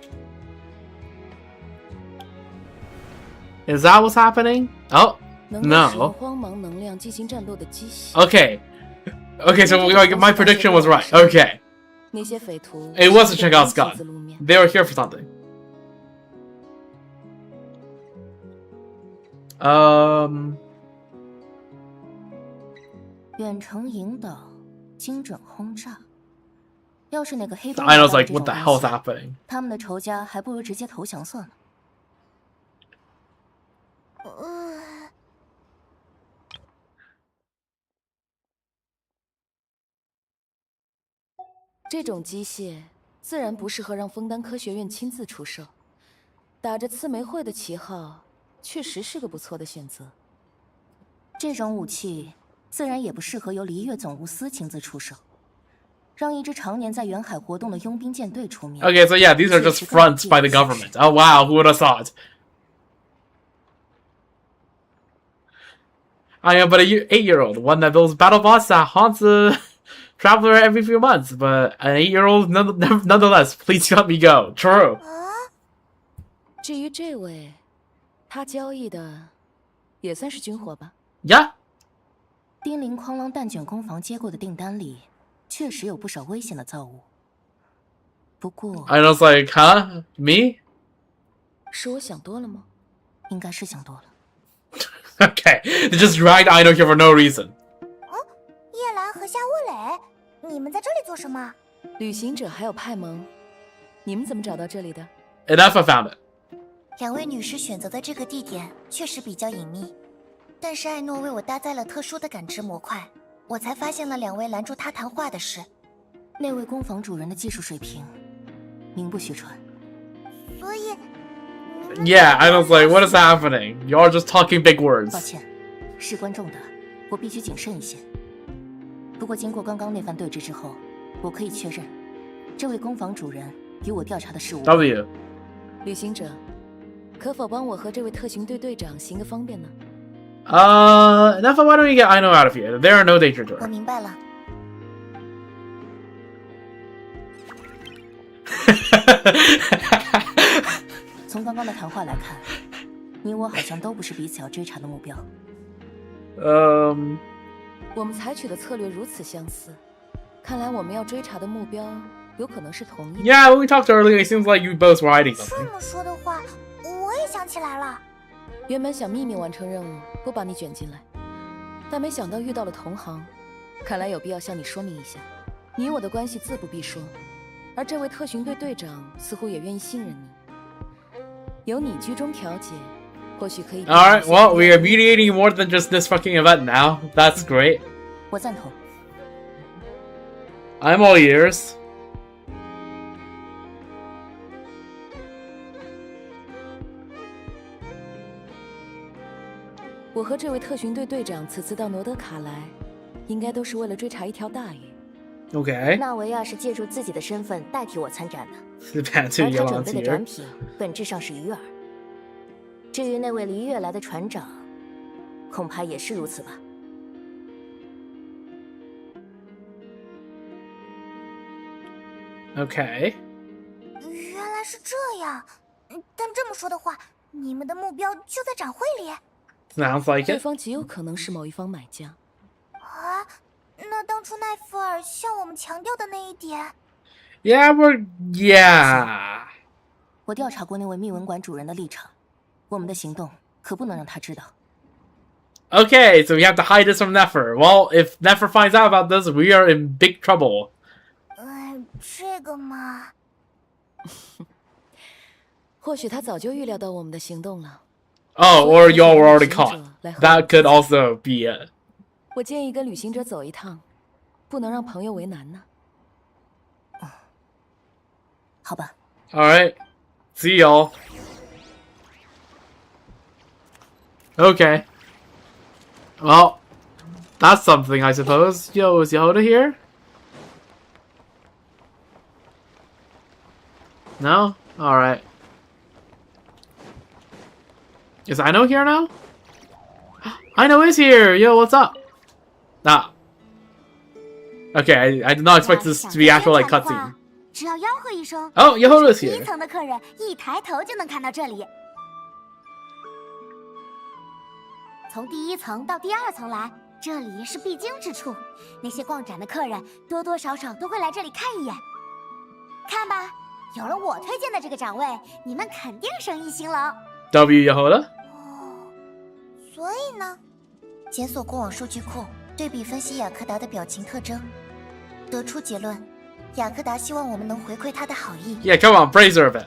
Is that what's happening? Oh, 能够使用 no. 光芒能量进行战斗的机器， Okay. Okay, so my prediction was right. Okay. 那些匪徒 It was a checkout 亲 Scott. 自露面。 They were here for something. Um. 远程引导，精准轰炸。要是那个黑帮 I 拿 was 到 like, 这 what 种 the 东 hell's 西， happening? 他们的仇家还不如直接投降算了。这种机械自然不适合让枫丹科学院亲自出售，打着刺玫会的旗号，确实是个不错的选择。这种武器自然也不适合由璃月总务司亲自出手，让一支常年在远海活动的佣兵舰队出面。 Okay, so yeah, these are just fronts by the government. Oh wow, who would have thought? I am but a 8-year-old, one that builds battle bots that haunts a traveler every few months, but an 8-year-old nonetheless. Please let me go. True. 至于这位，他交易的也算是军火吧。 Yeah. 叮铃哐啷蛋卷工坊接过的订单里，确实有不少危险的造物。不过， I was like, huh? Me? 是我想多了吗？应该是想多了。 Okay, they just dragged Aino here for no reason. 叶兰和夏沃蕾，你们在这里做什么？旅行者还有派蒙，你们怎么找到这里的？ Enough, I found it. 两位女士选择的这个地点确实比较隐秘，但是艾诺为我搭载了特殊的感知模块，我才发现了两位拦住他谈话的事。那位工坊主人的技术水平名不虚传。所以， Yeah, I was like, what is happening? You are just talking big 抱 words. 歉，事关重大，我必须谨慎一些。不过经过刚刚那番对峙之后，我可以确认，这位工坊主人与我调查的事无关。 W. 旅行者，可否帮我和这位特勤队队长行个方便呢？ Enough, why don't we get Aino out of here? There are no danger to 我 her. 明白了。从刚刚的谈话来看，你我好像都不是彼此要追查的目标。我们采取的策略如此相似，看来我们要追查的目标有可能是同一。 Yeah, when we talked earlier, it seems like you both were hiding 这 something. 么说的话，我也想起来了。原本想秘密完成任务，不把你卷进来，但没想到遇到了同行，看来有必要向你说明一下，你我的关系自不必说，而这位特巡队队长似乎也愿意信任你，由你居中调解，或许可以。 Alright, well, we are mediating more than just this fucking event now. That's great. 我赞同。 I'm all ears. 我和这位特巡队队长此次到罗德卡来，应该都是为了追查一条大鱼。 Okay. 纳维亚是借助自己的身份代替我参展的， Depends who 而 you 他准 want 备的展 here. 品本质上是鱼饵。至于那位离月来的船长，恐怕也是如此吧。 Okay. 原来是这样，但这么说的话，你们的目标就在展会里 Sounds like 对 it. 方极有可能是某一方买家。啊？那当初奈弗尔向我们强调的那一点， Yeah. 我调查过那位秘文馆主人的立场，我们的行动可不能让他知道。Okay, so we have to hide this from Nefer. Well, if Nefer finds out about this, we are in big trouble. 这个嘛，或许他早就预料到我们的行动了。Oh, or y'all were already caught. That could also be it. 我建议跟旅行者走一趟，不能让朋友为难呢。好吧。Alright. See y'all. Okay. Well, that's something, I suppose. Yo, is Yehoda here? No? Alright. Is Aino here now? Aino is here! Yo, what's up? Ah. Okay, I did not expect this to be actual, like, cutscene. 只要吆喝一声 Oh, Yehoda's 第 here. 一层的客人一抬头就能看到这里。从第一层到第二层来，这里是必经之处。那些逛展的客人多多少少都会来这里看一眼。看吧，有了我推荐的这个展位，你们肯定生意兴隆。W Yehoda? 所以呢，检索过往数据库，对比分析雅克达的表情特征，得出结论：雅克达希望我们能回馈他的好意。Yeah, come on, praise her a bit.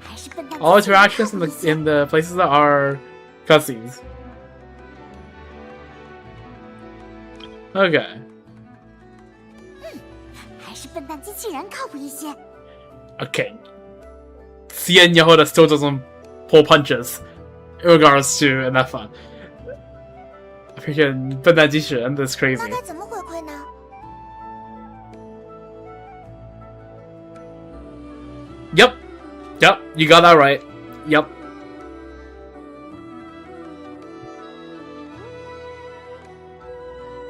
还是笨蛋。All interactions in the places that are cutscenes. Okay. 还是笨蛋机器人靠谱一些。Okay. CN Yehoda still doesn't pull punches in regards to enough. Freaking 笨蛋机器人 that's crazy. 那该怎么回馈呢？ Yep. Yep, you got that right. Yep.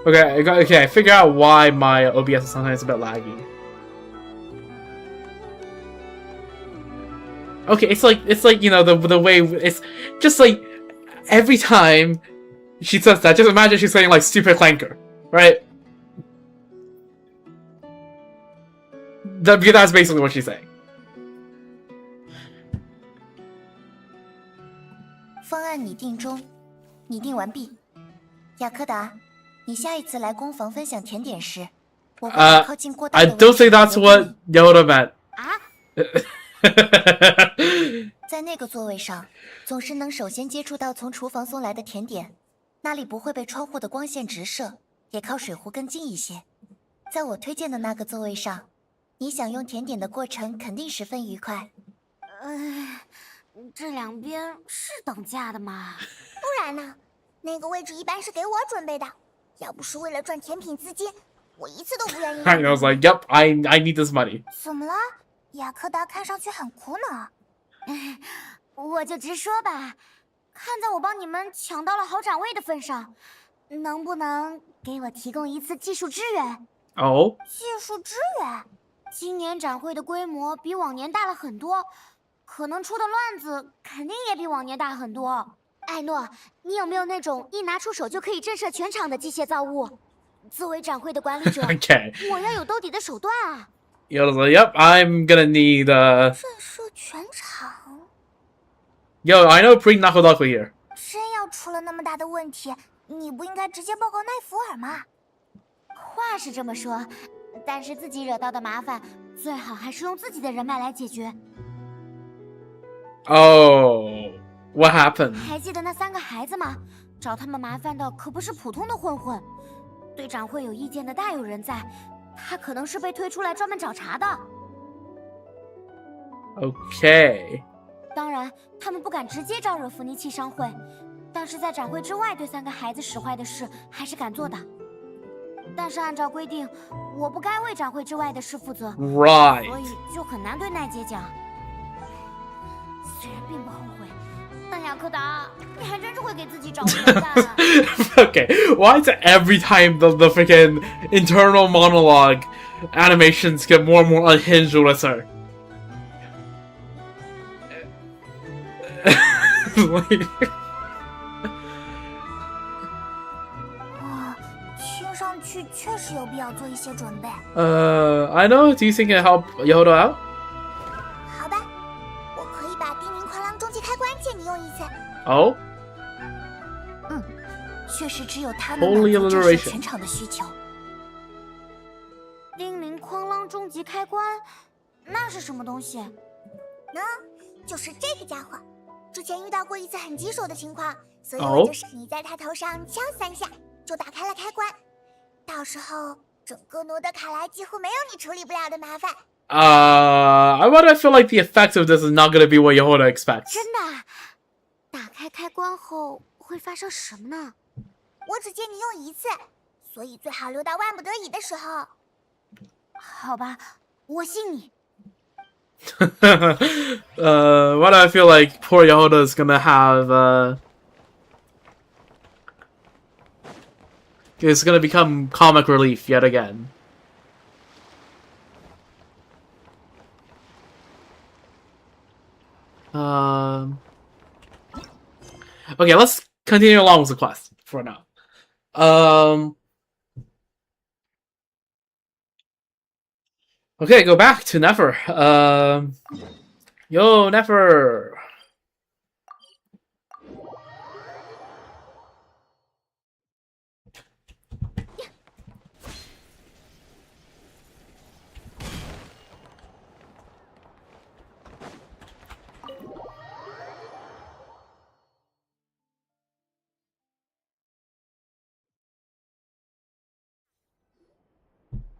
Okay, I figure out why my OBS is sometimes a bit laggy. Okay, it's like you know the way it's just like every time she says that, just imagine she's saying like stupid clanker, right? Because that's basically what she's saying. 方案拟定中，拟定完毕。雅克达，你下一次来攻防分享甜点时，我会把靠近过道 I 的位 don't 置 think that's what Yoda meant. 啊！在那个座位上，总是能首先接触到从厨房送来的甜点，那里不会被窗户的光线直射，也靠水壶更近一些。在我推荐的那个座位上，你享用甜点的过程肯定十分愉快。这两边是等价的吗？不然呢？那个位置一般是给我准备的，要不是为了赚甜品资金，我一次都不愿意。I was like, yep, I need this money. 怎么了？雅克达看上去很苦恼。我就直说吧，看在我帮你们抢到了好展位的份上，能不能给我提供一次技术支援？ Oh? 技术支援？今年展会的规模比往年大了很多，可能出的乱子肯定也比往年大很多。艾诺，你有没有那种一拿出手就可以震慑全场的机械造物？作为展会的管理者， Okay. 我要有兜底的手段啊！ Yoda's like, yep, I'm gonna need 震慑全场。 Yo, I know bring Nakodaku here. 真要出了那么大的问题，你不应该直接报告奈福尔吗？话是这么说，但是自己惹到的麻烦，最好还是用自己的人脉来解决。 Oh, what happened? 还记得那3个孩子吗？找他们麻烦的可不是普通的混混，对展会有意见的大有人在，他可能是被推出来专门找茬的。 Okay. 当然，他们不敢直接招惹福尼契商会，但是在展会之外对3个孩子使坏的事还是敢做的。但是按照规定，我不该为展会之外的事负责， Right. 所以就很难对奈姐讲。虽然并不后悔，但雅克达，你还真是会给自己找麻烦。Okay, why is it every time the freaking internal monologue animations get more and more unhinged with her? Like... 听上去确实有必要做一些准备。I know. Do you think I help Yoda out? 好吧，我可以把叮咛狂狼终极开关借你用一次。Oh. 确实只有他能 Holy 满足这 alliteration 些全场的需求。叮咛哐啷终极开关，那是什么东西？就是这个家伙。之前遇到过一次很棘手的情况，所以我就是你在他头上敲3下，就打开了开关。到时候整个诺德卡莱几乎没有你处理不了的麻烦。Why do I feel like the effects of this is not going to be what Yoda expects? 真的？打开开关后会发生什么呢？我只借你用一次，所以最好留到万不得已的时候。好吧，我信你。Why do I feel like poor Yoda is gonna have, is gonna become comic relief yet again. Okay, let's continue along with the quest for now. Okay, go back to Nefer. Yo, Nefer.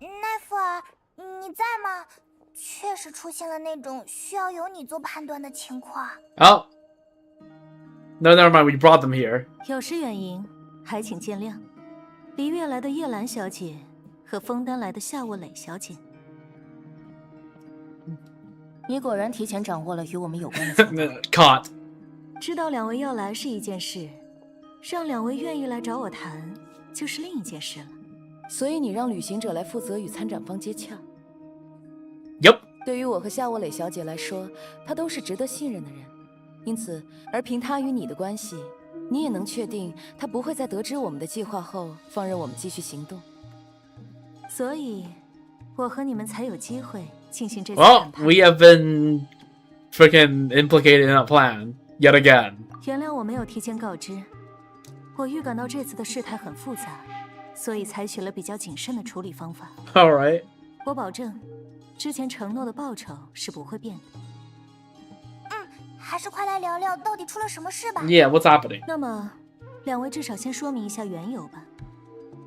Nefer，你在吗？确实出现了那种需要由你做判断的情况。Oh. No, never mind. We brought them here. 有失远迎，还请见谅。离月来的叶兰小姐和枫丹来的夏沃蕾小姐。你果然提前掌握了与我们有关的情报。Caught. 知道2位要来是一件事，让2位愿意来找我谈，就是另一件事了。所以你让旅行者来负责与参展方接洽。Yep. 对于我和夏沃蕾小姐来说，她都是值得信任的人，因此，而凭她与你的关系，你也能确定她不会在得知我们的计划后放任我们继续行动。所以，我和你们才有机会进行这次 Well, 谈判。 we have been freaking implicated in a plan yet again. 原谅我没有提前告知，我预感到这次的事态很复杂，所以采取了比较谨慎的处理方法。All right. 我保证，之前承诺的报酬是不会变的。还是快来聊聊到底出了什么事吧。 Yeah, what's happening? 那么，2位至少先说明一下缘由吧。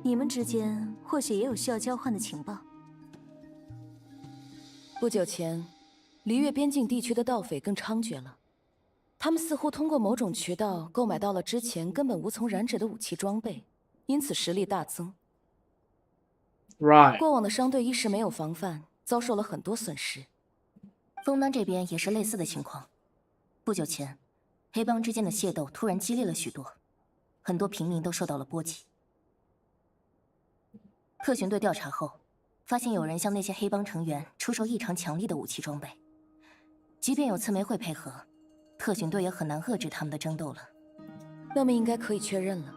你们之间或许也有需要交换的情报。不久前，离越边境地区的盗匪更猖獗了。他们似乎通过某种渠道购买到了之前根本无从染指的武器装备，因此实力大增。 Right. 过往的商队一时没有防范，遭受了很多损失。枫丹这边也是类似的情况。不久前，黑帮之间的械斗突然激烈了许多，很多平民都受到了波及。特巡队调查后，发现有人向那些黑帮成员出售异常强力的武器装备。即便有刺媒会配合，特巡队也很难遏制他们的争斗了。那么应该可以确认了，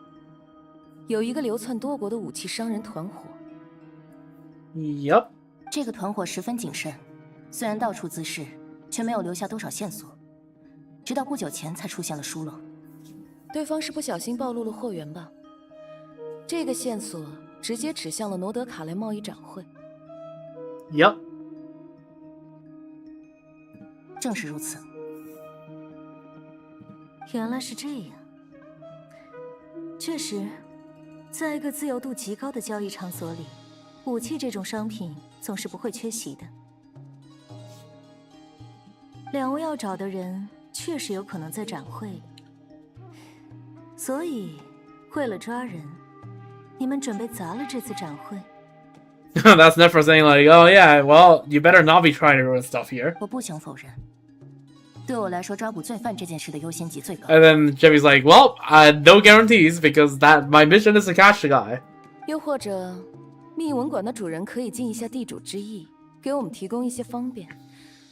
有一个流窜多国的武器商人团伙。 Yep. 这个团伙十分谨慎，虽然到处滋事，却没有留下多少线索。直到不久前才出现了疏漏。对方是不小心暴露了货源吧？这个线索直接指向了罗德卡莱贸易展会。Yep. 正是如此。原来是这样。确实，在一个自由度极高的交易场所里，武器这种商品总是不会缺席的。2位要找的人确实有可能在展会里，所以为了抓人，你们准备砸了这次展会。That's Nefer saying like, oh yeah, well, you better not be trying to ruin stuff here. 我不想否认，对我来说，抓捕罪犯这件事的优先级最高。 And then Jimmy's like, well, no guarantees because that my mission is to catch the guy. 又或者，密文馆的主人可以尽一下地主之谊，给我们提供一些方便，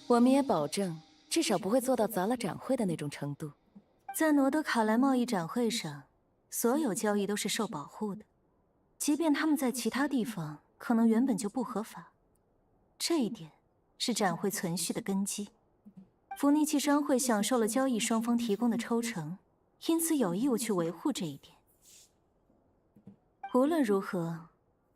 我们也保证至少不会做到砸了展会的那种程度。在罗德卡莱贸易展会上，所有交易都是受保护的，即便他们在其他地方可能原本就不合法，这一点是展会存续的根基。福尼契商会享受了交易双方提供的抽成，因此有义务去维护这一点。无论如何，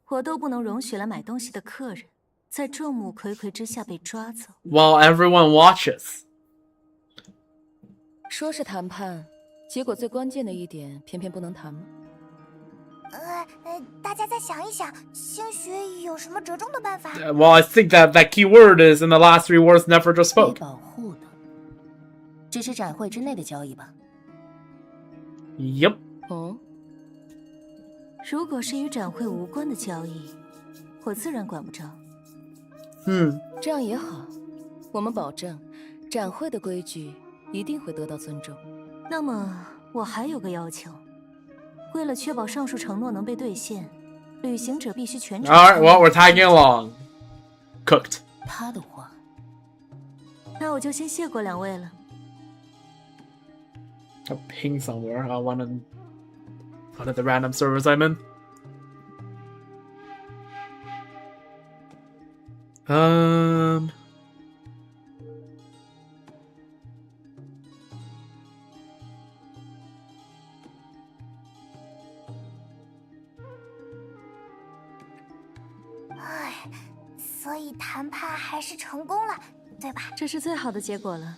我都不能容许来买东西的客人在众目睽睽之下被抓走。While everyone watches. 说是谈判，结果最关键的一点偏偏不能谈吗？大家再想一想，兴许有什么折中的办法。Well, I think that key word is in the last 3 words never just 被 spoke. 保护的，只是展会之内的交易吧。Yep. 哦，如果是与展会无关的交易，我自然管不着。这样也好，我们保证，展会的规矩一定会得到尊重。那么我还有个要求，为了确保上述承诺能被兑现，旅行者必须全程。Alright, well, we're tagging along. Cooked. 他的话，那我就先谢过两位了。I'll ping somewhere. One of the random servers I'm in.所以谈判还是成功了，对吧？这是最好的结果了，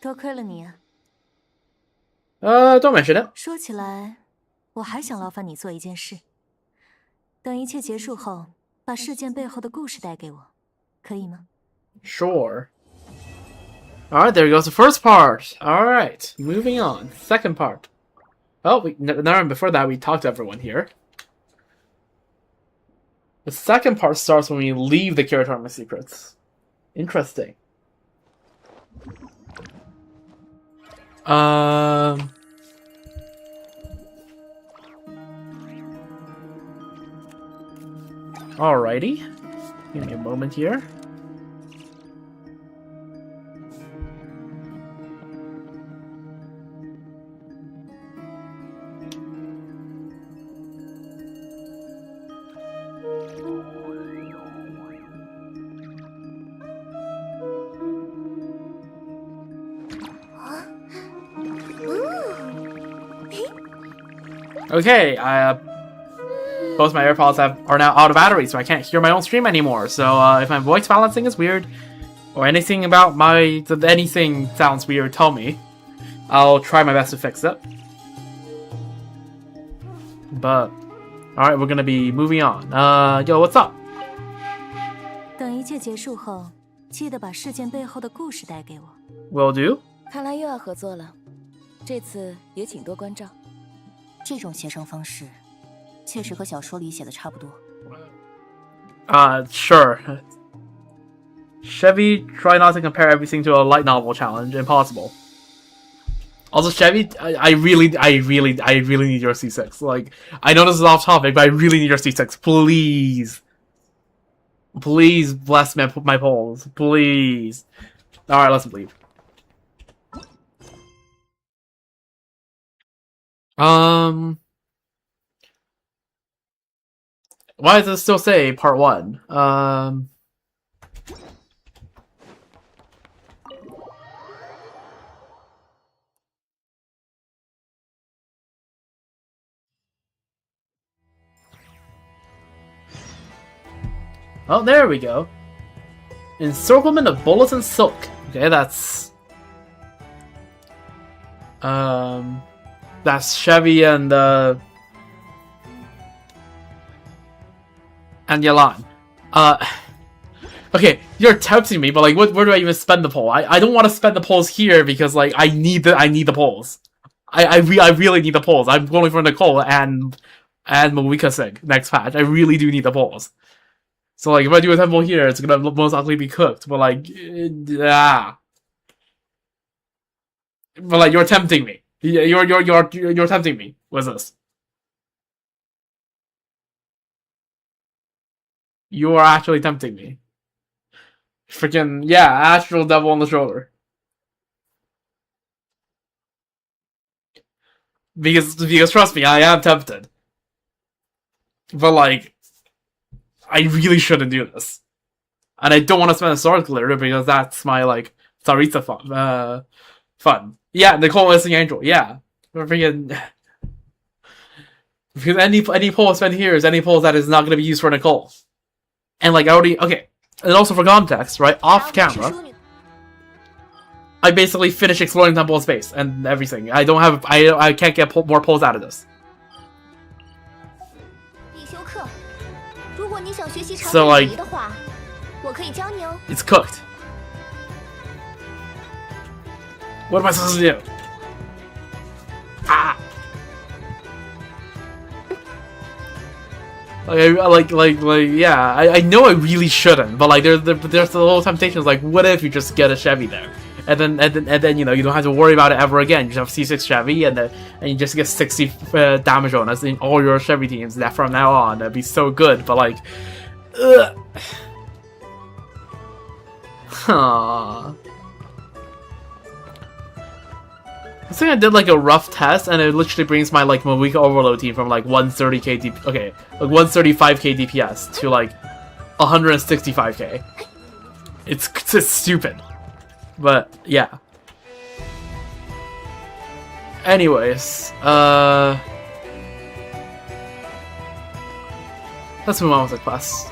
多亏了你啊。Don't mention it. 说起来，我还想劳烦你做一件事，等一切结束后，把事件背后的故事带给我，可以吗？ Sure. Alright, there goes the first part. Alright, moving on. Second part. Oh, before that, we talked to everyone here. The second part starts when we leave the Kiritorama Secrets. Interesting. Alrighty. Give me a moment here. Okay, both my AirPods are now out of battery, so I can't hear my own stream anymore. So if my voice balancing is weird, or anything about anything sounds weird, tell me. I'll try my best to fix it. But alright, we're gonna be moving on. Yo, what's up? 等一切结束后，记得把事件背后的故事带给我。 Will do. 看来又要合作了，这次也请多关照。这种协商方式，确实和小说里写的差不多。Sure. Chevy, try not to compare everything to a light novel challenge. Impossible. Also, Chevy, I really need your C6. Like, I know this is off topic, but I really need your C6. Please. Please bless my polls. Please. Alright, let's leave. Why does it still say part 1? Oh, there we go. Encirclement of bullets and silk. Okay, that's Chevy and Yalan. Okay, you're tempting me, but like, where do I even spend the poll? I don't want to spend the polls here because like I need the polls. I really need the polls. I'm going for Nicole and Malika Singh next patch. I really do need the polls. So like, if I do a temple here, it's gonna most likely be cooked. But like, yeah. But like, you're tempting me. You're tempting me. What's this? You are actually tempting me. Freaking yeah, astral devil on the shoulder. Because trust me, I am tempted. but like, I really shouldn't do this, and I don't want to spend a sword glitter because that's my like Saritsa fun. Yeah, Nicole is the angel. Yeah, we're freaking. Because any poll I spend here is any poll that is not going to be used for Nicole. And like I already okay, and also for context, right? Off camera, I basically finished exploring Temple of Space and everything. I don't have I can't get more polls out of this. So like, it's cooked. What am I supposed to do? Ah. Yeah, I know I really shouldn't, but like there's the little temptations. Like, what if you just get a Chevy there, and then you know you don't have to worry about it ever again. You just have C6 Chevy, and you just get 60 damage bonus in all your Chevy teams. That from now on, that'd be so good. But like, huh. I think I did like a rough test, and it literally brings my like Moika Overload team from like 130k DP, okay, like 135k DPS to like 165k. It's stupid, but yeah. Anyways, let's move on with the quest.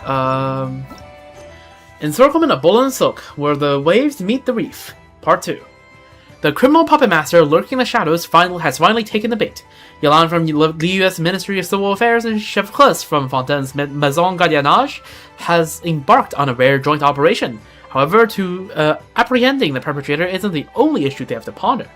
Encirclement of Bull and Silk, where the waves meet the reef, Part 2. The criminal puppet master lurking in the shadows has finally taken the bait. Yolan from the U.S. Ministry of Civil Affairs and Chef Chris from Fontaine's Maison Gardiennage has embarked on a rare joint operation. However, apprehending the perpetrator isn't the only issue they have to ponder.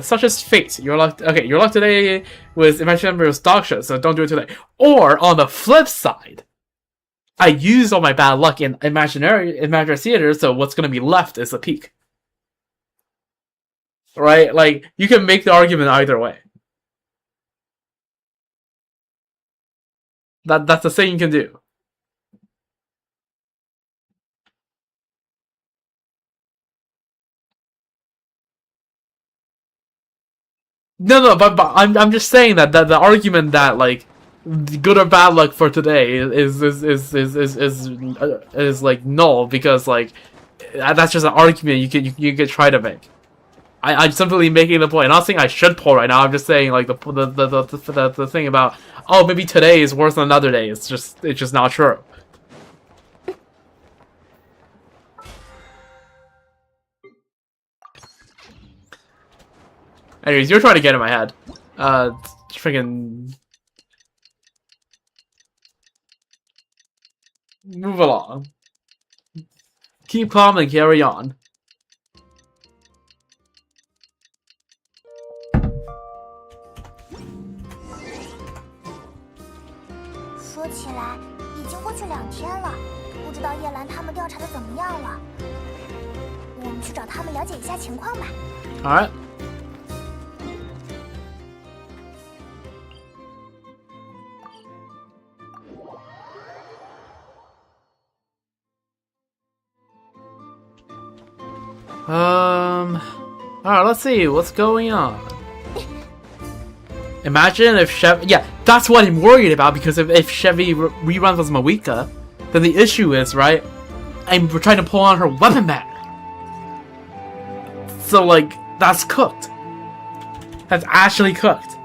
Such as fate. Your luck today was Imaginarium's dog shit, so don't do it today. Or, on the flip side, I used all my bad luck in Imaginary Theater, so what's going to be left is a peak. Right? Like, you can make the argument either way. That's the thing you can do. No, but I'm just saying that the argument that like good or bad luck for today is like null, because like that's just an argument you could try to make. I'm simply making the point. I'm not saying I should pull right now. I'm just saying like the thing about, oh, maybe today is worse than another day. It's just not true. Anyways, you're trying to get in my head. Freaking move along. Keep calm and carry on. 说起来，已经过去2天了，不知道叶兰他们调查的怎么样了。我们去找他们了解一下情况吧。All right. Alright, let's see what's going on. Imagine if Chevy... Yeah, that's what I'm worried about, because if Chevy reruns as Moika, then the issue is, right, I'm trying to pull on her weapon back. So, like, that's cooked. That's actually cooked.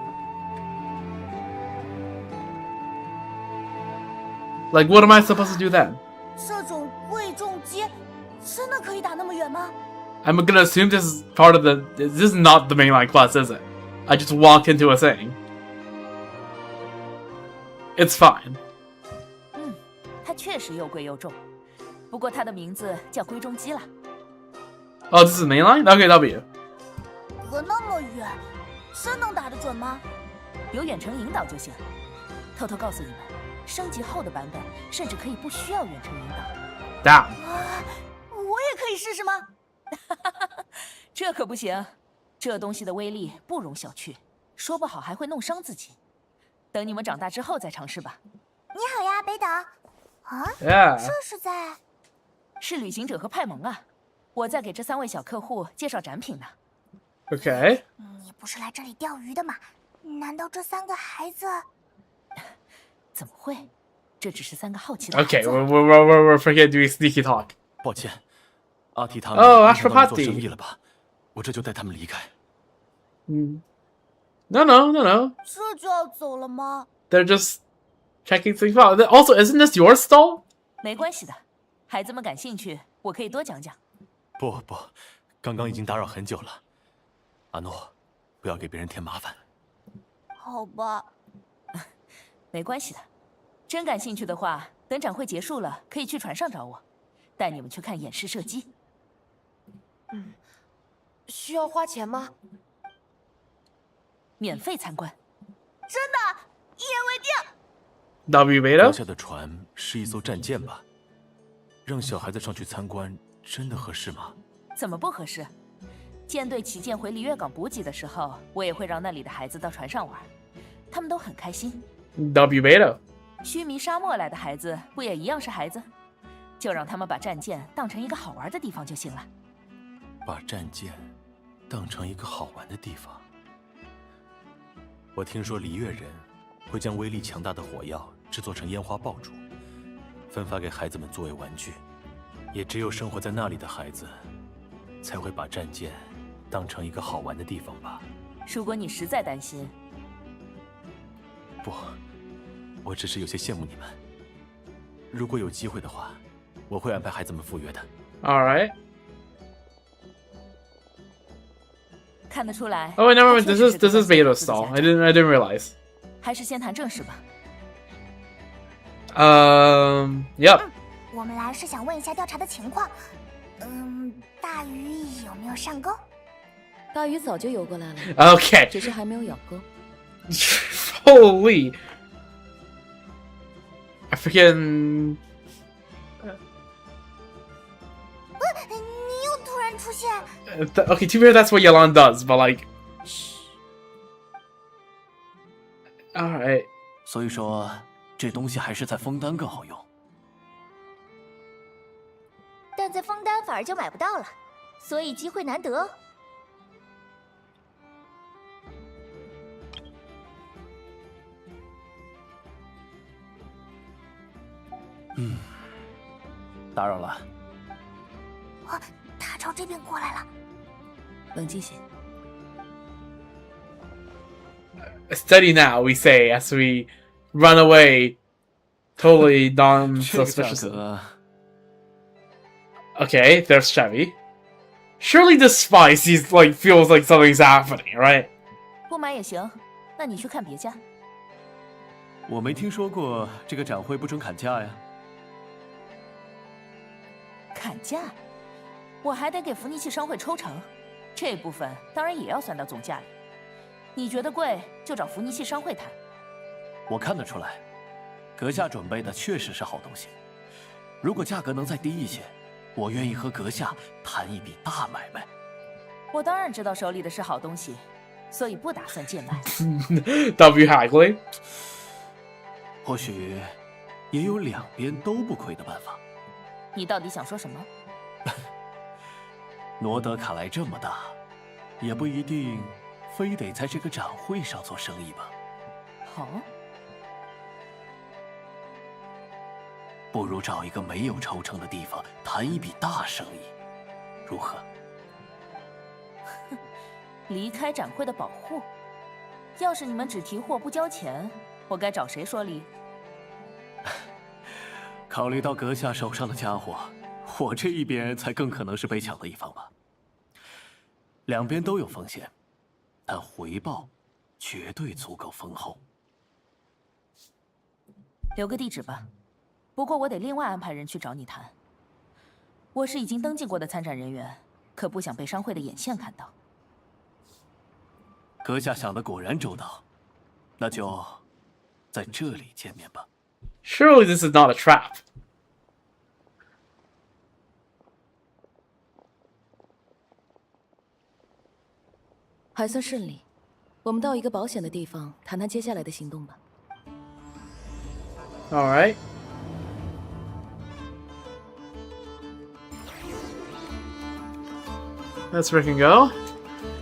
Like, what am I supposed to do then? 这种贵重机真的可以打那么远吗？ I'm gonna assume this is part of the... This is not the mainline quest, is it? I just walked into a thing. It's fine. 它确实又贵又重，不过它的名字叫龟中机了。Oh, this is mainline? Okay, W. 隔那么远，真能打得准吗？有远程引导就行。偷偷告诉你们，升级后的版本甚至可以不需要远程引导。Damn. 我也可以试试吗？这可不行，这东西的威力不容小觑，说不好还会弄伤自己。等你们长大之后再尝试吧。你好呀，北岛。啊 Yeah. 这是在？是旅行者和派蒙啊，我在给这3位小客户介绍展品呢。Okay. 你不是来这里钓鱼的吗？难道这3个孩子？怎么会？这只是3个好奇的 Okay, 孩子。 we're forget doing sneaky talk. 抱歉，阿提他们哦影响到你做 Ashpati 生意了吧？我这就带他们离开。No, no, no, no. 这就要走了吗？ They're just checking things out. Also, isn't this your stall? 没关系的，孩子们感兴趣，我可以多讲讲。不，刚刚已经打扰很久了。阿诺，不要给别人添麻烦。好吧。没关系的，真感兴趣的话，等展会结束了，可以去船上找我，带你们去看演示射击。需要花钱吗？免费参观。真的，一言为定。 W 阁 Beta? 下的船是一艘战舰吧？让小孩子上去参观，真的合适吗？怎么不合适？舰队旗舰回璃月港补给的时候，我也会让那里的孩子到船上玩，他们都很开心。 W Beta. 须弥沙漠来的孩子不也一样是孩子？就让他们把战舰当成一个好玩的地方就行了。把战舰当成一个好玩的地方。我听说璃月人会将威力强大的火药制作成烟花爆竹，分发给孩子们作为玩具。也只有生活在那里的孩子，才会把战舰当成一个好玩的地方吧。如果你实在担心，不，我只是有些羡慕你们。如果有机会的话，我会安排孩子们赴约的。All right. 看得出来。 Oh, wait, never 他 mind. 确 This 实 is 是 this 对 is 关 Beta's 系有 stall. 自己 I didn't realize. 还是先谈正事吧。Yep. 我们来是想问一下调查的情况。大鱼有没有上钩？大鱼早就游过来了， Okay. 只是还没有咬钩。 Holy. I freaking. 你又突然出现。 Okay, to be fair, that's what Yelan does, but like. All right. 所以说，这东西还是在枫丹更好用。但在枫丹反而就买不到了，所以机会难得。打扰了。他朝这边过来了。冷静些。 Steady now, we say as we run away, totally 这个价 non-suspicious. 格， Okay, there's Chevy. Surely this spy sees feels like something's happening, right? 不买也行，那你去看别家。我没听说过这个展会不准砍价呀。砍价？我还得给福尼契商会抽成，这部分当然也要算到总价里。你觉得贵，就找福尼契商会谈。我看得出来，阁下准备的确实是好东西。如果价格能再低一些，我愿意和阁下谈一笔大买卖。我当然知道手里的是好东西，所以不打算贱卖。W. Hagley. 或许也有两边都不亏的办法。你到底想说什么？罗德卡莱这么大，也不一定非得在这个展会上做生意吧。好，不如找一个没有抽成的地方谈一笔大生意，如何？离开展会的保护。要是你们只提货不交钱，我该找谁说理？考虑到阁下手上的家伙，我这一边才更可能是被抢的一方吧。两边都有风险，但回报绝对足够丰厚。留个地址吧，不过我得另外安排人去找你谈。我是已经登记过的参展人员，可不想被商会的眼线看到。阁下想的果然周到，那就在这里见面吧。 Surely this is not a trap. 还算顺利，我们到一个保险的地方谈谈接下来的行动吧。 All right. Let's freaking go.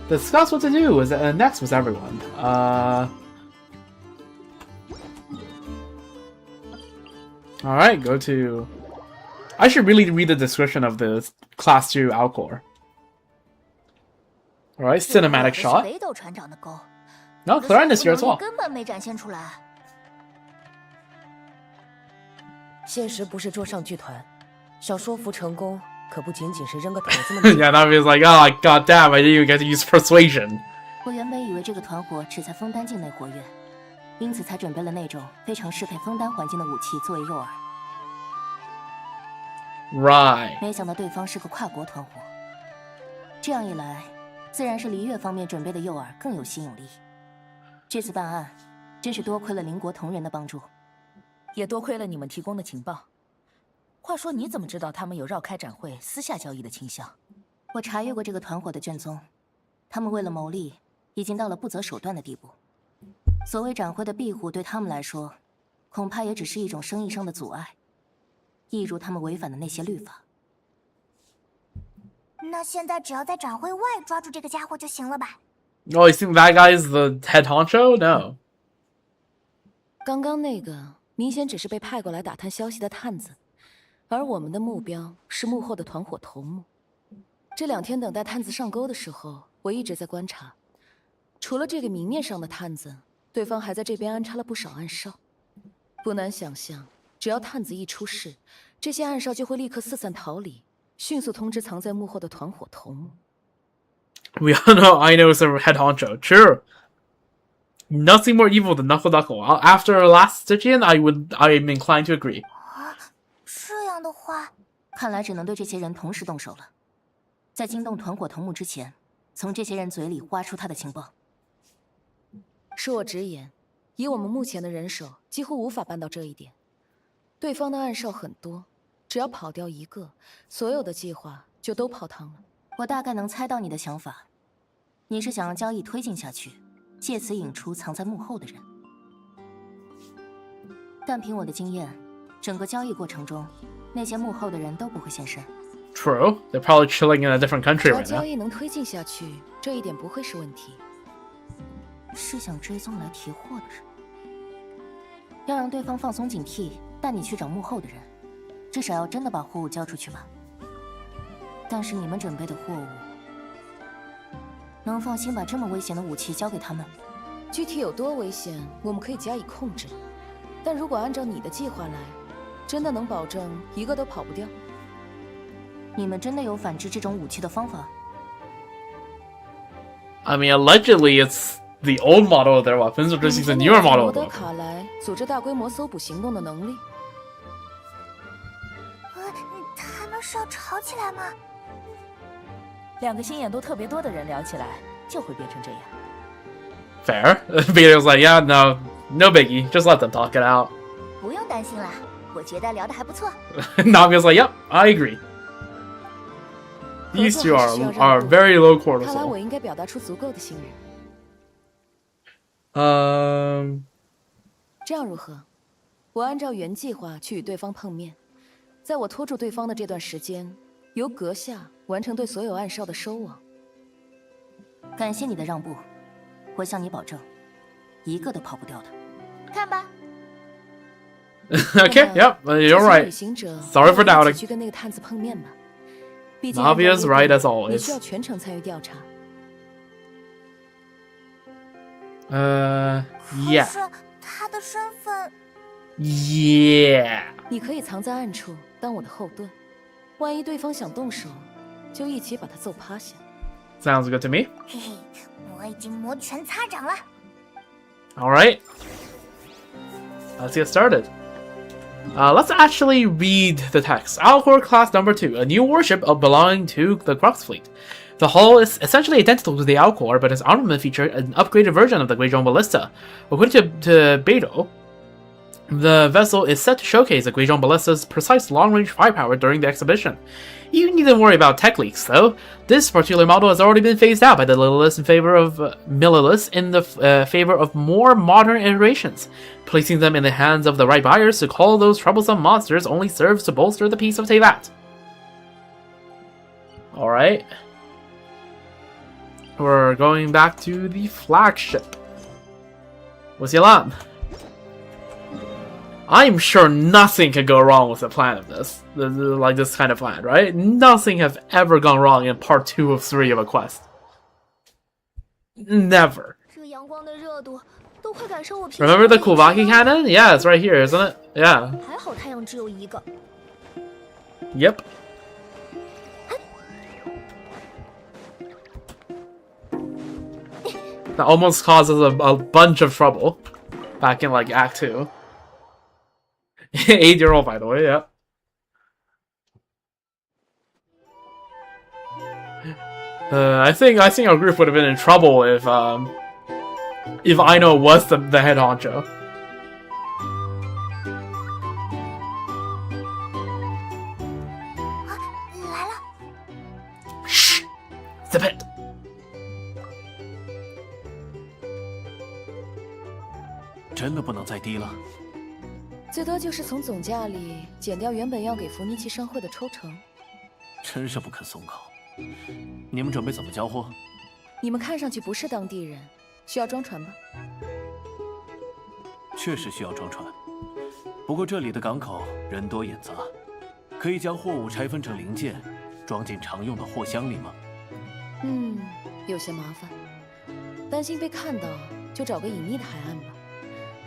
Discuss what to do next with everyone. Alright, go to... I should really read the description of the Class 2 Alcor. Alright, cinematic shot. 北斗船长的钩， No, Clarinus here as well. 根本没展现出来。现实不是桌上剧团，想说服成功，可不仅仅是扔个骰子那么简 Yeah, that was like, oh, god damn, I didn't even get to use persuasion. 我原本以为这个团伙只在枫丹境内活跃，因此才准备了那种非常适配枫丹环境的武器作为诱饵。 Right. 没想到对方是个跨国团伙，这样一来，自然是璃月方面准备的诱饵更有吸引力。这次办案，真是多亏了邻国同仁的帮助，也多亏了你们提供的情报。话说，你怎么知道他们有绕开展会、私下交易的倾向？我查阅过这个团伙的卷宗，他们为了牟利，已经到了不择手段的地步。所谓展会的庇护，对他们来说，恐怕也只是一种生意上的阻碍。 一如他们违反的那些律法。那现在只要在展会外抓住这个家伙就行了吧？ Oh, you think that guy is the head honcho? No. 刚刚那个明显只是被派过来打探消息的探子，而我们的目标是幕后的团伙头目。这2天等待探子上钩的时候，我一直在观察。除了这个明面上的探子，对方还在这边安插了不少暗哨。不难想象。 只要探子一出事，这些暗哨就会立刻四散逃离，迅速通知藏在幕后的团伙头目。We all know I know is the head honcho. True. Nothing more evil than Knuckle Knuckle. After last Stygian, I'm inclined to agree. 这样的话，看来只能对这些人同时动手了。在惊动团伙头目之前，从这些人嘴里挖出他的情报。恕我直言，以我们目前的人手，几乎无法办到这一点。 对方的暗哨很多，只要跑掉一个，所有的计划就都泡汤了。我大概能猜到你的想法，你是想让交易推进下去，借此引出藏在幕后的人。但凭我的经验，整个交易过程中，那些幕后的人都不会现身。True, they're probably chilling in a different country 只要 right 交 now. 易能推进下去，这一点不会是问题。是想追踪来提货的人，要让对方放松警惕。 带你去找幕后的人，至少要真的把货物交出去吧。但是你们准备的货物，能放心把这么危险的武器交给他们？具体有多危险，我们可以加以控制。但如果按照你的计划来，真的能保证一个都跑不掉？你们真的有反制这种武器的方法？ I mean, allegedly it's the old model of their weapons, or just use a newer model 罗 of 德 them. 卡莱组织大规模搜捕行动的能力。 他们是要吵起来吗2个心眼都特别多的人聊起来，就会变成这样。 Fair. Vader's like, yeah, no biggie. Just let them talk it out. 不用担心啦，我觉得聊得还不错。 Namia's like, yep, I agree. These two are very low 看来我 cortisol. 应该表达出足够的信任。这样如何？我按照原计划去与对方碰面，在我拖住对方的这段时间，由阁下完成对所有暗哨的收网。感谢你的让步，我向你保证，一个都跑不掉的。看吧， Okay, yep, you're 旅 right. 行者 Sorry for 一起 doubting. 去跟那个探子碰面吧。毕竟 Navia's right as 你需要 always. 全程参与调查。Yeah. 可是他的身份， Yeah. 你可以藏在暗处当我的后盾，万一对方想动手，就一起把他揍趴下。 Sounds good to me. 嘿嘿，我已经摩拳擦掌了。 Alright. Let's get started. Let's actually read the text. Alcor Class Number 2, a new warship belonging to the Crux Fleet. The hull is essentially identical to the Alcor, but its armament featured an upgraded version of the Guizhong Ballista. According to Beidou, the vessel is set to showcase the Guizhong Ballista's precise long-range firepower during the exhibition. You needn't worry about tech leaks, though. This particular model has already been phased out by the Liliths in favor of more modern iterations. Placing them in the hands of the right buyers to call those troublesome monsters only serves to bolster the peace of Teyvat. Alright. We're going back to the flagship. What's your alarm? I'm sure nothing can go wrong with the plan of this. Like this kind of plan, right? Nothing has ever gone wrong in part 2 of 3 of a quest. Never. Remember the Kuvaki cannon? Yeah, it's right here, isn't it? Yeah. Yep. That almost causes a bunch of trouble back in like Act 2. 8-year-old, by the way, yeah. I think our group would have been in trouble if Aino was the head honcho. Shh! Zip it! 真的不能再低了？最多就是从总价里减掉原本要给福尼奇商会的抽成。真是不肯松口。你们准备怎么交货？你们看上去不是当地人，需要装船吧？确实需要装船，不过这里的港口人多眼杂，可以将货物拆分成零件，装进常用的货箱里吗？有些麻烦。担心被看到，就找个隐秘的海岸吧。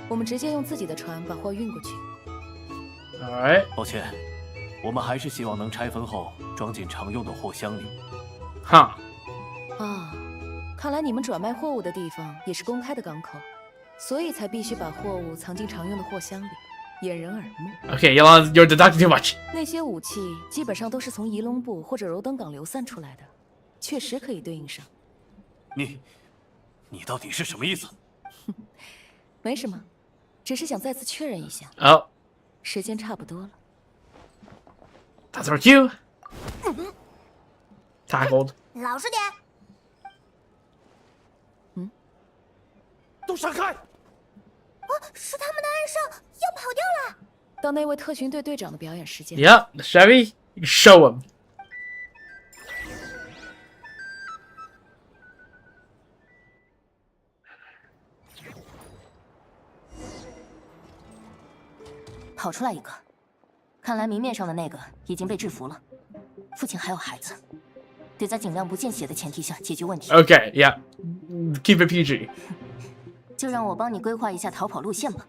我们直接用自己的船把货运过去。Alright. 抱歉，我们还是希望能拆分后装进常用的货箱里。哈。啊，看来你们转卖货物的地方也是公开的港口，所以才必须把货物藏进常用的货箱里，掩人耳目。Okay, Yelan, you're deducting too much. 那些武器基本上都是从仪龙部或者柔登港流散出来的，确实可以对应上。你到底是什么意思？没什么，只是想再次确认一下。Oh. 时间差不多了。That's our cue. Tackled. 老实点。都闪开！是他们的暗哨要跑掉了。到那位特巡队队长的表演时间。Yep, Chevy, show him. 跑出来一个，看来明面上的那个已经被制服了。父亲还有孩子，得在尽量不见血的前提下解决问题。Okay, yeah. Keep it PG. 就让我帮你规划一下逃跑路线吧。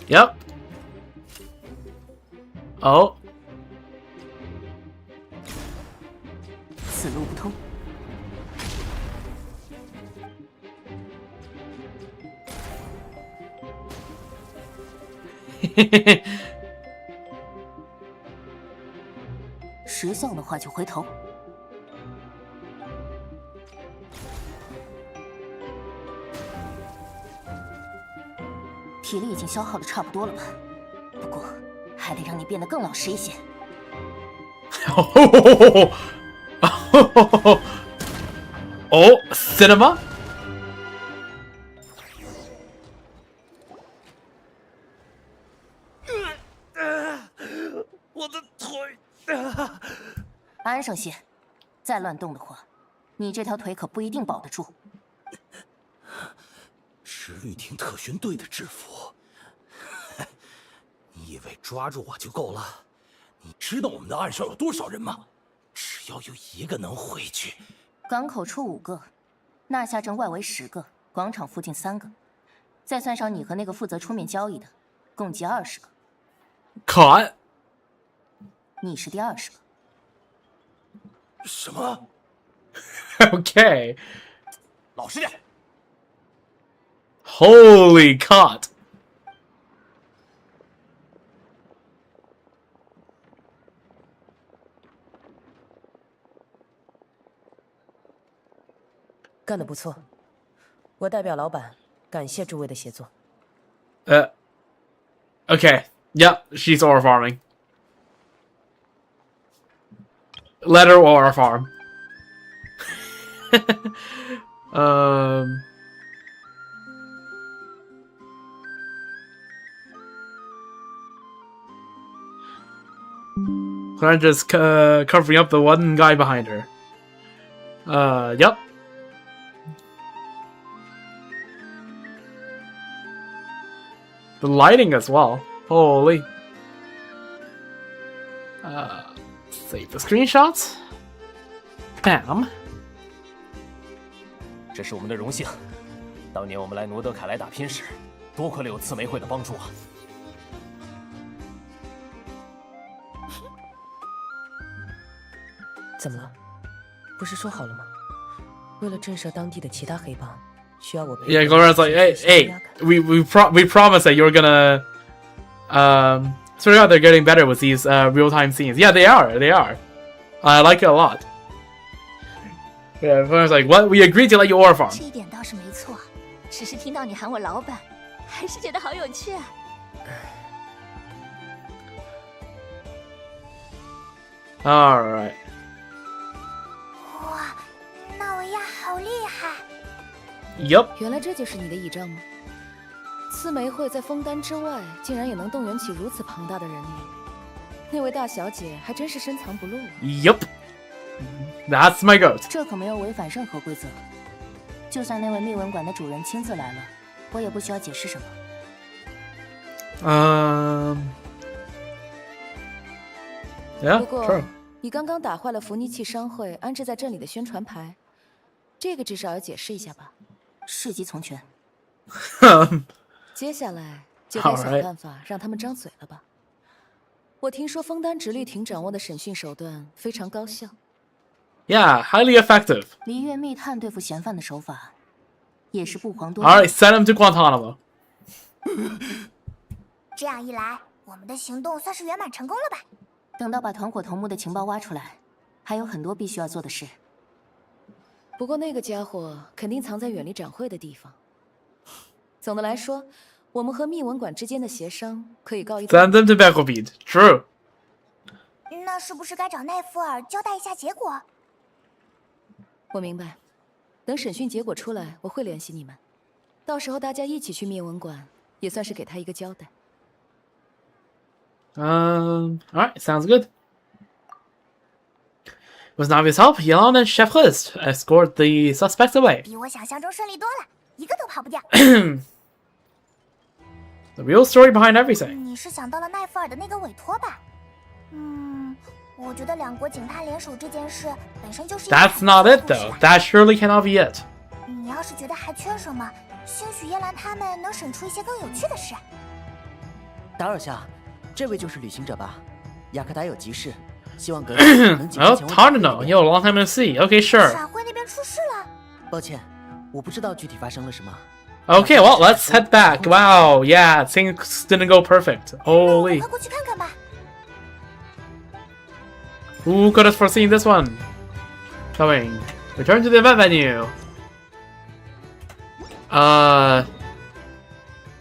Yep. Oh. 此路不通。识相的话就回头。体力已经消耗的差不多了吧？不过还得让你变得更老实一些。Oh, cinema? 我的腿！安上些，再乱动的话，你这条腿可不一定保得住。是绿町特巡队的制服，你以为抓住我就够了？你知道我们的暗哨有多少人吗？只要有一个能回去，港口处5个，纳夏镇外围10个，广场附近3个，再算上你和那个负责出面交易的，共计20个。Caught. 你是第20个。什么？ Okay. 老实点！ Holy caught. 干得不错，我代表老板感谢诸位的协作。Okay. Yep, she's ore farming. Let her ore farm. Clara just covering up the one guy behind her. Yep. The lighting as well. Holy. Save the screenshots. Bam. 这是我们的荣幸。当年我们来罗德凯莱打拼时，多亏了有刺玫会的帮助啊！怎么了？不是说好了吗？为了震慑当地的其他黑帮，需要我陪。Yeah, Gloria's like, hey, we promised that you're gonna, so yeah, they're getting better with these real-time scenes. Yeah, they are. I like it a lot. Yeah, Gloria's like, what? We agreed to let you ore farm. 这一点倒是没错，只是听到你喊我老板，还是觉得好有趣啊。All right. 哇，纳维亚好厉害！ Yup. 原来这就是你的倚仗吗？刺玫会在枫丹之外，竟然也能动员起如此庞大的人力。那位大小姐还真是深藏不露啊。Yup. That's my goat. 这可没有违反任何规则。就算那位密文馆的主人亲自来了，我也不需要解释什么。Yeah, 不过 sure. 你刚刚打坏了福尼契商会安置在镇里的宣传牌，这个至少要解释一下吧。事急从权。接下来就该想办法让他们张嘴了吧。我听说枫丹直律庭掌握的审讯手段非常高效。Yeah, highly effective. 离月密探对付嫌犯的手法，也是不遑多 All 让。right, send him to Guantanamo. 这样一来，我们的行动算是圆满成功了吧？等到把团伙头目的情报挖出来，还有很多必须要做的事。不过那个家伙肯定藏在远离展会的地方。总的来说，我们和密文馆之间的协商可以告一段 Send them to Beckelbead. True. 那是不是该找奈夫尔交代一下结果？我明白，等审讯结果出来，我会联系你们。到时候大家一起去密文馆，也算是给他一个交代。All right, sounds good. With Navi's help, Yelon and Chef List escort the suspects away. 比我想象中顺利多了，一个都跑不掉。 The real story behind everything. 你是想到了奈夫尔的那个委托吧？我觉得两国警探联手这件事本身就是一个 That's not it, though. That surely cannot be it. 你要是觉得还缺什么，兴许叶兰他们能省出一些更有趣的事。达尔夏，这位就是旅行者吧？雅克达有急事，希望阁下能尽快 Oh, 前往。 Tarnano. Yo, long time no see. Okay, sure. 展会那边出事了。抱歉，我不知道具体发生了什么。 Okay, well, let's head back. Wow, yeah, things didn't go perfect. 那我们 Holy. 快过去看看吧。 Who could have foreseen this one? Coming. Return to the event venue.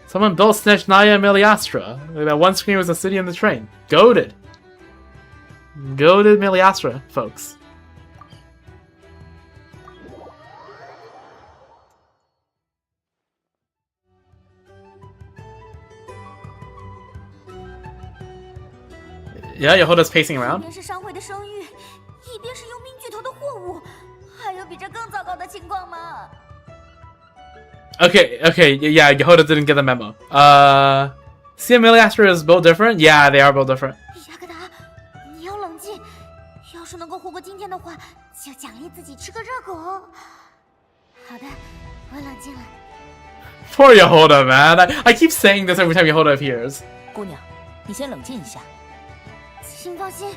Someone built Snezhnaya Miliastra. That one screen was the city and the train. Goated. Goated Miliastra, folks. Yeah, Yehuda's pacing 一 around. 边是商会的声誉，一边是幽冥巨头的货物，还有比这更糟糕的情况吗？ Okay, yeah, Yehuda didn't get the memo. See, Miliastra is built different? Yeah, they are built different. 雅克达，你要冷静。要是能够活过今天的话，就奖励自己吃个热狗哦。好的，我冷静了。 Poor Yehuda, man. I keep saying this every time Yehuda appears. 姑娘，你先冷静一下。 请放心，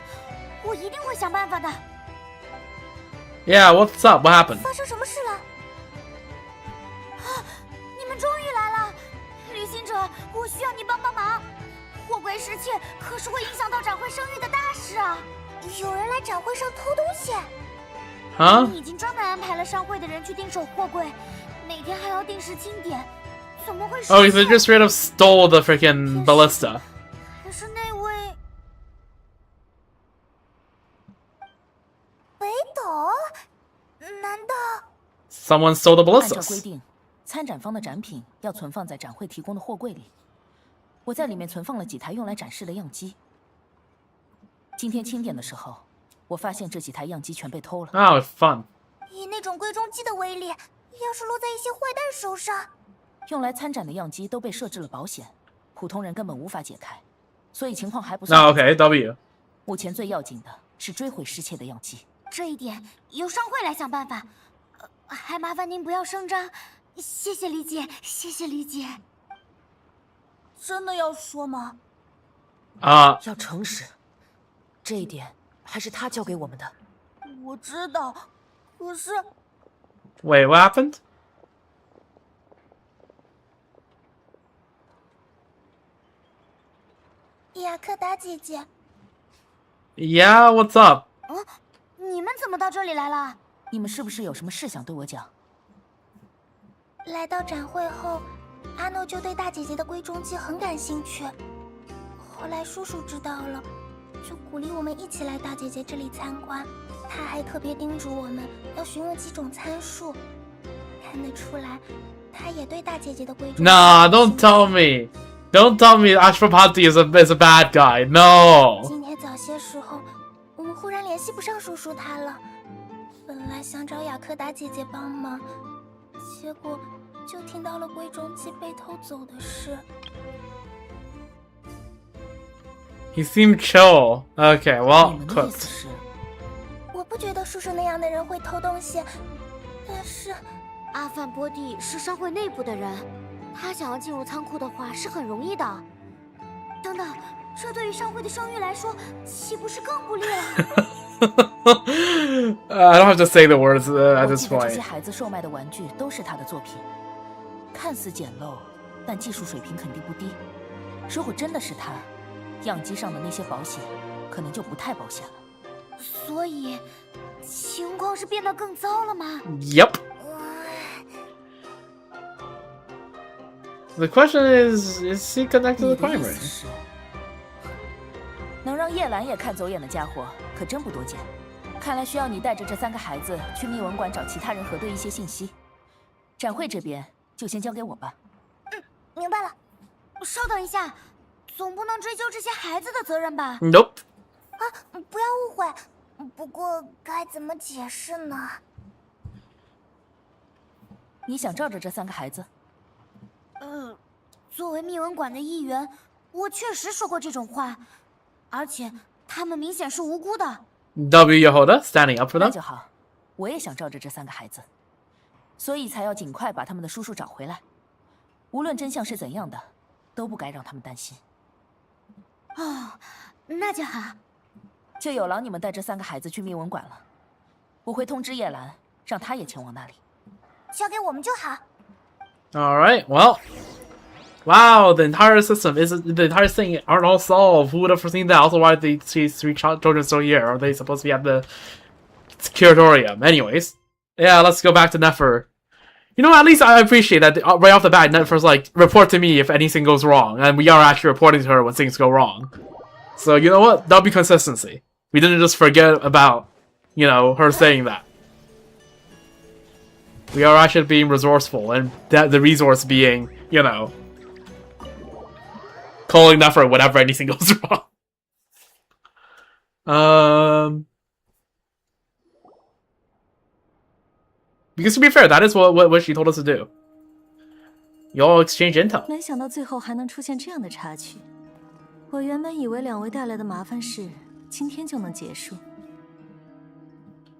我一定会想办法的。 Yeah, what's up? What happened? 发生什么事了？啊！你们终于来了，旅行者，我需要你帮帮忙。货柜失窃可是会影响到展会声誉的大事啊！有人来展会上偷东西。 Huh? 你已经专门安排了商会的人去盯守货柜，每天还要定时清点。怎么会失窃？ Oh, they just straight up stole the freaking ballista. 还是那位北斗？难道？ Someone stole the 按照规 ballistas. 定，参展方的展品要存放在展会提供的货柜里。我在里面存放了几台用来展示的样机。今天清点的时候，我发现这几台样机全被偷了。Oh, fun. 以那种贵重机的威力，要是落在一些坏蛋手上，用来参展的样机都被设置了保险，普通人根本无法解开，所以情况还不算。Okay, W. 目前最要紧的是追回失窃的样机。这一点由商会来想办法。还麻烦您不要声张，谢谢李姐，谢谢李姐。真的要说吗？啊，要诚实，这一点还是他教给我们的。我知道，可是 Wait, what happened? 雅克达姐姐， Yeah, what's up? 你们怎么到这里来了？你们是不是有什么事想对我讲？来到展会后，阿诺就对大姐姐的贵重机很感兴趣。后来叔叔知道了，就鼓励我们一起来大姐姐这里参观。他还特别叮嘱我们要询问几种参数。看得出来，他也对大姐姐的贵重。Nah, don't tell me. Don't tell me Ashwapati is a bad guy. No. 今天早些时候，我们忽然联系不上叔叔他了。本来想找雅克达姐姐帮忙，结果就听到了贵重机被偷走的事。He seemed chill. Okay, well, 你们的意 cooked. 思是？我不觉得叔叔那样的人会偷东西，但是阿范波蒂是商会内部的人，他想要进入仓库的话是很容易的。等等，这对于商会的声誉来说，岂不是更不利了？I don't have to say the words at 我 this 记得这些 point. 孩子售卖的玩具都是他的作品，看似简陋，但技术水平肯定不低。如果真的是他，样机上的那些保险可能就不太保险了。所以，情况是变得更糟了吗？ Yep. The question is he connected to 你 the 的意 primary? 思是，能让叶兰也看走眼的家伙可真不多见。看来需要你带着这3个孩子去密文馆找其他人核对一些信息。展会这边就先交给我吧。明白了。稍等一下，总不能追究这些孩子的责任吧？ Nope. 不要误会。不过该怎么解释呢？你想罩着这3个孩子？作为密文馆的一员，我确实说过这种话，而且他们明显是无辜的。W Yehoda standing up for 那 them. 就好，我也想罩着这3个孩子，所以才要尽快把他们的叔叔找回来。无论真相是怎样的，都不该让他们担心。哦，那就好。就有劳你们带这3个孩子去密文馆了，我会通知叶兰，让她也前往那里。交给我们就好。 All right. Well. Wow, the entire system the entire thing aren't all solved. Who would have foreseen that? Also, why are these 3 children still here? Are they supposed to be at the curatorium? Anyways, yeah, let's go back to Nefer. You know, at least I appreciate that right off the bat, Nefer's like, report to me if anything goes wrong, and we are actually reporting to her when things go wrong. So you know what? That'll be consistency. We didn't just forget about, you know, her saying that. We are actually being resourceful, and that the resource being, you know, calling Nefer whenever anything goes wrong. Because to be fair, that is what she told us to do. You all exchange intel. 没想到最后还能出现这样的插曲。我原本以为2位带来的麻烦事今天就能结束，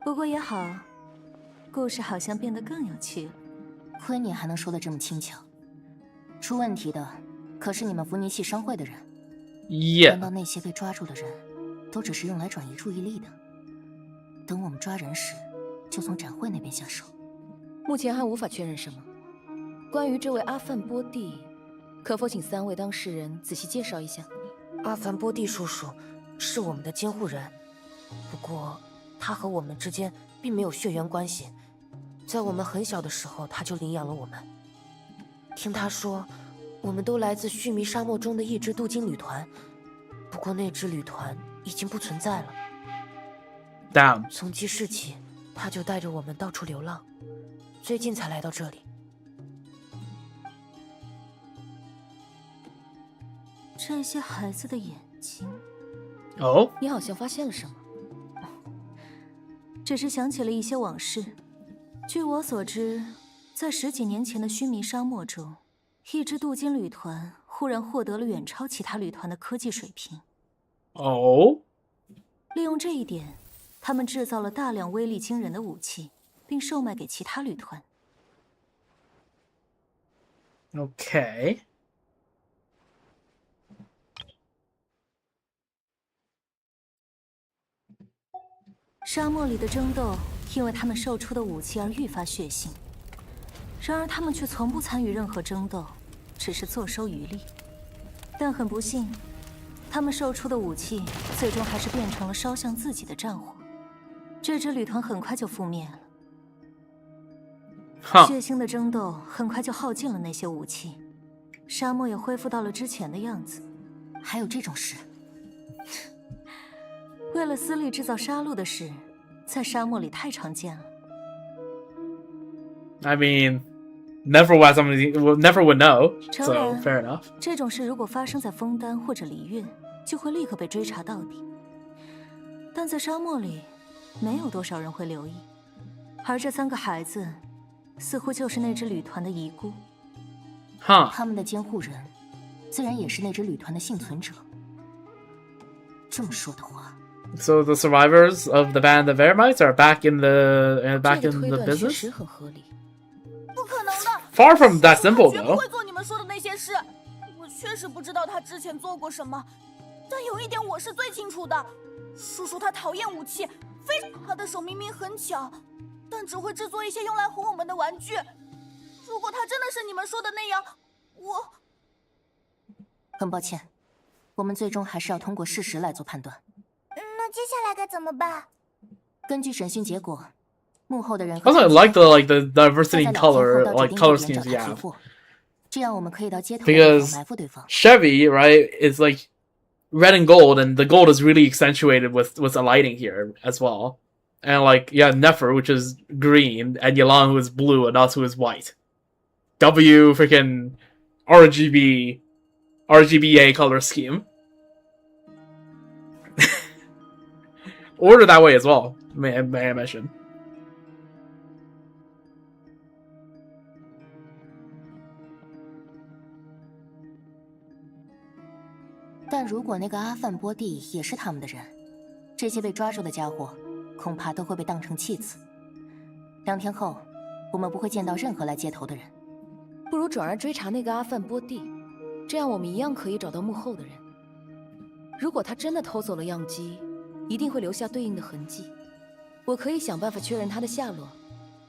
不过也好，故事好像变得更有趣了。亏你还能说得这么轻巧。出问题的可是你们弗尼契商会的人。Yeah. 难道那些被抓住的人都只是用来转移注意力的？等我们抓人时，就从展会那边下手。目前还无法确认什么。关于这位阿范波蒂，可否请3位当事人仔细介绍一下？阿凡波蒂叔叔是我们的监护人，不过他和我们之间并没有血缘关系。在我们很小的时候，他就领养了我们。听他说，我们都来自须弥沙漠中的一支镀金旅团，不过那支旅团已经不存在了。Damn. 从记事起，他就带着我们到处流浪，最近才来到这里。这些孩子的眼睛哦，你好像发现了什么？只是想起了一些往事。据我所知，在10几年前的须弥沙漠中，一支镀金旅团忽然获得了远超其他旅团的科技水平。哦，利用这一点，他们制造了大量威力惊人的武器，并售卖给其他旅团。Okay. 沙漠里的争斗因为他们售出的武器而愈发血腥，然而他们却从不参与任何争斗，只是坐收渔利。但很不幸，他们售出的武器最终还是变成了烧向自己的战火。这支旅团很快就覆灭了。血腥的争斗很快就耗尽了那些武器，沙漠也恢复到了之前的样子。还有这种事？为了私利制造杀戮的事，在沙漠里太常见了。I mean, never would know. So fair enough. 这种事如果发生在枫丹或者璃月，就会立刻被追查到底。但在沙漠里，没有多少人会留意。而这3个孩子，似乎就是那支旅团的遗孤。他们的监护人，自然也是那支旅团的幸存者。这么说的话。So the survivors of the band of Eremites are back in the business. 不可能的 Far from that simple, 绝 though. 不会做你们说的那些事。我确实不知道他之前做过什么，但有一点我是最清楚的：叔叔他讨厌武器，他的手明明很巧，但只会制作一些用来哄我们的玩具。如果他真的是你们说的那样，我……很抱歉，我们最终还是要通过事实来做判断。那接下来该怎么办？根据审讯结果，幕后的人 Also, I like the diversity in color schemes you have. 这样我们可以到街头 Because 埋伏对方。 Chevy, right, is like red and gold, and the gold is really accentuated with the lighting here as well. And like, yeah, Nefer, which is green, and Yelan, who is blue, and us, who is white. W freaking RGBA color scheme. Order that way as well, may I mention. 但如果那个阿范波蒂也是他们的人，这些被抓住的家伙恐怕都会被当成弃子。2天后，我们不会见到任何来接头的人。不如转而追查那个阿范波蒂，这样我们一样可以找到幕后的人。如果他真的偷走了样机，一定会留下对应的痕迹。我可以想办法确认他的下落，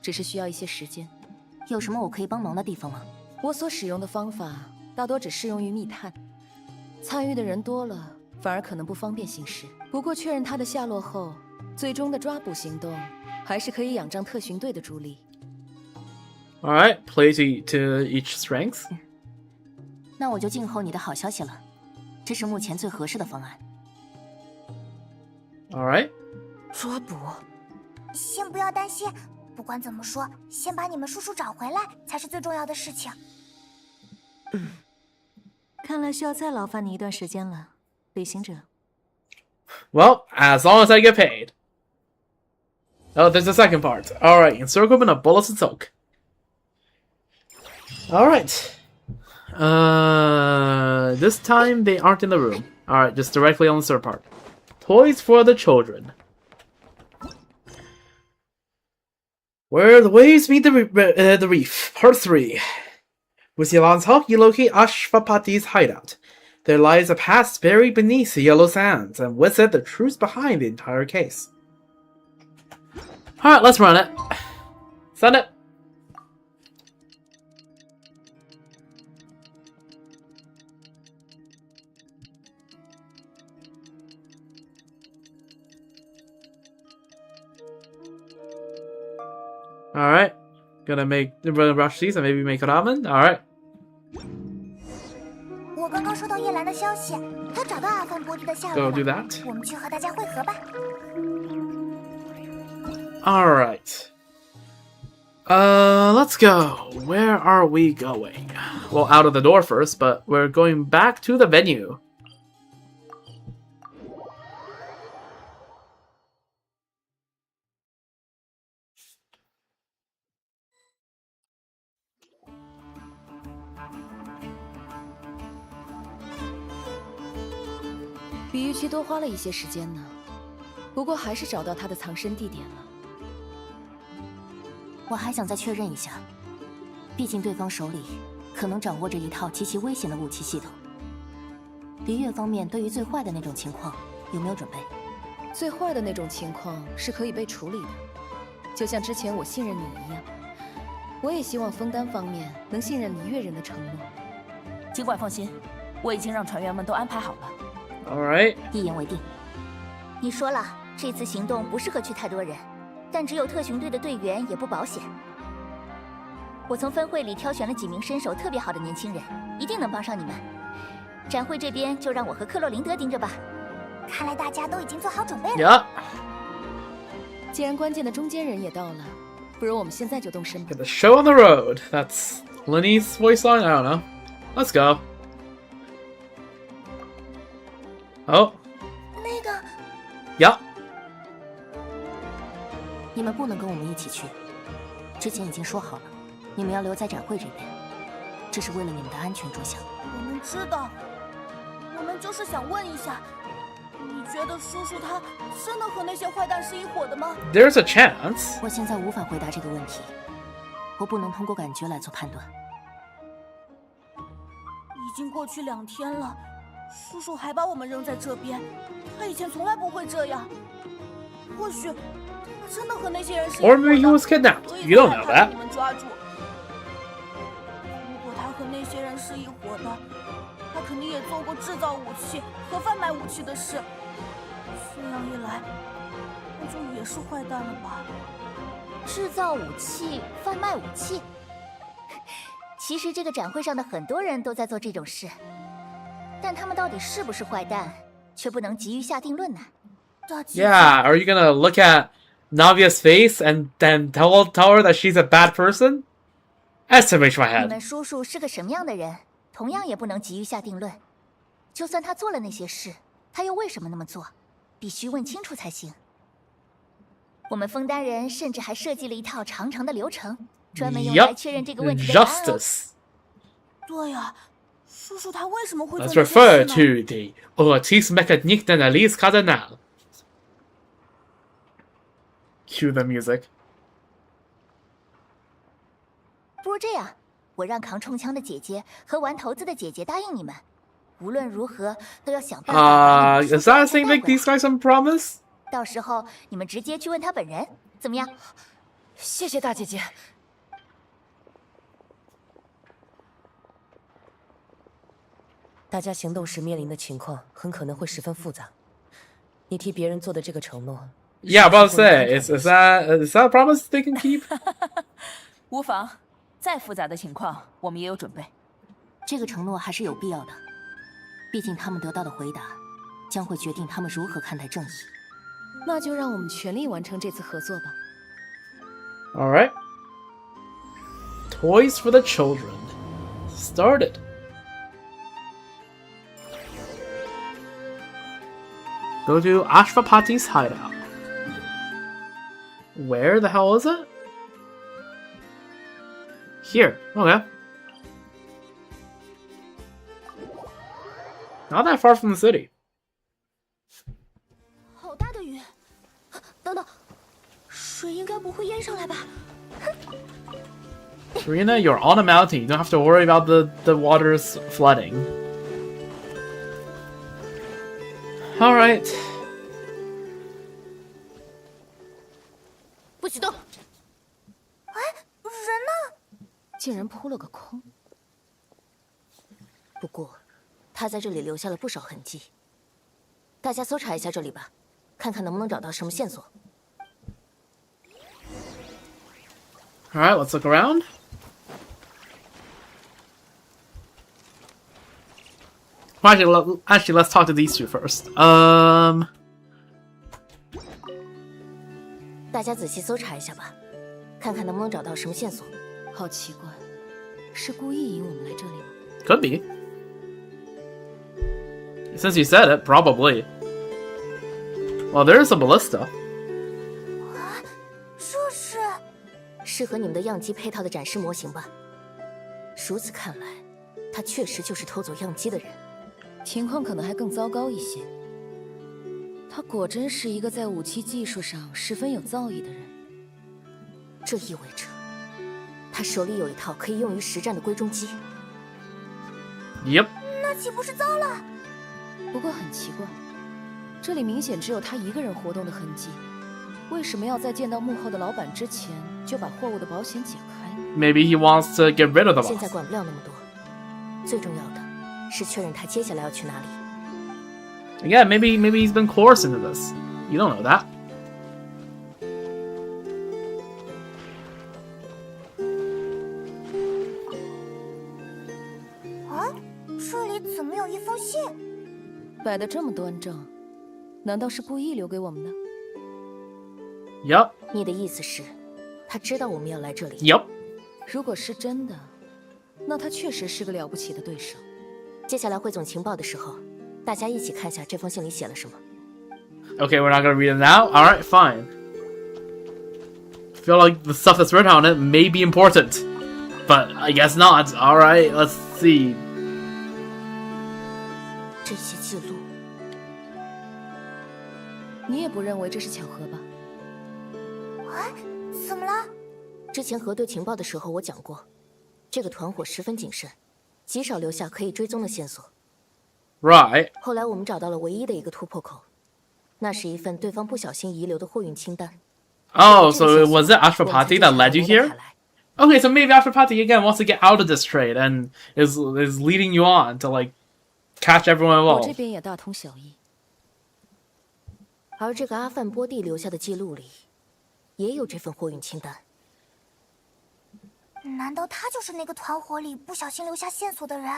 只是需要一些时间。有什么我可以帮忙的地方吗？我所使用的方法大多只适用于密探，参与的人多了，反而可能不方便行事。不过确认他的下落后，最终的抓捕行动还是可以仰仗特巡队的助力。All right, play to each strength. 那我就静候你的好消息了。这是目前最合适的方案。All right. 抓捕？先不要担心，不管怎么说，先把你们叔叔找回来才是最重要的事情。看来需要再劳烦你一段时间了，旅行者。Well, as long as I get paid. Oh, there's a second part. All right, encirclement of bullets and soak. All right. This time they aren't in the room. All right, just directly on the third part. Toys for the children. Where the waves meet the reef, part 3. With Yelan's help, you locate Ashvapati's hideout. There lies a past buried beneath the yellow sands, and with it, the truth behind the entire case. Alright, let's run it. Send it. Alright. Gonna brush these and maybe make ramen. Alright. 我刚刚收到叶兰的消息，她找到阿范波蒂的下落了。 Go do that. 我们去和大家会合吧。Alright. Let's go. Where are we going? Well, out of the door first, but we're going back to the venue. 比预期多花了一些时间呢，不过还是找到他的藏身地点了。我还想再确认一下，毕竟对方手里可能掌握着一套极其危险的武器系统。璃月方面对于最坏的那种情况有没有准备？最坏的那种情况是可以被处理的，就像之前我信任你一样。我也希望枫丹方面能信任璃月人的承诺。尽管放心，我已经让船员们都安排好了。All right. 一言为定。你说了，这次行动不适合去太多人，但只有特巡队的队员也不保险。我从分会里挑选了几名身手特别好的年轻人，一定能帮上你们。展会这边就让我和克洛琳德盯着吧。看来大家都已经做好准备了。 Yeah. 既然关键的中间人也到了，不如我们现在就动身吧。 Get the show on the road. That's Lenny's voice line? I don't know. Let's go. Oh. 那个， Yeah. 你们不能跟我们一起去，之前已经说好了，你们要留在展会这边，这是为了你们的安全着想。我们知道，我们就是想问一下，你觉得叔叔他真的和那些坏蛋是一伙的吗？ There's a chance. 我现在无法回答这个问题，我不能通过感觉来做判断。已经过去2天了，叔叔还把我们扔在这边，他以前从来不会这样。或许他真的和那些人是一伙 Or 的， maybe he was kidnapped. 所以 You don't 才 know 害怕 that. 你们抓住。如果他和那些人是一伙的，他肯定也做过制造武器和贩卖武器的事。这样一来，那就也是坏蛋了吧？制造武器、贩卖武器。其实这个展会上的很多人都在做这种事，但他们到底是不是坏蛋，却不能急于下定论呢。大姐， Yeah. Are you gonna look at Navia's face and then tell her that she's a bad person? Estimate my 你 head. 们叔叔是个什么样的人，同样也不能急于下定论。就算他做了那些事，他又为什么那么做？必须问清楚才行。我们枫丹人甚至还设计了一套长长的流程，专门用来确认这个问题的答案哦。 Justice. 对呀，叔叔他为什么会做 Let's 这些 refer 事呢？ to the Ortiz Mécanique d'Analyse Cardinal. Cue the music. 不如这样，我让扛冲枪的姐姐和玩骰子的姐姐答应你们，无论如何都要想办法把你们 Is 叔叔 that 安 thing 全带 make 回来 these guys some promise? 到时候你们直接去问他本人，怎么样？谢谢大姐姐。大家行动时面临的情况很可能会十分复杂。你替别人做的这个承诺 Yeah, about to say, is that a promise they can keep? 无妨，再复杂的情况我们也有准备。这个承诺还是有必要的，毕竟他们得到的回答将会决定他们如何看待正义。那就让我们全力完成这次合作吧。 All right. Toys for the children. Started. Go to Ashvapati's hideout. Where the hell is it? Here. Okay. Not that far from the city. 好大的雨！等等，水应该不会淹上来吧？ Serena, you're on a mountain. You don't have to worry about the waters flooding. Alright. 不许动！哎，人呢？竟然扑了个空。不过，他在这里留下了不少痕迹。大家搜查一下这里吧，看看能不能找到什么线索。 Alright, let's look around. Well, actually, let's talk to these two first. 大家仔细搜查一下吧，看看能不能找到什么线索。好奇怪，是故意引我们来这里吗？ Could be. Since you said it, probably. Well, there is a ballista. 这是适合你们的样机配套的展示模型吧。如此看来，他确实就是偷走样机的人。情况可能还更糟糕一些。他果真是一个在武器技术上十分有造诣的人。这意味着，他手里有一套可以用于实战的归中机。Yep。那岂不是糟了？不过很奇怪，这里明显只有他一个人活动的痕迹，为什么要在见到幕后的老板之前就把货物的保险解开呢 ？Maybe he wants to get rid of the boss. 现在管不了那么多，最重要的是确认他接下来要去哪里。Again, maybe he's been coerced into this. You don't know that. 啊，这里怎么有一封信？摆得这么端正，难道是故意留给我们的 Yup. 你的意思是，他知道我们要来这里？ Yup. 如果是真的，那他确实是个了不起的对手。接下来汇总情报的时候，大家一起看下这封信里写了什么。 Okay, we're not gonna read it now. All right, fine. Feel like the stuff that's written on it may be important, but I guess not. All right, let's see. 这些记录，你也不认为这是巧合吧？啊，怎么了？之前核对情报的时候我讲过，这个团伙十分谨慎，极少留下可以追踪的线索。 Right. 后来我们找到了唯一的一个突破口，那是一份对方不小心遗留的货运清单。Oh, so was it Ashwapati that led you here? Okay, so maybe Ashwapati again wants to get out of this trade and is leading you on to like catch everyone 我这 involved. 边也大同小异。而这个阿范波蒂留下的记录里，也有这份货运清单。难道他就是那个团伙里不小心留下线索的人？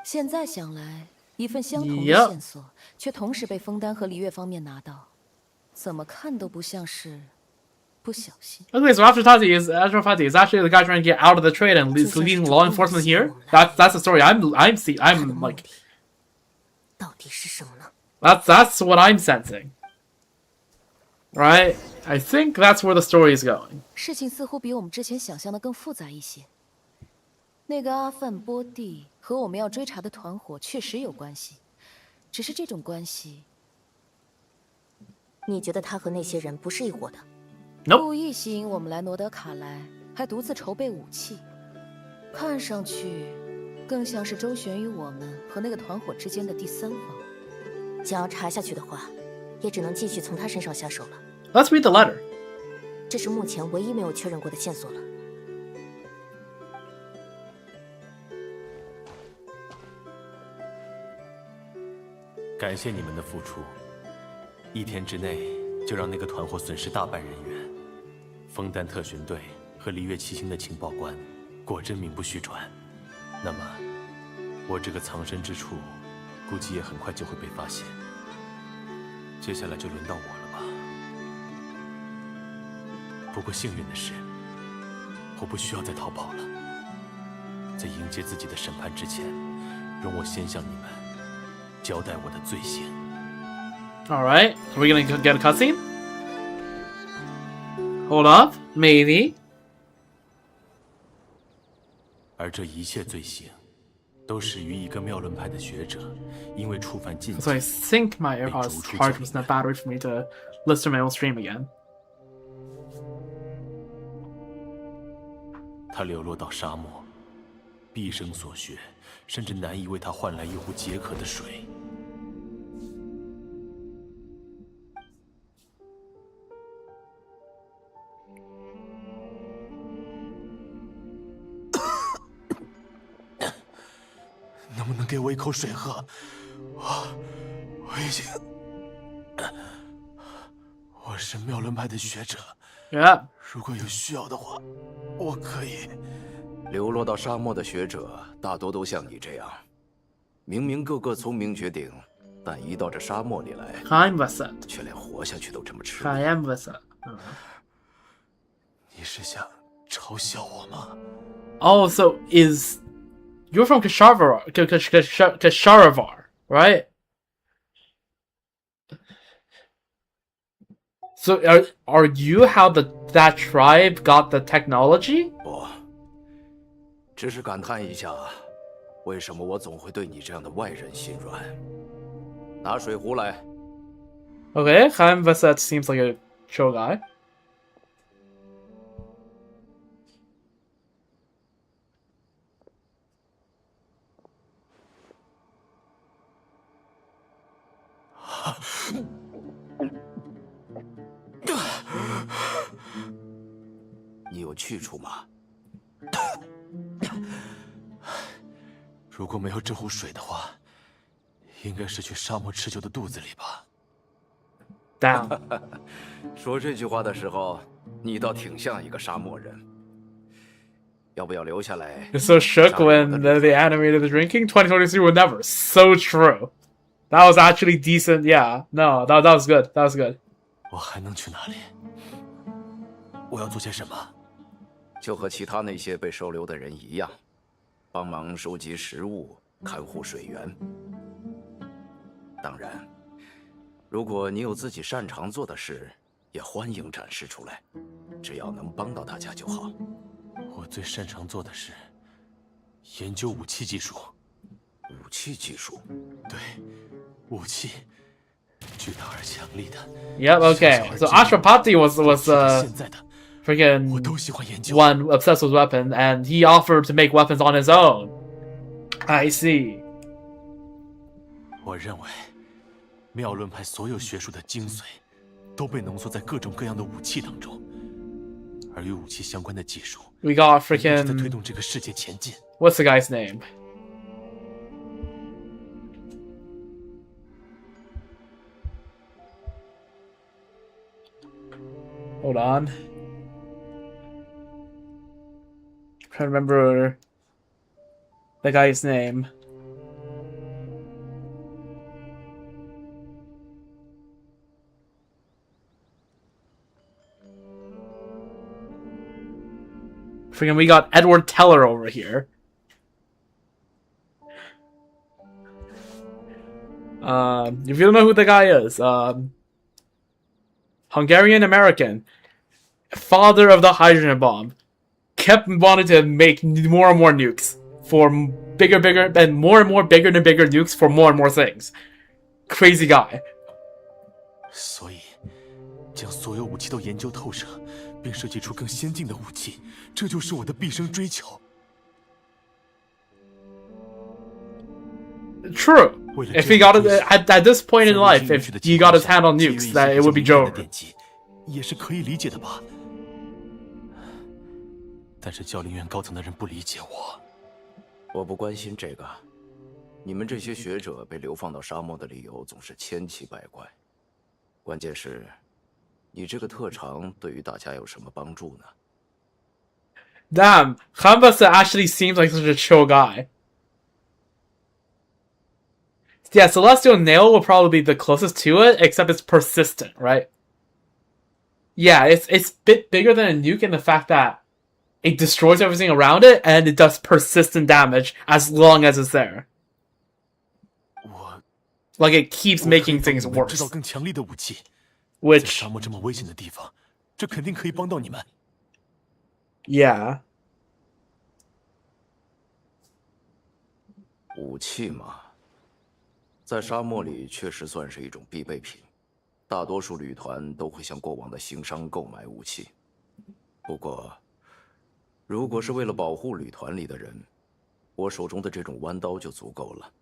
现在想来，一份相同的 Yep. 线索，却同时被枫丹和璃月方面拿到，怎么看都不像是不小心。 Okay, so Ashwapati is actually the guy trying to get out of the trade and leading law enforcement here. That's the story I'm 他的目 like 的到底是什么呢？ that's what I'm sensing. Right? I think that's where the story is going. 事情似乎比我们之前想象的更复杂一些。那个阿范波蒂和我们要追查的团伙确实有关系，只是这种关系，你觉得他和那些人不是一伙的？ Nope. 故意吸引我们来诺德卡莱，还独自筹备武器，看上去更像是周旋于我们和那个团伙之间的第三方。想要查下去的话，也只能继续从他身上下手了。 Let's read the letter. 这是目前唯一没有确认过的线索了。感谢你们的付出，1天之内就让那个团伙损失大半人员。枫丹特巡队和璃月七星的情报官，果真名不虚传。那么，我这个藏身之处，估计也很快就会被发现。接下来就轮到我了吧？不过幸运的是，我不需要再逃跑了。在迎接自己的审判之前，容我先向你们交代我的罪行。 All right, are we gonna get a cutscene? Hold up, maybe. 而这一切罪行，都始于一个妙论派的学者，因为触犯禁忌。 So I think my AirPods charged was enough battery for me to listen to my own stream again. 他流落到沙漠，毕生所学，甚至难以为他换来一壶解渴的水。能不能给我一口水喝？我已经，我是妙论派的学者。 Yeah. 如果有需要的话，我可以。流落到沙漠的学者大多都像你这样，明明个个聪明绝顶，但一到这沙漠里来， Kaimvasa. 却连活下去都这么吃力。 Kaimvasa. 你是想嘲笑我吗？ Oh, so is you're from Kasharavar, right? So are you how that tribe got the technology? 不，只是感叹一下，为什么我总会对你这样的外人心软。拿水壶来。Okay, Chaim Vasset seems like a chill guy.你有去处吗？如果没有这壶水的话，应该是去沙漠持久的肚子里吧。Down. 说这句话的时候，你倒挺像一个沙漠人。要不要留下来？ You're so shook when they animated the drinking. 2023 would never. So true. That was actually decent. Yeah. No, that was good. That was good. 我还能去哪里？我要做些什么？就和其他那些被收留的人一样，帮忙收集食物，看护水源。当然，如果你有自己擅长做的事，也欢迎展示出来，只要能帮到大家就好。我最擅长做的是研究武器技术。武器技术？对，武器，巨大而强力的。Yep. Okay. So Ashwapati was freaking one obsessed with weapons, and he offered to make weapons on his own. I see. 我认为，妙论派所有学术的精髓，都被浓缩在各种各样的武器当中，而与武器相关的技术 We got 在推 freaking 动这个世界前进。what's the guy's name? Hold on. I'm trying to remember the guy's name. Freaking, we got Edward Teller over here. If you don't know who the guy is, Hungarian American, father of the hydrogen bomb, kept wanting to make more and more nukes for bigger, and more bigger and bigger nukes for more and more things. Crazy guy. 所以，将所有武器都研究透彻，并设计出更先进的武器，这就是我的毕生追求。 True. If he got it at this point in life, if he got his hand on nukes, that it would be Joe. 也是可以理解的吧？但是教陵院高层的人不理解我。我不关心这个，你们这些学者被流放到沙漠的理由总是千奇百怪。关键是，你这个特长对于大家有什么帮助呢？ Damn, Hambasa actually seems like such a chill guy. Yeah, Celestial Nail will probably be the closest to it, except it's persistent, right? Yeah, it's a bit bigger than a nuke in the fact that it destroys everything around it, and it does persistent damage as long as it's there. Like, it keeps making things worse. 知道更强力的武器， Which 在沙漠这么危险的地方，这肯定可以帮到你们。 Yeah. 武器嘛，在沙漠里确实算是一种必备品，大多数旅团都会向过往的行商购买武器。不过，如果是为了保护旅团里的人，我手中的这种弯刀就足够了。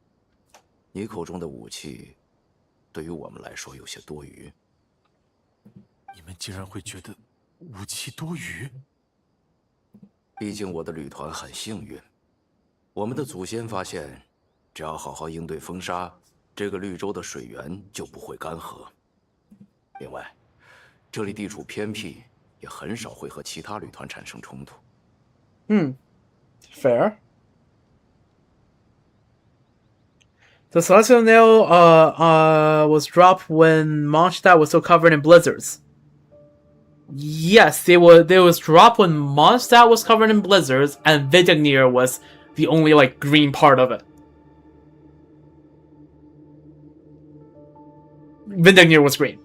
你口中的武器，对于我们来说有些多余。你们竟然会觉得武器多余？毕竟我的旅团很幸运，我们的祖先发现，只要好好应对风沙，这个绿洲的水源就不会干涸。另外，这里地处偏僻，也很少会和其他旅团产生冲突。Fair. The Celestial Nail was dropped when Mondstadt was still covered in blizzards. Yes, it was dropped when Mondstadt was covered in blizzards, and Vidignir was the only, like, green part of it. Vidignir was green.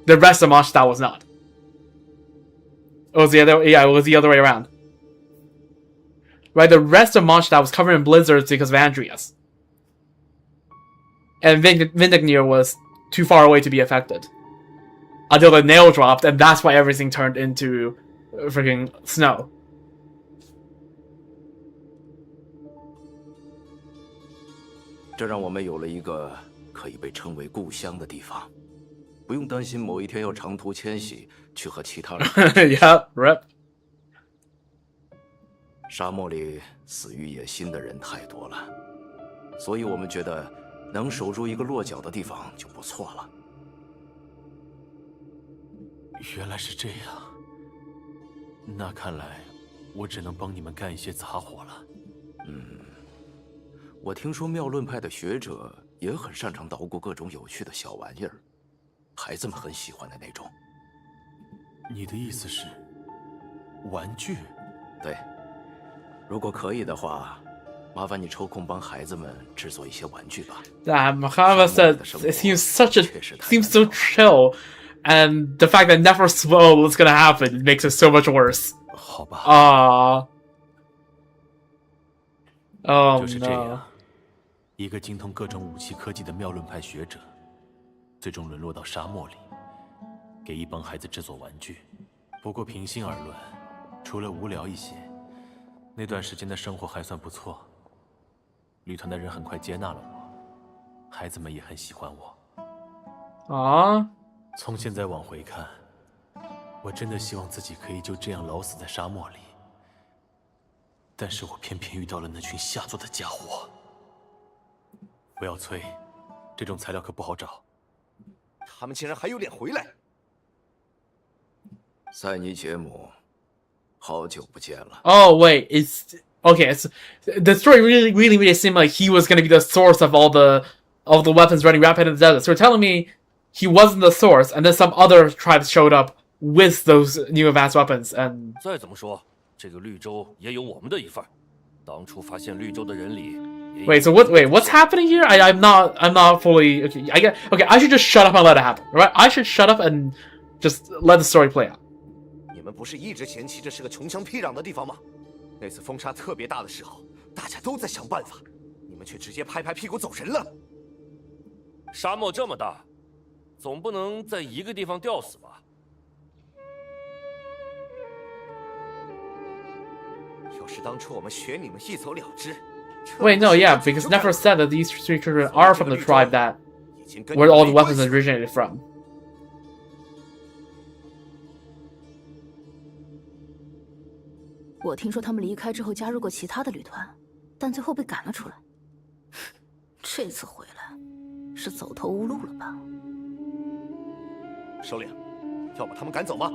The rest of Mondstadt was not. It was the other way around. Right, the rest of Mondstadt was covered in blizzards because of Andreas. And Vindignir was too far away to be affected. until the nail dropped, and that's why everything turned into freaking snow. 这让我们有了一个可以被称为故乡的地方，不用担心某一天要长途迁徙去和其他人。Yeah, rip. 沙漠里死于野心的人太多了，所以我们觉得能守住一个落脚的地方就不错了。原来是这样，那看来我只能帮你们干一些杂活了。我听说妙论派的学者也很擅长捣鼓各种有趣的小玩意儿，孩子们很喜欢的那种。你的意思是，玩具？对，如果可以的话，麻烦你抽空帮孩子们制作一些玩具吧。Muhammad said it seems so chill, and the fact that never slow is gonna happen makes it so much worse. 好吧。就是这样，一个精通各种武器科技的妙论派学者，最终沦落到沙漠里，给一帮孩子制作玩具。不过平心而论，除了无聊一些，那段时间的生活还算不错。旅团的人很快接纳了我，孩子们也很喜欢我。从现在往回看，我真的希望自己可以就这样老死在沙漠里。但是我偏偏遇到了那群下作的家伙。不要催，这种材料可不好找。他们竟然还有脸回来！塞尼杰姆，好久不见了。Oh wait, it's okay. It's the story really made it seem like he was going to be the source of all the weapons running rapid in the desert. So you're telling me he wasn't the source, and then some other tribes showed up with those new advanced weapons, and 再怎么说，这个绿洲也有我们的一份。当初发现绿洲的人里。Wait, so what's happening here? I'm not fully okay. I should just shut up and let it happen, right? I should shut up and just let the story play out. 你们不是一直嫌弃这是个穷乡僻壤的地方吗？那次风沙特别大的时候，大家都在想办法，你们却直接拍拍屁股走人了。沙漠这么大，总不能在一个地方吊死吧？要是当初我们学你们一走了之。Wait, no, yeah, because Nefer said that these three children are from the tribe that where all the weapons originated from. 我听说他们离开之后加入过其他的旅团，但最后被赶了出来。这次回来是走投无路了吧？首领，要把他们赶走吗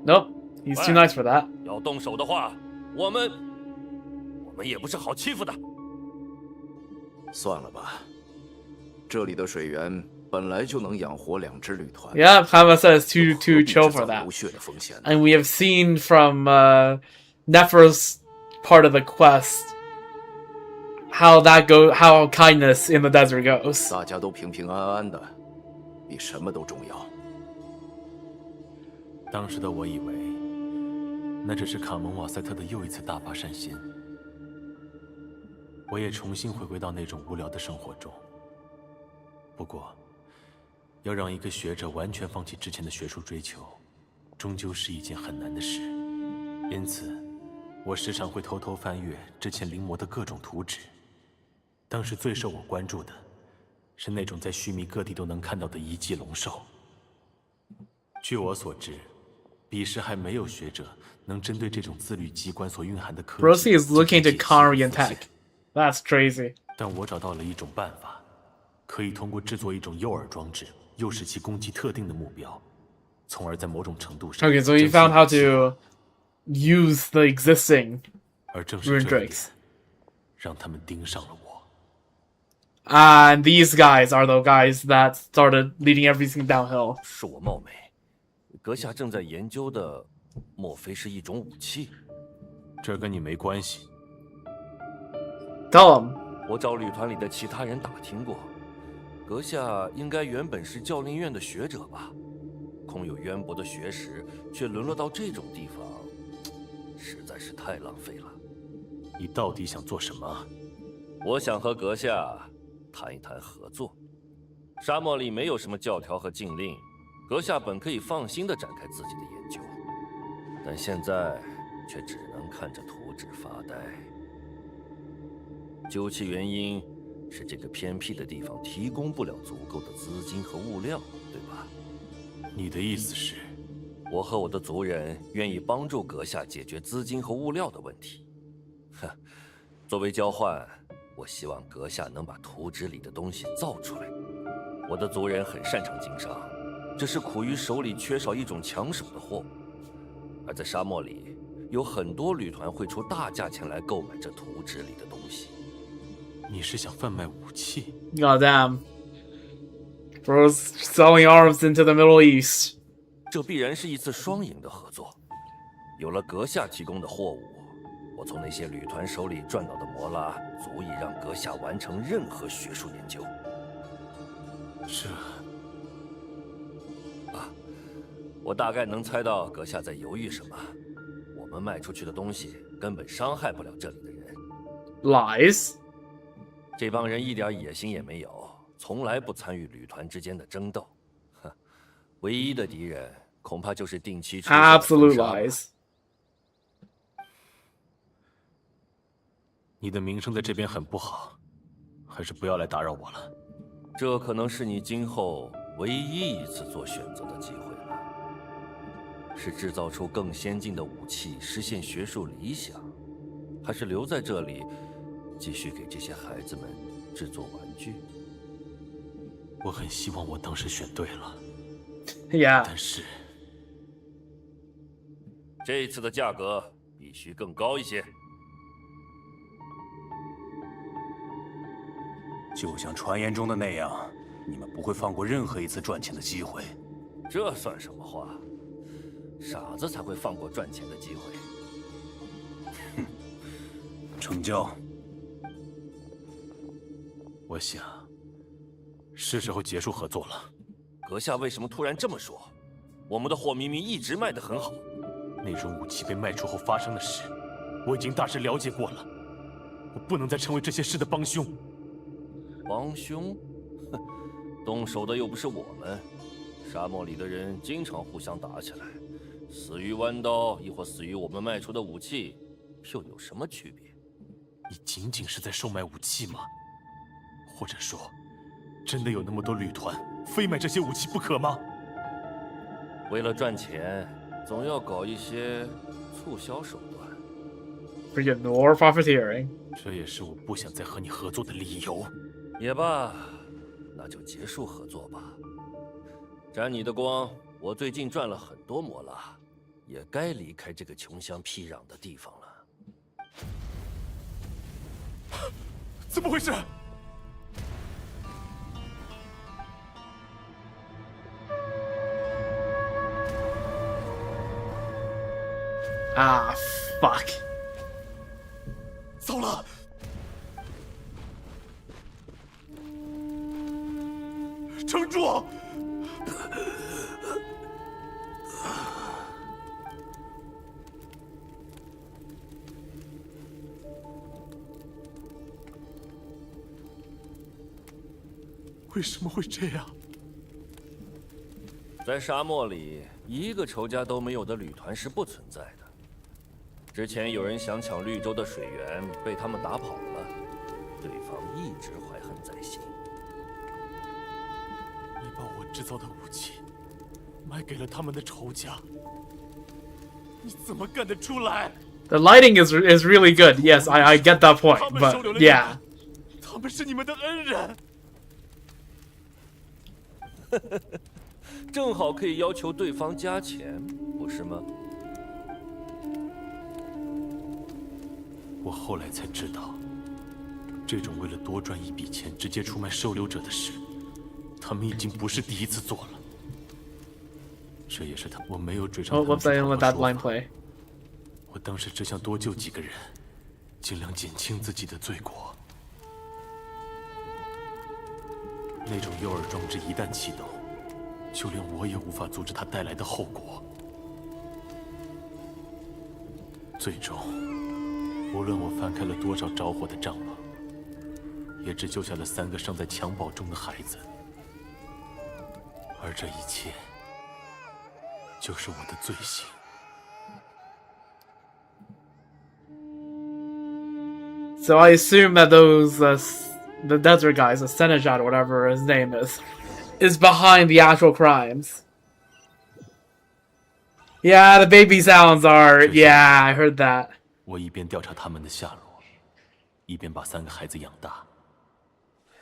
Nope, he's too nice for that. 要动手的话，我们也不是好欺负的。算了吧，这里的水源本来就能养活2支旅团。Yeah, Hama says too chill for that. And we have seen from Nefer's part of the quest how kindness in the desert goes. 大家都平平安安的，比什么都重要。当时的我以为，那只是卡蒙瓦塞特的又一次大发善心。我也重新回归到那种无聊的生活中。不过，要让一个学者完全放弃之前的学术追求，终究是一件很难的事。因此，我时常会偷偷翻阅之前临摹的各种图纸。当时最受我关注的，是那种在须弥各地都能看到的遗迹龙兽。据我所知，彼时还没有学者能针对这种自律机关所蕴含的科技。Rosie is looking to counter tech. That's crazy. 但我找到了一种办法，可以通过制作一种诱饵装置，诱使其攻击特定的目标，从而在某种程度上。Okay, so you found how to use the existing rune drakes. 让他们盯上了我。And these guys are the guys that started leading everything downhill. 恕我冒昧，阁下正在研究的，莫非是一种武器？这跟你没关系。Tell him. 我找旅团里的其他人打听过，阁下应该原本是教令院的学者吧？空有渊博的学识，却沦落到这种地方，实在是太浪费了。你到底想做什么？我想和阁下谈一谈合作。沙漠里没有什么教条和禁令，阁下本可以放心地展开自己的研究，但现在却只能看着图纸发呆。究其原因，是这个偏僻的地方提供不了足够的资金和物料，对吧？你的意思是，我和我的族人愿意帮助阁下解决资金和物料的问题。哼，作为交换，我希望阁下能把图纸里的东西造出来。我的族人很擅长经商，只是苦于手里缺少一种抢手的货物。而在沙漠里，有很多旅团会出大价钱来购买这图纸里的东西。你是想贩卖武器 God damn. Bro's selling arms into the Middle East. 这必然是一次双赢的合作。有了阁下提供的货物，我从那些旅团手里赚到的摩拉，足以让阁下完成任何学术研究。我大概能猜到阁下在犹豫什么。我们卖出去的东西根本伤害不了这里的人。Lies. 这帮人一点野心也没有，从来不参与旅团之间的争斗。唯一的敌人恐怕就是定期出现的 Absolute lies. 你的名声在这边很不好，还是不要来打扰我了。这可能是你今后唯一一次做选择的机会了。是制造出更先进的武器，实现学术理想，还是留在这里，继续给这些孩子们制作玩具？我很希望我当时选对了。Yeah. 但是这次的价格必须更高一些。就像传言中的那样，你们不会放过任何一次赚钱的机会。这算什么话？傻子才会放过赚钱的机会。哼，成交。我想，是时候结束合作了。阁下为什么突然这么说？我们的货明明一直卖得很好。那种武器被卖出后发生的事，我已经大致了解过了。我不能再成为这些事的帮凶。帮凶？哼，动手的又不是我们。沙漠里的人经常互相打起来，死于弯刀，亦或死于我们卖出的武器，又有什么区别？你仅仅是在售卖武器吗？或者说，真的有那么多旅团非买这些武器不可吗？为了赚钱，总要搞一些促销手段。Freaking more profiteering. 这也是我不想再和你合作的理由。也罢，那就结束合作吧。沾你的光，我最近赚了很多摩拉，也该离开这个穷乡僻壤的地方了。怎么回事？Ah, fuck. 糟了！撑住！为什么会这样？在沙漠里，一个仇家都没有的旅团是不存在的。之前有人想抢绿洲的水源，被他们打跑了，对方一直怀恨在心。你把我制造的武器卖给了他们的仇家，你怎么干得出来 The lighting is really good. Yes, I get that point. But yeah. 他们是你们的恩人。正好可以要求对方加钱，不是吗？我后来才知道，这种为了多赚一笔钱直接出卖收留者的事，他们已经不是第一次做了。这也是我没有追上他们的说法。我当时只想多救几个人，尽量减轻自己的罪过。那种诱饵装置一旦启动，就连我也无法阻止它带来的后果。最终，无论我翻开了多少着火的帐篷，也只救下了3个尚在襁褓中的孩子。而这一切，就是我的罪行。So I assume that those the desert guys, the Senejat or whatever his name is behind the actual crimes. Yeah, the baby sounds are. Yeah, I heard that. 我一边调查他们的下落，一边把3个孩子养大。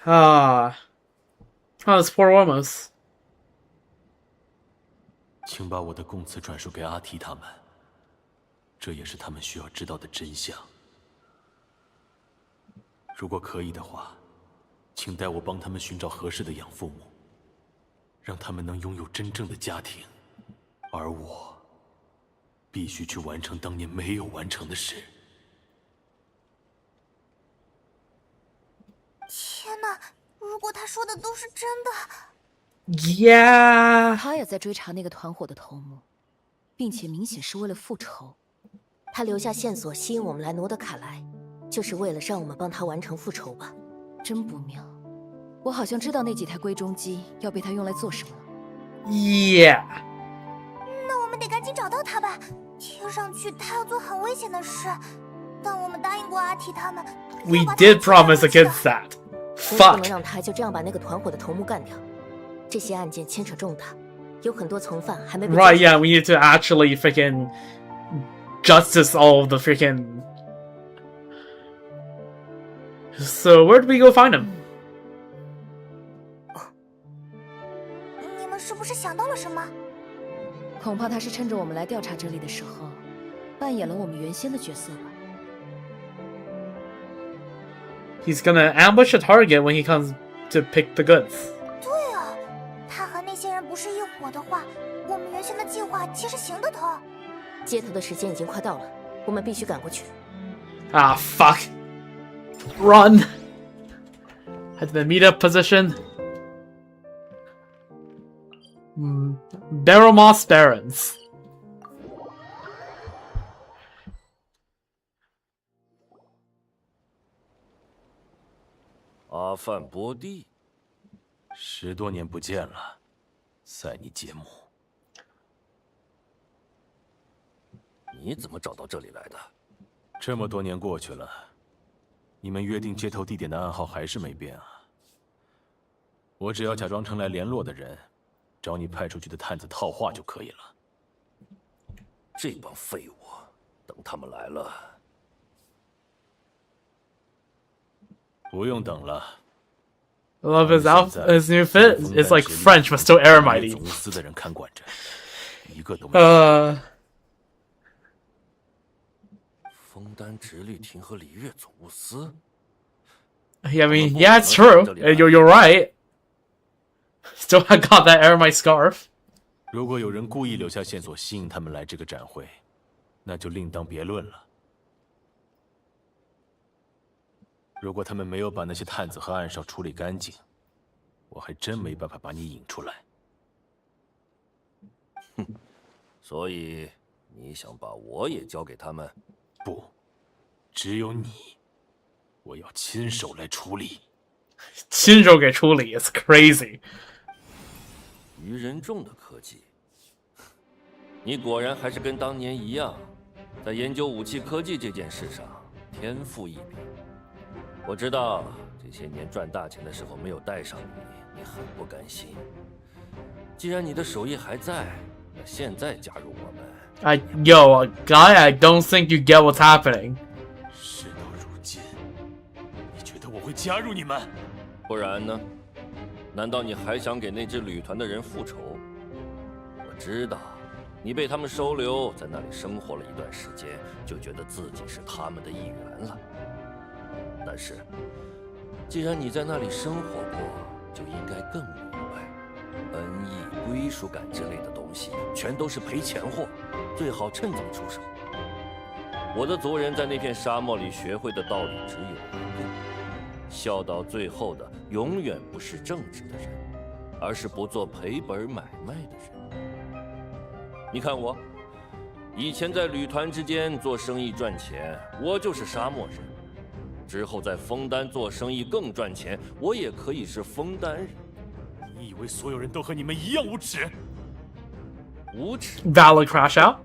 Oh, this poor Ormos. 请把我的供词转述给阿提他们，这也是他们需要知道的真相。如果可以的话，请代我帮他们寻找合适的养父母，让他们能拥有真正的家庭，而我必须去完成当年没有完成的事。天哪！如果他说的都是真的 ，Yeah， 他也在追查那个团伙的头目，并且明显是为了复仇。他留下线索吸引我们来挪德卡莱，就是为了让我们帮他完成复仇吧？真不妙，我好像知道那几台龟中机要被他用来做什么了。Yeah， 那我们得赶紧找到他吧。听上去他要做很危险的事，但我们答应过阿提他们。We did promise against that. 不能让他就这样把那个团伙的头目干掉。这些案件牵扯重大，有很多从犯还没被。Right, yeah, we need to actually freaking justice all of the freaking. So where do we go find him? 你们是不是想到了什么？恐怕他是趁着我们来调查这里的时候，扮演了我们原先的角色吧。He's gonna ambush a target when he comes to pick the goods. 对啊，他和那些人不是一伙的话，我们原先的计划其实行得通。接头的时间已经快到了，我们必须赶过去。Ah, fuck. Run. Head to the meetup position. Barrelmoss Barrens. 阿范波蒂，10多年不见了，塞尼杰姆。你怎么找到这里来的？这么多年过去了，你们约定接头地点的暗号还是没变啊？我只要假装成来联络的人，找你派出去的探子套话就可以了。这帮废物，等他们来了。 不用等了。I love his outfit, his new fit. It's like French, but still Aramite. 总司的人看管着，一个都没。枫丹直律廷和礼乐总务司。Yeah, I mean, yeah, it's true. You're right. Still, I got that Aramite scarf. 如果有人故意留下线索吸引他们来这个展会，那就另当别论了。 如果他们没有把那些探子和暗哨处理干净，我还真没办法把你引出来。哼，所以你想把我也交给他们？不，只有你，我要亲手来处理。亲手给处理 ，It's crazy。愚人众的科技，你果然还是跟当年一样，在研究武器科技这件事上天赋异禀。 我知道这些年赚大钱的时候没有带上你，你很不甘心。既然你的手艺还在，那现在加入我们。Yo, guy, I don't think you get what's happening. 事到如今，你觉得我会加入你们？不然呢？难道你还想给那支旅团的人复仇？我知道，你被他们收留，在那里生活了一段时间，就觉得自己是他们的一员了。 但是，既然你在那里生活过，就应该更明白，恩义、归属感之类的东西，全都是赔钱货，最好趁早出手。我的族人在那片沙漠里学会的道理只有一个：笑到最后的，永远不是正直的人，而是不做赔本买卖的人。你看我，以前在旅团之间做生意赚钱，我就是沙漠人。 之后在枫丹做生意更赚钱，我也可以是枫丹人。你以为所有人都和你们一样无耻？无耻。Valid crash out.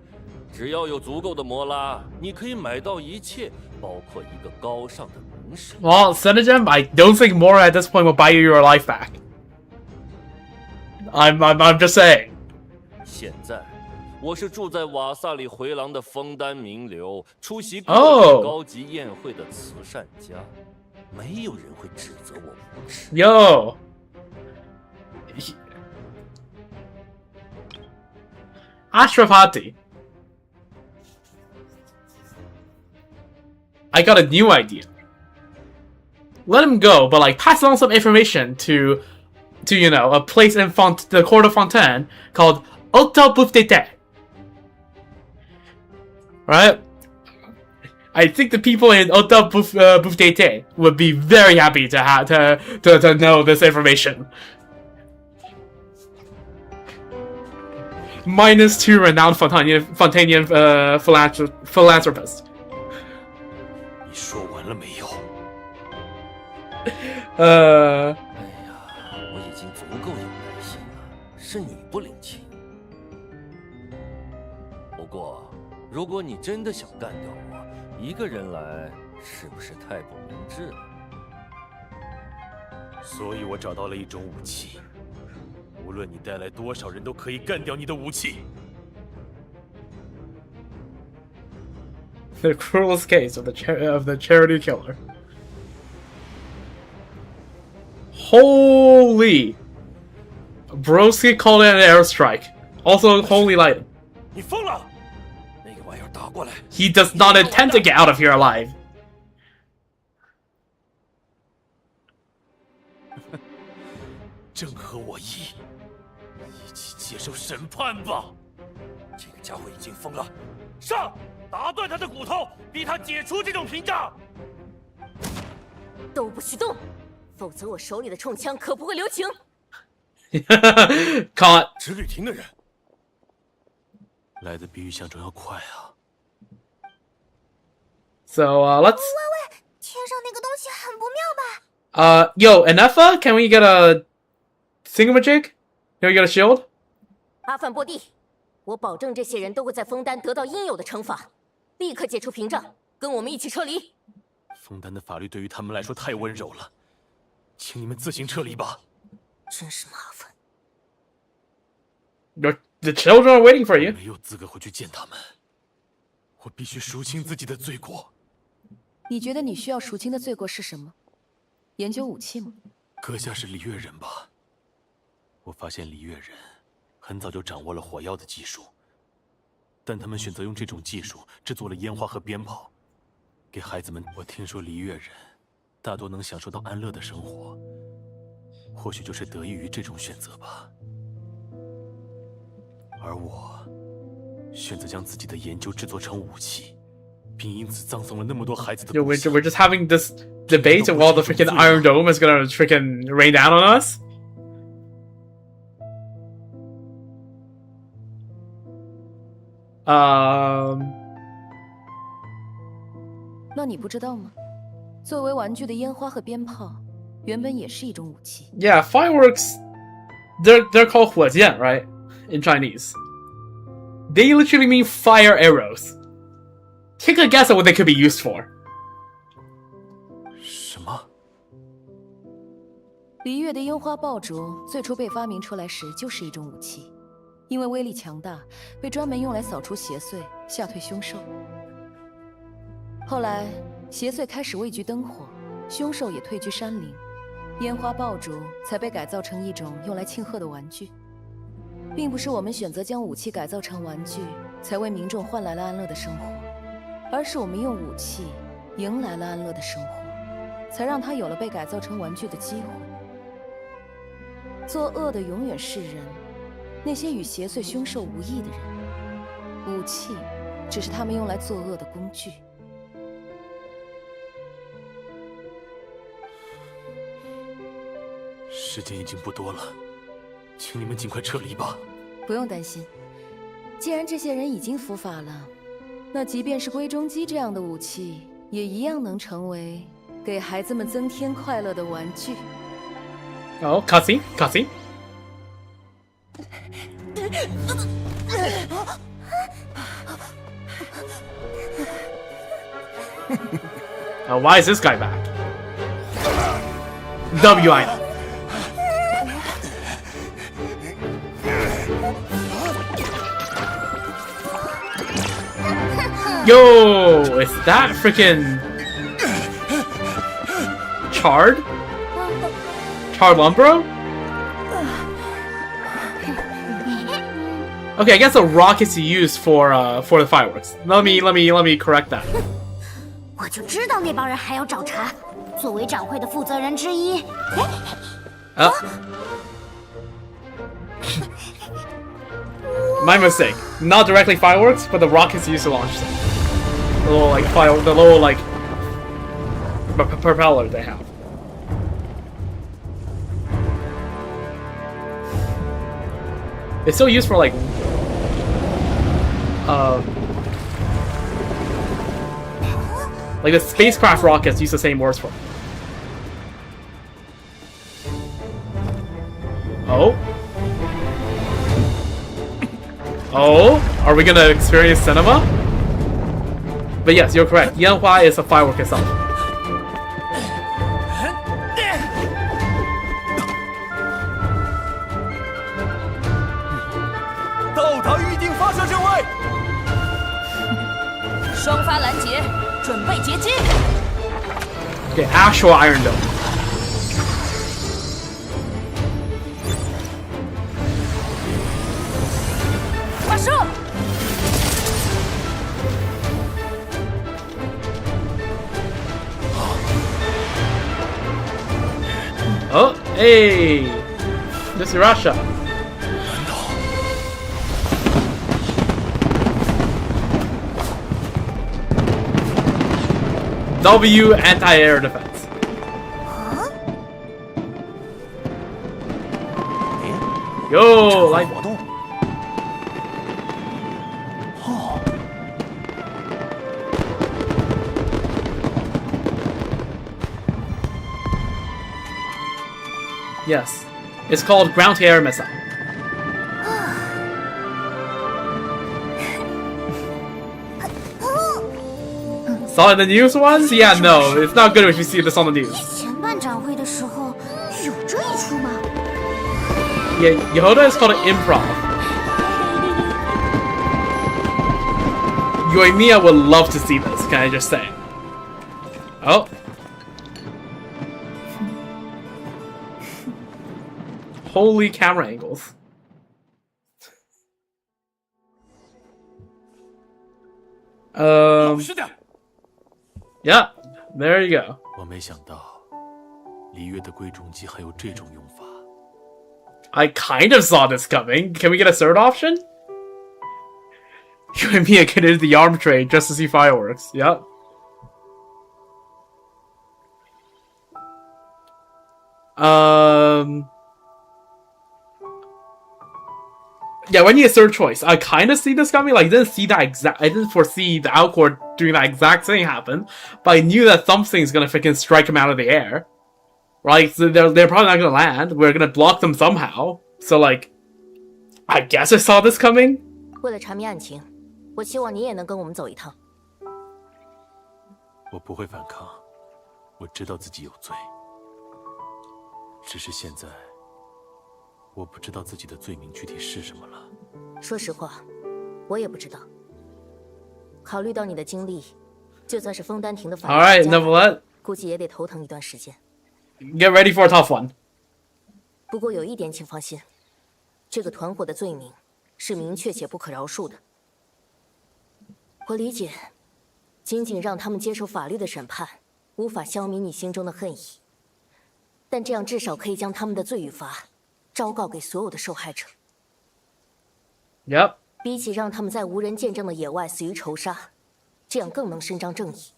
只要有足够的摩拉，你可以买到一切，包括一个高尚的名声。Well, Senegem, I don't think Mora at this point will buy you your life back. I'm just saying. 现在，我是住在瓦萨里回廊的枫丹名流，出席各哦地高级宴会的慈善家，没有人会指责我无耻。Yo. Ashtrapati. I got a new idea. Let him go, but like pass on some information to you know, a place in the court of Fontaine called Haute Bouffe d'été. Right? I think the people in Haute Bouffe d'été would be very happy to have to know this information. -2 renowned Fontanian philanthropist. 你说完了没有？哎呀，我已经足够有耐心了，是你不领情。不过，如果你真的想干掉我，一个人来是不是太不明智了？所以我找到了一种武器，无论你带来多少人都可以干掉你的武器。 The cruelest case of the charity killer. Holy! Broski called in an airstrike. Also, holy light. 你疯了！那个玩意儿打过来。 He does not intend to get out of here alive. 正合我意，一起接受审判吧。这个家伙已经疯了，上！ 打断他的骨头，逼他解除这种屏障。都不许动，否则我手里的冲枪可不会留情。Caught. 直旅亭的人来的比预想中要快啊。So let's. 喂，天上那个东西很不妙吧yo, Enefa, can we get a thingamajig? Can we get a shield? 阿范波蒂，我保证这些人都会在枫丹得到应有的惩罚。 立刻解除屏障，跟我们一起撤离。枫丹的法律对于他们来说太温柔了，请你们自行撤离吧。真是麻烦。The children are waiting for you. 没有资格回去见他们，我必须赎清自己的罪过。你觉得你需要赎清的罪过是什么？研究武器吗？阁下是璃月人吧？我发现璃月人很早就掌握了火药的技术。 但他们选择用这种技术制作了烟花和鞭炮，给孩子们。我听说璃月人大多能享受到安乐的生活，或许就是得益于这种选择吧。而我选择将自己的研究制作成武器，并因此葬送了那么多孩子的。Yo, we're just having this debate while the freaking Iron Dome is gonna freaking rain down on us. Um. 那你不知道吗？作为玩具的烟花和鞭炮，原本也是一种武器。Yeah, fireworks. They're called 火箭, right? In Chinese. They literally mean fire arrows. Take a guess at what they could be used for. 什么？璃月的烟花爆竹最初被发明出来时就是一种武器。 因为威力强大，被专门用来扫除邪祟、吓退凶兽。后来，邪祟开始畏惧灯火，凶兽也退居山林，烟花爆竹才被改造成一种用来庆贺的玩具。并不是我们选择将武器改造成玩具，才为民众换来了安乐的生活，而是我们用武器迎来了安乐的生活，才让它有了被改造成玩具的机会。作恶的永远是人。 那些与邪祟、凶兽无异的人，武器只是他们用来作恶的工具。时间已经不多了，请你们尽快撤离吧。不用担心，既然这些人已经伏法了，那即便是龟中机这样的武器，也一样能成为给孩子们增添快乐的玩具。Oh, cutscene, cutscene. Why is this guy back? W, I know. Yo, is that freaking Chard? Chard Lumbro? Okay, I guess the rockets you use for the fireworks. Let me correct that. 我就知道那帮人还要找茬。作为展会的负责人之一，My mistake. Not directly fireworks, but the rockets used to launch them. The little like the little like propeller they have. It's still used for like the spacecraft rockets use the same words for. Oh? Oh? Are we gonna experience cinema? But yes, you're correct. Yanhua is a firework itself. Okay, actual Iron Dome. Oh, hey! This is Russia. W anti-air defense. Yo, like. Yes, it's called ground-to-air missile. Saw in the news once? Yeah, no, it's not good if you see this on the news. 前办展会的时候有这一出吗？ Yeah, Yehoda is called an improv. Yoimiya would love to see this, can I just say? Oh. Holy camera angles. Yeah, there you go. 我没想到，璃月的贵重机还有这种用法。 I kind of saw this coming. Can we get a third option? You and me get into the arm trade just to see fireworks. Yep. Yeah, we need a third choice. I kind of see this coming. Like, I didn't foresee the Outcourt doing that exact thing happen, but I knew that something's gonna freaking strike him out of the air. Right? So they're probably not gonna land. We're gonna block them somehow. So, like, I guess I saw this coming. 为了查明案情，我希望你也能跟我们走一趟。我不会反抗，我知道自己有罪，只是现在。 我不知道自己的罪名具体是什么了。说实话，我也不知道。考虑到你的经历，就算是枫丹亭的法律家，估计也得头疼一段时间。Get ready for a tough one. 不过有一点请放心，这个团伙的罪名是明确且不可饶恕的。我理解，仅仅让他们接受法律的审判，无法消弭你心中的恨意，但这样至少可以将他们的罪与罚。 昭告给所有的受害者。Yep. 比起让他们在无人见证的野外死于仇杀，这样更能伸张正义，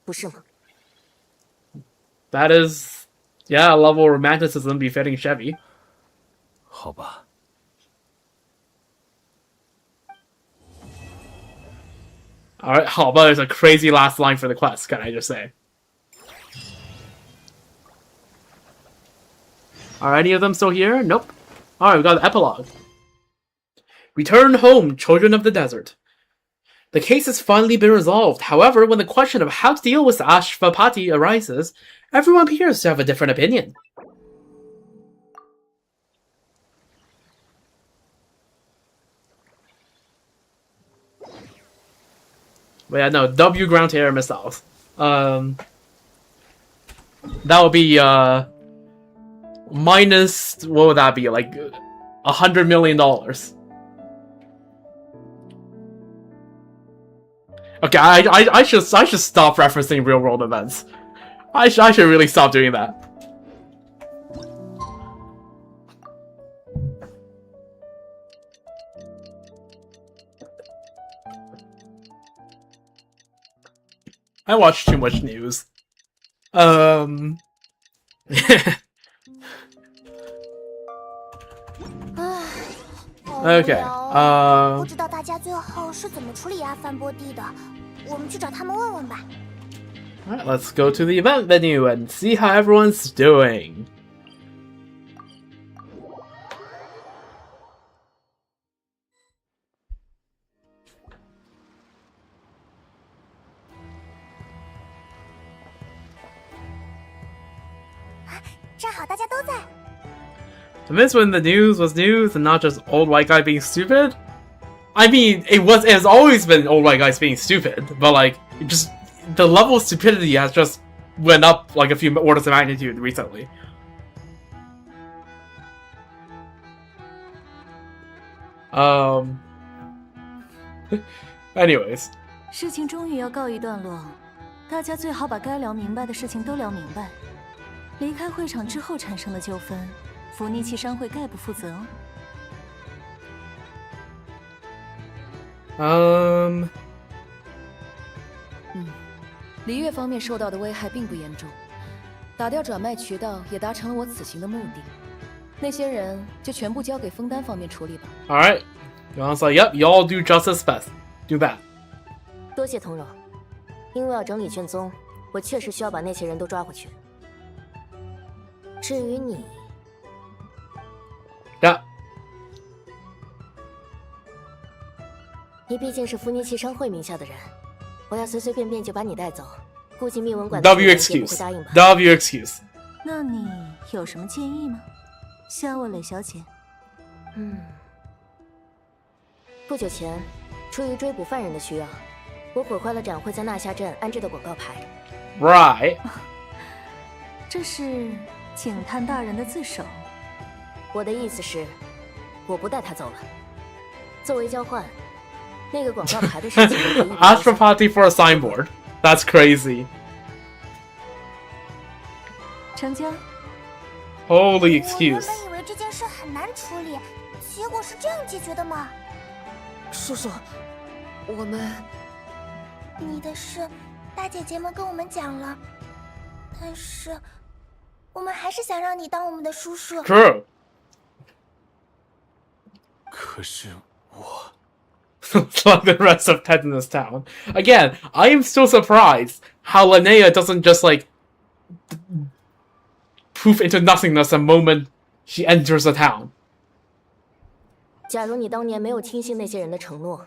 不是吗 ？That is, yeah, a level of romanticism befitting Chevy. 好吧。All right, 好吧 is a crazy last line for the quest. Can I just say? Are any of them still here? Nope. Alright, we got the epilogue. Return home, children of the desert. The case has finally been resolved. However, when the question of how to deal with Ashvapati arises, everyone appears to have a different opinion. But yeah, no, W ground to air missiles. That would be minus, what would that be? Like $100 million. Okay, I should stop referencing real world events. I should really stop doing that. I watch too much news. Okay. 不知道大家最后是怎么处理阿凡波蒂的，我们去找他们问问吧。Alright, let's go to the event venue and see how everyone's doing. Convinced when the news was news and not just old white guy being stupid? I mean, it has always been old white guys being stupid, but like, it just, the level of stupidity has just went up like a few orders of magnitude recently. Anyways. 事情终于要告一段落，大家最好把该聊明白的事情都聊明白。离开会场之后产生的纠纷，福尼奇商会概不负责哦。璃月方面受到的危害并不严重，打掉转卖渠道也达成了我此行的目的。那些人就全部交给枫丹方面处理吧。All right, John's like, yep, you all do just as best. Do that. 多谢童柔，因为要整理卷宗，我确实需要把那些人都抓回去。至于你， Yeah. 你毕竟是福尼奇商会名下的人，我要随随便便就把你带走，估计密文馆的主人也不会答应吧。W excuse. 那你有什么建议吗，夏沃蕾小姐？不久前，出于追捕犯人的需要，我毁坏了展会在纳夏镇安置的广告牌。Right. 这是警探大人的自首。我的意思是，我不带他走了。作为交换，那个广告牌的事情Astropathy for a signboard. That's crazy. 成交。Holy excuse. 我原本以为这件事很难处理，结果是这样解决的吗？叔叔，我们……你的事，大姐姐们跟我们讲了，但是我们还是想让你当我们的叔叔。True. 可是我 like the rest of Tetanus Town. Again, I am still surprised how Linnea doesn't just like poof into nothingness the moment she enters the town. 假如你当年没有听信那些人的承诺，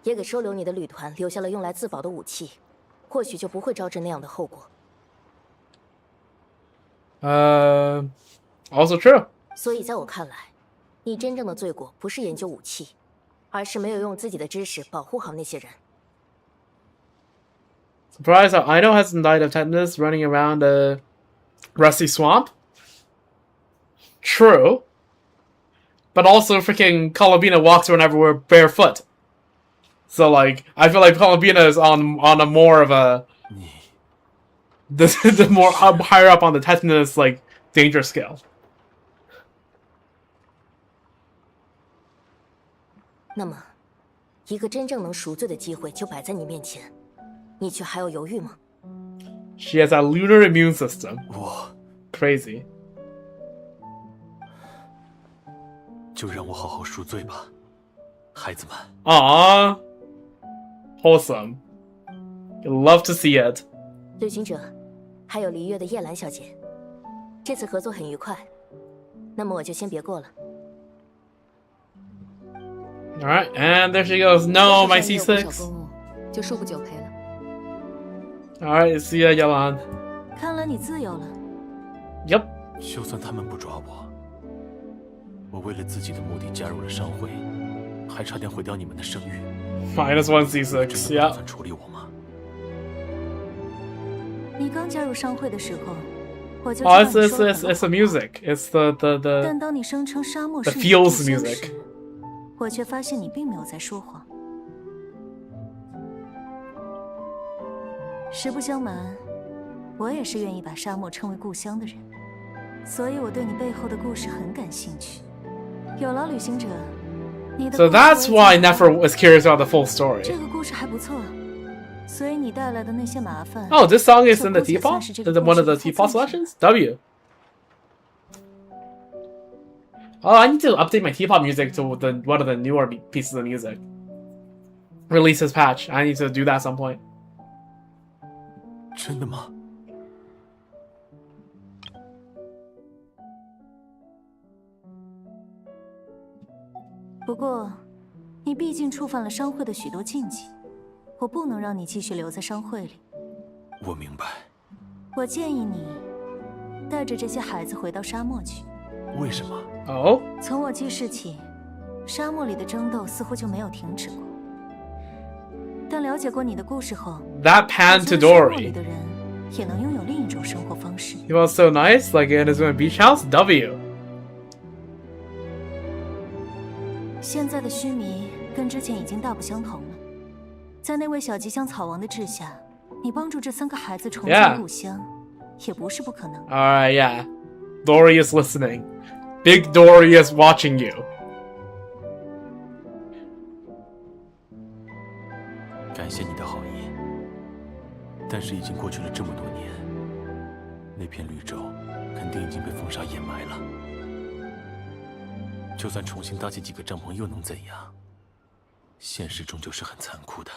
也给收留你的旅团留下了用来自保的武器，或许就不会招致那样的后果。Also true. 所以在我看来，你真正的罪过不是研究武器，而是没有用自己的知识保护好那些人。Surprised how Ino hasn't died of tetanus running around a rusty swamp? True. But also freaking Columbina walks around everywhere barefoot. So like, I feel like Columbina is on a more of a... the more higher up on the tetanus like danger scale. 那么，一个真正能赎罪的机会就摆在你面前，你却还要犹豫吗？ She has a lunar immune system. Crazy. 就让我好好赎罪吧，孩子们。Aww. Wholesome. You love to see it. 旅行者，还有璃月的叶兰小姐，这次合作很愉快，那么我就先别过了。All right, and there she goes. No, my C6. 就恕不久赔了。All right, see ya, Yalan. 看来你自由了。Yep. 就算他们不抓我，我为了自己的目的加入了商会，还差点毁掉你们的声誉。-1 C6. 真的 Yeah. 打算处理我吗？你刚加入商会的时候，我就知 Oh, 道 it's 你 it's 说的 it's 很 it's the 好 music. It's the 但当你声称沙漠 the 是你的 feels 故乡 music. 时，我却发现你并没有在说谎。实不相瞒，我也是愿意把沙漠称为故乡的人，所以我对你背后的故事很感兴趣。有劳旅行者，你的 So 故事 that's 我 why 也 I never was curious about the full story. 这个故事还不错，所以你带来的那些麻烦。 Oh, this song is in the 这估计 Teapot? 算是这个 Is it 故 one 事 of the 的附 Teapot 赠 selections? W. Oh, I need to update my Teapot music to one of the newer pieces of music. Release this patch. I need to do that at some point. 真的吗？不过，你毕竟触犯了商会的许多禁忌，我不能让你继续留在商会里。我明白。我建议你带着这些孩子回到沙漠去。为什么？哦，从我记事起，沙漠里的争斗似乎就没有停止过。但了解过你的故事后 That pan to 沙漠里 Dory. 的人也能拥有另一种生活方式。 He was so nice, like in his own beach house. W. 现在的须弥跟之前已经大不相同了。在那位小吉祥草王的治下，你帮助这3个孩子重建 Yeah. 故乡，也不是不可能。 Alright, yeah. Dory is listening. Big Dory is watching you. 感谢你的好意，但是已经过去了这么多年，那片绿洲肯定已经被风沙掩埋了。就算重新搭起几个帐篷，又能怎样？现实终究是很残酷的。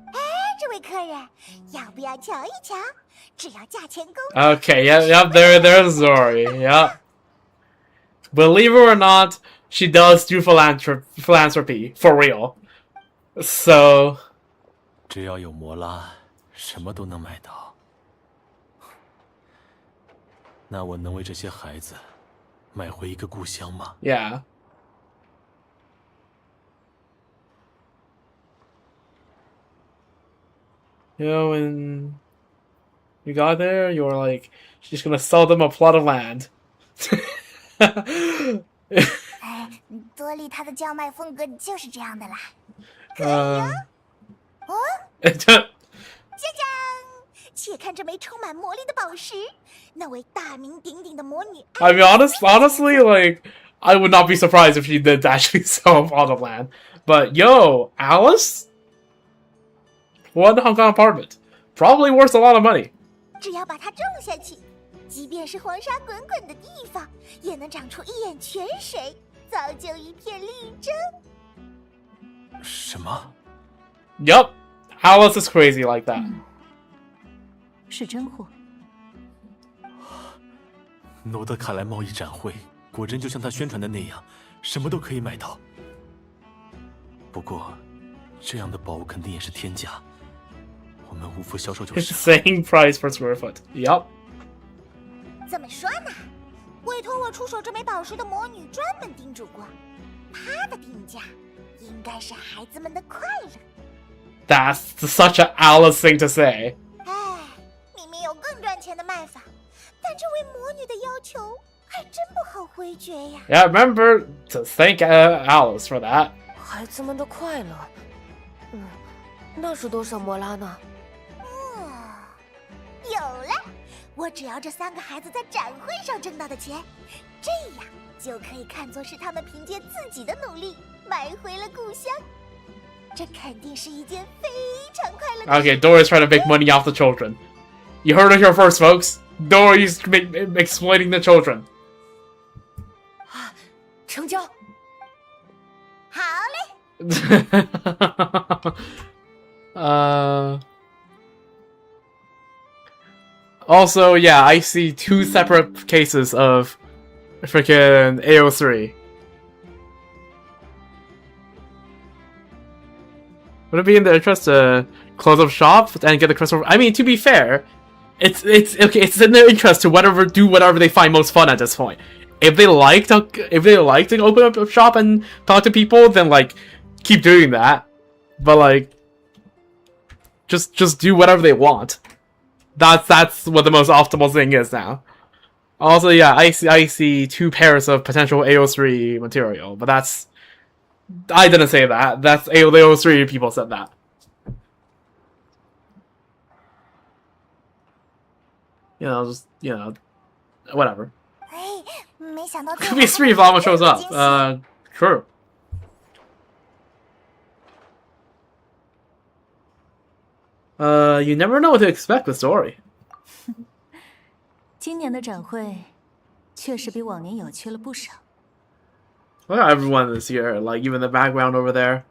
哎，这位客人，要不要瞧一瞧？只要价钱公平。 Okay, yep, there's Dory, yep. Believe it or not, she does do philanthropy, for real. So... 只要有摩拉，什么都能买到。那我能为这些孩子买回一个故乡吗？ Yeah. You know, when you got there, you were like, she's gonna sell them a plot of land. 哎，多利他的叫卖风格就是这样的啦。哦，锵锵！且看这枚充满魔力的宝石，那位大名鼎鼎的魔女。I mean, honestly, like, I would not be surprised if she did actually sell a plot of land. But yo, Alice? One Hong Kong apartment. Probably worth a lot of money. 只要把它种下去，即便是黄沙滚滚的地方，也能长出一眼泉水，造就一片绿洲。什么？ Yup. Alice is crazy like that. 是真货。诺德卡莱贸易展会果真就像他宣传的那样，什么都可以买到。不过，这样的宝物肯定也是天价，我们无福消受就 It's 是。 same price per square foot. Yup. 怎么说呢？委托我出手这枚宝石的魔女专门叮嘱过，她的定价应该是孩子们的快乐。 That's such an Alice thing to say. 哎，明明有更赚钱的卖法，但这位魔女的要求还真不好回绝呀。Yeah, remember to thank Alice for that. 孩子们的快乐，那是多少摩拉呢？有了，我只要这3个孩子在展会上挣到的钱，这样就可以看作是他们凭借自己的努力买回了故乡。这肯定是一件非常快乐的事。 Okay, Dory's trying to make money off the children. You heard it here first, folks. Dory's exploiting the children. 成交。好嘞。Also, yeah, I see 2 separate cases of freaking AO3. Would it be in their interest to close up shop and get the crystal? I mean, to be fair, it's okay. It's in their interest to do whatever they find most fun at this point. If they like to open up a shop and talk to people, then like keep doing that. But like, just do whatever they want. That's what the most optimal thing is now. Also, yeah, I see 2 pairs of potential AO3 material, but I didn't say that. That's the AO3 people said that. Whatever. Could be 3 if Alma shows up. Sure. You never know what to expect with story. 今年的展会确实比往年有趣了不少。Well, everyone is here, like even the background over there.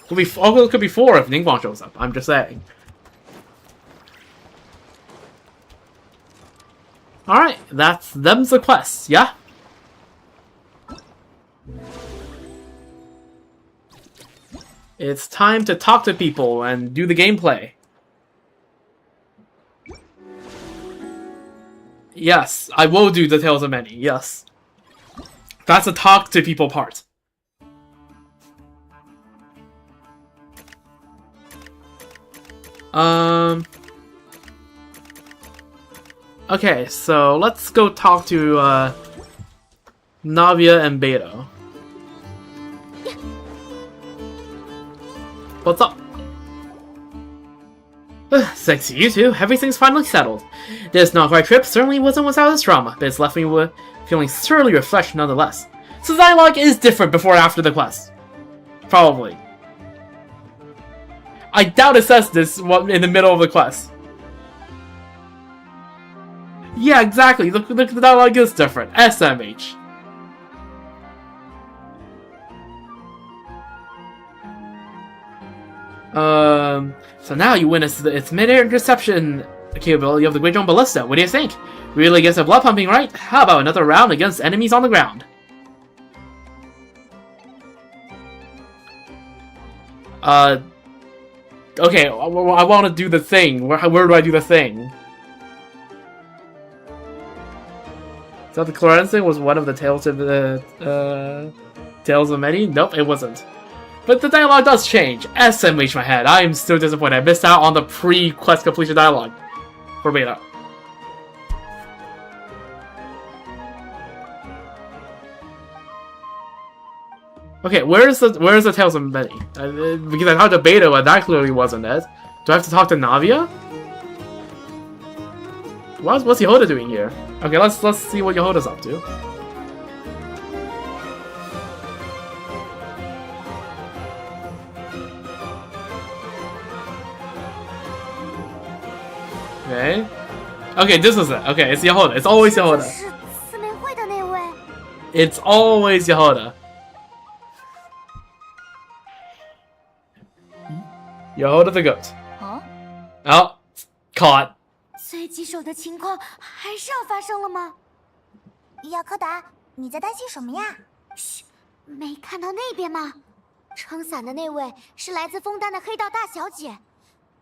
Could be 4 if Ningguang shows up. I'm just saying. All right, them's the quests, yeah. It's time to talk to people and do the gameplay. Yes, I will do the Tales of Many, yes. That's the talk to people part. Okay, so let's go talk to Navia and Beto. What's up? Thanks to you two, everything's finally settled. This not-quite trip certainly wasn't without its drama, but it's left me with feeling thoroughly refreshed nonetheless. So the dialogue is different before and after the quest. Probably. I doubt it says this in the middle of the quest. Yeah, exactly. Look, the dialogue is different. SMH. So now you witness its mid-air interception capability of the Great Drone Ballista. What do you think? Really gets the blood pumping, right? How about another round against enemies on the ground? Okay, I want to do the thing. Where do I do the thing? So the cleansing was one of the tales of the Tales of Many? Nope, it wasn't. But the dialogue does change. SMH my head. I am still disappointed. I missed out on the pre-quest completion dialogue for beta. Okay, where's the Tales of Many? Because I talked to beta, but that clearly wasn't it. Do I have to talk to Navia? What's Yehoda doing here? Okay, let's see what Yehoda's up to. Okay. Okay, this is it. Okay, it's Yehoda. It's always Yehoda. It's always Yehoda. Yehoda the goat. Oh, caught. 最棘手的情况还是要发生了吗？雅克达，你在担心什么呀？嘘，没看到那边吗？撑伞的那位是来自枫丹的黑道大小姐，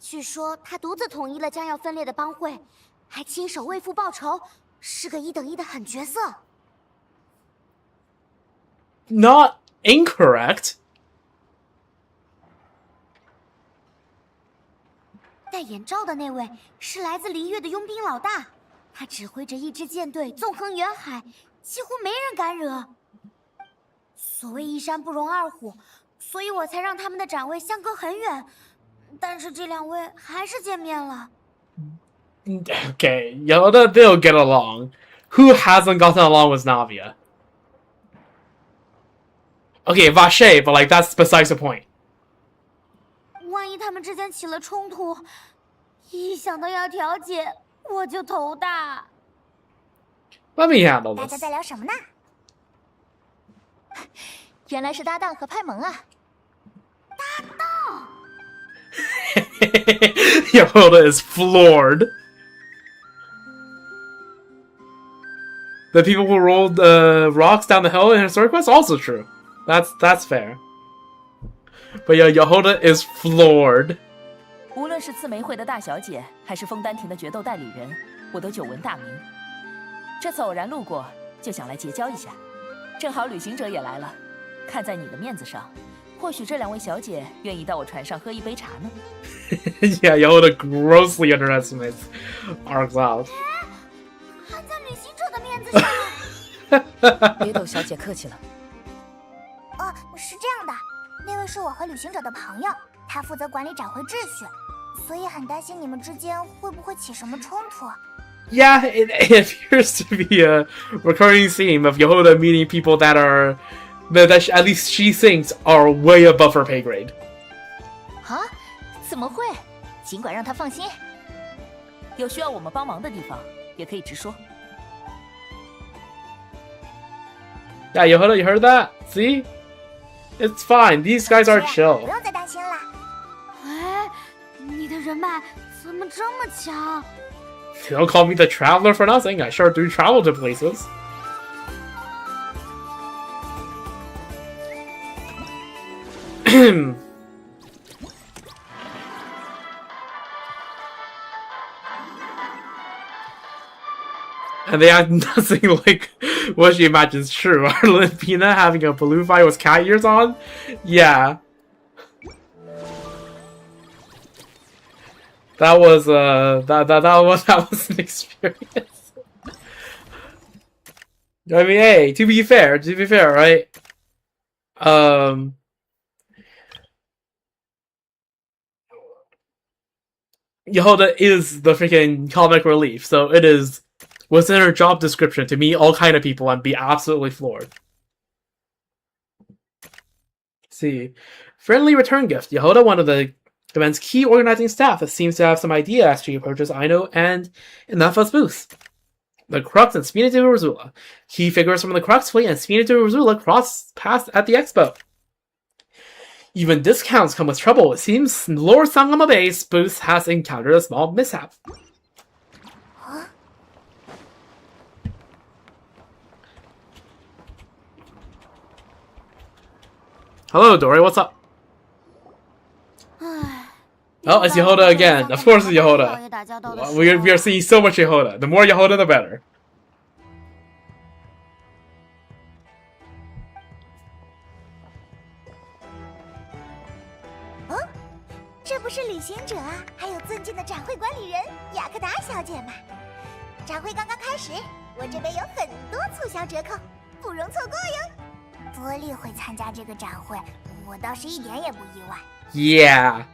据说她独自统一了将要分裂的帮会，还亲手为父报仇，是个1等1的狠角色。Not incorrect. 戴眼罩的那位是来自璃月的佣兵老大，他指挥着一支舰队纵横远海，几乎没人敢惹。所谓一山不容二虎，所以我才让他们的展位相隔很远。但是这两位还是见面了。Okay, Yehoda, they'll get along. Who hasn't gotten along with Navia? Okay, Vache, but like that's besides the point. 万一他们之间起了冲突，一想到要调解，我就头大。Let me handle this. 大家在聊什么呢？原来是搭档和拍萌啊！搭档。Yehoda is floored. The people who rolled rocks down the hill in Historic Quest also true. That's fair. But yeah, Yehoda is floored. 无论是刺梅会的大小姐，还是枫丹亭的决斗代理人，我都久闻大名。这次偶然路过，就想来结交一下。正好旅行者也来了，看在你的面子上，或许这两位小姐愿意到我船上喝一杯茶呢。Yeah, Yehoda grossly underestimates Arcloud. 看在旅行者的面子上。别逗小姐客气了。哦，是这样的，那位是我和旅行者的朋友，他负责管理展会秩序，所以很担心你们之间会不会起什么冲突。Yeah, it appears to be a recurring theme of Yehoda meeting people that at least she thinks are way above her pay grade. 啊？怎么会？尽管让他放心。有需要我们帮忙的地方，也可以直说。Yeah, Yehoda, you heard that? See? It's fine. These guys are 不 chill. 用再担心了。哎，你的人脉怎么这么强？ Don't call me the traveler for nothing. I sure do travel to places. And they act nothing like what she imagines true. Arlen Pina having a balloon fight with cat ears on? Yeah. That was that was an experience. I mean, hey, to be fair, right? Yehoda is the freaking comic relief, so it is within her job description to meet all kind of people and be absolutely floored. Let's see, friendly return gift. Yehoda, one of the event's key organizing staff, that seems to have some idea as she approaches Aino and Inafa's booth. The Crux and Spina de Urzula. Key figures from the Crux fleet and Spina de Urzula cross paths at the expo. Even discounts come with trouble. It seems Lord Sangama Bay's booth has encountered a small mishap. Huh? Hello, Dory, what's up? Oh, it's Yehoda again. Of course it's Yehoda. We are seeing so much Yehoda. The more Yehoda, the better. 这不是旅行者啊，还有尊敬的展会管理人雅克达小姐吗？展会刚刚开始，我这边有很多促销折扣，不容错过哟。多利会参加这个展会，我倒是一点也不意外。Yeah,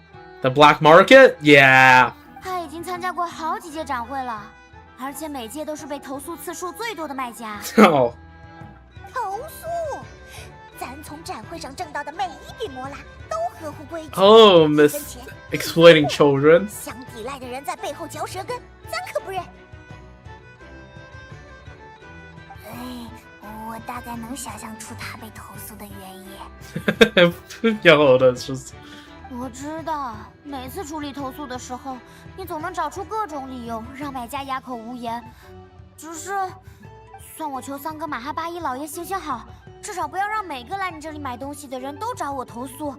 the black market. Yeah. 他已经参加过好几届展会了，而且每届都是被投诉次数最多的卖家。Oh. 投诉？咱从展会上挣到的每一笔摩拉都合乎规矩。Oh, Miss exploiting children. 相抵赖的人在背后嚼舌根，咱可不忍。我大概能想象出他被投诉的原因。Yehoda's just. 我知道，每次处理投诉的时候，你总能找出各种理由让买家哑口无言。只是，算我求三哥马哈巴伊老爷行行好，至少不要让每个来你这里买东西的人都找我投诉，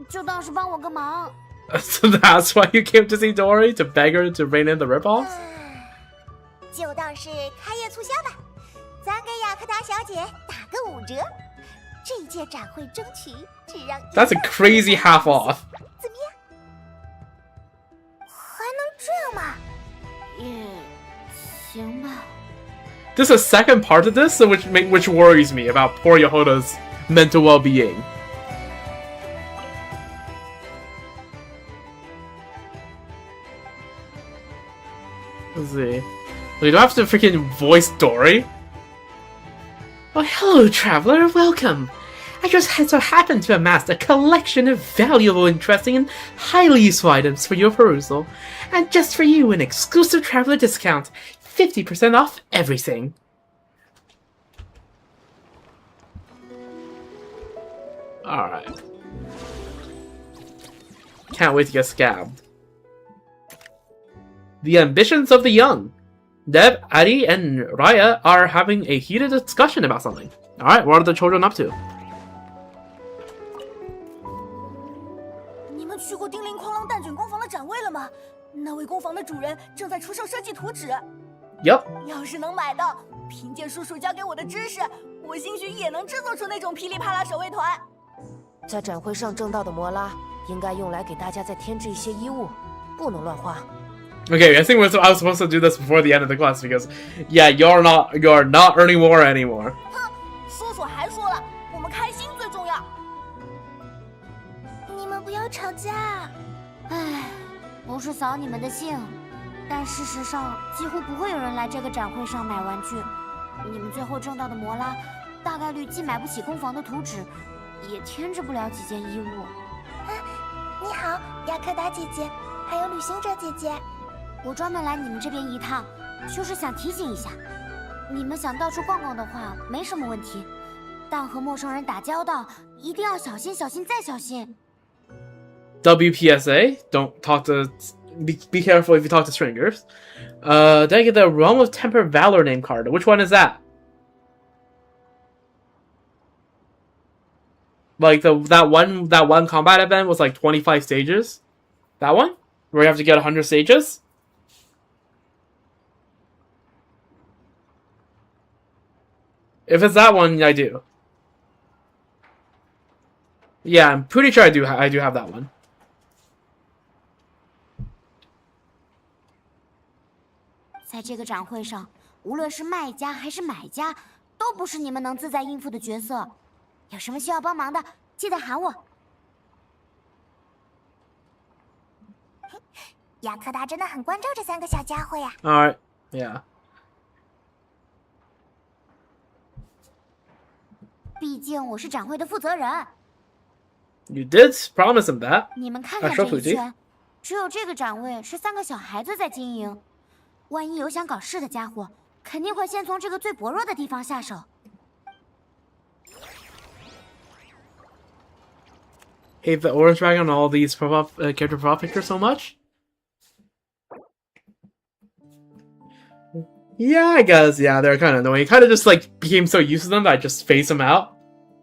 就当是帮我个忙。So that's why you came to see Dory, to beg her to rein in the ripoffs? 就当是开业促销吧，咱给雅克达小姐打个5折。这一届展会争取只让 That's a crazy half off. 怎么样？还能这样吗？也行吧。 There's a second part of this, which worries me about poor Yehoda's mental well-being. Let's see. Wait, do I have to freaking voice Dory? Oh, hello, traveler. Welcome. I just so happened to amass a collection of valuable, interesting, and highly useful items for your perusal. And just for you, an exclusive traveler discount. 50% off everything. Alright. Can't wait to get scabbed. The ambitions of the young. Deb, Adi, and Raya are having a heated discussion about something. Alright, what are the children up to? 你们去过叮铃哐啷蛋卷工坊的展位了吗？那位工坊的主人正在出售设计图纸。Yup。要是能买到，凭借叔叔教给我的知识，我兴许也能制作出那种噼里啪啦手绘团。在展会上挣到的摩拉，应该用来给大家再添置一些衣物，不能乱花。Okay, I think I was supposed to do this before the end of the class because, yeah, you're not earning more anymore. 哼，叔叔还说了，我们开心最重要。你们不要吵架。唉，不是扫你们的兴，但事实上几乎不会有人来这个展会上买玩具。你们最后挣到的摩拉，大概率既买不起工坊的图纸，也添置不了几件衣物。你好，雅克达姐姐，还有旅行者姐姐。我专门来你们这边一趟，就是想提醒一下，你们想到处逛逛的话，没什么问题，但和陌生人打交道一定要小心、小心再小心。WPSA, don't talk to. Be careful if you talk to strangers. Did I get the Realm of Temper Valor name card? Which one is that? Like that one combat event was like 25 stages. That one where you have to get 100 stages. If it's that one, I do. Yeah, I'm pretty sure I do have that one. 在这个展会上，无论是卖家还是买家，都不是你们能自在应付的角色。有什么需要帮忙的，记得喊我。雅克达真的很关照这3个小家伙呀。All right, yeah. 毕竟我是展会的负责人。You did promise him that. 你们看看这一圈，只有这个展位是3个小孩子在经营。万一有想搞事的家伙，肯定会先从这个最薄弱的地方下手。Hate the orange dragon and all these character profile pictures so much? Yeah, I guess. Yeah, they're kind of annoying. Kind of just like became so used to them that I just phase them out.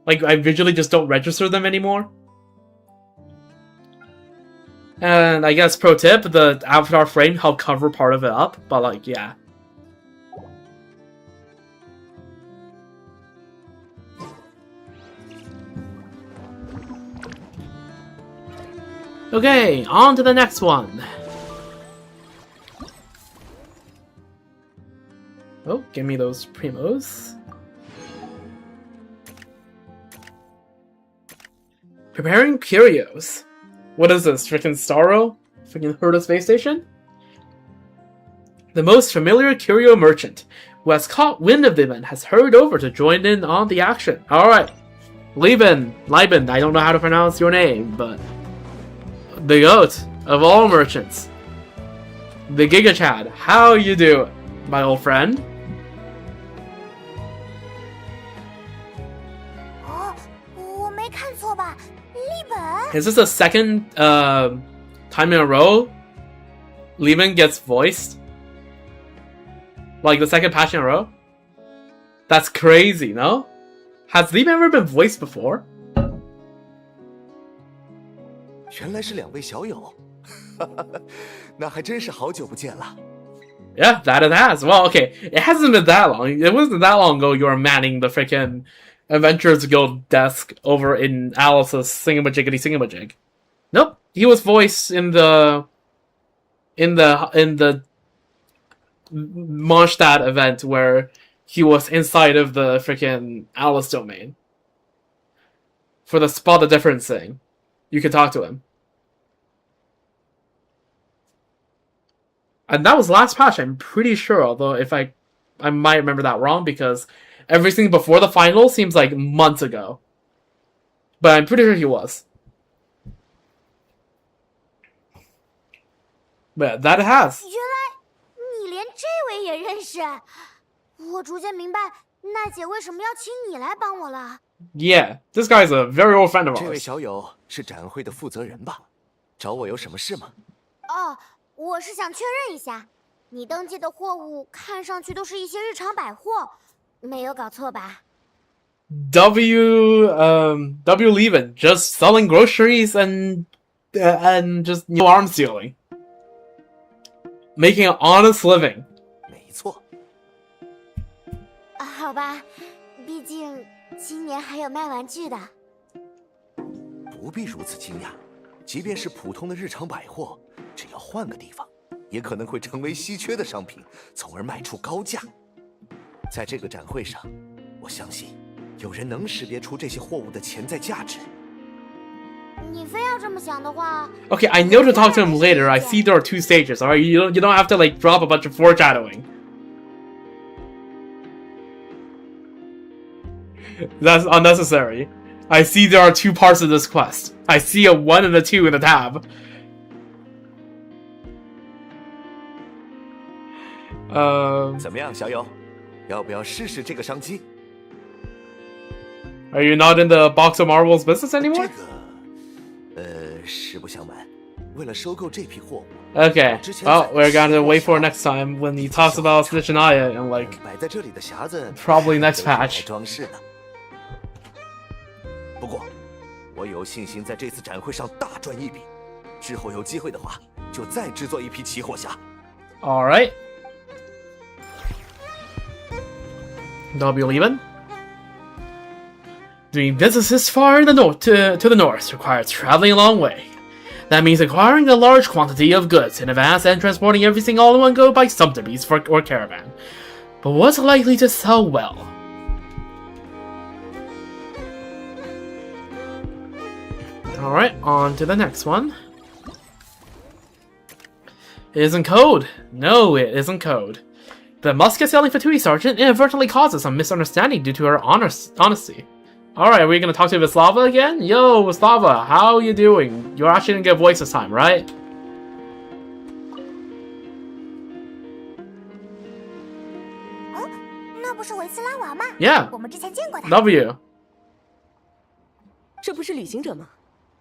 Like I visually just don't register them anymore. And I guess pro tip, the avatar frame helped cover part of it up, but like, yeah. Okay, on to the next one. Oh, give me those primos. Preparing curios. What is this, freaking Starro? Freaking Herda Space Station? The most familiar curio merchant, who has caught wind of the event, has hurried over to join in on the action. Alright. Lieben, I don't know how to pronounce your name, but... the goat of all merchants. The Giga Chad, how you do, my old friend? 哦，我没看错吧？立本？ Is this the second time in a row Lieben gets voiced? Like the second patch in a row? That's crazy, no? Has Lieben ever been voiced before? 原来是2位小友，那还真是好久不见了。 Yeah, that it has. Well, okay, it hasn't been that long. It wasn't that long ago you were manning the freaking Adventurers Guild desk over in Alice's Singamajiggity. Nope, he was voiced in the Mondstadt event where he was inside of the freaking Alice domain. For the spot the difference thing, you could talk to him. And that was last patch, I'm pretty sure, although if I might remember that wrong because everything before the final seems like months ago. But I'm pretty sure he was. But that it has. 原来你连这位也认识，我逐渐明白娜姐为什么要请你来帮我了。Yeah, this guy's a very old friend of ours. 这位小友是展会的负责人吧？找我有什么事吗？哦，我是想确认一下，你登记的货物看上去都是一些日常百货，没有搞错吧？ W Levin, just selling groceries and and just arm stealing, making an honest living. 没错。好吧，毕竟今年还有卖玩具的。不必如此惊讶，即便是普通的日常百货，只要换个地方，也可能会成为稀缺的商品，从而卖出高价。在这个展会上，我相信有人能识别出这些货物的潜在价值。你非要这么想的话 Okay, I know to talk to him later. I see there are 2 stages. All right, you don't have to like drop a bunch of foreshadowing. That's unnecessary. I see there are 2 parts of this quest. I see a 1 and a 2 in the tab. 怎么样，小友？要不要试试这个商机？ Are you not in the box of marbles business anymore? 实不相瞒，为了收购这批货物。 Okay. Well, we're gonna wait for next time when he talks about Snitchanaya and like 摆在这里的匣子 probably next patch. 装饰的。不过，我有信心在这次展会上大赚一笔。之后有机会的话，就再制作一批奇货匣。 All right. W leaving. Doing business this far in the north to the north requires traveling a long way. That means acquiring a large quantity of goods in advance and transporting everything all in one go by subterbeast or caravan. But what's likely to sell well? Alright, on to the next one. It isn't code. No, it isn't code. The musket selling Fatui Sergeant inadvertently causes some misunderstanding due to her honesty. Alright, are we gonna talk to Vislava again? Yo, Vislava, how you doing? You're actually gonna get voice this time, right? Yeah. W. 这不是旅行者吗？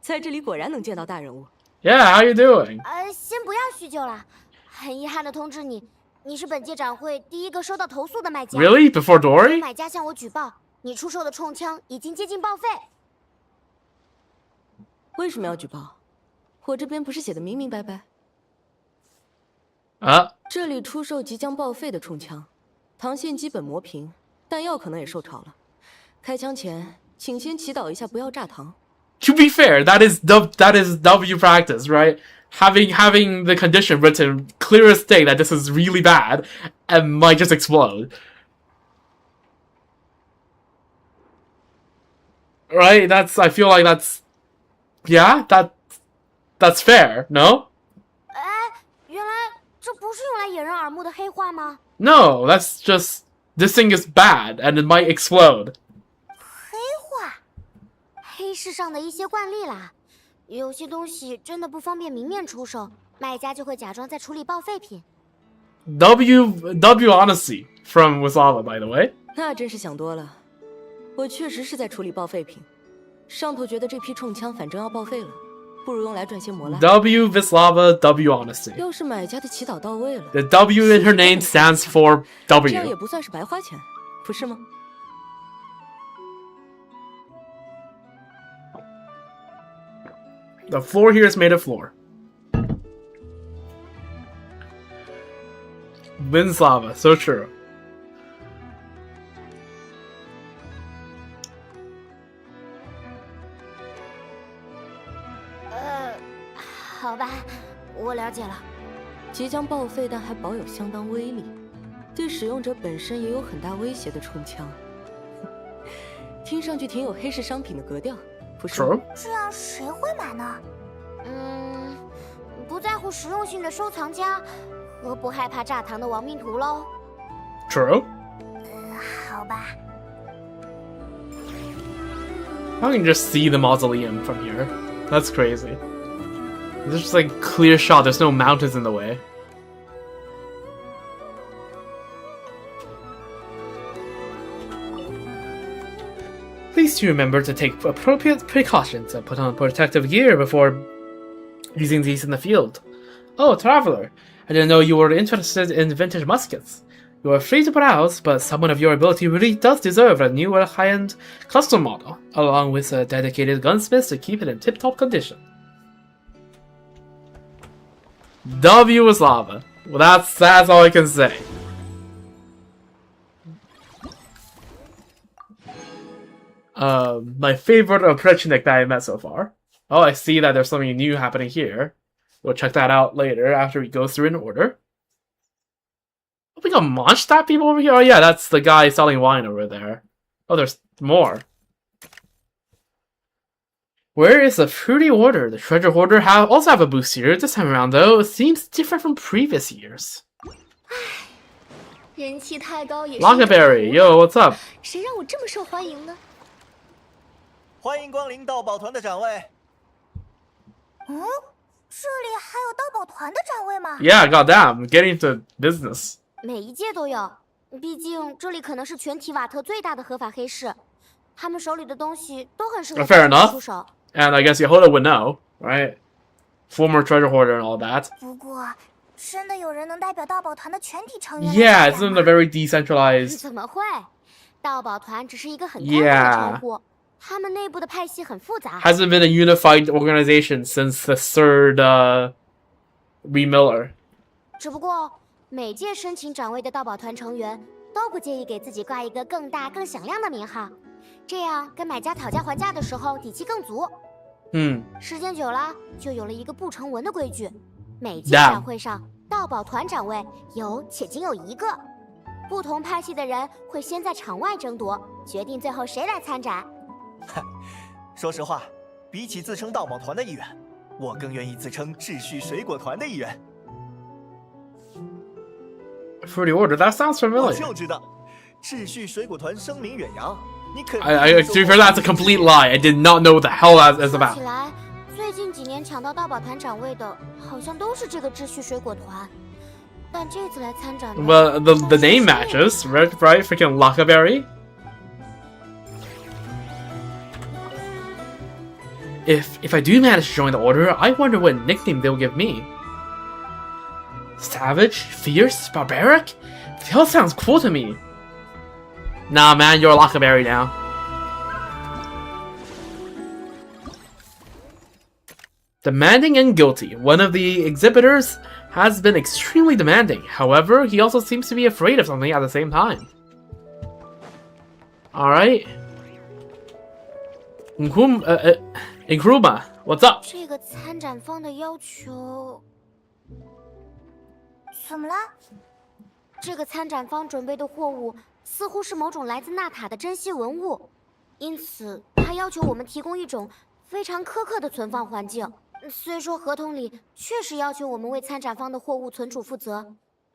在这里果然能见到大人物。Yeah, how you doing? 先不要叙旧了。很遗憾的通知你，你是本届展会第一个收到投诉的买家。Really? Before Dory? 买家向我举报，你出售的冲枪已经接近报废。为什么要举报？我这边不是写的明明白白。这里出售即将报废的冲枪，膛线基本磨平，弹药可能也受潮了。开枪前，请先祈祷一下不要炸膛。To be fair, that is W practice, right? Having the condition written clear as day that this is really bad and might just explode. Right? I feel like yeah, that's fair, no? 原来这不是用来掩人耳目的黑话吗？ No, that's just this thing is bad and it might explode. 黑话，黑市上的一些惯例啦。有些东西真的不方便明面出售，卖家就会假装在处理报废品。W honesty from Wasawa, by the way. 那真是想多了，我确实是在处理报废品。上头觉得这批冲枪反正要报废了，不如用来赚些磨烂。W Vislava, W honesty. 要是买家的祈祷到位了 The W in her name stands for 这样 W. 也不算是白花钱，不是吗？ The floor here is made of floor. Vinslava, so true. 好吧，我了解了。即将报废但还保有相当威力，对使用者本身也有很大威胁的冲枪，听上去挺有黑市商品的格调，不是吗？这样谁会买呢？不在乎实用性的收藏家和不害怕炸膛的亡命徒喽。True. 好吧。I can just see the mausoleum from here. That's crazy. It's just like clear shot. There's no mountains in the way. Please do remember to take appropriate precautions and put on protective gear before using these in the field. Oh, traveler! I didn't know you were interested in vintage muskets. You are free to browse, but someone of your ability really does deserve a newer high-end custom model, along with a dedicated gunsmith to keep it in tip-top condition. W was lava. Well, that's all I can say. My favorite Oprechnik that I met so far. Oh, I see that there's something new happening here. We'll check that out later after we go through in order. Oh, we got Mondstadt people over here? Oh yeah, that's the guy selling wine over there. Oh, there's more. Where is the Fruity Order? The Treasure Hoarder also have a boost here. This time around, though, it seems different from previous years. 人气太高也是。 Lockaberry, yo, what's up? 谁让我这么受欢迎呢？欢迎光临盗宝团的展位。嗯，这里还有盗宝团的展位吗？ Yeah, goddamn, getting into business. 每一届都有，毕竟这里可能是全提瓦特最大的合法黑市，他们手里的东西都很适合 Fair enough. 出手。 And I guess Yehoda would know, right? Former treasure hoarder and all that. 不过，真的有人能代表盗宝团的全体成员？ Yeah, it's in a very decentralized. 怎么会？盗宝团只是一个很宽泛的称呼，他们内部的派系很复杂。 Hasn't been a unified organization since the third Remiller. 只不过每届申请展位的盗宝团成员都不介意给自己挂一个更大、更响亮的名号，这样跟买家讨价还价的时候底气更足。时间久了，就有了一个不成文的规矩：每届展会上，盗宝团展位有且仅有一个。不同派系的人会先在场外争夺，决定最后谁来参展。说实话，比起自称盗宝团的一员，我更愿意自称秩序水果团的一员。Fruity Order, that sounds 我 familiar. 就知道，秩序水果团声名远扬。你肯 To be fair, that's a complete lie. I did not know what the hell that is 说 about. 起来，最近几年抢到盗宝团展位的，好像都是这个秩序水果团。但这次来参展的 Well, the name matches, right? Freaking Lockaberry. If I do manage to join the order, I wonder what nickname they'll give me. Savage? Fierce? Barbaric? The hell sounds cool to me. Nah, man, you're a Lockaberry now. Demanding and guilty. One of the exhibitors has been extremely demanding. However, he also seems to be afraid of something at the same time. Alright. Nkrumah, what's up? 这个参展方的要求，怎么了？这个参展方准备的货物似乎是某种来自纳塔的珍稀文物，因此他要求我们提供一种非常苛刻的存放环境。虽说合同里确实要求我们为参展方的货物存储负责，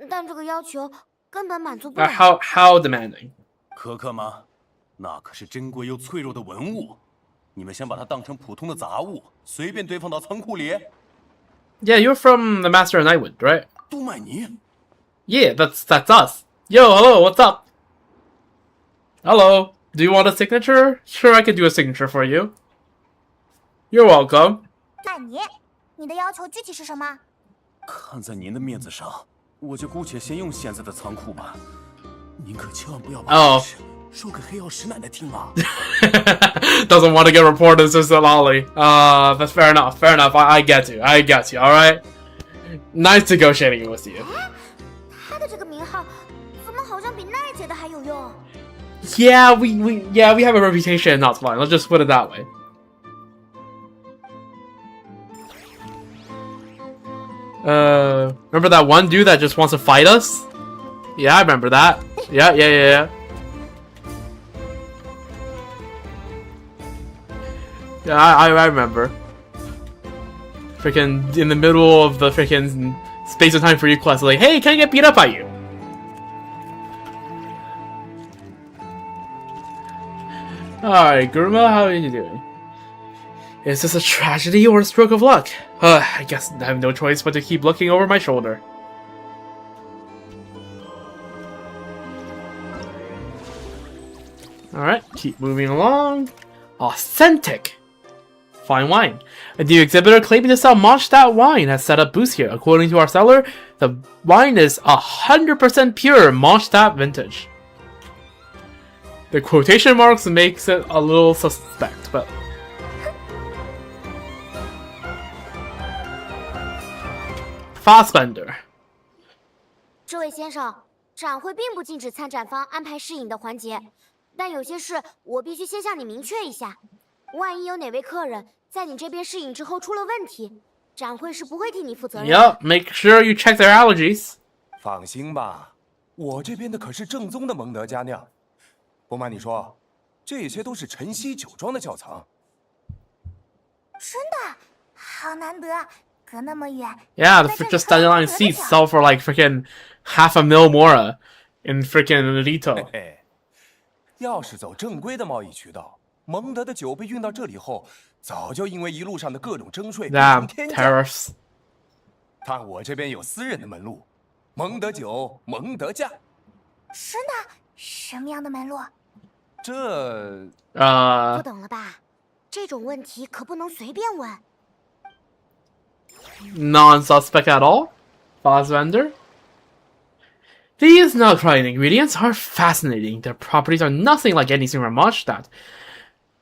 但这个要求根本满足不了。How demanding? 苛刻吗？那可是珍贵又脆弱的文物，你们想把它当成普通的杂物，随便堆放到仓库里？ Yeah, you're from the Master of Nightwind, right? 杜麦尼。Yeah, that's us. Yo, hello, what's up? Hello, do you want a signature? Sure, I could do a signature for you. You're welcome. 那你的要求具体是什么？看在您的面子上，我就姑且先用现在的仓库吧。您可千万不要把这事说给黑曜石奶奶听啊！ Doesn't want to get reported, Sister Lolly. That's fair enough. Fair enough. I get you. I get you. All right. Nice negotiating with you. 他的这个名号怎么好像比奈姐的还有用？ Yeah, we have a reputation in not flying. Let's just put it that way. Remember that one dude that just wants to fight us? Yeah, I remember that. Yeah. Yeah, I remember. Freaking in the middle of the freaking space and time for you class, like, hey, can I get beat up by you? Alright, Guruma, how are you doing? Is this a tragedy or a stroke of luck? I guess I have no choice but to keep looking over my shoulder. Alright, keep moving along. Authentic! Fine wine. A new exhibitor claiming to sell Mondstadt wine has set up booths here. According to our seller, the wine is 100% pure Mondstadt vintage. The quotation marks makes it a little suspect, but... Fassbender. 这位先生，展会并不禁止参展方安排试饮的环节，但有些事我必须先向你明确一下。万一有哪位客人在你这边试饮之后出了问题，展会是不会替你负责任的。Yep, make sure you check their allergies. 放心吧，我这边的可是正宗的蒙德佳酿。不瞒你说，这些都是晨曦酒庄的窖藏。真的，好难得，隔那么远。Yeah, just dandelion seeds sell for like freaking half a mil more in freaking Rito. 要是走正规的贸易渠道，蒙德的酒被运到这里后，早就因为一路上的各种征税变成天价。Tariffs. 但我这边有私人的门路，蒙德酒，蒙德价。真的？什么样的门路？这不懂了吧？这种问题可不能随便问。Non-suspect at all? Fassbender? These nut-crying ingredients are fascinating. Their properties are nothing like anything from Mondstadt.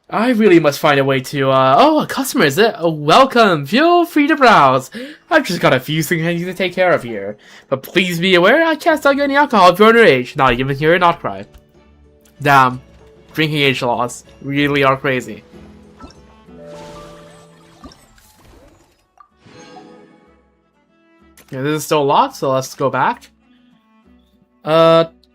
I really must find a way to, oh, a customer, is it? Oh, welcome. Feel free to browse. I've just got a few things I need to take care of here. But please be aware, I can't sell you any alcohol if you're underage. Not even here in Outcry. Damn. Drinking age laws really are crazy. Yeah, this is still locked, so let's go back.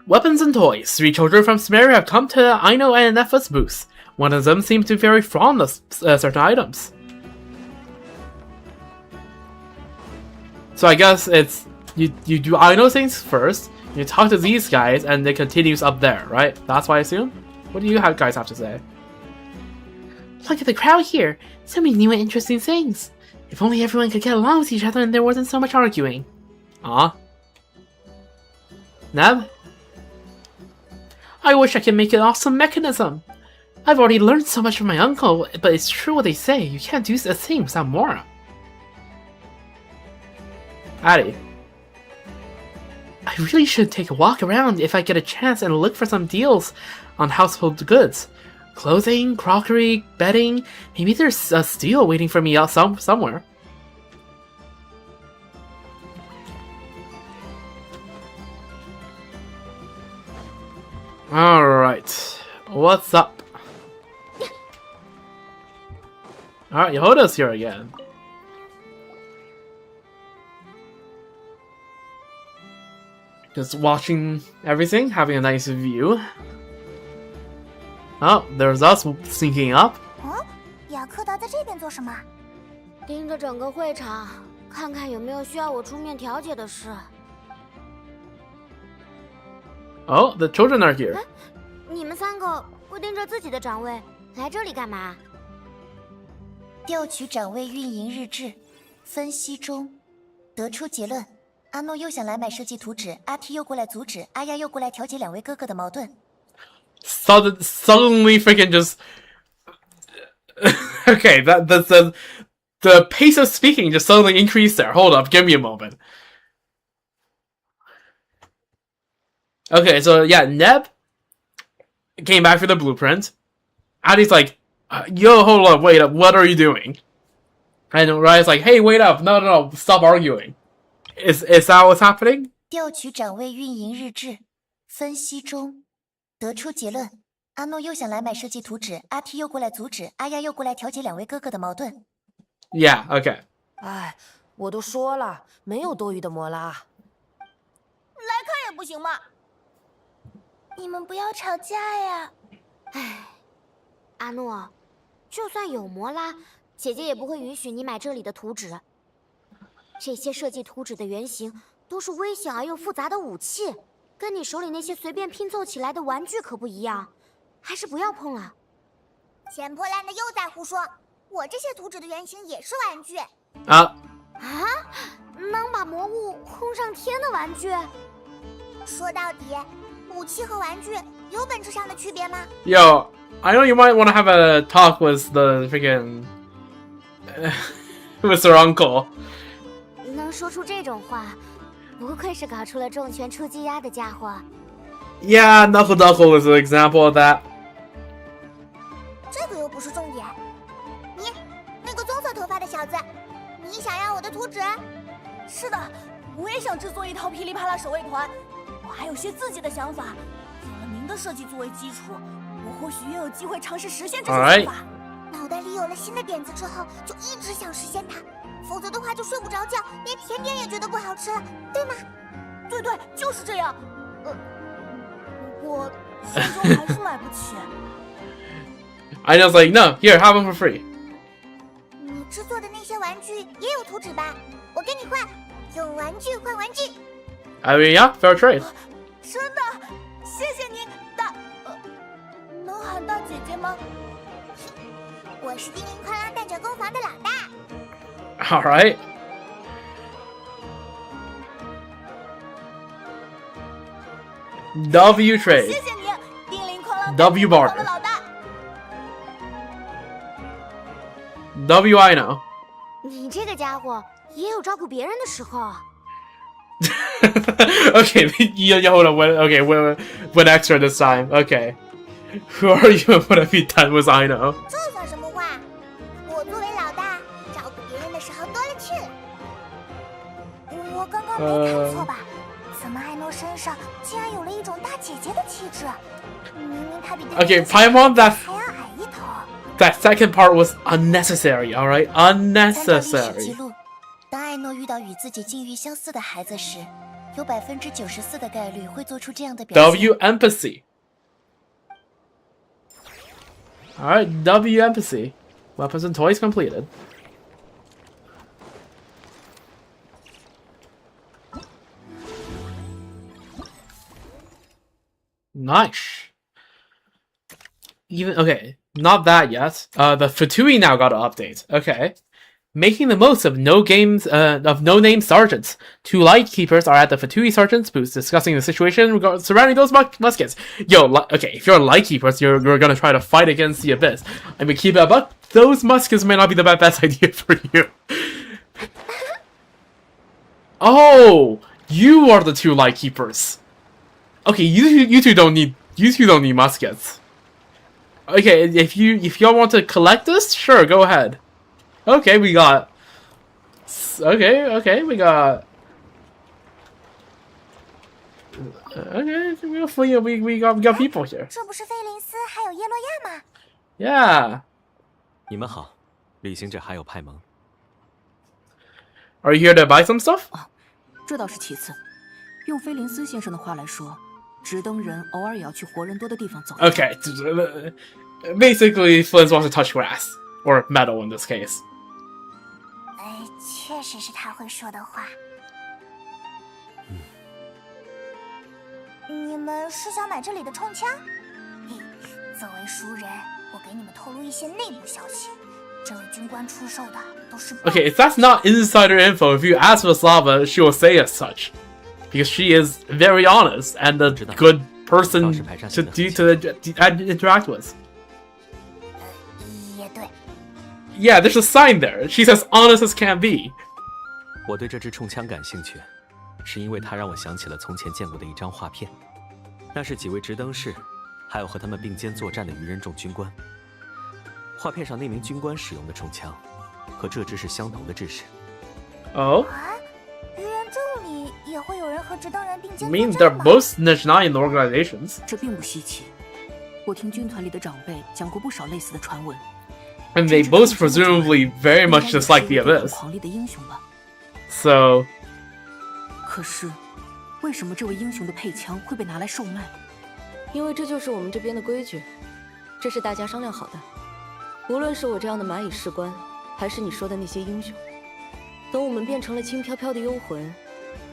Weapons and toys. 3 children from Samaria have come to Aino and Nepha's booth. One of them seems to be very fond of certain items. So I guess it's you do Aino things first, you talk to these guys, and it continues up there, right? That's what I assume? What do you guys have to say? Look at the crowd here. So many new and interesting things. If only everyone could get along with each other and there wasn't so much arguing. Neb? I wish I could make an awesome mechanism. I've already learned so much from my uncle, but it's true what they say. You can't do a thing without Mora. Addie. I really should take a walk around if I get a chance and look for some deals on household goods. Clothing, crockery, bedding. Maybe there's a steal waiting for me somewhere. Alright. What's up? Alright, Yehoda's here again. Just watching everything, having a nice view. Oh, there's us sneaking up. 雅克达在这边做什么？盯着整个会场，看看有没有需要我出面调解的事。Oh, the children are here. 你们3个不盯着自己的展位，来这里干嘛？调取展位运营日志，分析中，得出结论。阿诺又想来买设计图纸，阿 T 又过来阻止，阿亚又过来调解2位哥哥的矛盾。Suddenly freaking just okay, that's the pace of speaking just suddenly increased there. Hold up, give me a moment. Okay, so yeah, Neb came back for the blueprint. Addie's like, yo, hold up, wait up, what are you doing? And Rai's like, hey, wait up, no, stop arguing. Is that what's happening? 调取展位运营日志，分析中，得出结论。阿诺又想来买设计图纸，阿 T 又过来阻止，阿亚又过来调解2位哥哥的矛盾。Yeah, okay. 哎，我都说了，没有多余的摩拉。来看也不行吗？你们不要吵架呀！哎，阿诺，就算有摩拉，姐姐也不会允许你买这里的图纸。这些设计图纸的原型都是危险而又复杂的武器，跟你手里那些随便拼凑起来的玩具可不一样，还是不要碰了。捡破烂的又在胡说，我这些图纸的原型也是玩具。能把魔物轰上天的玩具？说到底，武器和玩具有本质上的区别吗？ Yo, I know you might want to have a talk with the freaking with your uncle. 能说出这种话，不愧是搞出了重拳出击压的家伙。Yeah, Knuckle is an example of that. 这个又不是重点。你，那个棕色头发的小子，你想要我的图纸？是的，我也想制作一套噼里啪啦守卫团。我还有些自己的想法，有了您的设计作为基础，我或许也有机会尝试实现这些想法。脑袋里有了新的点子之后，就一直想实现它，否则的话就睡不着觉，连甜点也觉得不好吃了，对吗？对，就是这样。不过现在还是买不起。I was like, no, here, have them for free. 你制作的那些玩具也有图纸吧？我跟你换，用玩具换玩具。I mean, yeah, fair trade. 真的，谢谢你，能喊大姐姐吗？我是叮铃哐啷蛋卷工坊的老大。All right. W trade. 谢谢你，叮铃哐啷 W barter. 的老大。W I know. 你这个家伙也有照顾别人的时候。Okay, you hold on. Okay, went extra this time. Okay. Who are you and what have you done with I know? 这算什么话？我作为老大，照顾别人的时候多了去了。我刚刚没看错吧？怎么爱诺身上竟然有了一种大姐姐的气质？明明她比Okay, Paimon, 还要矮一头。That second part was unnecessary. All right, unnecessary. 当艾诺遇到与自己境遇相似的孩子时，有94%的概率会做出这样的表现。W empathy. All right, W empathy. Weapons and toys completed. Nice. Even okay, not that yet. The Fatui now got an update. Okay. Making the most of no-name sergeants. 2 lightkeepers are at the Fatui sergeant's booth discussing the situation surrounding those muskets. Yo, okay, if you're lightkeepers, you're gonna try to fight against the abyss. I mean, keep it up. Those muskets may not be the best idea for you. Oh, you are the 2 lightkeepers. Okay, you two don't need muskets. Okay, if y'all want to collect this, sure, go ahead. Okay, we got. Okay, we got. Okay, we got people here. 这不是菲林斯还有耶洛亚吗？ Yeah. 你们好，旅行者还有派蒙。Are you here to buy some stuff? 这倒是其次。用菲林斯先生的话来说，直登人偶尔也要去活人多的地方走。Okay, basically, Flint wants to touch grass or metal in this case. 确实是他会说的话。你们是想买这里的冲枪？作为熟人，我给你们透露一些内部消息。这位军官出售的都是。Okay, if that's not insider info, if you ask Vaslava, she will say as such, because she is very honest and a good person to interact with. 也对。Yeah, there's a sign there. She's as honest as can be. 我对这支冲枪感兴趣，是因为它让我想起了从前见过的一张画片，那是几位直登士，还有和他们并肩作战的鱼人众军官。画片上那名军官使用的冲枪，和这支是相同的制式。Oh? 鱼人众里也会有人和直登人并肩 I mean, they're both Nijnai organizations. 这并不稀奇，我听军团里的长辈讲过不少类似的传闻。And they both presumably very much dislike the Abyss. 狂烈的英雄吧。So. 可是，为什么这位英雄的配枪会被拿来售卖？因为这就是我们这边的规矩，这是大家商量好的。无论是我这样的蚂蚁士官，还是你说的那些英雄，等我们变成了轻飘飘的幽魂，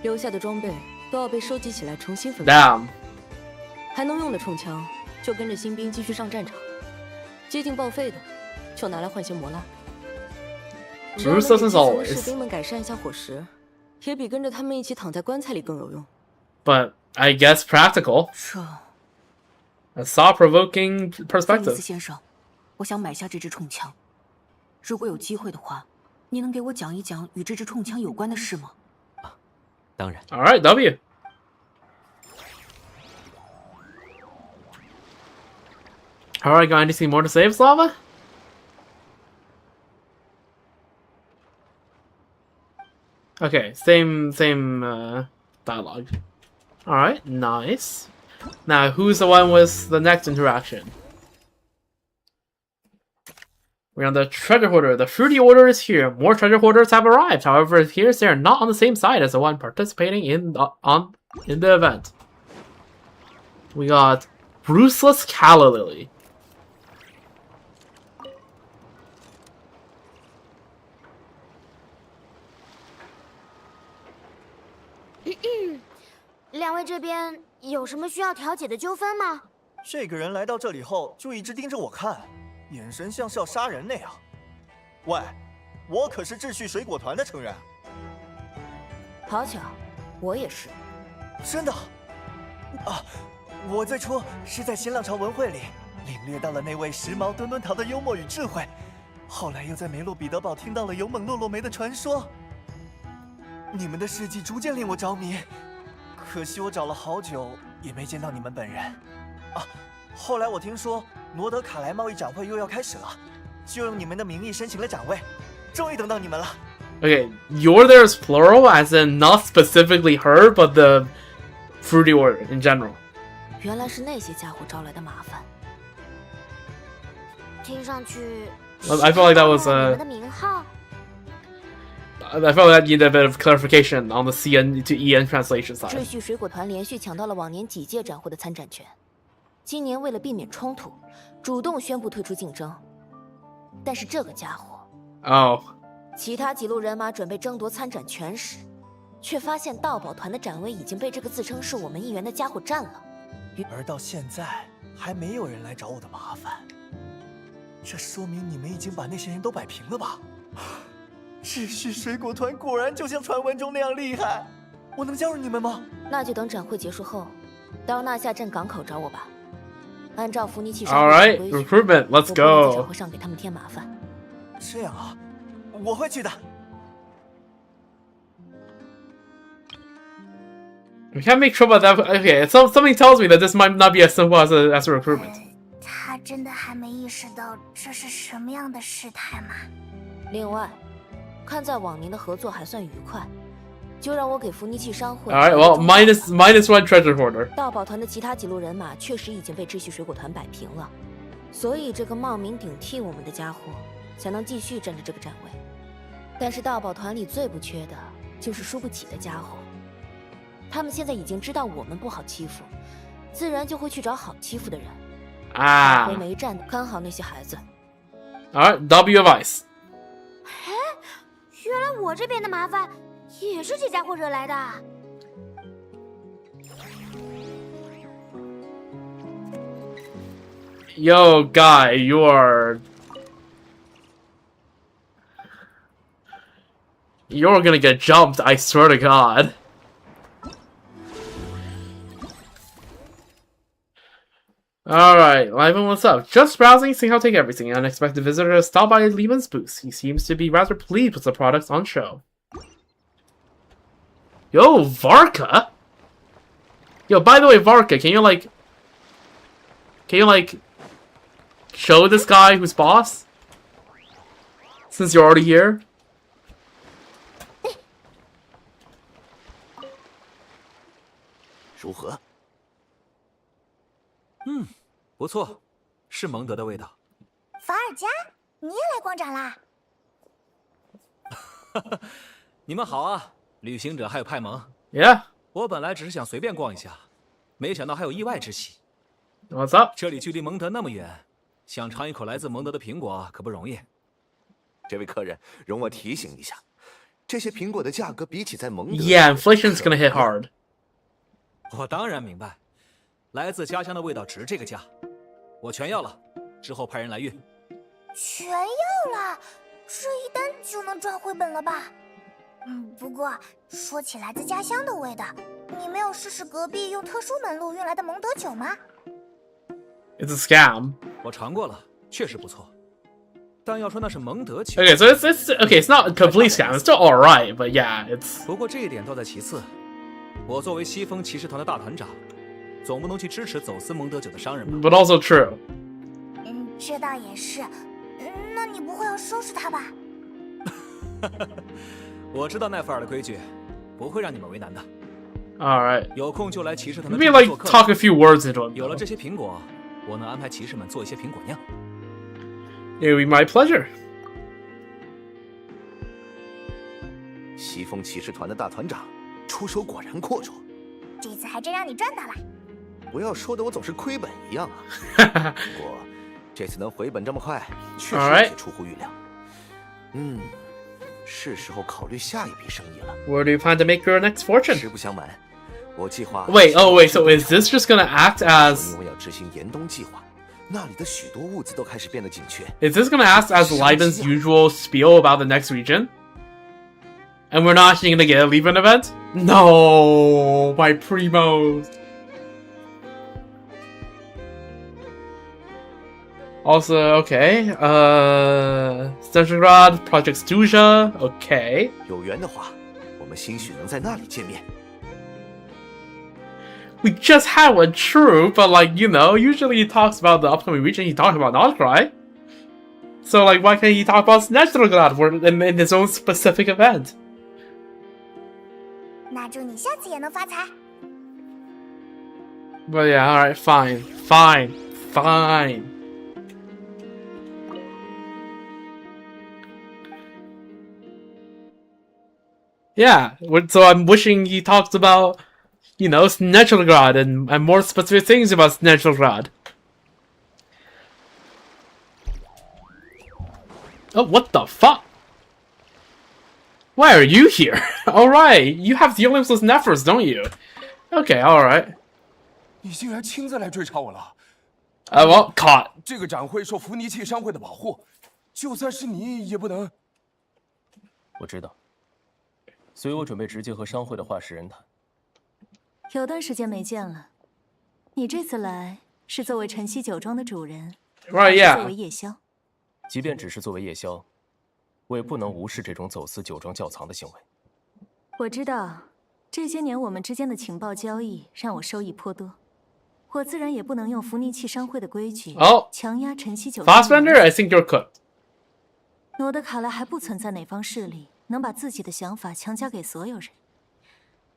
留下的装备都要被收集起来重新分配。Damn. 还能用的冲枪，就跟着新兵继续上战场；接近报废的，就拿来换些磨蜡。Ruthless as always. 士兵们改善一下伙食，也比跟着他们一起躺在棺材里更有用。But I guess practical. A thought-provoking perspective. 菲尼斯先生，我想买下这支冲枪。如果有机会的话，你能给我讲一讲与这支冲枪有关的事吗？当然。All right, W. All right, got anything more to say, Slava? Okay, same dialogue. All right, nice. Now, who's the one with the next interaction? We're on the treasure hoarder. The fruity order is here. More treasure hoarders have arrived. However, it appears they are not on the same side as the one participating in the event. We got Bruceless Calla Lily. 两位这边有什么需要调解的纠纷吗？这个人来到这里后就一直盯着我看，眼神像是要杀人那样。喂，我可是秩序水果团的成员。好巧，我也是。真的？啊，我最初是在新浪潮文会里领略到了那位时髦墩墩桃的幽默与智慧，后来又在梅洛彼得堡听到了勇猛洛洛梅的传说。你们的事迹逐渐令我着迷。 可惜我找了好久也没见到你们本人，啊！后来我听说罗德卡莱贸易展会又要开始了，就用你们的名义申请了展位，终于等到你们了。Okay, your there is plural, as in not specifically her, but the fruity order in general. 原来是那些家伙招来的麻烦。听上去 I felt like that was 你们的名号。 I felt that needed a bit of clarification on the CN to EN translation side. 秩序水果团连续抢到了往年几届展会的参展权，今年为了避免冲突，主动宣布退出竞争。但是这个家伙，其他几路人马准备争夺参展权时，却发现盗宝团的展位已经被这个自称是我们一员的家伙占了。而到现在还没有人来找我的麻烦，这说明你们已经把那些人都摆平了吧？ 秩序水果团果然就像传闻中那样厉害，我能加入你们吗？那就等展会结束后，到纳夏镇港口找我吧。按照福尼契商会的规矩， recruitment, let's go. 我不会在展会上给他们添麻烦。这样啊，我会去的。We can't make trouble that. Okay, something tells me that this might not be as simple as a recruitment. 他真的还没意识到这是什么样的事态吗？另外。 看在往年的合作还算愉快，就让我给福尼契商会。All right, well, minus one treasure hoarder. 盗宝团的其他几路人马确实已经被秩序水果团摆平了，所以这个冒名顶替我们的家伙才能继续占着这个展位。但是盗宝团里最不缺的就是输不起的家伙，他们现在已经知道我们不好欺负，自然就会去找好欺负的人。啊，回没站的，看好那些孩子。All right, W of Ice. 原来我这边的麻烦也是这家伙惹来的。Yo, guy, you're gonna get jumped, I swear to God. Alright, Lyman, what's up? Just browsing, seeing how to take everything. An unexpected visitor has stopped by Lyman's booth. He seems to be rather pleased with the products on show. Yo, Varka? Yo, by the way, Varka, can you show this guy who's boss? Since you're already here? 如何？嗯，不错，是蒙德的味道。法尔加，你也来逛展啦？你们好啊，旅行者还有派蒙。Yeah。我本来只是想随便逛一下，没想到还有意外之喜。What's up？ 这里距离蒙德那么远，想尝一口来自蒙德的苹果可不容易。这位客人，容我提醒一下，这些苹果的价格比起在蒙德 ，Yeah, inflation's gonna hit hard。我当然明白，来自家乡的味道值这个价，我全要了，之后派人来运。全要了，这一单就能赚回本了吧？不过说起来自家乡的味道，你没有试试隔壁用特殊门路运来的蒙德酒吗？ It's a scam. 我尝过了，确实不错。但要说那是蒙德酒 ，Okay, so it's not a complete scam. It's still alright, but yeah, it's. 不过这一点倒在其次。我作为西风骑士团的大团长，总不能去支持走私蒙德酒的商人吧 ？But also true. 这倒也是。那你不会要收拾他吧？我知道奈弗尔的规矩，不会让你们为难的。Alright. 有空就来骑士团的 Maybe like talk a few words into him. 有了这些苹果，我能安排骑士们做一些苹果酿。It would be my pleasure. 西风骑士团的大团长出手果然阔绰，这次还真让你赚到了。不要说的我总是亏本一样啊。不过这次能回本这么快，确实有些出乎预料。是时候考虑下一笔生意了。Where do you plan to make your next fortune? 实不相瞒，我计划。Wait, so is this just gonna act as? 因为要执行严冬计划，那里的许多物资都开始变得紧缺。Is this gonna act as Leiben's usual spiel about the next region? And we're not actually gonna get a Leiben event? No, my primos. Also, okay. Stalingrad, Project Stuja, okay. 有缘的话，我们兴许能在那里见面。We just had one, true, but like, you know, usually he talks about the upcoming region, he talks about Nordcry. So like, why can't he talk about Stalingrad in his own specific event? 那祝你下次也能发财。 But yeah, alright, fine. Yeah, so I'm wishing he talks about, you know, Snechelgrad and more specific things about Snechelgrad. Oh, what the fuck? Why are you here? Alright, you have dealings with Nephers, don't you? Okay, alright. 你竟然亲自来追查我了well, caught. 这个展会受福尼契商会的保护，就算是你也不能。我知道，所以我准备直接和商会的话事人谈。有段时间没见了，你这次来是作为晨曦酒庄的主人， Right, yeah. 作为夜宵。即便只是作为夜宵，我也不能无视这种走私酒庄窖藏的行为。我知道，这些年我们之间的情报交易让我收益颇多，我自然也不能用福尼契商会的规矩强压晨曦酒庄。Fassbender, I think you're cooked. 诺德卡莱还不存在哪方势力能把自己的想法强加给所有人。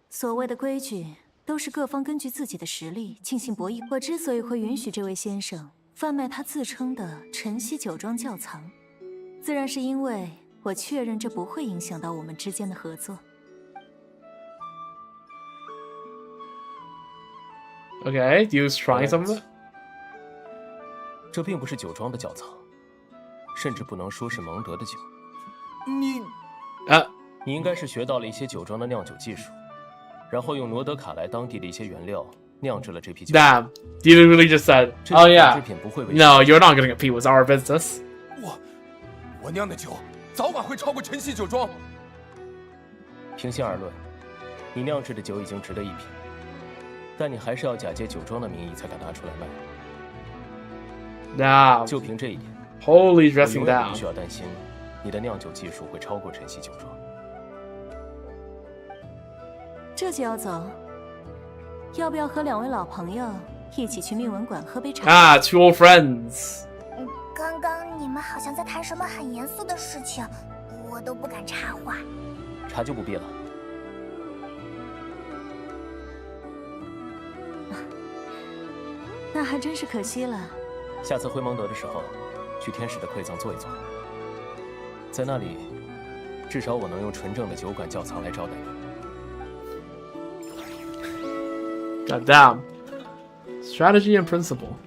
所谓的规矩，都是各方根据自己的实力进行博弈。我之所以会允许这位先生贩卖他自称的晨曦酒庄窖藏，自然是因为我确认这不会影响到我们之间的合作。Okay, do you try something? 这并不是酒庄的窖藏，甚至不能说是蒙德的酒。你应该是学到了一些酒庄的酿酒技术，然后用罗德卡莱当地的一些原料酿制了这批酒。Damn, you really just said, "Oh yeah, no, you're not gonna compete with our business." 我酿的酒早晚会超过晨曦酒庄。平心而论，你酿制的酒已经值得一品，但你还是要假借酒庄的名义才敢拿出来卖。Now, 就凭这一点 holy dressing 我永远 down. 不需要担心你的酿酒技术会超过晨曦酒庄。这就要走？要不要和两位老朋友一起去命文馆喝杯茶？ Two old friends. 刚刚你们好像在谈什么很严肃的事情，我都不敢插话。茶就不必了。那还真是可惜了。下次回蒙德的时候，去天使的馈赠坐一坐，在那里，至少我能用纯正的酒馆窖藏来招待你。God damn. Strategy and principle.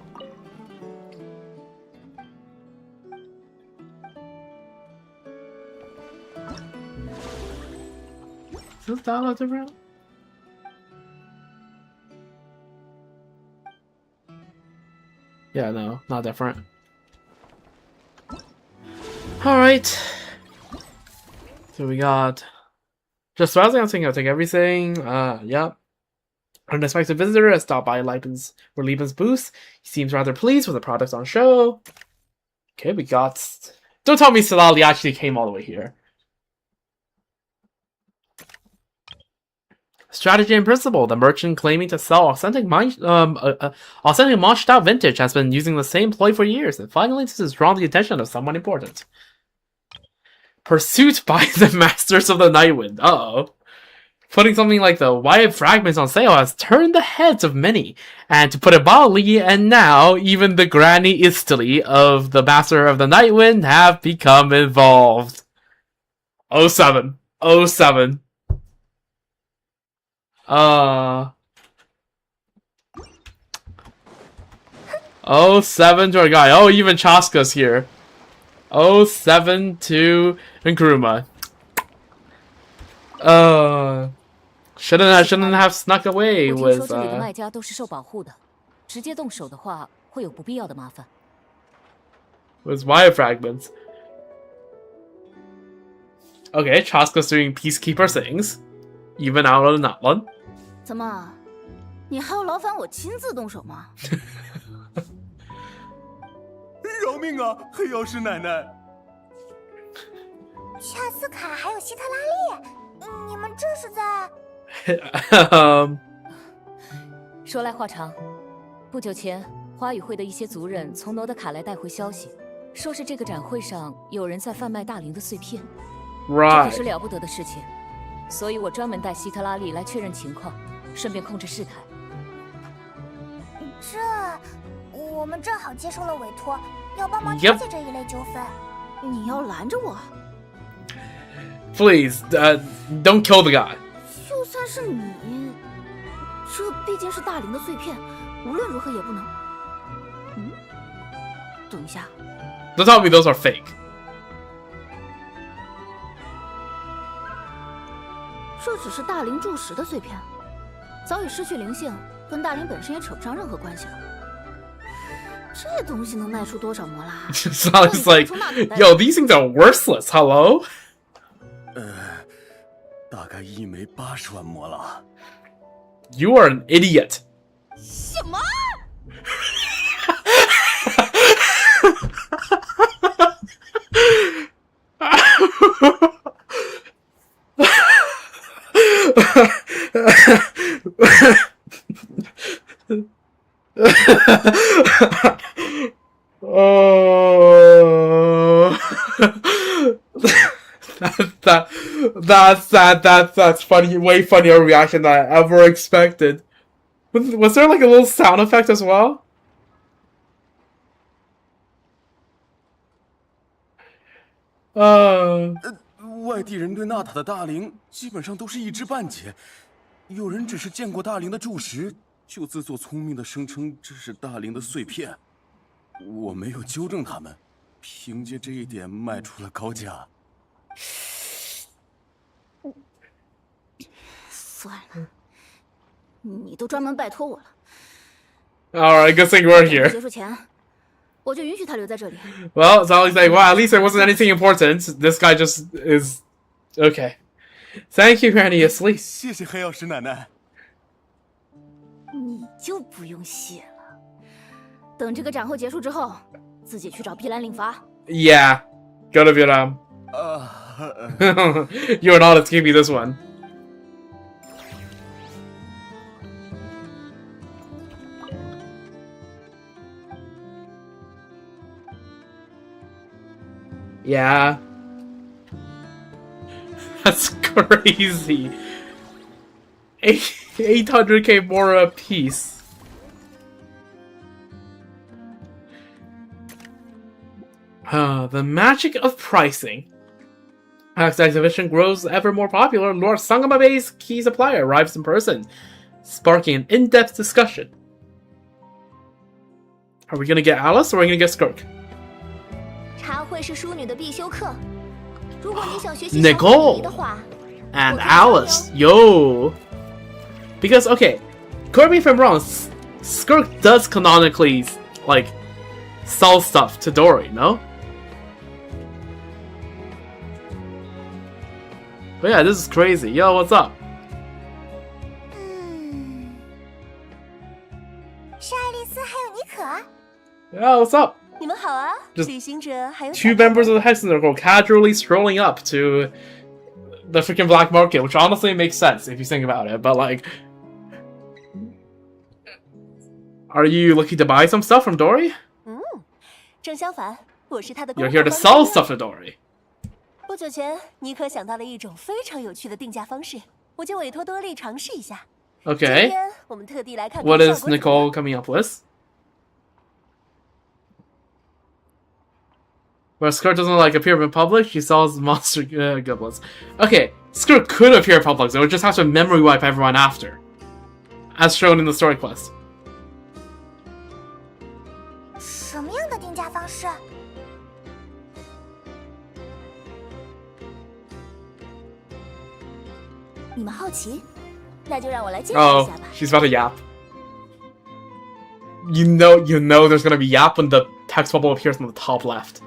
Is this dialogue different? Yeah, no, not different. Alright. So we got just surprising, I think I'll take everything. Yep. Unexpected visitor has stopped by Leiben's booth. He seems rather pleased with the products on show. Okay, we got... Don't tell me Salali actually came all the way here. Strategy and principle. The merchant claiming to sell authentic Mondstadt vintage has been using the same ploy for years, and finally this has drawn the attention of someone important. Pursuit by the Masters of the Nightwind. Uh-oh. Putting something like the Wyatt Fragments on sale has turned the heads of many, and to put it mildly, and now even the Granny Istily of the Master of the Nightwind have become involved. 07. 07. 07 to our guy. Oh, even Chaska's here. 07 to Nkrumah. Shouldn't have snuck away 我听 with 说这里的卖家都是受保护的，直接动手的话会有不必要的麻烦。with wire fragments. Okay, Chaska's doing peacekeeper things, even out of that one. 怎么，你还要劳烦我亲自动手吗？饶命啊，黑曜石奶奶！恰斯卡还有希特拉利，你们这是在？说来话长，不久前花语会的一些族人从罗德卡莱带回消息，说是这个展会上有人在贩卖大灵的碎片。这可是了不得的事情，所以我专门带希特拉利来确认情况，顺便控制事态。我们正好接受了委托，要帮忙调解这一类纠纷。你要拦着我 ？Please, don't kill the guy. 就算是你，这毕竟是大灵的碎片，无论如何也不能。等一下。Don't tell me those are fake. 这只是大灵柱石的碎片，早已失去灵性，跟大灵本身也扯不上任何关系了。这东西能卖出多少摩拉？Sounds like, yo, these things are worthless. Hello? 大概一枚80万摩拉。You are an idiot. 什么？That's funny. Way funnier reaction than I ever expected. Was there like a little sound effect as well? 外地人对纳塔的大灵基本上都是一知半解，有人只是见过大灵的柱石，就自作聪明的声称这是大灵的碎片。我没有纠正他们，凭借这一点卖出了高价。算了，你都专门拜托我了。Alright, good thing we're here. 结束前，我就允许他留在这里。Well, it's always like, well, at least there wasn't anything important. This guy just is okay. Thank you, Granny Isley. 谢谢黑曜石奶奶。你就不用谢了。等这个展会结束之后，自己去找碧蓝领罚。Yeah, go to Vietnam. You're not escaping this one. Yeah. That's crazy. 800k more a piece. The magic of pricing. As the exhibition grows ever more popular, Lord Sangamabe's key supplier arrives in person, sparking an in-depth discussion. Are we gonna get Alice or are we gonna get Skirk? 茶会是淑女的必修课。如果你想学习 Nicole 的话 and Alice, yo. Because okay, correct me if I'm wrong. Skirk does canonically like sell stuff to Dory, no? But yeah, this is crazy. Yo, what's up? 是爱丽丝还有妮可。Yeah, what's up? 你们好啊， Just 旅行者还有 two members of the Hex Circle casually strolling up to the freaking black market, which honestly makes sense if you think about it. But like, are you looking to buy some stuff from Dory? 正相反，我是他的 You're here to sell stuff to Dory. 不久前，妮可想到了一种非常有趣的定价方式，我就委托多莉尝试一下。Okay. 今天我们特地来看看 What 效 is 果怎么样。 Nicole coming up with? Where Skirt doesn't like appear in public, she sells monster goblets. Okay, Skirt could appear in public, so it just has to memory wipe everyone after, as shown in the story quest. 什么样的定价方式？你们好奇？那就让我来介绍一 Oh, 下吧。 she's about to yap. You know there's gonna be yap when the text bubble appears on the top left.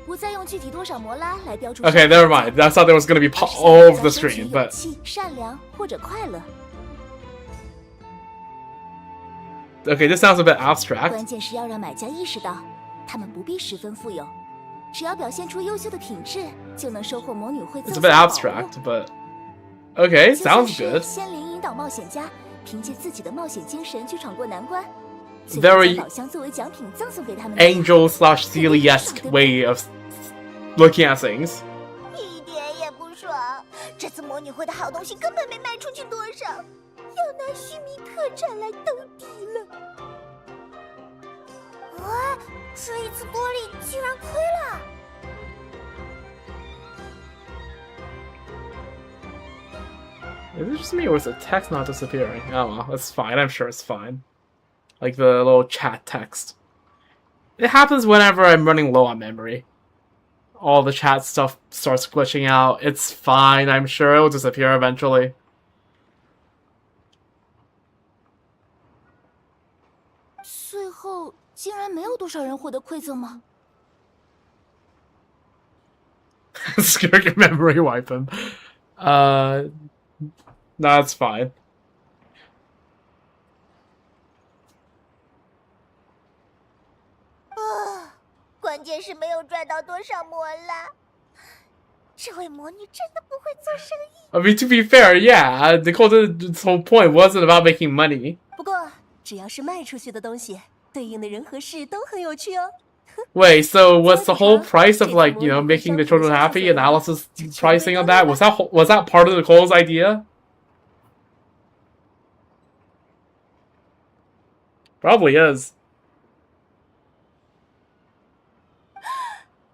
不再用具体多少摩拉来标注。 Okay, never mind. I thought there was gonna be all over the screen, but 善良或者快乐。 okay, this sounds a bit abstract. 关键是要让买家意识到，他们不必十分富有，只要表现出优秀的品质，就能收获魔女会 It's 赠 a 送 bit 的宝物。 abstract, but okay, 就算 sounds 是 good. 仙灵引导冒险家，凭借自己的冒险精神去闯过难关，最后 Very 将宝箱作为奖品赠送给他们。 Angel/Celia-esque way of looking at things. 一点也不爽！这次魔女会的好东西根本没卖出去多少，要拿须弥特产来兜底了。哇，这一次多利居然亏了！ Is it just me or is the text not disappearing? Oh well, that's fine. I'm sure it's fine. Like the little chat text. It happens whenever I'm running low on memory. All the chat stuff starts glitching out. It's fine. I'm sure it'll disappear eventually. 最后竟然没有多少人获得馈赠吗？ Skirt can memory wipe him. That's fine. 关键是没有赚到多少摩拉。这位魔女真的不会做生意。 I mean, to be fair, yeah, Nicole's whole point wasn't about making money. 不过只要是卖出去的东西，对应的人和事都很有趣哦。 Wait, so was the whole price of like, you know, making the children happy and Alice's pricing on that? Was that part of Nicole's idea? Probably is.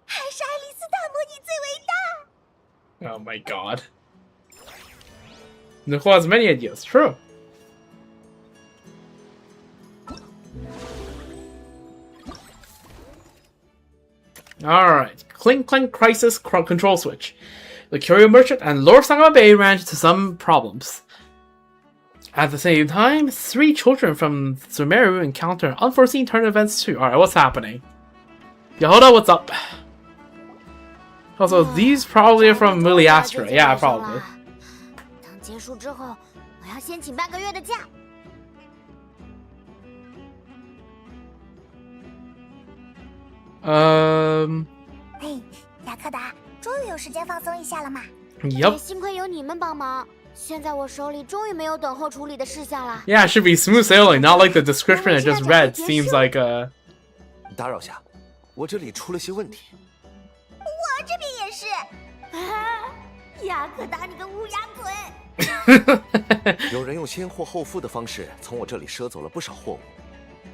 还是爱丽丝大魔女最伟大。 Oh my god. Nicole has many ideas, true. Alright, Clink Clank Crisis Control Switch. The Curio Merchant and Lord Sangama Bay ran into some problems. At the same time, 3 children from Sumeru encounter unforeseen turn events too. Alright, what's happening? Yehoda, what's up? Also, these probably are from Muliastra. Yeah, probably. 等结束之后，我要先请半个月的假。嘿，雅克达，终于有时间放松一下了嘛？ Yup. 幸亏有你们帮忙，现在我手里终于没有等候处理的事项了。 Yeah, it should be smooth sailing, not like the description I just read seems like a... 打扰下，我这里出了些问题。我这边也是。雅克达，你个乌鸦嘴！有人用先货后付的方式从我这里赊走了不少货物，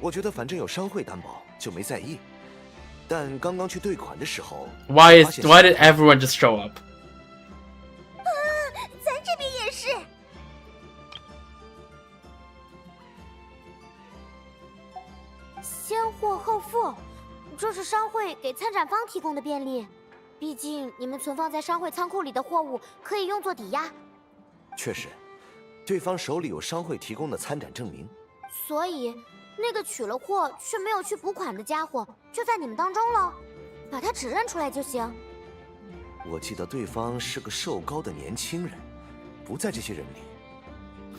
我觉得反正有商会担保，就没在意。但刚刚去兑款的时候 Why did everyone just show up? 咱这边也是。先货后付，这是商会给参展方提供的便利。毕竟你们存放在商会仓库里的货物可以用作抵押。确实，对方手里有商会提供的参展证明。所以，那个取了货却没有去补款的家伙就在你们当中了，把他指认出来就行。我记得对方是个瘦高的年轻人，不在这些人里。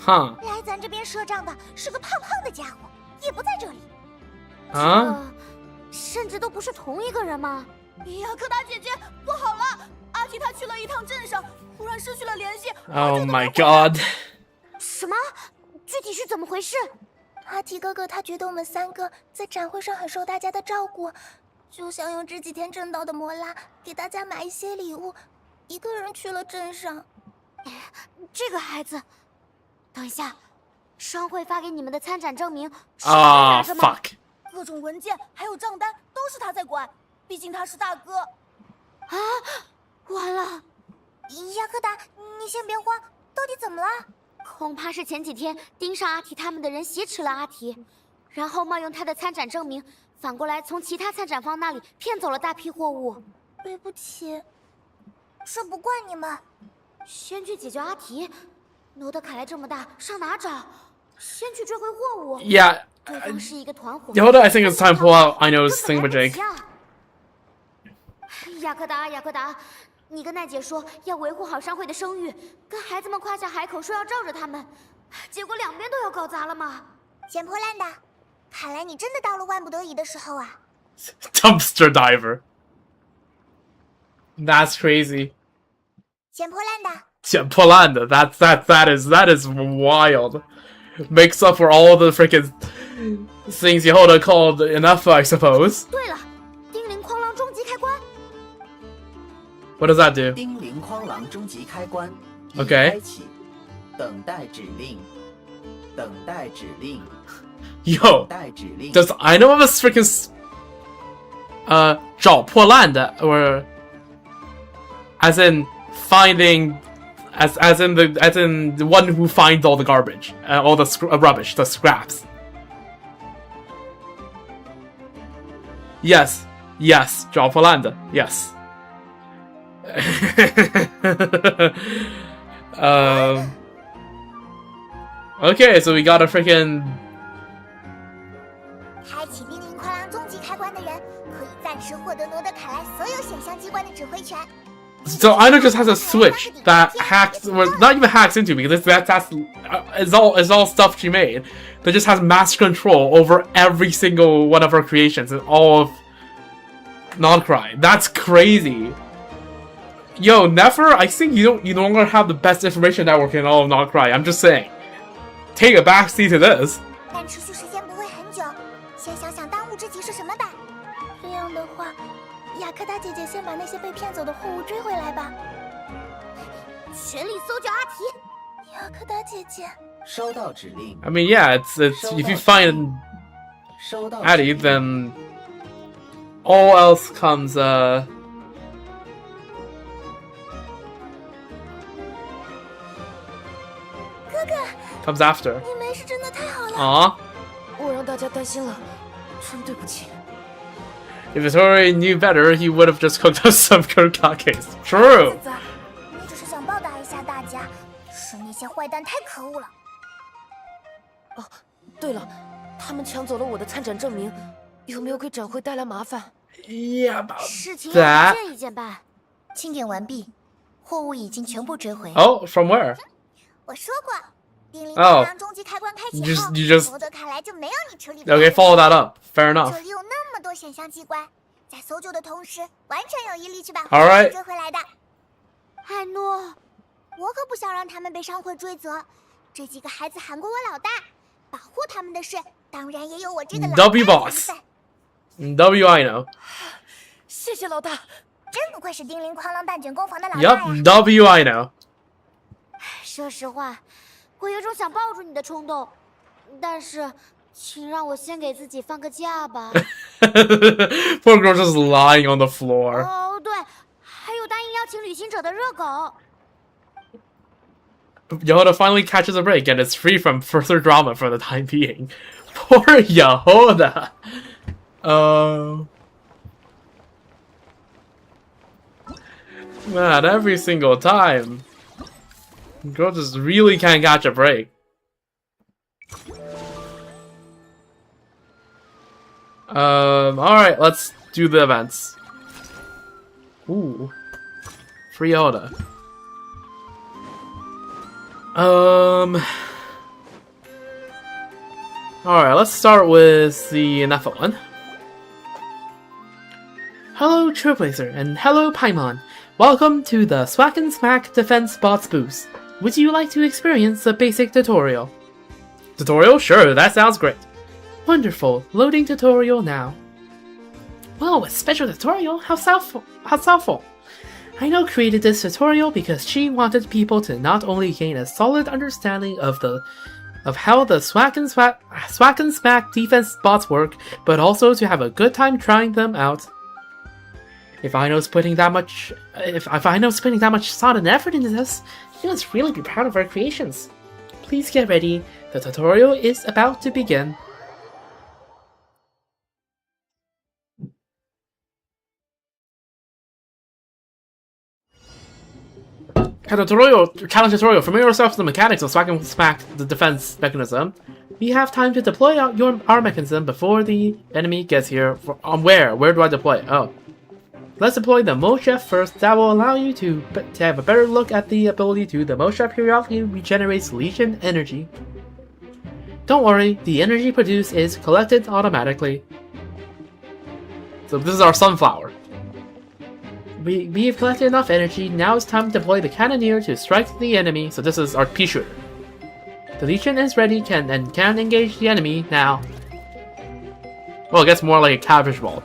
Huh. 来咱这边赊账的是个胖胖的家伙，也不在这里。甚至都不是同一个人吗？雅克达姐姐，不好了！阿提她去了一趟镇上，突然失去了联系。 Oh my god. 什么？具体是怎么回事？阿提哥哥他觉得我们3个在展会上很受大家的照顾，就想用这几天挣到的摩拉给大家买一些礼物，一个人去了镇上。这个孩子，等一下，商会发给你们的参展证明是他啊拿着吗？ fuck！ 各种文件还有账单都是他在管，毕竟他是大哥。啊，完了！雅克达，你先别慌，到底怎么了？恐怕是前几天盯上阿提他们的人挟持了阿提，然后冒用他的参展证明，反过来从其他参展方那里骗走了大批货物。对不起，这不怪你们。先去解决阿提，罗德凯莱这么大，上哪找？先去追回货物。Yeah. 对方是一个团伙。Hold on, I think it's time to pull out I know's thingamajig. 雅克达，雅克达，你跟奈姐说要维护好商会的声誉，跟孩子们夸下海口说要罩着他们，结果两边都要搞砸了嘛。捡破烂的，看来你真的到了万不得已的时候啊。Dumpster diver. That's crazy. 捡破烂的。捡破烂的 that is wild. Makes up for all the freaking things Yehoda called enough, I suppose. 对了，叮铃哐啷终极开关。What does that do? 叮铃哐啷终极开关已 Okay. 开启，等待指令，等待指令。 Yo, 等待指令。 does I know of a freaking 找破烂的 or as in finding as in the one who finds all the garbage, all the rubbish, the scraps. Yes, yes, 找破烂的 yes. Okay, so we got a freaking 开启叮铃哐啷终极开关的人，可以暂时获得罗德凯莱所有选项机关的指挥权。 So Aino just has a switch that hacks, well, not even hacks into because that's it's all stuff she made. That just has master control over every single one of her creations and all of Non-Cry. That's crazy. Yo, Nefer, I think you no longer have the best information network in all of Non-Cry. I'm just saying, take a backseat to this. 但持续时间不会很久，先想想当务之急是什么吧。这样的话，雅克达姐姐先把那些被骗走的货物追回来吧。全力搜救阿提。雅克达姐姐。收到指令。 I mean, yeah, it's if you find Addie, then all else comes comes after. 你没事真的太好了。Aw. 我让大家担心了，真对不起。 If Vittori knew better, he would have just cooked us some kurkakes. True. 你只是想报答一下大家，是那些坏蛋太可恶了。哦，对了，他们抢走了我的参展证明，有没有给展会带来麻烦？ Yeah, 事情要一件一件办。清点完毕，货物已经全部追回。 Oh, from where? 我说过，叮铃哐啷终极开关开启后， you just 罗德凯莱就没有你处理不了。 Okay, follow that up. Fair enough. 这里有那么多选项机关，在搜救的同时，完全有毅力去把 All right 追回来的。海诺，我可不想让他们被商会追责。这几个孩子喊过我老大，保护他们的事，当然也有我这个老大 W 的 boss. 一份。 W I know. 谢谢老大。真不愧是叮铃哐啷蛋卷工房的老大呀。 Yup, W I know. 说实话，我有种想抱住你的冲动，但是，请让我先给自己放个假吧。 Poor girl just lying on the floor. 哦，对，还有答应邀请旅行者的热狗。 Yehoda finally catches a break and is free from further drama for the time being. Poor Yehoda. Man, every single time. Girl just really can't catch a break. Alright, let's do the events. Ooh. Free Yehoda. Alright, let's start with the Nepha one. Hello Trailblazer, and hello Paimon. Welcome to the Swack and Smack Defense Bots boost. Would you like to experience a basic tutorial? Tutorial? Sure, that sounds great. Wonderful. Loading tutorial now. Whoa, a special tutorial? How thoughtful. I know created this tutorial because she wanted people to not only gain a solid understanding of how the Swack and Smack defense bots work, but also to have a good time trying them out. If I know putting that much thought and effort into this, she must really be proud of her creations. Please get ready. The tutorial is about to begin. Challenge tutorial. Familiar yourself with the mechanics of Swack and Smack, the defense mechanism. We have time to deploy our mechanism before the enemy gets here. Where? Where do I deploy it? Oh. Let's deploy the Mochef first. That will allow you to have a better look at the ability to. The Mochef periodically regenerates Legion energy. Don't worry, the energy produced is collected automatically. So this is our sunflower. We have collected enough energy, now it's time to deploy the Cannoneer to strike the enemy, so this is our pea shooter. The Legion is ready can engage the enemy now. Well, it gets more like a cabbage ball.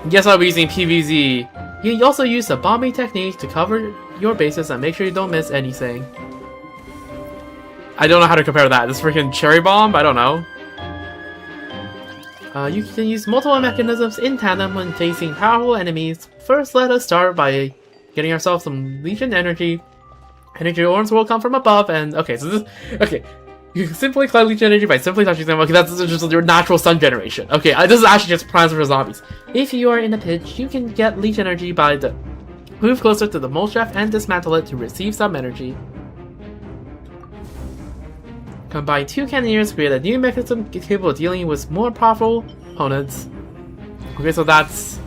Guess I'll be using PVZ. You also use the bombing technique to cover your bases and make sure you don't miss anything. I don't know how to compare that. This freaking cherry bomb? I don't know. You can use multiple mechanisms in tandem when facing powerful enemies. First, let us start by getting ourselves some Legion energy. Energy orbs will come from above, and okay, so this okay. You simply collect Legion energy by simply touching them. Okay, that's just your natural sun generation. Okay, this is actually just Plants vs Zombies. If you are in a pinch, you can get Legion energy by move closer to the Mochef and dismantle it to receive some energy. Combine two Cannoneers, create a new mechanism capable of dealing with more powerful opponents. Okay, so that's...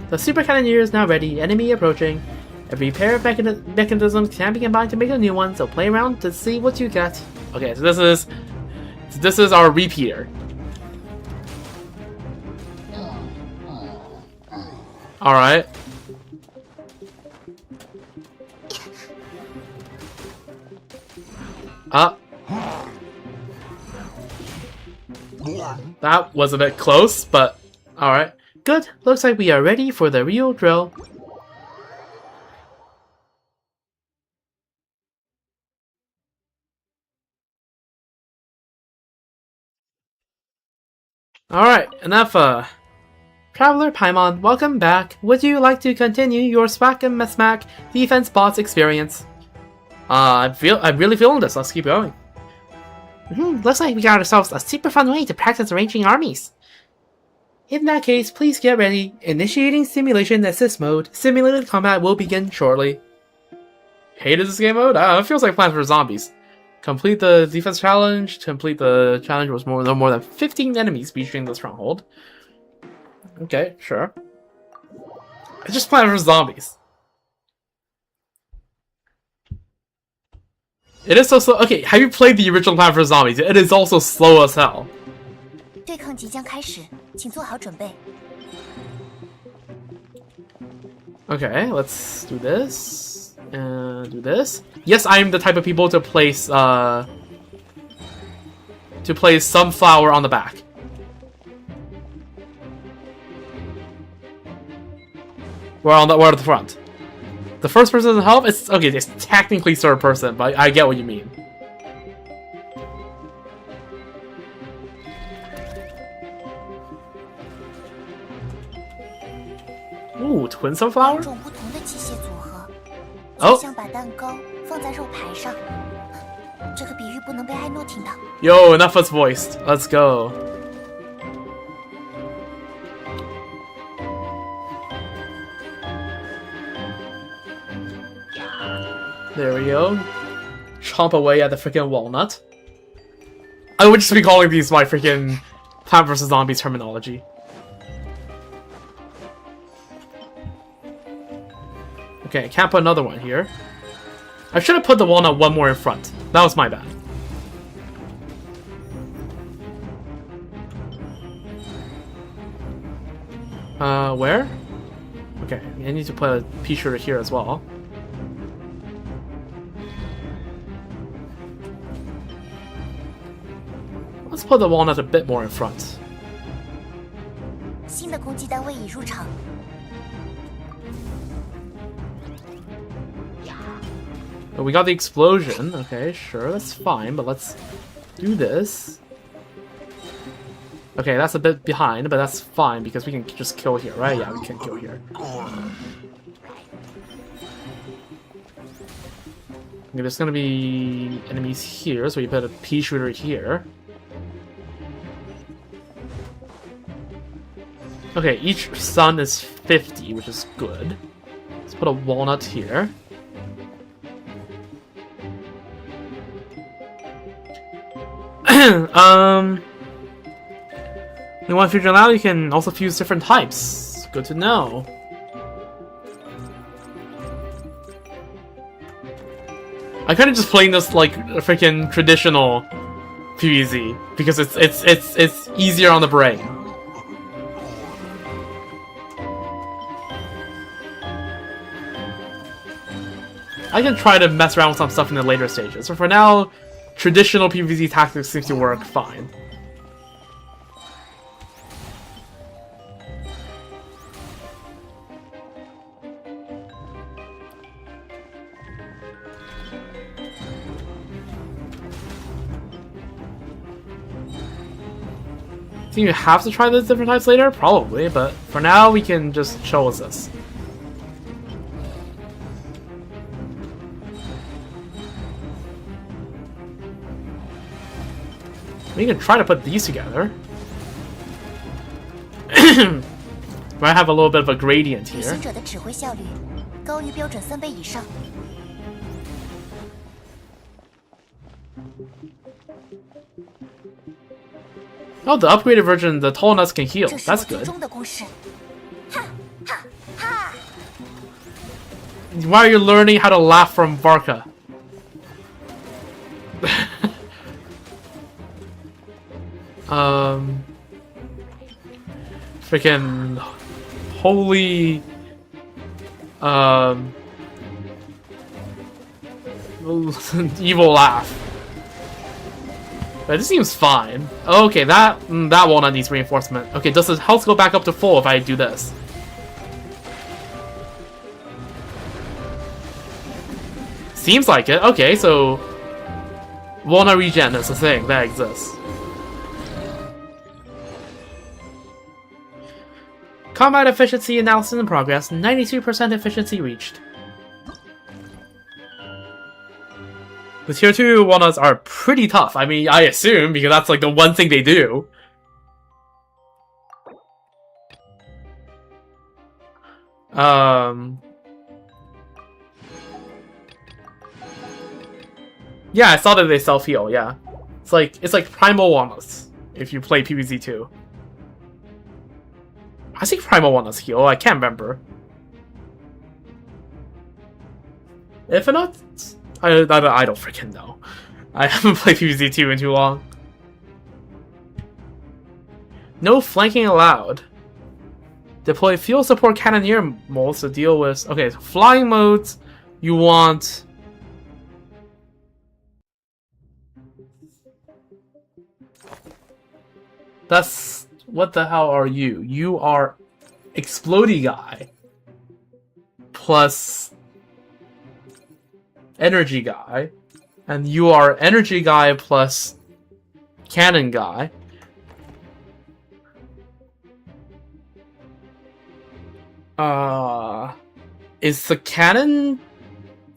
The Super Cannoneer is now ready, enemy approaching. Every pair of mechanisms can be combined to make a new one, so play around to see what you get. Okay, so this is our repeater. Alright. That was a bit close, but alright. Good. Looks like we are ready for the real drill. Alright, enough Traveler Paimon, welcome back. Would you like to continue your Swack and Smack defense bots experience? I'm really feeling this. Let's keep going. Looks like we got ourselves a super fun way to practice arranging armies. In that case, please get ready. Initiating simulation assist mode. Simulated combat will begin shortly. Hated this game mode? It feels like Plants vs Zombies. Complete the defense challenge. Complete the challenge was more than 15 enemies featuring the stronghold. Okay, sure. It's just Plants vs Zombies. It is so slow. Okay, have you played the original Plants vs Zombies? It is also slow as hell. 对抗即将开始，请做好准备。 Okay, let's do this and do this. Yes, I am the type of people to place sunflower on the back. Or on the front. The first person to help, it's okay, it's technically third person, but I get what you mean. Ooh, twin sunflower? 种不同的机械组合， Oh. 就像把蛋糕放在肉排上。这个比喻不能被艾诺听到。 Yo, enough is voiced. Let's go. There we go. Chomp away at the freaking walnut. I would just be calling these my freaking Plant vs Zombies terminology. Okay, can't put another one here. I should have put the walnut one more in front. That was my bad. Where? Okay, I need to put a pea shooter here as well. put the walnut a bit more in front. 新的攻击单位已入场。 We got the explosion. Okay, sure, that's fine, but let's do this. Okay, that's a bit behind, but that's fine because we can just kill here, right? Yeah, we can kill here. Okay, there's gonna be enemies here, so we put a pea shooter here. Okay, each sun is 50, which is good. Let's put a walnut here. You want future now, you can also fuse different types. Good to know. I kinda just playing this like a freaking traditional PvZ because it's easier on the brain. I can try to mess around with some stuff in the later stages, but for now, traditional PvZ tactics seems to work fine. Do you have to try those different types later? Probably, but for now we can just show us this. We can try to put these together. Might have a little bit of a gradient 旅 here. 行者的指挥效率高于标准3倍以上。 Oh, the upgraded version, the tall nuts can heal. 这是 That's 我最 good. 终的公式。哈哈哈！ Why are you learning how to laugh from Varka? Freaking holy evil laugh. But this seems fine. Okay, that walnut needs reinforcement. Okay, does the health go back up to full if I do this? Seems like it. Okay, so walnut regen is a thing that exists. Combat efficiency analysis in progress. 92% efficiency reached. The tier 2 walnuts are pretty tough. I mean, I assume, because that's like the one thing they do. Yeah, I saw that they self-heal, yeah. It's like Primal Walnuts, if you play PvZ 2. I think Primal Walnuts heal, I can't remember. If not, I don't freaking know. I haven't played PvZ 2 in too long. No flanking allowed. Deploy field support cannoneer modes to deal with... Okay, so flying modes, you want... That's... What the hell are you? You are Explodey Guy. Plus... Energy Guy. And you are Energy Guy plus... Cannon Guy. Is the cannon...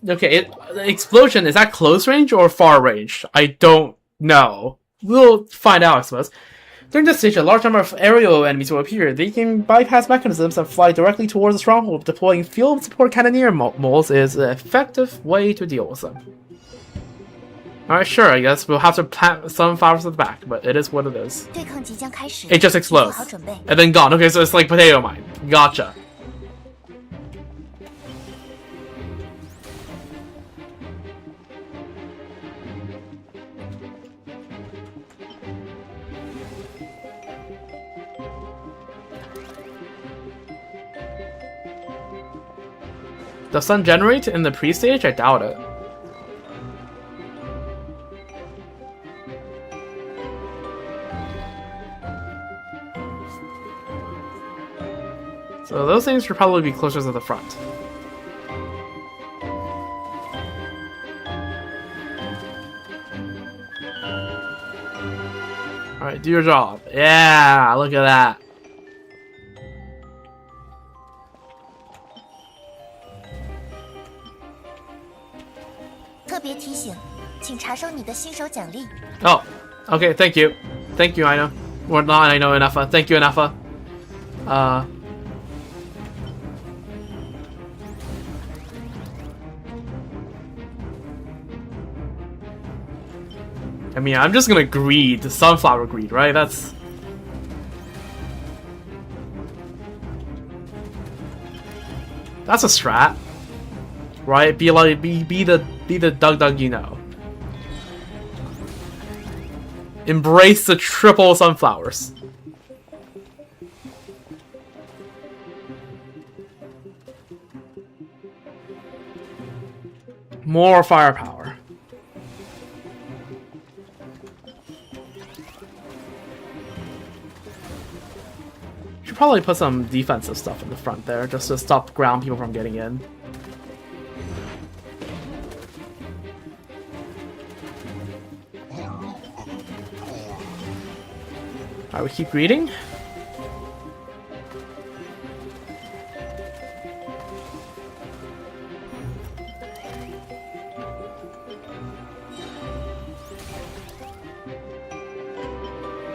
Okay, the explosion, is that close range or far range? I don't know. We'll find out, I suppose. During this stage, a large number of aerial enemies will appear. They can bypass mechanisms and fly directly towards the stronghold. Deploying field support cannoneer molds is an effective way to deal with them. Alright, sure, I guess we'll have to plant some flowers at the back, but it is what it is. 对抗即将开始， It just 做 explodes. 好准备。 And then gone. Okay, so it's like potato mine. Gotcha. Does sun generate in the pre-stage? I doubt it. So those things should probably be closer to the front. Alright, do your job. Yeah, look at that. Oh, okay, thank you. Thank you, Aina. Or not Aina, Anafa. Thank you, Anafa. I mean, I'm just gonna greed, the sunflower greed, right? That's... That's a strat. Right? Be like, be the Doug you know. Embrace the triple sunflowers. More firepower. Should probably put some defensive stuff in the front there, just to stop ground people from getting in. Alright, we keep reading.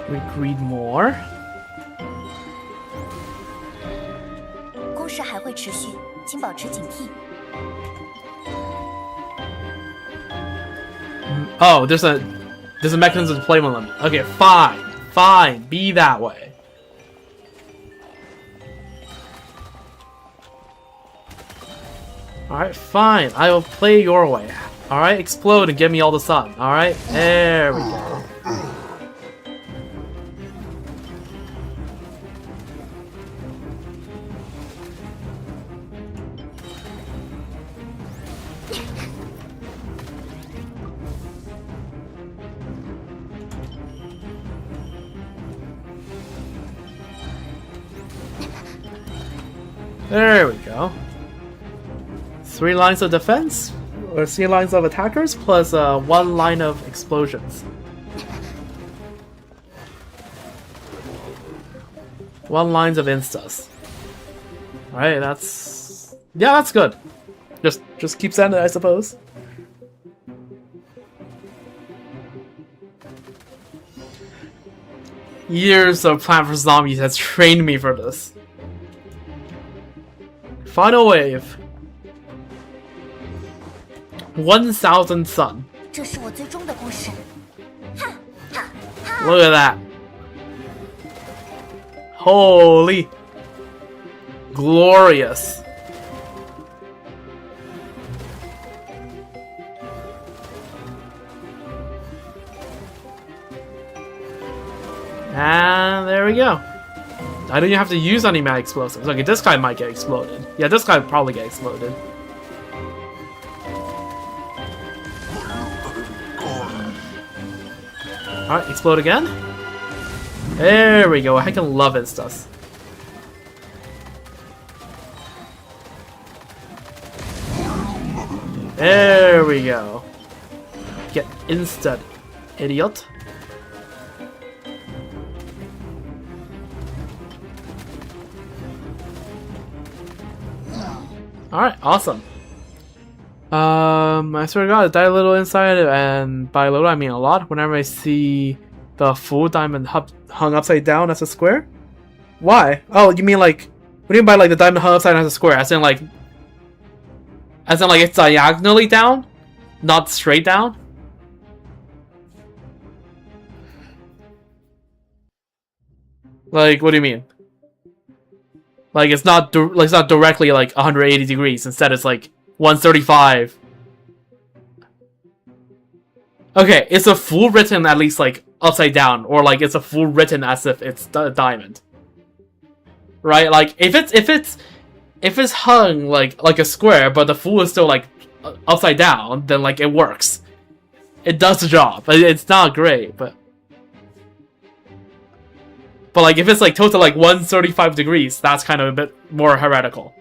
We greed more. 攻势还会持续，请保持警惕。 Oh, there's a mechanism to play one limit. Okay, fine. Fine, be that way. Alright, fine. I will play your way. Alright, explode and give me all the sun. Alright, there we go. There we go. 3 lines of defense, or 3 lines of attackers, plus 1 line of explosions. 1 lines of instas. Alright, that's... Yeah, that's good. Just keep sending it, I suppose. Years of Plant vs. Zombies has trained me for this. Final wave. 1000 sun. 这是我最终的故事。 Look at that. Holy. Glorious. And there we go. I don't even have to use any mad explosives. Okay, this guy might get exploded. Yeah, this guy would probably get exploded. Alright, explode again. There we go. I can love instas. There we go. Get insta, idiot. Alright, awesome. I swear to God, I died a little inside, and by little I mean a lot, whenever I see the full diamond hung upside down as a square. Why? Oh, you mean like, what do you mean by like the diamond hung upside down as a square? As in like it's diagonally down? Not straight down? Like, what do you mean? Like it's not directly like 180 degrees. Instead, it's like 135. Okay, it's a full written at least like upside down, or like it's a full written as if it's a diamond. Right? Like if it's hung like a square, but the full is still like upside down, then like it works. It does the job. It's not great, but But like if it's like tilted like 135 degrees, that's kind of a bit more heretical.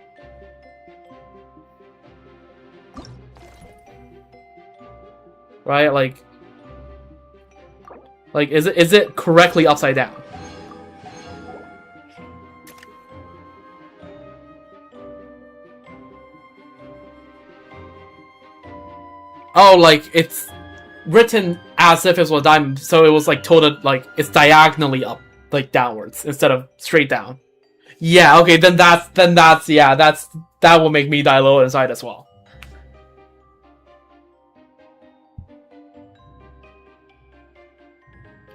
Right? Like is it correctly upside down? Oh, like it's written as if it was a diamond, so it was like tilted like it's diagonally up, like downwards instead of straight down. Yeah, okay, then that will make me die low inside as well.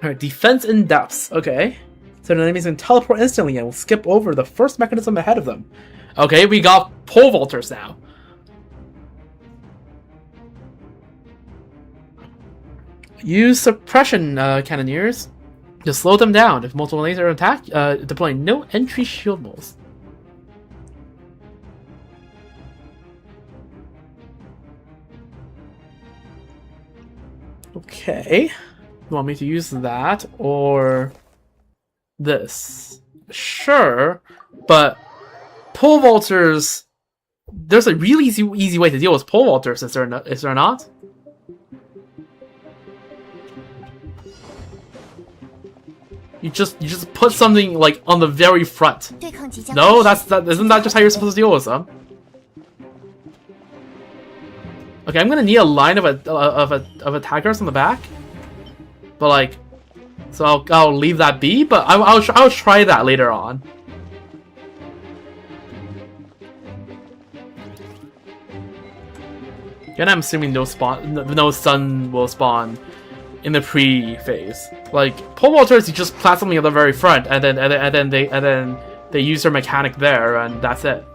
Alright, defense in depths. Okay. So the enemies can teleport instantly and will skip over the first mechanism ahead of them. Okay, we got pole vaulters now. Use suppression cannoneers to slow them down. If multiple enemies are attacked, deploy no entry shield walls. Okay. You want me to use that or this? Sure, but pole vaulters. There's a really easy way to deal with pole vaulters. Is there not? You just put something like on the very front. No, isn't that just how you're supposed to deal with them? Okay, I'm gonna need a line of attackers on the back, but like, so I'll leave that be. But I'll try that later on. And I'm assuming no sun will spawn in the pre-phase. Like pole vaulters, you just plant something at the very front, and then they use their mechanic there, and that's it.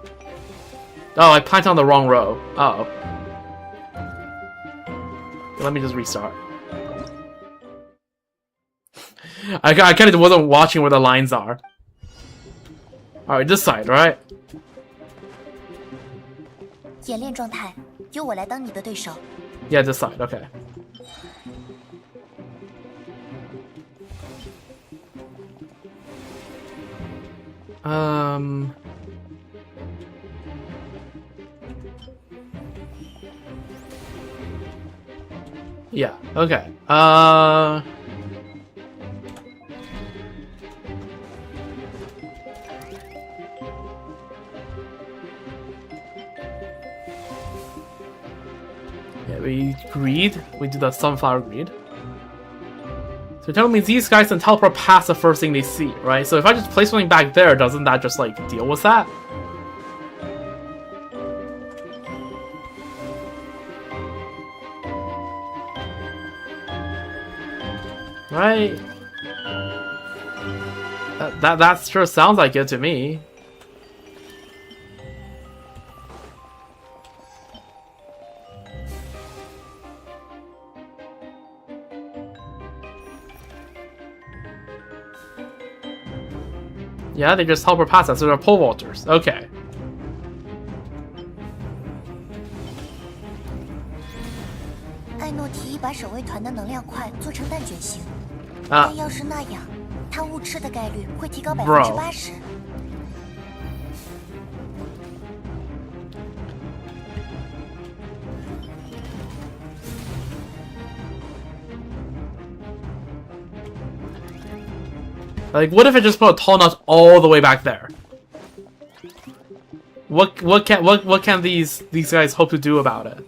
Oh, I planted on the wrong row. Uh oh. Let me just restart. I kind of wasn't watching where the lines are. All right, this side, right? 演练状态，由我来当你的对手。 Yeah, this side. Okay. Yeah, okay. Yeah, we greed. We do the sunflower greed. So you're telling me these guys can teleport past the first thing they see, right? So if I just place something back there, doesn't that just like deal with that? Right? That sure sounds like it to me. Yeah, they just teleport past us, so they're pole vaulters. Okay.艾诺提议把守卫团的能量块做成蛋卷型，啊但要是那样，他误吃的概率会提高Bro 80%。 Like, what if I just put a tall nut all the way back there? What can these guys hope to do about it?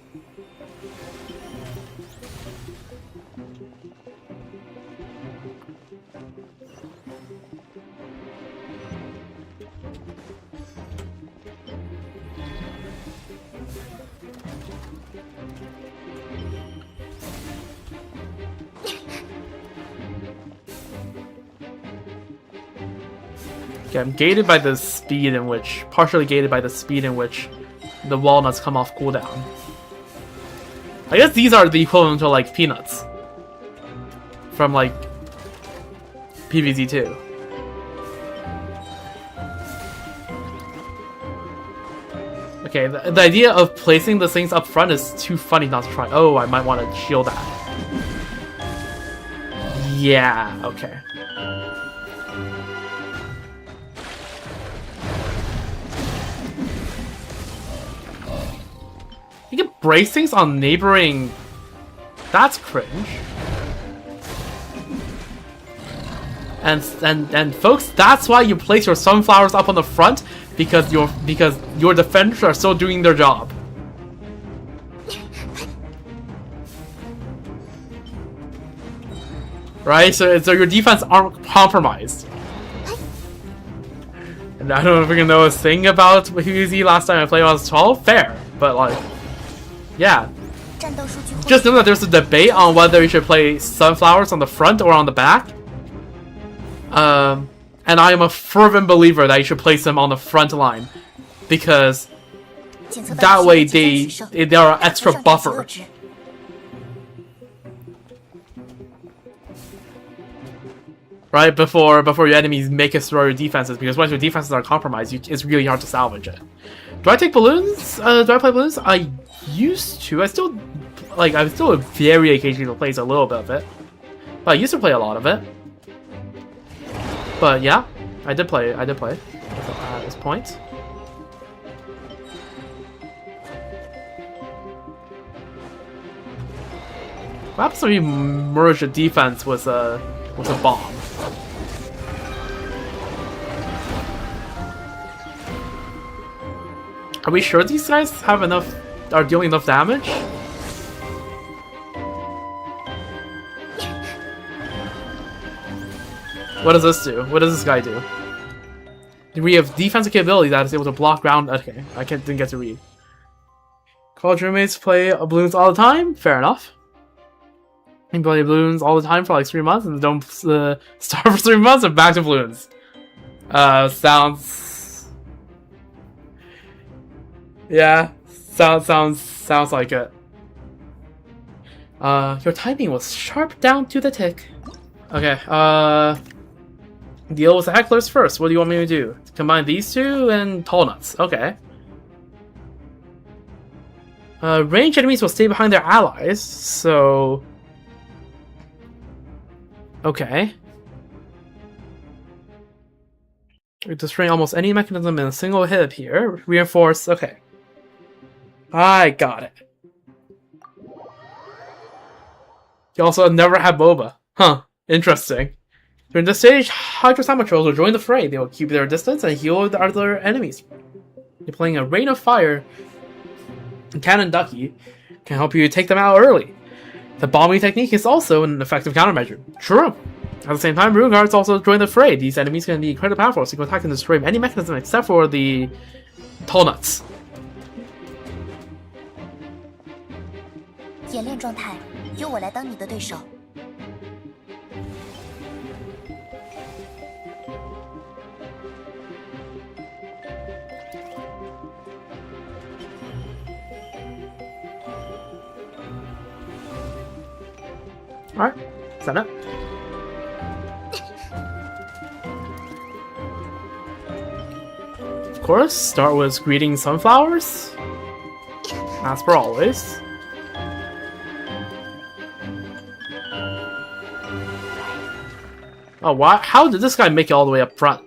Okay, I'm gated by the speed in which, partially gated by the speed in which the walnuts come off cooldown. I guess these are the equivalent to like peanuts from like PvZ2. Okay, the idea of placing the things up front is too funny not to try. Oh, I might want to shield that. Yeah, okay. bracings on neighboring... That's cringe. And folks, that's why you place your sunflowers up on the front, because your defenders are still doing their job. Right? So your defense aren't compromised. And I don't know if we can know a thing about Huzi last time I played was 12. Fair. But like, yeah. Just know that there's a debate on whether you should play sunflowers on the front or on the back. And I am a fervent believer that you should place them on the front line, because that way they are an extra buffer. Right, before your enemies make it through your defenses, because once your defenses are compromised, it's really hard to salvage it. Do I take balloons? Do I play balloons? I used to. I still very occasionally plays a little bit of it, but I used to play a lot of it. But yeah, I did play at this point. What happens when you merge a defense with a bomb? Are we sure these guys have enough, are dealing enough damage? What does this do? What does this guy do? We have defensive capability that is able to block ground. Okay, didn't get to read. College roommates play balloons all the time? Fair enough. You play balloons all the time for like 3 months and don't start for 3 months and back to balloons. Sounds... Yeah, sounds like it. Your timing was sharp down to the tick. Okay, deal with the hecklers first. What do you want me to do? Combine these two and tall nuts. Okay. Ranged enemies will stay behind their allies, so... Okay. We destroy almost any mechanism in a single hit here. Reinforce. Okay. I got it. You also never had boba. Huh. Interesting. During this stage, Hydra Samotrolls will join the fray. They will keep their distance and heal the other enemies. You're playing a Rain of Fire. Cannon Ducky can help you take them out early. The bombing technique is also an effective countermeasure. True. At the same time, Rune Guards also join the fray. These enemies can be incredibly powerful, so you can attack and destroy any mechanism except for the tall nuts. 演练状态，由我来当你的对手。 Alright, sign up. Of course, start with greeting sunflowers. As per always. Oh, why? How did this guy make it all the way up front?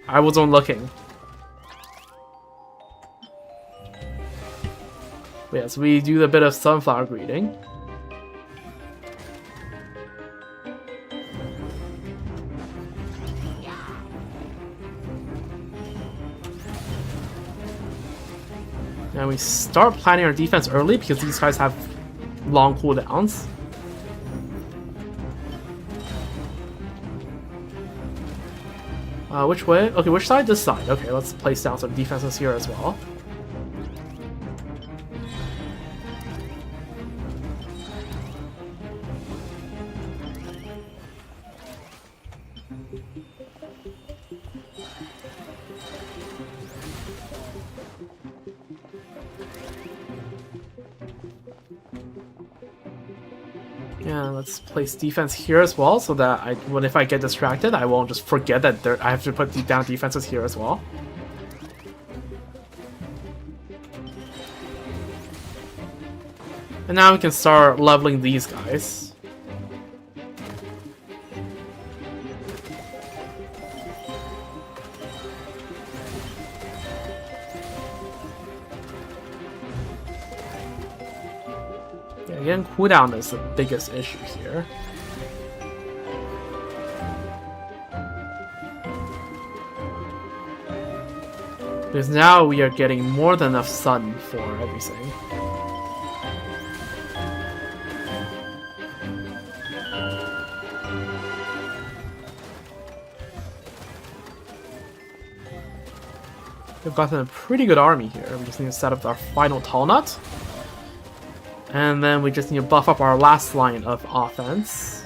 I wasn't looking. Yeah, so we do a bit of sunflower greeting. And we start planning our defense early because these guys have long cooldowns. Which way? Okay, which side? This side. Okay, let's place down some defenses here as well. Yeah, let's place defense here as well, so that if I get distracted, I won't just forget that I have to put down defenses here as well. And now we can start leveling these guys. Again, cooldown is the biggest issue here. Because now we are getting more than enough sun for everything. We've gotten a pretty good army here. We just need to set up our final tall nut. And then we just need to buff up our last line of offense.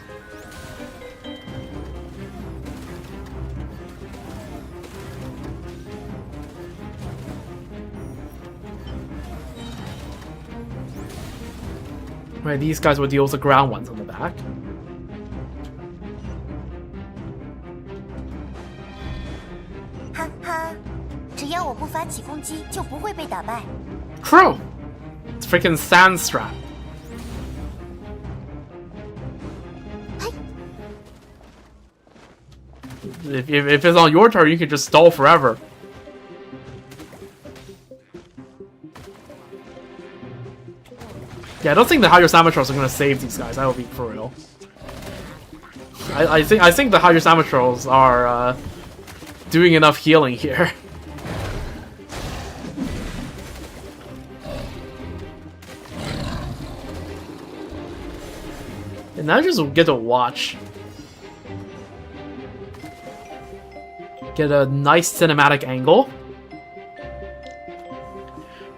Right, these guys will deal with the ground ones on the back.哈哈，只要我不发起攻击，就不会被打败。 True! It's freaking sand strap. If it's on your turn, you can just stall forever. Yeah, I don't think the Hydro Samotrolls are gonna save these guys. That would be for real. I think the Hydro Samotrolls are doing enough healing here. And now just get to watch. Get a nice cinematic angle.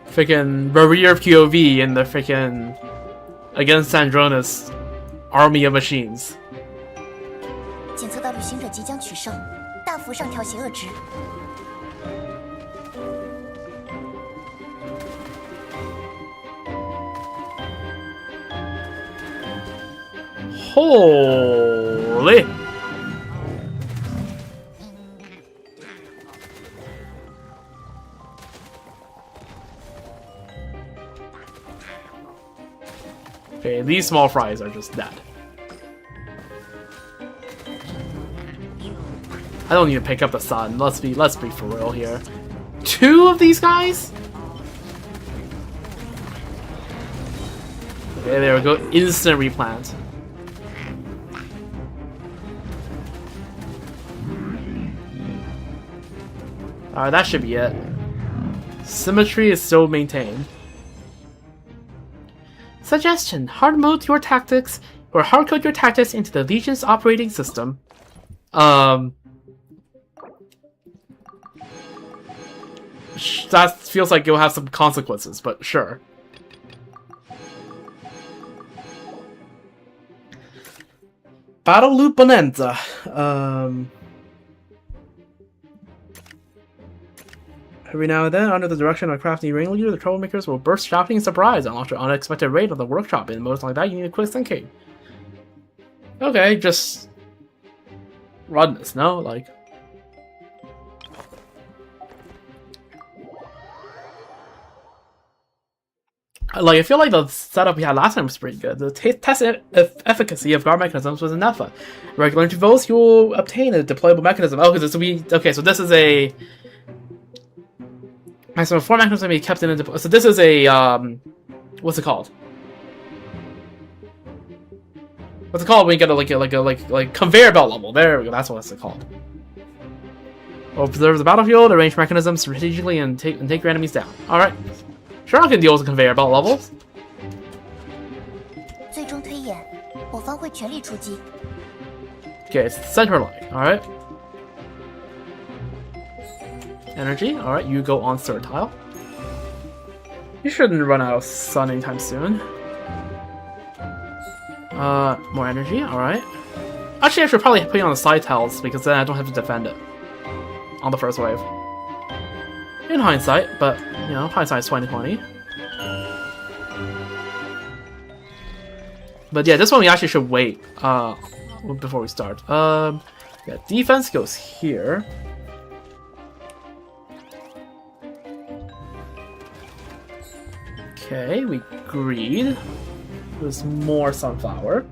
Freaking Barrier POV in the freaking against Sandrona's army of machines. 检测到旅行者即将取胜，大幅上调邪恶值。 Holy! Okay, these small fries are just dead. I don't need to pick up the sun. Let's be for real here. 2 of these guys? Okay, there we go. Instant replant. Alright, that should be it. Symmetry is still maintained. Suggestion: hard mode your tactics or hard code your tactics into the Legion's operating system. That feels like it'll have some consequences, but sure. Battle Loop Bonanza. Every now and then, under the direction of a crafty ringleader, the troublemakers will burst shouting in surprise and launch an unexpected raid on the workshop. And most like that, you need a quick thinking. Okay, just run this, no? Like, I feel like the setup we had last time was pretty good. The test efficacy of guard mechanisms was enough. Regular intervals, you will obtain a deployable mechanism. Oh, because okay, so this is a maximum 4 mechanisms can be kept in a so this is a what's it called? What's it called when you get a like conveyor belt level? There we go. That's what it's called. Observe the battlefield, arrange mechanisms strategically, and take your enemies down. All right. Sure, I can deal with the conveyor belt levels. 最终推演，我方会全力出击。 Okay, it's center line. All right. Energy. All right, you go on third tile. You shouldn't run out of sun anytime soon. More energy. All right. Actually, I should probably put you on the side tiles because then I don't have to defend it on the first wave. In hindsight, but you know, hindsight's 20/20. But yeah, this one we actually should wait before we start. Yeah, defense goes here. Okay, we greed. There's more sunflower.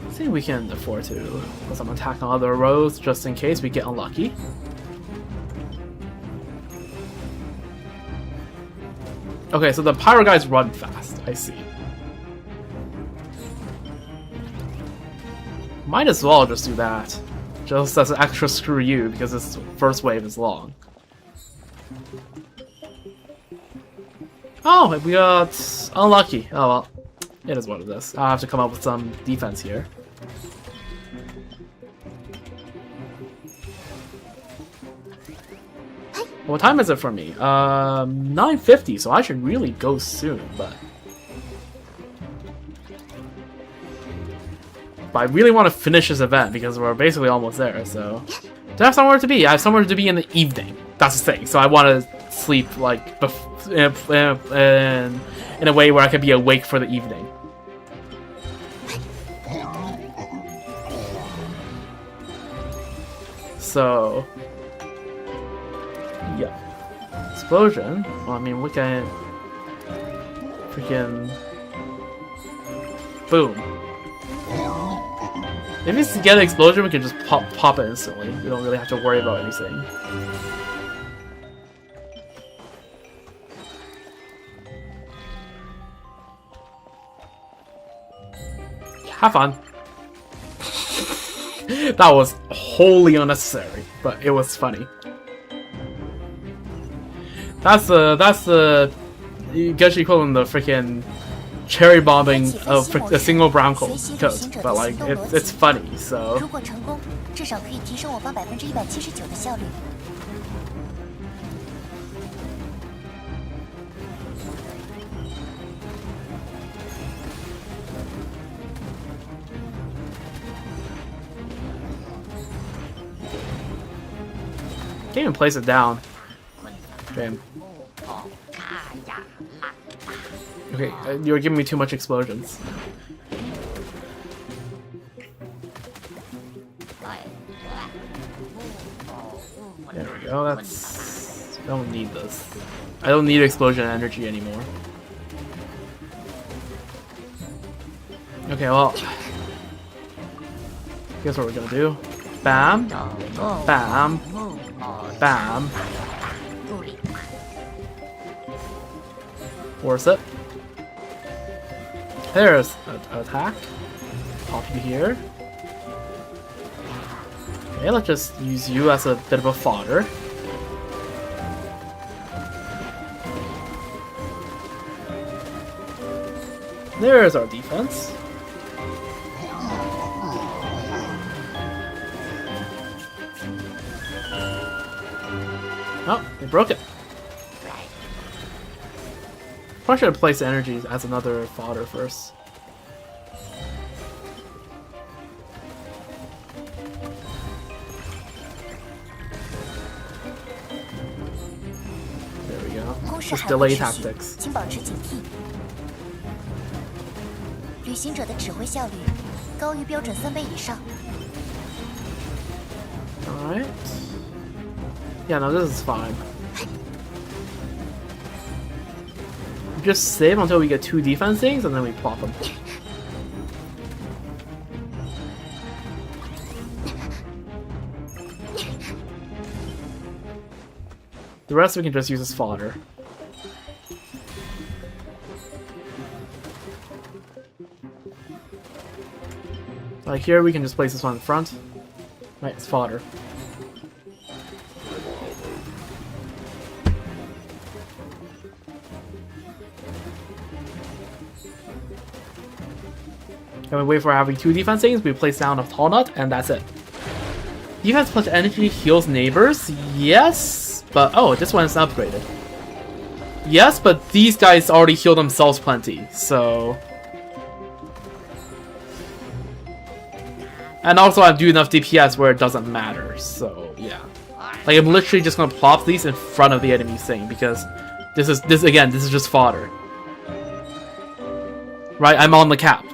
I think we can afford to put some attack on other rows just in case we get unlucky. Okay, so the pyro guys run fast. I see. Might as well just do that. Just as an extra screw you, because this first wave is long. Oh, we got unlucky. Oh well, it is what it is. I'll have to come up with some defense here. What time is it for me? 9:50, so I should really go soon, but I really want to finish this event because we're basically almost there, so... Do I have somewhere to be? I have somewhere to be in the evening. That's the thing, so I want to sleep, like, in a way where I can be awake for the evening. So... yeah. Explosion? Well, I mean, we can... freaking... boom. If it's to get an explosion, we can just pop it instantly. We don't really have to worry about anything. Have fun. That was wholly unnecessary, but it was funny. That's the Genshin equivalent of the freaking cherry bombing of a single brown coat, but like it's funny. So. 如果成功，至少可以提升我方179%的效率。 Can't even place it down. Damn. Okay, you're giving me too much explosions. There we go, that's... I don't need this. I don't need explosion energy anymore. Okay, well... Guess what we're gonna do. Bam. Bam. Bam. Force it. There's an attack. Pop you here. Okay, let's just use you as a bit of a fodder. There's our defense. Oh, they broke it. Probably should have placed energies as another fodder first. There we go. Just delay tactics. 请保持警惕。旅行者的指挥效率高于标准3倍以上。 Alright. Yeah, no, this is fine. Just save until we get 2 defense things and then we plop them. The rest we can just use as fodder. Like here we can just place this one in front. Right, it's fodder. And we wait for having 2 defense things, we place down a tall nut, and that's it. Defense plus energy heals neighbors? Yes, but oh, this one is upgraded. Yes, but these guys already heal themselves plenty, so... And also I do enough DPS where it doesn't matter, so yeah. Like I'm literally just gonna plop these in front of the enemy's thing, because this is just fodder. Right, I'm on the cap.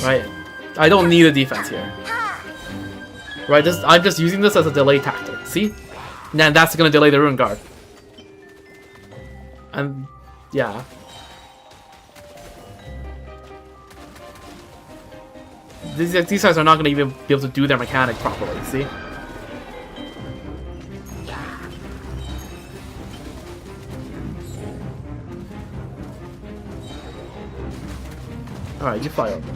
Right, I don't need a defense here. Right, I'm just using this as a delay tactic. See, and that's gonna delay the Ruin Guard. And yeah, these guys are not gonna even be able to do their mechanic properly. See. Alright, you fly over.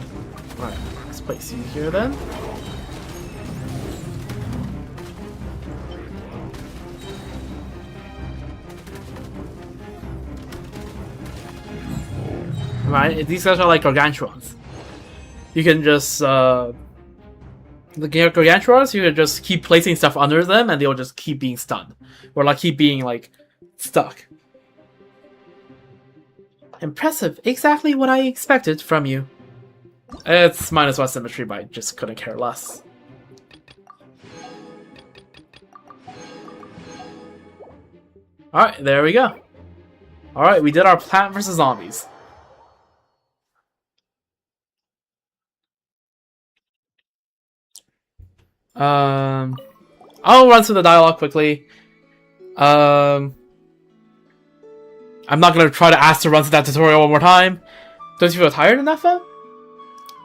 Alright, let's place you here then. Right, these guys are like gargantuans. You can just the gargantuans, you can just keep placing stuff under them and they'll just keep being stunned. Or like keep being like stuck. Impressive, exactly what I expected from you. It's -1 symmetry, but I just couldn't care less. Alright, there we go. Alright, we did our Plant vs. Zombies. I'll run through the dialogue quickly. I'm not gonna try to ask to run through that tutorial one more time. Don't you feel tired enough, though?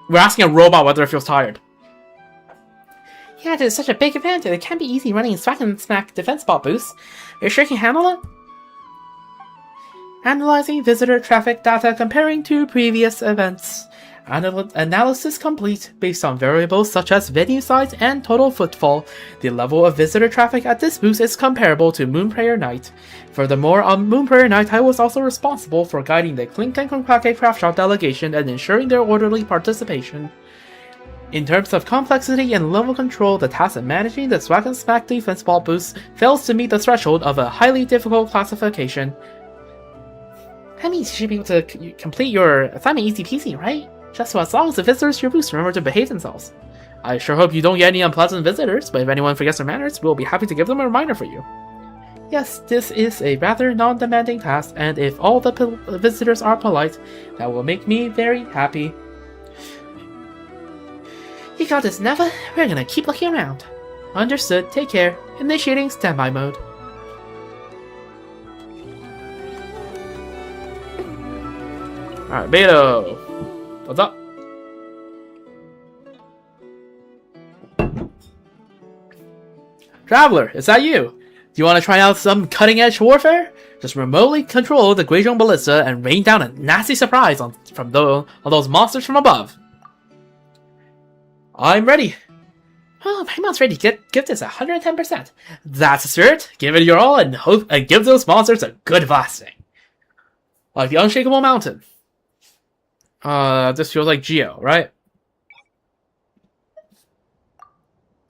We're asking a robot whether it feels tired. Yeah, it is such a big event, and it can't be easy running Smack and Smack defense bot boosts. Are you sure you can handle it? Analyzing visitor traffic data comparing to previous events. Analysis complete. Based on variables such as venue size and total footfall, the level of visitor traffic at this booth is comparable to Moonprayer Night. Furthermore, on Moonprayer Night, I was also responsible for guiding the Clink and Crackle Craft Shop delegation and ensuring their orderly participation. In terms of complexity and level control, the task of managing the Swag and Smack defense ball booths fails to meet the threshold of a highly difficult classification. That means you should be able to complete your assignment easy peasy, right? Just so as long as the visitors to your booth remember to behave themselves. I sure hope you don't get any unpleasant visitors, but if anyone forgets their manners, we'll be happy to give them a reminder for you. Yes, this is a rather non-demanding task, and if all the visitors are polite, that will make me very happy. You got this, Neva. We're gonna keep looking around. Understood. Take care. Initiating standby mode. Alright, Beto. What's up? Traveler, is that you? Do you want to try out some cutting-edge warfare? Just remotely control the Guizhong Ballista and rain down a nasty surprise on those monsters from above. I'm ready. Oh, Paimon's ready to give this 110%. That's the spirit. Give it your all and give those monsters a good blasting. Like the Unshakable Mountain. This feels like Geo, right?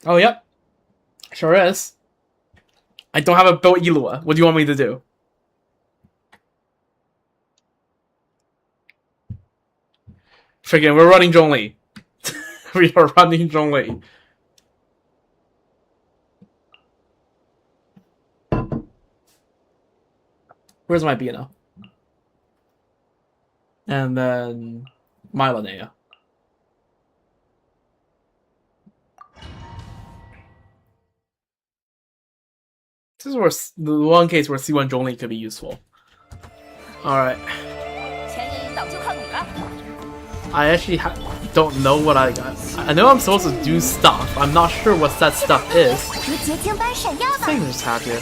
Oh, yep. Sure is. I don't have a built Ilua. What do you want me to do? Friggin', we're running Zhongli. We are running Zhongli. Where's my Bino? And then Mylanea. This is where the one case where C1 Zhongli could be useful. Alright. I actually don't know what I got. I know I'm supposed to do stuff. I'm not sure what that stuff is. Things just have here.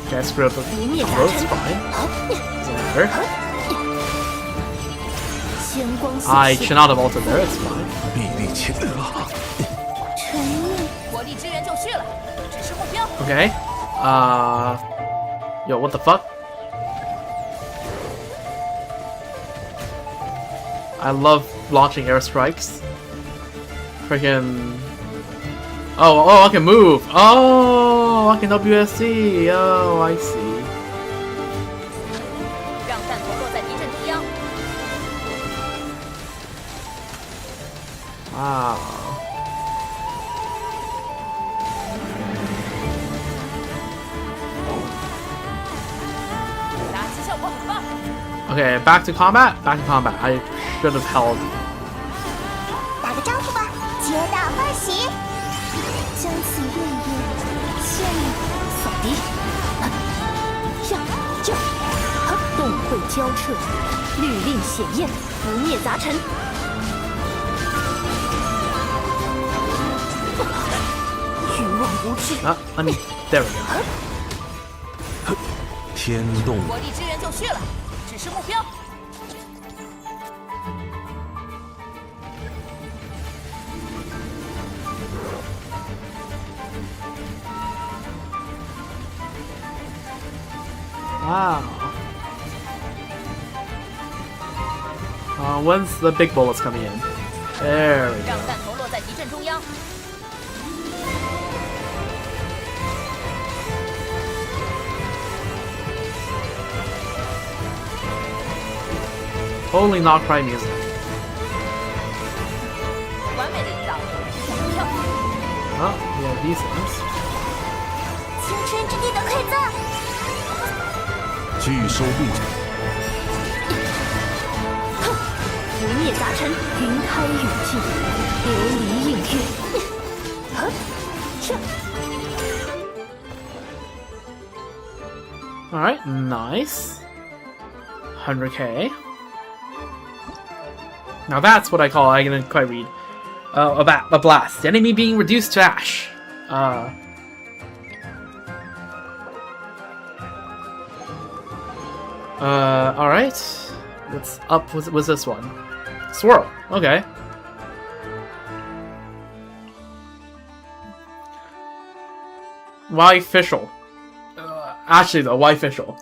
Okay, I screwed up the road's fine. Doesn't matter. I should not have altered there, it's fine. Okay. Yo, what the fuck? I love launching airstrikes. Freaking. Oh, I can move! Oh, I can WSD! Oh, I see. Wow. Okay, back to combat. Back to combat. I should have held. 打个招呼吧，皆大欢喜。将此月夜千里扫敌，动会交彻，律令显验，不灭杂陈。欲望无知。Let me. There we go. 天动。火力支援就绪了，指示目标。Wow. When's the big bullets coming in? There we 让 go. 弹头落在敌阵中央。 Totally not cry music. 完美的引导，跳跳。 Oh, yeah, these ones. 青春之地的馈赠。拒收并斩。不灭杂尘，云开雨尽，琉璃映月。Alright, nice. 100k. Now that's what I call, I didn't quite read. A blast. The enemy being reduced to ash. Alright. What's up with this one? Swirl. Okay. Why official? Actually though, why official?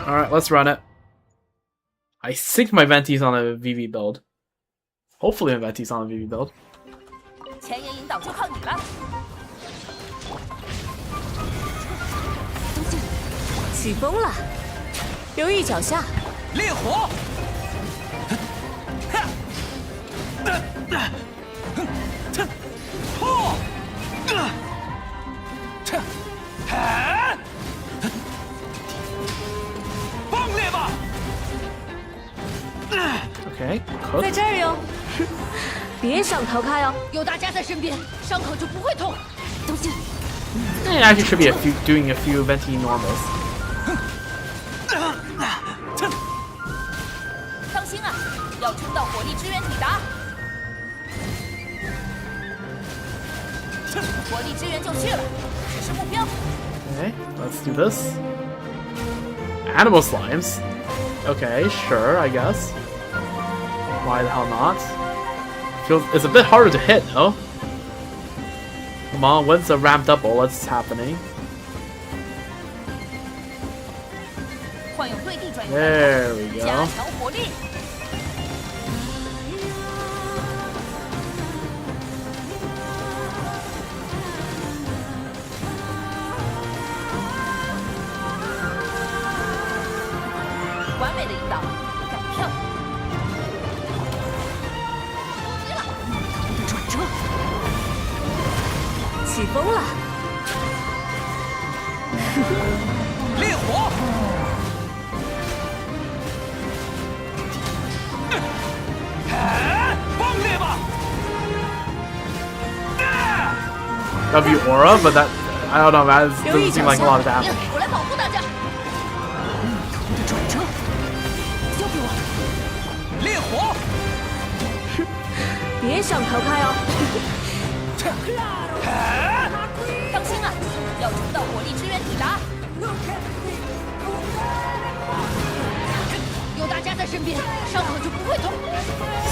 Alright, let's run it. I think my Venti's on a VV build. Hopefully my Venti's on a VV build. 前沿引导就靠你了。起风了，留意脚下。烈火！爆裂吧！ Okay, 在 cooked. 这儿哟，别想逃开哦。有大家在身边，伤口就不会痛。东西， Actually should be doing a few Venti normals. 当心啊，要撑到火力支援抵达。火力支援就绪了，指示目标。 Okay, let's do this. Animal slimes. Okay, sure, I guess. Why the hell not? It's a bit harder to hit, though. Come on, when's the ramped up bullets happening? 换用对地转移 There we 加 go. 强火力。完美的引导，敢跳。转折，起风了。烈火！ 爆裂吧！ W aura, but that I don't know, man. It doesn't seem like a lot of damage. 我来保护大家。头的转折，交给我。烈火！别想逃开哦。当心啊，要撑到火力支援抵达。有大家在身边，伤口就不会痛。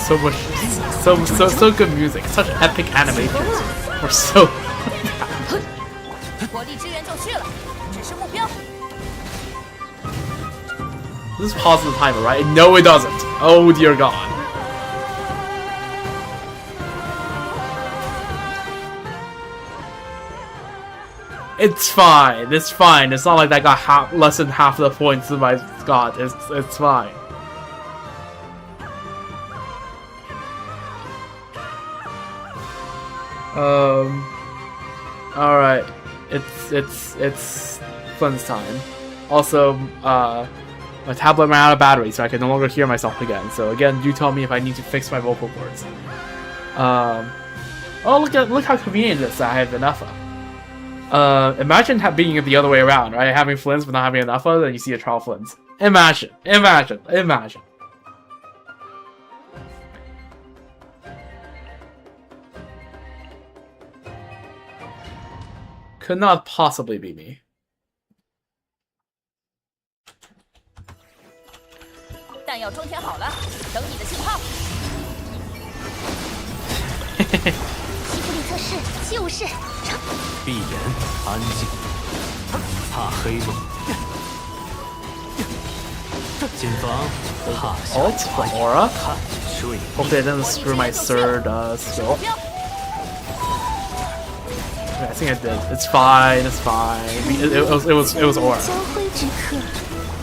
So much, so good music, such epic animations. We're so. 火力支援就绪了，指示目标。 This pauses the timer, right? No, it doesn't. Oh dear God. It's fine. It's fine. It's not like that got less than half the points of my God. It's fine. All right. It's Flynn's time. Also, my tablet ran out of battery, so I can no longer hear myself again. So again, do tell me if I need to fix my vocal cords. Oh, look how convenient it is that I have enough of. Imagine being the other way around, right? Having Flints but not having enough of it, and you see a trial Flints. Imagine. Could not possibly be me. 弹药装填好了，等你的信号。皮肤里测试就是闭眼，安静，怕黑吗？前方，怕下 Ult from Aura. 看睡。 Hope they didn't screw my third skill. Okay, I think I did. It's fine. It's fine. It was Aura. 交辉之客，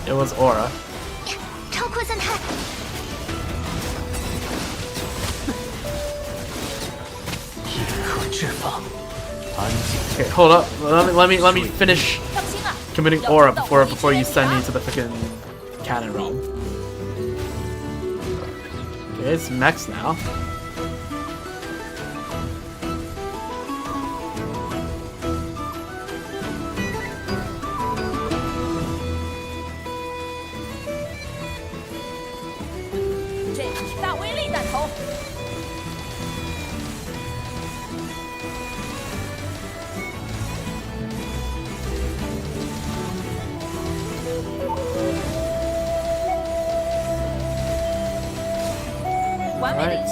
It was Aura. 超扩散态， 夜可释放，安静。 Okay, hold up. Let me finish committing Aura before you send me to the freaking cannon realm. Okay, it's Max now. Right.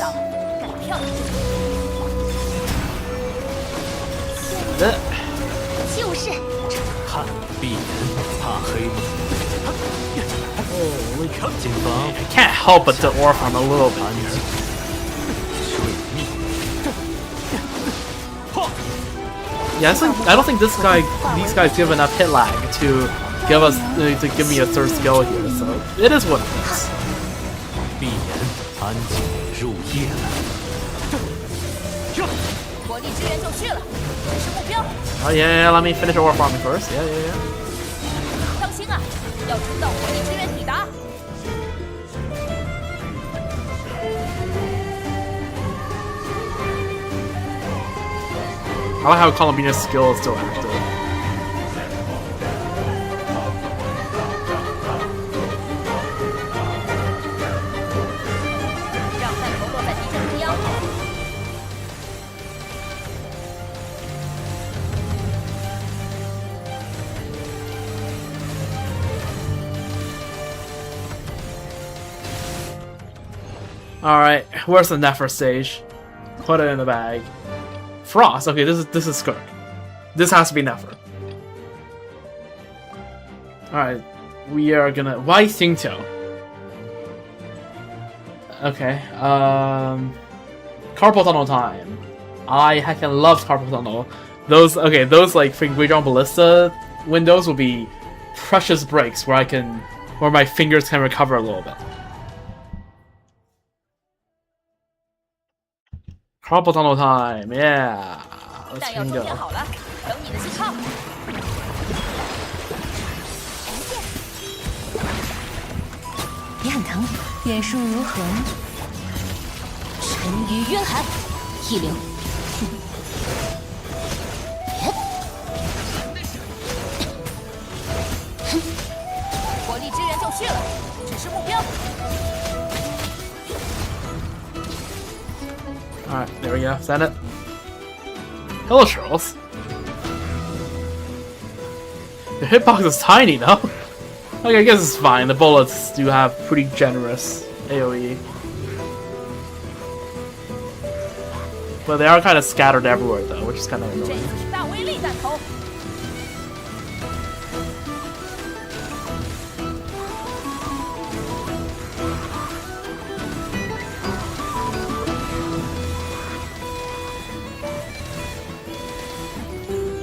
就是。看，闭眼，怕黑吗？前方 I can't help but to Aura from a little bit here. 水逆。 Yeah, I don't think these guys give enough hit lag to give me a third skill here, so it is what it is. 闭眼，安静，入夜了。 火力支援就绪了，指示目标。 Oh yeah, let me finish Aura farming first. Yeah. 当心啊，要撑到火力支援抵达。 I like how Columbina's skill is still active. 让弹头落在敌阵中央。 Alright, where's the Nefer stage? Put it in the bag. Frost, okay, this is Skirk. This has to be Nefer. Alright, we are gonna... Why Xingqiu? Okay, Carpal Tunnel time. I heckin' love Carpal Tunnel. Those like Guidron Ballista windows will be precious breaks where my fingers can recover a little bit. Carpal Tunnel time, yeah. Let's go. 好了，等你的信号。你很疼，眼术如何？沉鱼渊海，一灵。火力支援就绪了，指示目标。 Alright, there we go. Send it. Hello, Charles. The hitbox is tiny, though. Okay, I guess it's fine. The bullets do have pretty generous AoE. But they are kind of scattered everywhere, though, which is kind of annoying. 大威力弹头。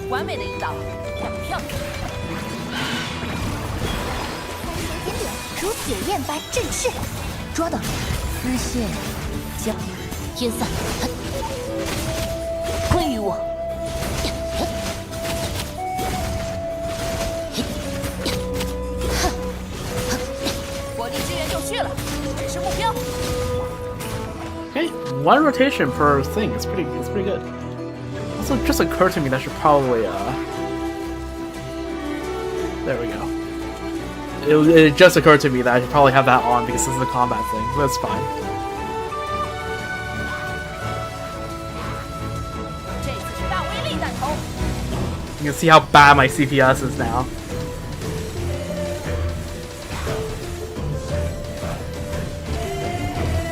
完美的引导，很漂亮。如铁焰般振翅，捉到，丝线，将烟散，归于我。火力支援就绪了，指示目标。 Okay, one rotation per thing. It's pretty good. Also, it just occurred to me that I should probably There we go. It just occurred to me that I should probably have that on because this is a combat thing. That's fine. You can see how bad my CPS is now.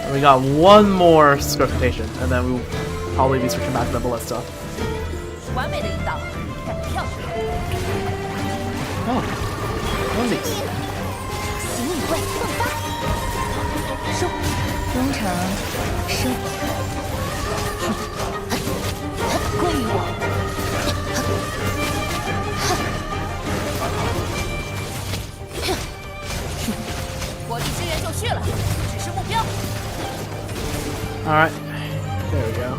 And we got one more scriptation, and then we'll probably be switching back to the ballista. Oh, what are these? 形影会迸发，收，东城收，归于我。火力支援就绪了，指示目标。Alright, there we go.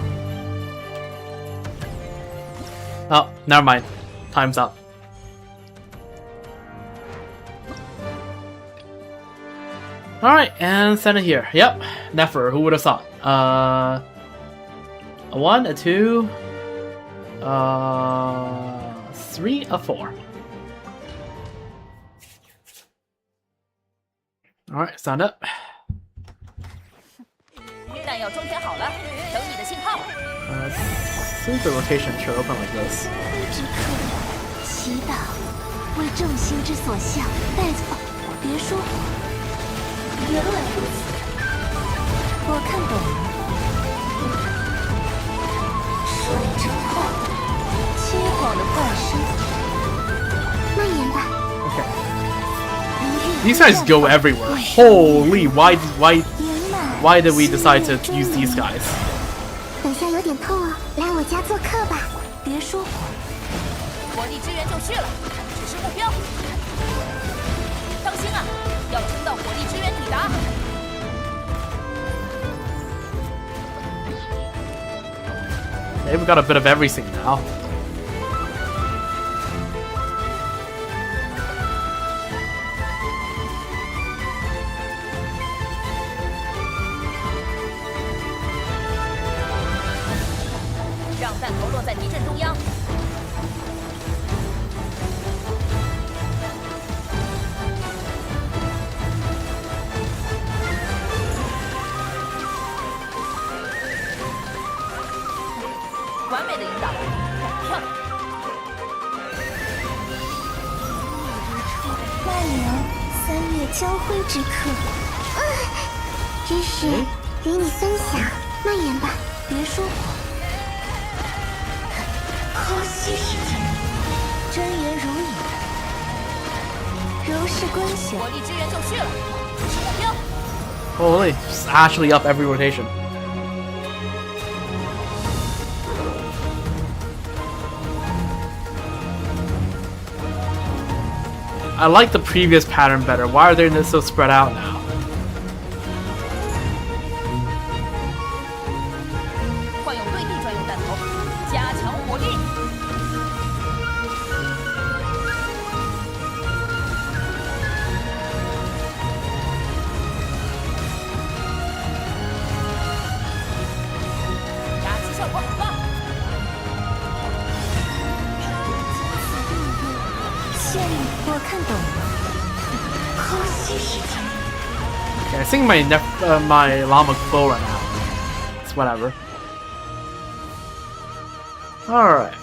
Oh, never mind. Time's up. Alright, and send it here. Yep, Nefer, who would have thought? A 1, a 2, 3, a 4. Alright, stand up. 弹药装填好了，等你的信号。Seems the rotation should open like this. 之客，祈祷为众星之所向，带走。别说谎，原来如此，我看懂了。水之后，切广的幻身，蔓延吧。Okay. These guys go everywhere. Holy, why did we decide to use these guys? 等下有点痛哦，来我家做客吧。别说谎。火力支援就绪了，指示目标。当心啊，要撑到火力支援抵达。They've got a bit of everything now. Holy, just actually up every rotation. I like the previous pattern better. Why are they so spread out now? Okay, I think my llama bow right now. It's whatever. Alright.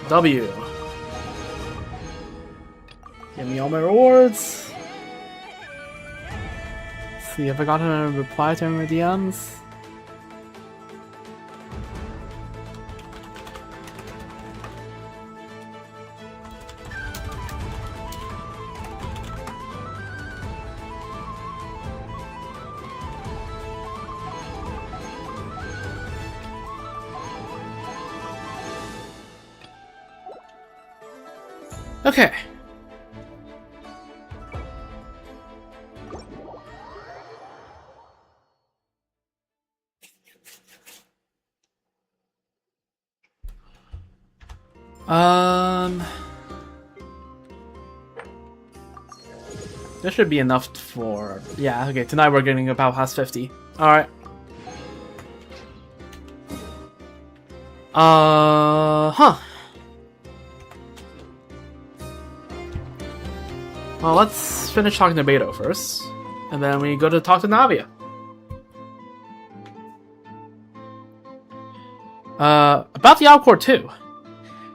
W. Give me all my rewards. See if I got a reply to my DMs. Okay. This should be enough for... Yeah, okay, tonight we're getting about past 50. Alright. Well, let's finish talking to Beto first, and then we go to talk to Navia. About the Alcor too.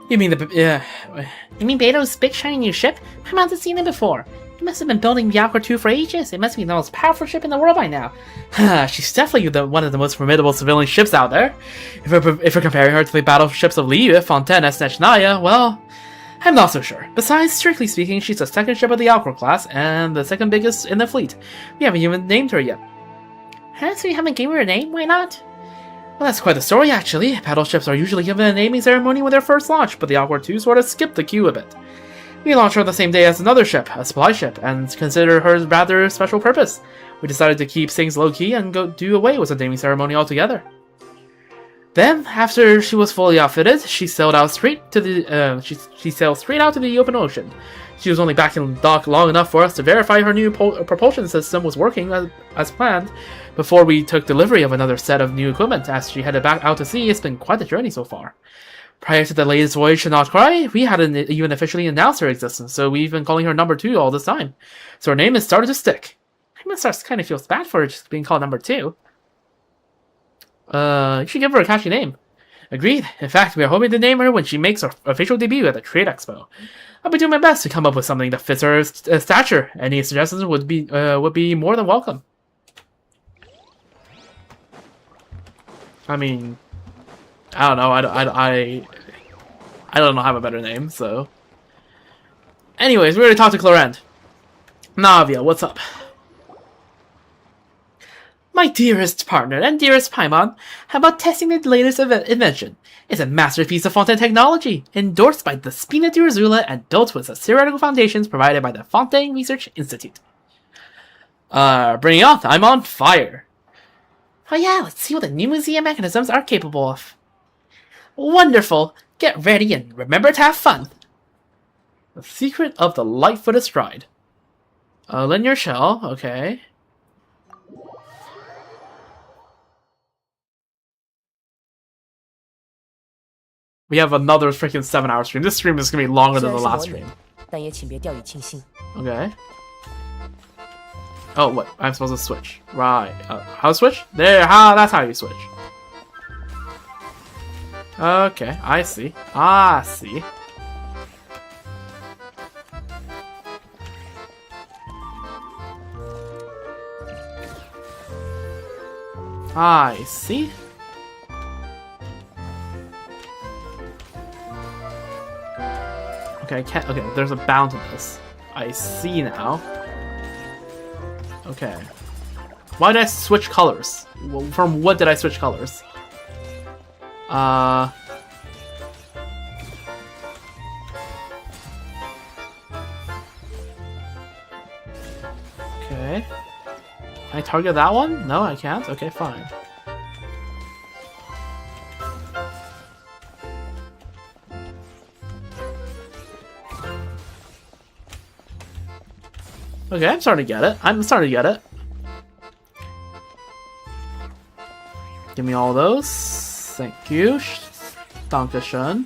You mean you mean Beto's big shiny new ship? I haven't seen it before. He must have been building the Alcor 2 for ages. It must be the most powerful ship in the world by now. She's definitely one of the most formidable civilian ships out there. If we're comparing her to the battleships of Liu, Fontaine, and Snechnaya, well, I'm not so sure. Besides, strictly speaking, she's the second ship of the Alcor class, and the second biggest in the fleet. We haven't even named her yet. So you haven't given her a name? Why not? Well, that's quite the story, actually. Battleships are usually given a naming ceremony when they're first launched, but the Alcor 2 sort of skipped the queue a bit. We launched her the same day as another ship, a supply ship, and consider her rather special purpose. We decided to keep things low-key and do away with the naming ceremony altogether. Then, after she was fully outfitted, she sailed straight out to the open ocean. She was only back in dock long enough for us to verify her new propulsion system was working as planned before we took delivery of another set of new equipment. As she headed back out to sea, it's been quite a journey so far. Prior to the latest voyage to Notcry, we hadn't even officially announced her existence, so we've been calling her Number 2 all this time. So her name has started to stick. I must start kind of feels bad for her just being called Number 2. You should give her a catchy name. Agreed. In fact, we are hoping to name her when she makes her official debut at the Trade Expo. I'll be doing my best to come up with something that fits her stature. Any suggestions would be more than welcome. I mean, I don't know. I don't have a better name, so. Anyways, we're gonna talk to Clorend. Navia, what's up? My dearest partner and dearest Paimon, how about testing the latest invention? It's a masterpiece of Fontaine technology, endorsed by the Spina di Ursula and built with the theoretical foundations provided by the Fontaine Research Institute. Bring it on, I'm on fire. Oh yeah, let's see what the new museum mechanisms are capable of. Wonderful! Get ready and remember to have fun! The secret of the light-footed stride. Linear shell, okay. We have another freaking 7-hour stream. This stream is gonna be longer than the last stream. Okay. Oh, what? I'm supposed to switch. Right. How to switch? There, that's how you switch. Okay, I see. I see. I see. Okay, I can't. Okay, there's a bound to this. I see now. Okay. Why did I switch colors? From what did I switch colors? Okay. Can I target that one? No, I can't? Okay, fine. Okay, I'm starting to get it. I'm starting to get it. Give me all those. Thank you. Dankeschön.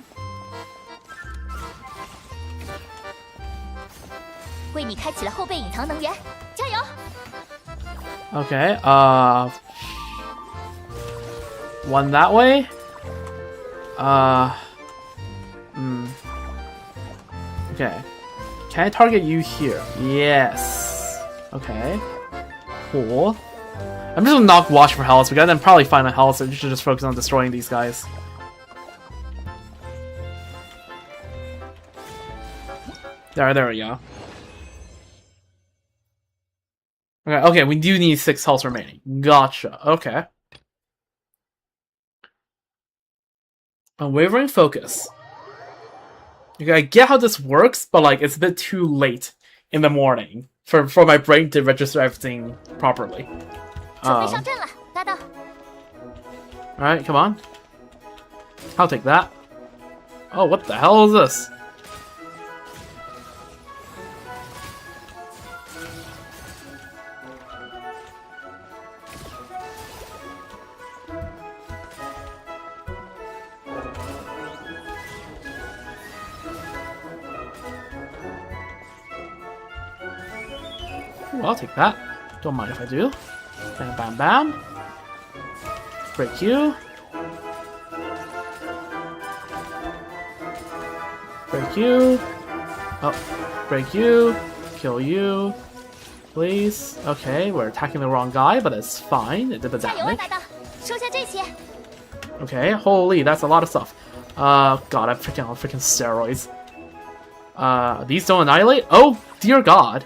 为你开启了后备隐藏能源，加油！ Okay, one that way. Okay. Can I target you here? Yes. Okay. Cool. I'm just gonna not watch for health because then probably find my health, so you should just focus on destroying these guys. There we go. Okay, we do need 6 health remaining. Gotcha. Okay. Unwavering focus. Okay, I get how this works, but like it's a bit too late in the morning for my brain to register everything properly. Alright, come on. I'll take that. Oh, what the hell is this? Ooh, I'll take that. Don't mind if I do. Bam, bam, bam. Break you. Break you. Oh, break you. Kill you. Please. Okay, we're attacking the wrong guy, but it's fine. It did the 加油啊， damage. 搭档！收下这些。 Okay, holy, that's a lot of stuff. God, I'm freaking on freaking steroids. These don't annihilate? Oh, dear God.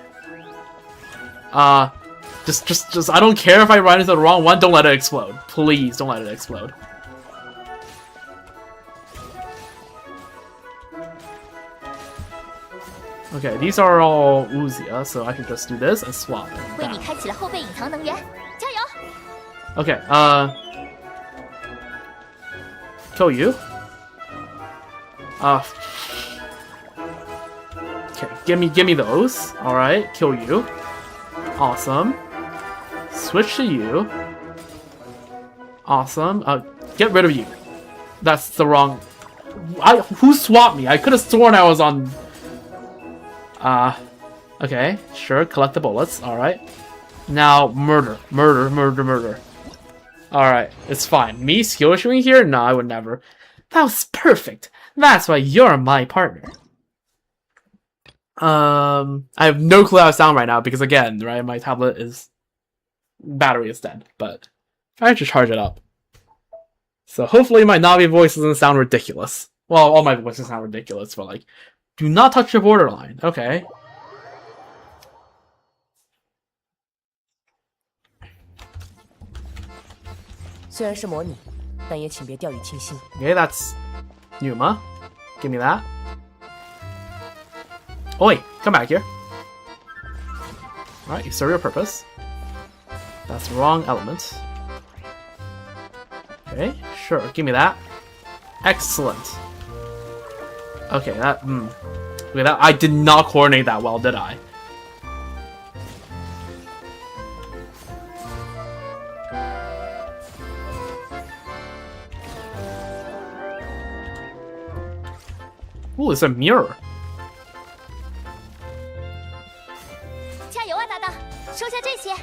Just, I don't care if I run into the wrong one, don't let it explode. Please, don't let it explode. Okay, these are all Uzia, so I can just do this and swap them. 为你开启了后备隐藏能源，加油！ Okay, kill you. Okay, give me those. Alright, kill you. Awesome. Switch to you. Awesome. Get rid of you. That's the wrong... Who swapped me? I could have sworn I was on... Okay, sure, collect the bullets. Alright. Now, murder. Alright, it's fine. Me skill issuing here? No, I would never. That was perfect. That's why you're my partner. I have no clue how I sound right now because again, right, my tablet is battery is dead, but I have to charge it up. So hopefully my Navi voice doesn't sound ridiculous. Well, all my voices sound ridiculous, but like, do not touch your borderline. Okay. Okay, that's Numa. Give me that. Oi, come back here. Alright, you serve your purpose. That's the wrong element. Okay, sure, give me that. Excellent. Okay, that, Look at that, I did not coordinate that well, did I? Ooh, it's a mirror. 加油啊，搭档！收下这些。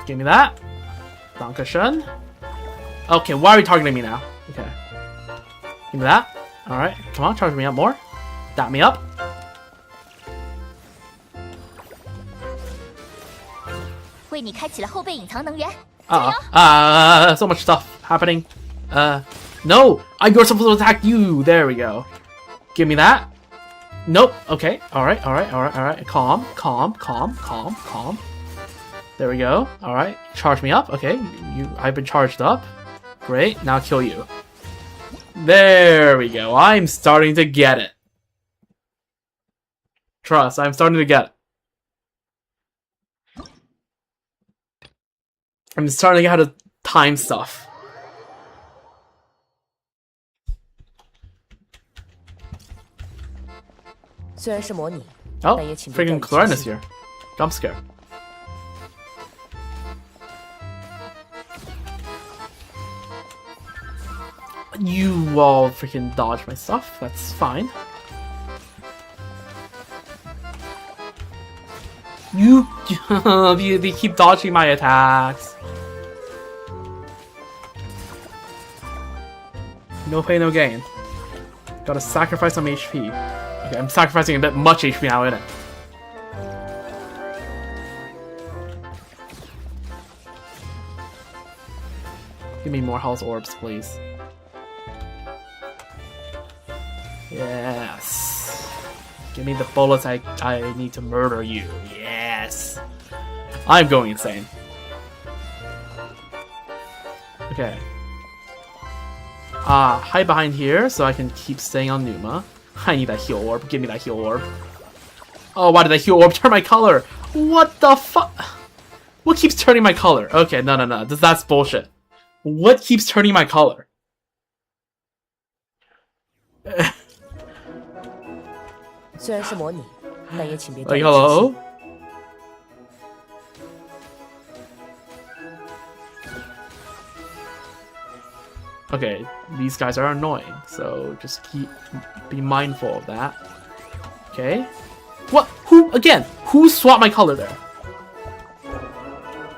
Give me that. Dankeschön. Okay, why are you targeting me now? Okay. Give me that. Alright, come on, charge me up more. Dap me up. So much stuff happening. No! You're supposed to attack you! There we go. Give me that. Nope. Okay. Alright. Calm. There we go. Alright. Charge me up. Okay. I've been charged up. Great. Now kill you. There we go. I'm starting to get it. Trust, I'm starting to get it. I'm starting to get how to time stuff. Oh, freaking Clarinus here. Jump scare. You all freaking dodge my stuff. That's fine. They keep dodging my attacks. No pain, no gain. Gotta sacrifice some HP. Okay, I'm sacrificing a bit much HP now, isn't it? Give me more health orbs, please. Yes. Give me the bullets I need to murder you. Yes. I'm going insane. Okay. Hide behind here so I can keep staying on Numa. I need that heal orb. Give me that heal orb. Oh, why did that heal orb turn my color? What the fuck? What keeps turning my color? Okay, no. That's bullshit. What keeps turning my color? Like, hello? Okay, these guys are annoying, so just be mindful of that. Okay. What? Who? Again, who swapped my color there?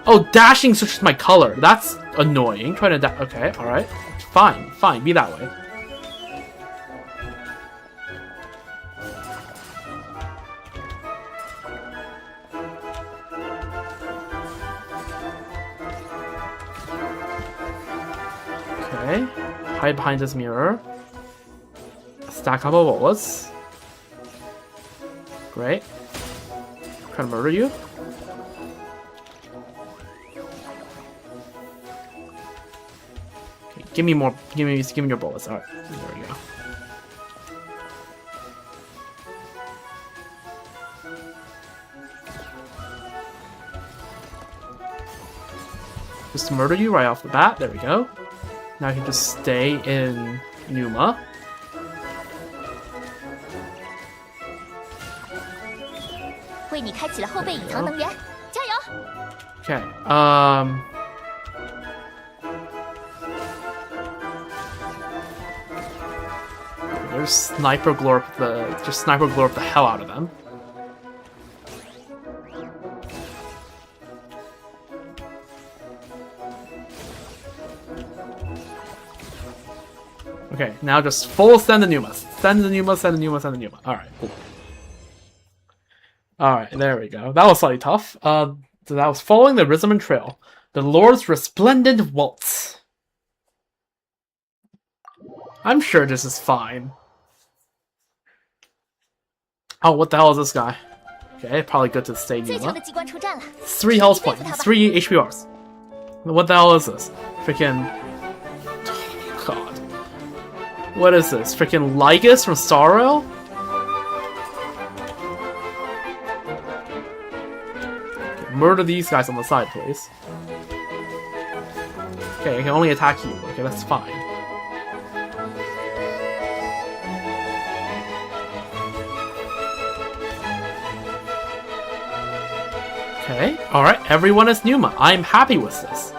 Oh, dashing switches my color. That's annoying. Trying to okay, alright. Fine, fine, be that way. Okay. Hide behind this mirror. Stack up of bullets. Great. Trying to murder you. Okay, give me more. Give me your bullets. All right, there we go. Just murder you right off the bat. There we go. Now I can just stay in Numa. Okay, there's sniper glorp just sniper glorp the hell out of them. Okay, now just full send the Numa. Send the Numa, send the Numa, send the Numa. Alright, cool. Alright, there we go. That was slightly tough. So that was following the Rhythm Trail. The Lord's Resplendent Waltz. I'm sure this is fine. Oh, what the hell is this guy? Okay, probably good to stay Numa. 3 health points, 3 HPRs. What the hell is this? Freaking... Oh, God. What is this? Freaking Lygus from Star Rail? Murder these guys on the side, please. Okay, I can only attack you. Okay, that's fine. Okay, alright, everyone is Numa. I'm happy with this.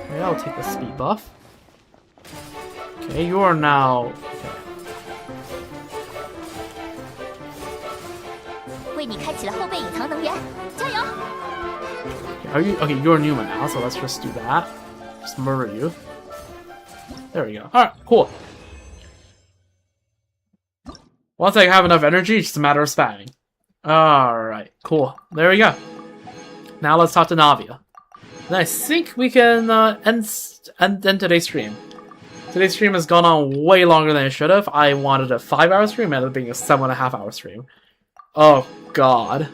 Okay, I'll take the speed buff. Okay, you are now... Okay. Are you... Okay, you're Numa now, so let's just do that. Just murder you. There we go. Alright, cool. Once I have enough energy, it's just a matter of spamming. Alright, cool. There we go. Now let's talk to Navia. And I think we can end today's stream. Today's stream has gone on way longer than it should have. I wanted a 5-hour stream, ended up being a 7.5-hour stream. Oh, God.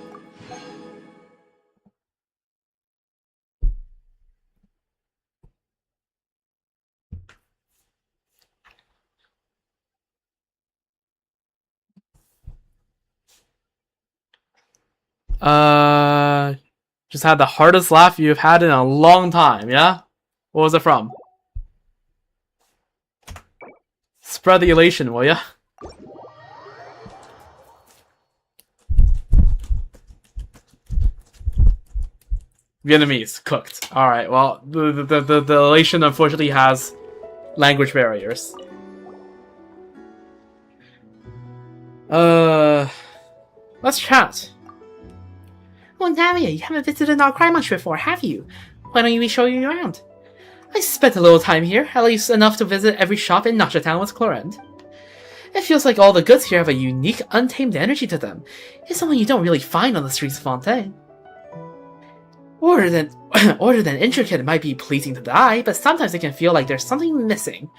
Just had the hardest laugh you've had in a long time, yeah? What was it from? Spread the elation, will ya? Vietnamese, cooked. Alright, well, the elation unfortunately has language barriers. Let's chat. Well, Navia, you haven't visited Nalcry much before, have you? Why don't we show you around? I spent a little time here, at least enough to visit every shop in Nacha Town with Clorend. It feels like all the goods here have a unique, untamed energy to them. It's something you don't really find on the streets of Fontaine. Ordered and intricate, it might be pleasing to the eye, but sometimes it can feel like there's something missing.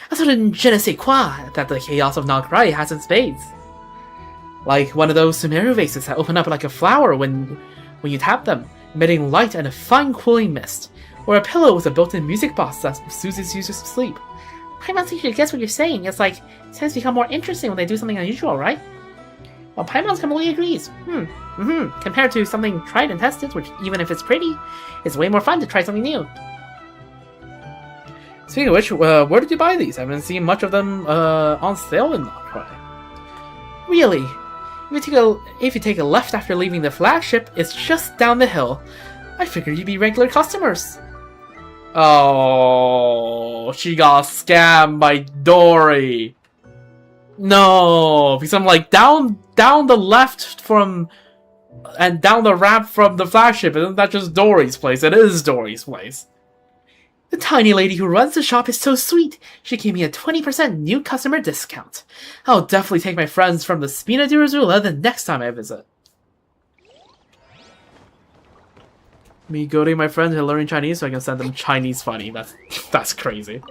A sort of je ne sais quoi that the chaos of Nalcry has in spades. Like one of those Sumeru vases that open up like a flower when you tap them, emitting light and a fine cooling mist. Or a pillow with a built-in music box that soothes users to sleep. Paimons think you should guess what you're saying. It's like, things become more interesting when they do something unusual, right? Well, Paimons completely agrees. Compared to something tried and tested, which, even if it's pretty, it's way more fun to try something new. Speaking of which, where did you buy these? I haven't seen much of them on sale in Nalcry. Really? If you take a left after leaving the flagship, it's just down the hill. I figured you'd be regular customers. Oh, she got scammed by Dory. No, because I'm like down the left from and down the ramp from the flagship. Isn't that just Dory's place? It is Dory's place. The tiny lady who runs the shop is so sweet. She gave me a 20% new customer discount. I'll definitely take my friends from the Spina di Rosula the next time I visit. Me goading my friends to learning Chinese so I can send them Chinese funny. That's crazy.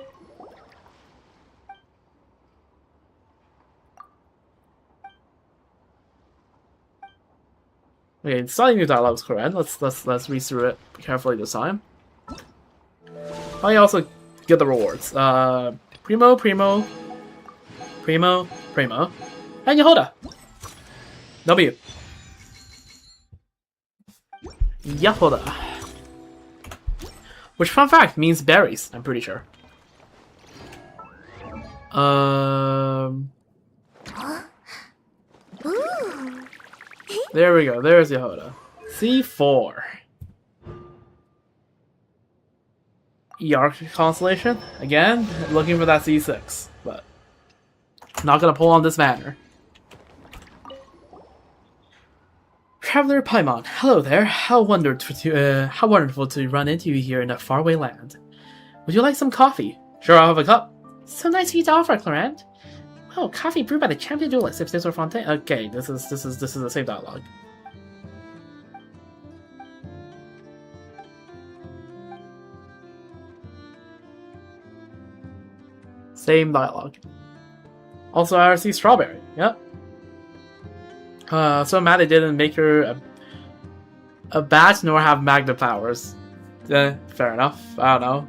Okay, starting new dialogue is correct. Let's read through it carefully this time. I also get the rewards. Primo, and Yehoda. W. Yehoda. Which, fun fact, means berries, I'm pretty sure. There we go, there's Yehoda. C4. ER constellation, again, looking for that C6, but not gonna pull on this banner. Traveler Paimon, hello there. How wonderful to run into you here in a faraway land. Would you like some coffee? Sure, I'll have a cup. So nice of you to offer, Clarant. Oh, coffee brewed by the champion duelist. If this were Fontaine. Okay, this is the same dialogue. Same dialogue. Also, IRC Strawberry. Yep. So mad they didn't make her a bat nor have magna powers. Fair enough. I don't know.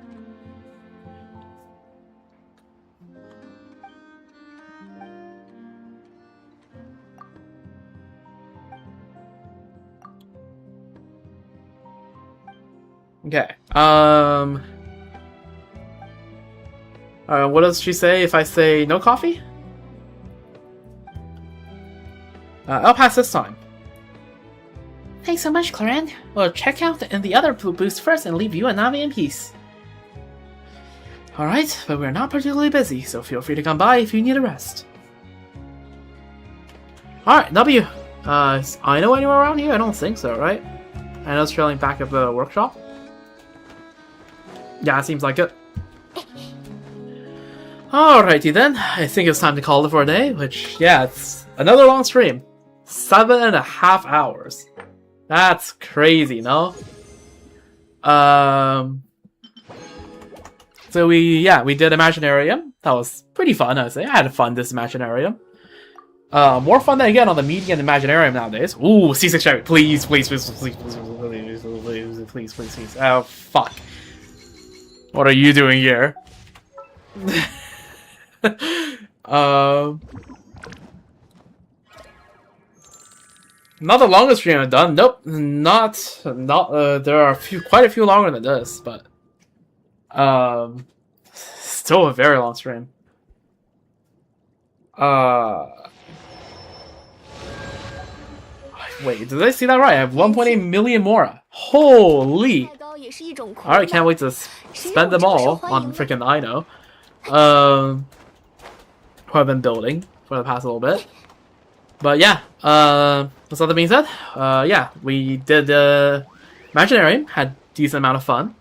Okay. What does she say if I say no coffee? I'll pass this time. Thanks so much, Clarant. We'll check out the other boost first and leave you and Navi in peace. Alright, but we're not particularly busy, so feel free to come by if you need a rest. Alright, W. I know anywhere around here? I don't think so, right? I know it's trailing back at the workshop. Yeah, it seems like it. Alrighty then, I think it's time to call it for a day, which, yeah, it's another long stream. 7.5 hours. That's crazy, no? So we did Imaginarium. That was pretty fun, I would say. I had fun this Imaginarium. More fun than I get on the median Imaginarium nowadays. Ooh, C6 Cherry, please. Oh, fuck. What are you doing here? Not the longest stream I've done. Nope, not. There are quite a few longer than this, but still a very long stream. Wait, did I see that right? I have 1.8 million more. Holy! Alright, can't wait to spend them all on freaking Ino. Who I've been building for the past little bit. But yeah, with that being said, yeah, we did Imaginarium, had decent amount of fun.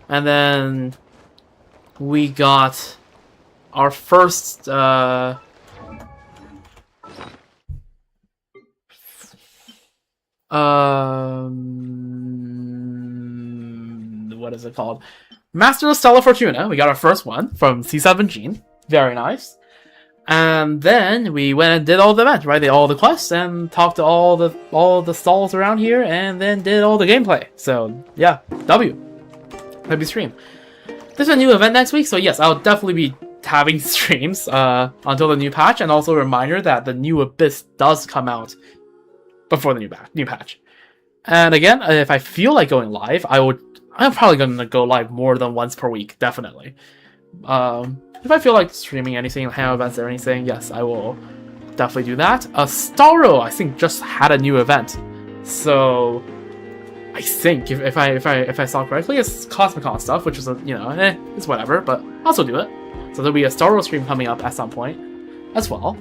And then we got our first what is it called? Master of Stella Fortuna. We got our first one from C17. Very nice. And then we went and did all the events, right? All the quests and talked to all the stalls around here, and then did all the gameplay. So yeah, W stream. There's a new event next week, so yes, I'll definitely be having streams until the new patch, and also a reminder that the new Abyss does come out before the new patch. And again, if I feel like going live, I'm probably going to go live more than once per week, definitely. If I feel like streaming anything, hand events or anything, yes, I will definitely do that. Starro, I think, just had a new event. So, I think if I saw correctly, it's Cosmicon stuff, which is it's whatever, but I'll also do it. So there'll be a Star Wars stream coming up at some point as well,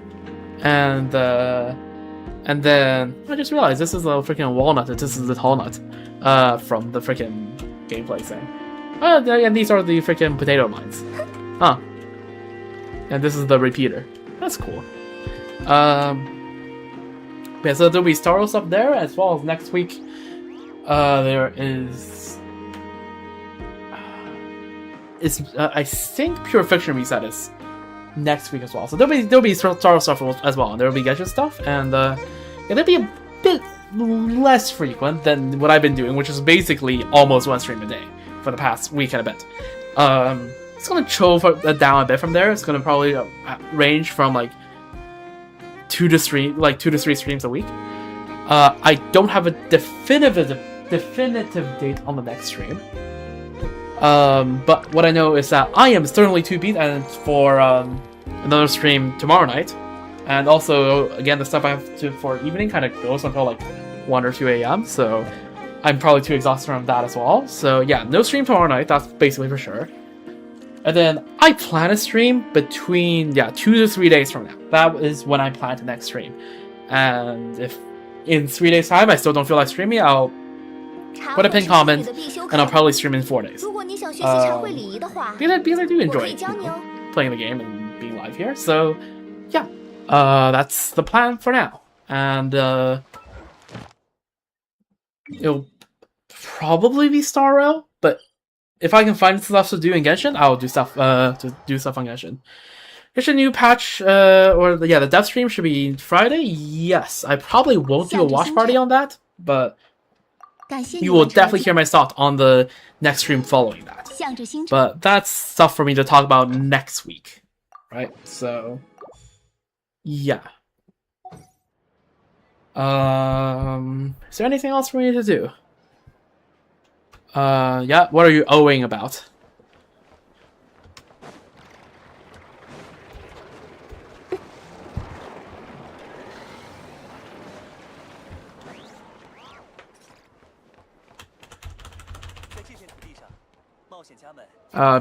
and then I just realized this is a freaking walnut. This is the tall nut from the freaking gameplay thing. And these are the freaking potato mines. Huh. And this is the repeater. That's cool. Yeah, so there'll be Star Wars up there, as well as next week. There is... I think Pure Fiction Reset is next week as well. So there'll be Star Wars stuff as well, and there'll be Genshin stuff, and it'll be a bit less frequent than what I've been doing, which is basically almost one stream a day for the past week and a bit. It's gonna chill down a bit from there. It's gonna probably range from like 2 to 3 streams a week. I don't have a definitive date on the next stream. But what I know is that I am certainly to beat, and for another stream tomorrow night. And also, again, the stuff I have to for evening kind of goes until like 1 or 2 a.m. So I'm probably too exhausted from that as well. So yeah, no stream tomorrow night. That's basically for sure. And then I plan a stream between 2 to 3 days from now. That is when I plan the next stream. And if in 3 days time I still don't feel like streaming, I'll put a pin comment and I'll probably stream in 4 days. Because I do enjoy playing the game and being live here. So yeah, that's the plan for now. And it'll probably be Star Rail, but if I can find stuff to do in Genshin, I'll do stuff on Genshin. There's a new patch, the dev stream should be Friday. Yes, I probably won't do a watch party on that, but you will definitely hear my thoughts on the next stream following that. But that's stuff for me to talk about next week, right? So, yeah. Is there anything else for me to do? Yeah, what are you owing about?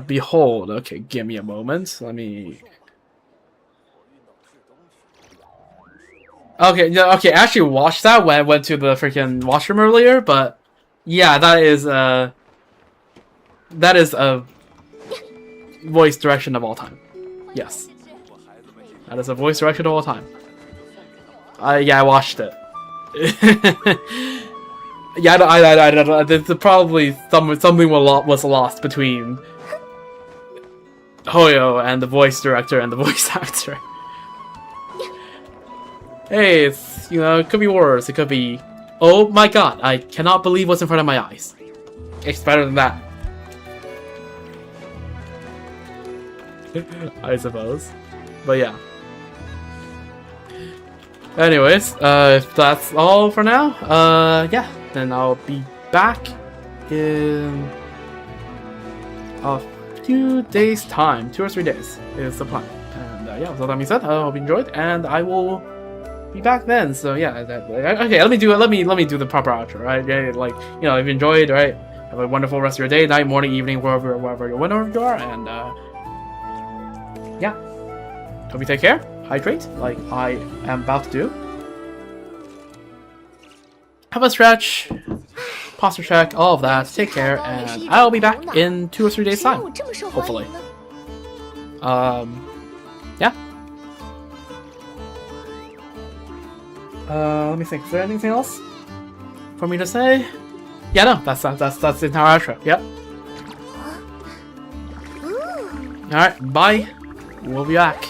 Behold. Okay, give me a moment. Let me... Okay, I actually watched that when I went to the freaking washroom earlier, but... Yeah, that is a voice direction of all time. Yes. That is a voice direction of all time. Yeah, I watched it. Yeah, I don't know. There's probably something was lost between Hoyo and the voice director and the voice actor. Hey, it's, it could be worse. It could be, oh my god, I cannot believe what's in front of my eyes. It's better than that. I suppose. But yeah. Anyways, if that's all for now, yeah, then I'll be back in a few days' time. 2 or 3 days is the plan. And yeah, with all that being said, I hope you enjoyed, and I will be back then. So yeah, okay, let me do the proper outro, right? Yeah, like, if you enjoyed, right? Have a wonderful rest of your day, night, morning, evening, wherever you are, and yeah. Hope you take care, hydrate, like I am about to do. Have a stretch, posture check, all of that. Take care, and I'll be back in 2 or 3 days' time, hopefully. Yeah. Let me think. Is there anything else for me to say? Yeah, no. That's the entire outro. Yep. All right. Bye. We'll be back.